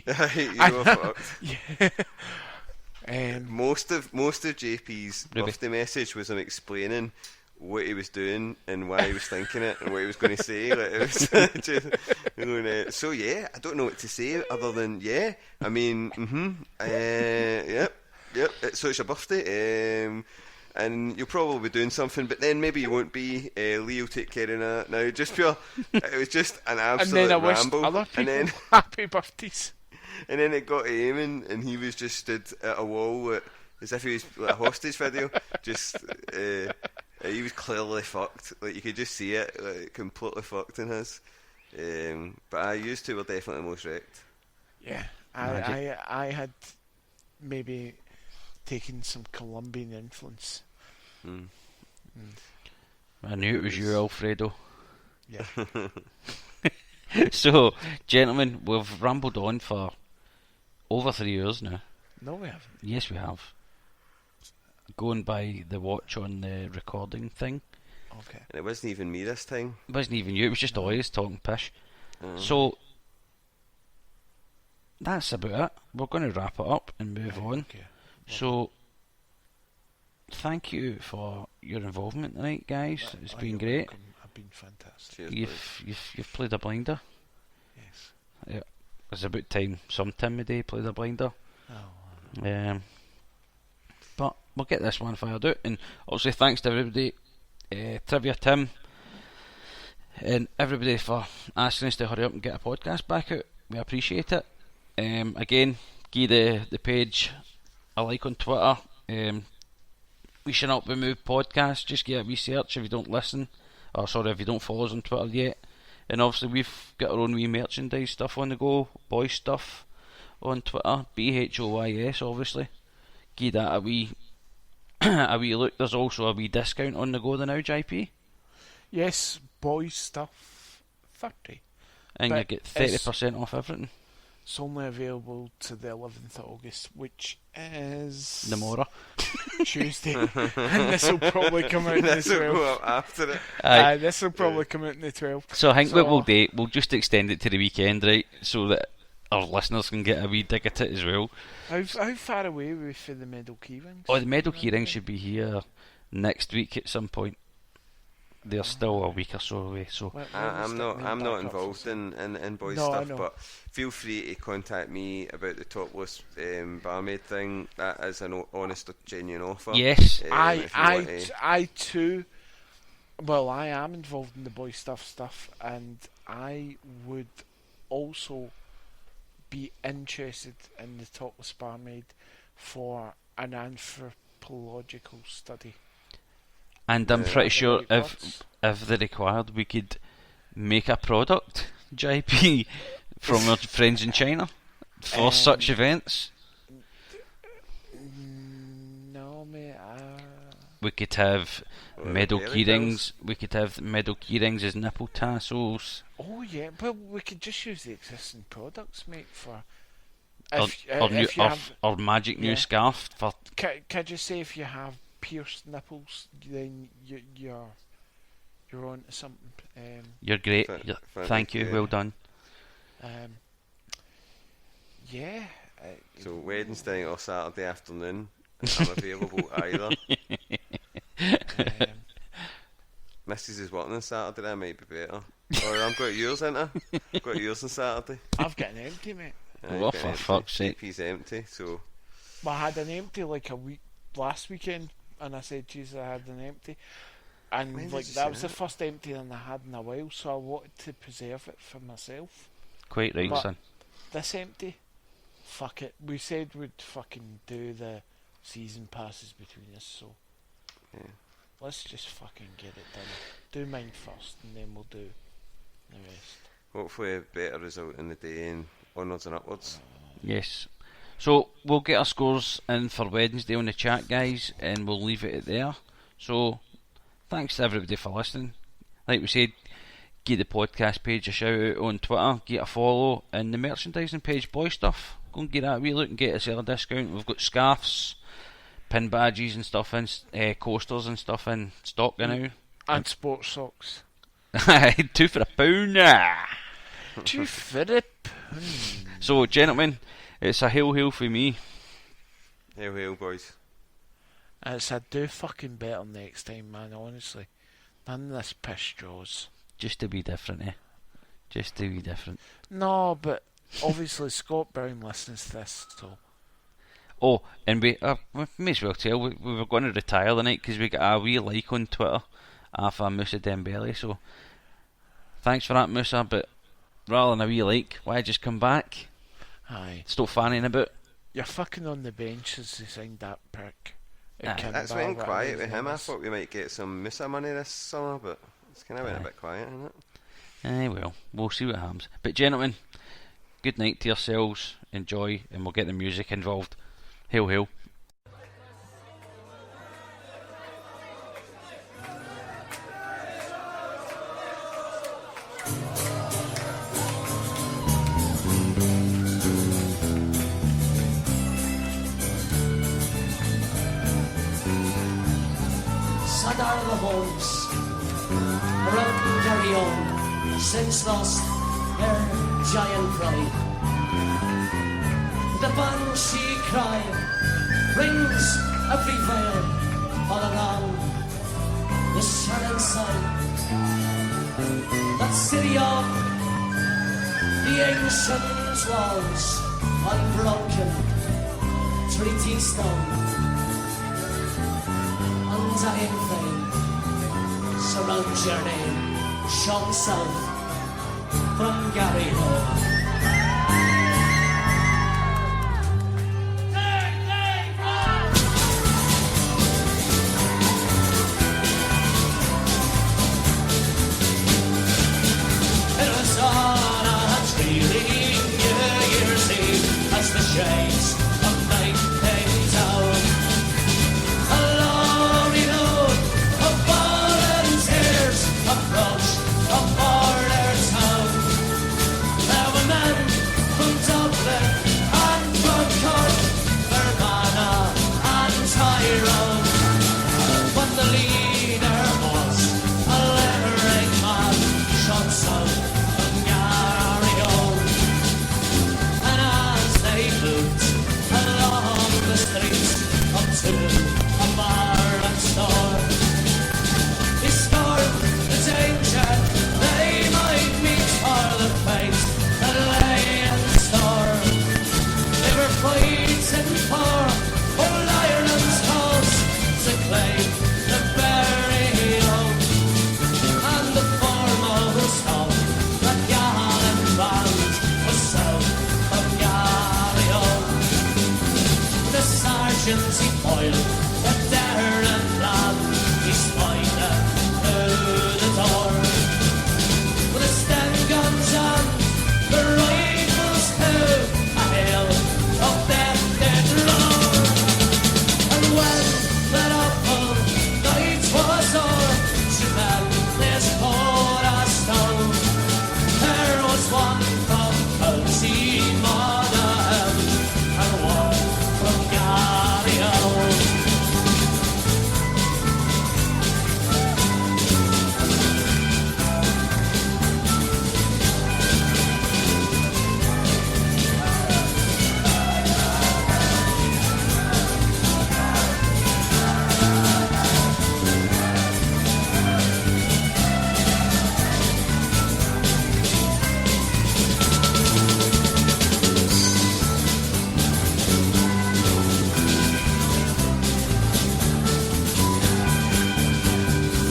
[SPEAKER 4] Aye, you were fucked.
[SPEAKER 3] Yeah.
[SPEAKER 4] Most of JP's birthday message was him explaining what he was doing and why he was thinking it and what he was going to say. Like, it was just going, so yeah, I don't know what to say other than yeah. I mean, yep. So it's your birthday, and you'll probably be doing something, but then maybe you won't be. Lee will take care of that. Now, just pure. It was just an absolute
[SPEAKER 3] and then I
[SPEAKER 4] ramble.
[SPEAKER 3] wished other people
[SPEAKER 4] and then
[SPEAKER 3] happy birthdays.
[SPEAKER 4] And then it got to Eamon, and he was just stood at a wall as if he was like a hostage video. Just he was clearly fucked. Like you could just see it, like completely fucked in his. But I used to were definitely the most wrecked.
[SPEAKER 3] Yeah, I had maybe taken some Colombian influence.
[SPEAKER 2] I knew it was you, Alfredo.
[SPEAKER 3] Yeah.
[SPEAKER 2] So, gentlemen, we've rambled on for over 3 hours now.
[SPEAKER 3] No, we haven't.
[SPEAKER 2] Yes, we have. Going by the watch on the recording thing.
[SPEAKER 3] Okay.
[SPEAKER 4] And it wasn't even me this time.
[SPEAKER 2] It wasn't even you, it was just always talking pish. So, that's about it. We're going to wrap it up and move on.
[SPEAKER 3] Okay.
[SPEAKER 2] So, thank you for your involvement tonight, guys. It's been great.
[SPEAKER 3] Welcome. I've been fantastic.
[SPEAKER 4] Cheers,
[SPEAKER 2] You've played a blinder.
[SPEAKER 3] Yes.
[SPEAKER 2] Yeah, it's about time some Tim today played a blinder.
[SPEAKER 3] Oh.
[SPEAKER 2] But we'll get this one fired out, and obviously thanks to everybody, Trivia Tim, and everybody for asking us to hurry up and get a podcast back out. We appreciate it. Again, give the page a like on Twitter. We Should Not Be Moved podcast. Just get a wee search if you don't listen, or sorry, if you don't follow us on Twitter yet. And obviously we've got our own wee merchandise stuff on the go, boys stuff on Twitter, BHOYS obviously. Give that a wee a wee look. There's also a wee discount on the go now, JP.
[SPEAKER 3] Yes, boys stuff 30.
[SPEAKER 2] And
[SPEAKER 3] but
[SPEAKER 2] you get 30% off everything.
[SPEAKER 3] It's only available to the 11th of August, which is
[SPEAKER 2] Tomorrow.
[SPEAKER 3] Tuesday. And this will probably come out in the 12th.
[SPEAKER 4] This will go up after it.
[SPEAKER 3] This will probably come out in the 12th.
[SPEAKER 2] So I think what we'll do, we'll just extend it to the weekend, right? So that our listeners can get a wee dig at it as well.
[SPEAKER 3] How far away are we for the medal keyrings?
[SPEAKER 2] Oh, the medal keyrings should be here next week at some point. They're still a week or so away. So
[SPEAKER 4] I'm not involved in boys stuff, but feel free to contact me about the topless barmaid thing. That is an honest, genuine offer.
[SPEAKER 2] Yes,
[SPEAKER 3] I too. Well, I am involved in the boys stuff, and I would also be interested in the topless barmaid for an anthropological study.
[SPEAKER 2] and I'm pretty sure if they're required, we could make a product, JP, from our friends in China for such events.
[SPEAKER 3] No, mate.
[SPEAKER 2] We could have medal keyrings. We could have medal keyrings as nipple tassels.
[SPEAKER 3] Oh yeah, well we could just use the existing products, mate. For
[SPEAKER 2] or magic new scarf for.
[SPEAKER 3] Can you say if you have pierced nipples, then you're on to something.
[SPEAKER 2] You're great. Thank you. Well done.
[SPEAKER 3] Yeah.
[SPEAKER 4] So Wednesday or Saturday afternoon, I'm available either. Mrs. is working on Saturday, that might be better. Or I've got yours, ain't I? Got yours on Saturday.
[SPEAKER 3] I've got an empty, mate.
[SPEAKER 2] Oh, for fuck's sake.
[SPEAKER 4] JP's empty, so.
[SPEAKER 3] Well, I had an empty like a week last weekend, and I said, "Jeez, I had an empty," and like that was the first empty that I had in a while, so I wanted to preserve it for myself.
[SPEAKER 2] Quite right,
[SPEAKER 3] but
[SPEAKER 2] son.
[SPEAKER 3] This empty, fuck it. We said we'd fucking do the season passes between us, so
[SPEAKER 4] Yeah.
[SPEAKER 3] let's just fucking get it done. Do mine first, and then we'll do the rest.
[SPEAKER 4] Hopefully a better result in the day and onwards and upwards.
[SPEAKER 2] Yes. So we'll get our scores in for Wednesday on the chat, guys, and we'll leave it at there. So thanks to everybody for listening. Like we said, give the podcast page a shout out on Twitter, get a follow, and the merchandising page, Boy Stuff. Go and get that a wee look and get us a discount. We've got scarves, pin badges and stuff in, coasters and stuff in stock now.
[SPEAKER 3] And sports socks.
[SPEAKER 2] 2 for £1.
[SPEAKER 3] 2 for a £1.
[SPEAKER 2] So, gentlemen, it's a hail for me.
[SPEAKER 4] Hail, boys.
[SPEAKER 3] It's a do fucking better next time, man, honestly. None of this piss jaws.
[SPEAKER 2] Just to be different, eh? Just to be different.
[SPEAKER 3] No, but obviously Scott Brown listens to this, so...
[SPEAKER 2] Oh, and we may as well tell, we were going to retire the night because we got a wee like on Twitter for Musa Dembele, so thanks for that, Musa, but rather than a wee like, why just come back?
[SPEAKER 3] Aye.
[SPEAKER 2] Stop fanning about.
[SPEAKER 3] You're fucking on the bench as they signed that prick.
[SPEAKER 4] That's went quiet with him. I thought we might get some Musa money this summer, but it's kind of went a bit quiet, isn't it?
[SPEAKER 2] Well, we'll see what happens. But gentlemen, good night to yourselves, enjoy, and we'll get the music involved. Hail, hail.
[SPEAKER 5] Sad are the homes around Derryon, since lost their giant pride. The banshee cry rings everywhere all around the Shannon side. That city of the ancient walls, unbroken treaty stone, undying fame surrounds your name, shone south from Gary Hall. Shades of night came down. A lonely load of volunteers approached a border town. There were men from Dublin and from Cork, Fermanagh and Tyrone. But the leader was a Limerick man, shot south from Garryowen. And as they moved along the streets up to a bar and store, they scorned the danger they might meet for the fate that lay in store. They were fighting for old Ireland's cause to claim the burial, and the foremost of that gallant band was south of Garryowen. The sergeants he foiled the daring plan, he spied them through the door. With the Sten guns and the rifles too, a hail of death did roar. And when that awful night was o'er, to men this cornerstone, there was one from County Monaghan and one from Garryowen.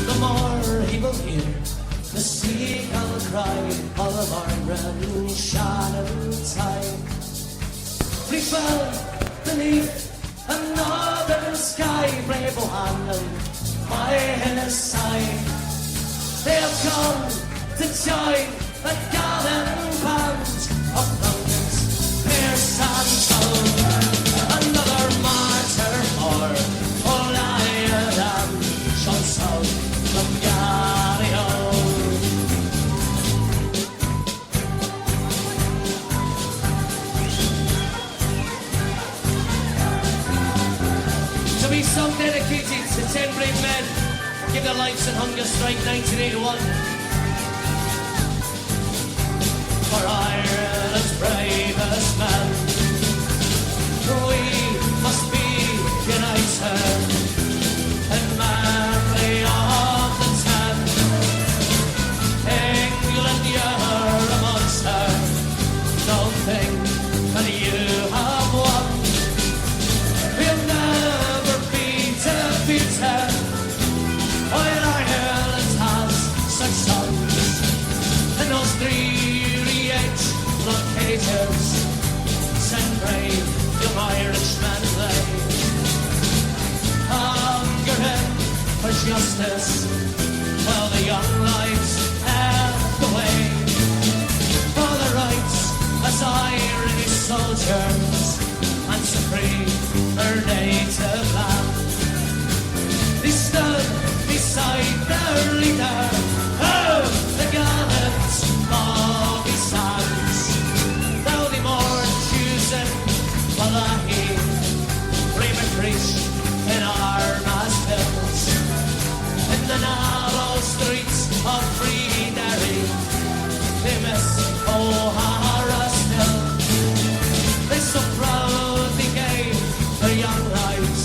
[SPEAKER 5] The more he will hear the seagull cry of the Mirren Shannon tide. We fell beneath another northern sky, brave O'Hanlon by his side. They've come to join the gallant band of London's fierce and sound. Another martyr for old Ireland shall sound from Gallio. To be so dedicated to 10 brave men, give their lives in hunger strike 1981. For Ireland's bravest men, we must be united and manly of the 10. England, you're a monster, don't think that you have won. We'll never be defeated while Ireland has such sons. And those 3 blockaders send brave young Irishmen they hunger him for justice while the young lives have the way for the rights as Irish soldiers and to free their native land. They stood beside their leader, oh, the gallant Bobby Sands. Now they mourn choosing Wallahi, brave and preach in Armagh hills. In the narrow streets of Free Derry, they miss O'Hara still. They so proudly gave their young lives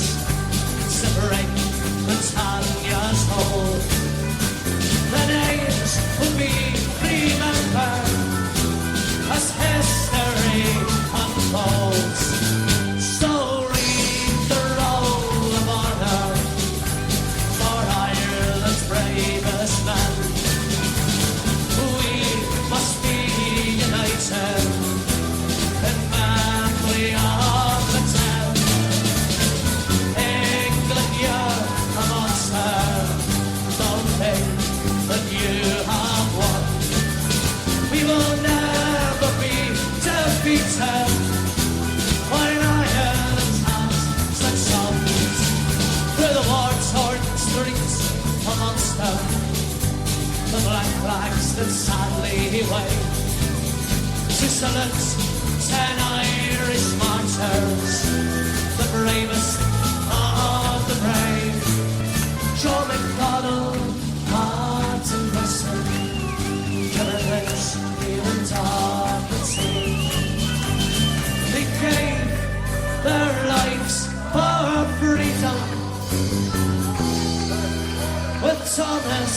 [SPEAKER 5] to break Britannia's hold. The names will be remembered as history unfolds. So read the roll of honor for Ireland's bravest men. We must be united and manly of the 10. England, you're a monster, don't think that you have won. We will never be defeated while Ireland has such songs. Through the war-torn streets of Ulster, the black flags that sadly wave to salute 10 Irish martyrs, the bravest of the brave. Joe McDonald, Martin Wilson, Kevin even dark at sea. They gave their lives for freedom with Thomas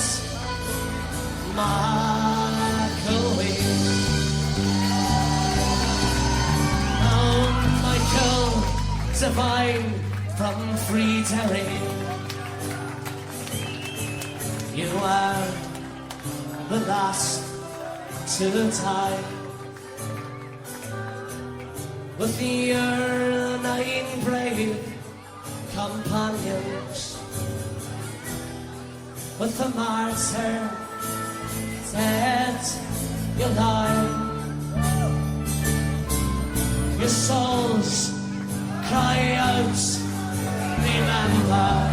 [SPEAKER 5] McElwee. Oh, Michael Devine from Free Derry, you are the last to die. With your 9 brave companions, with the martyr dead you lie. Your souls cry out, remember.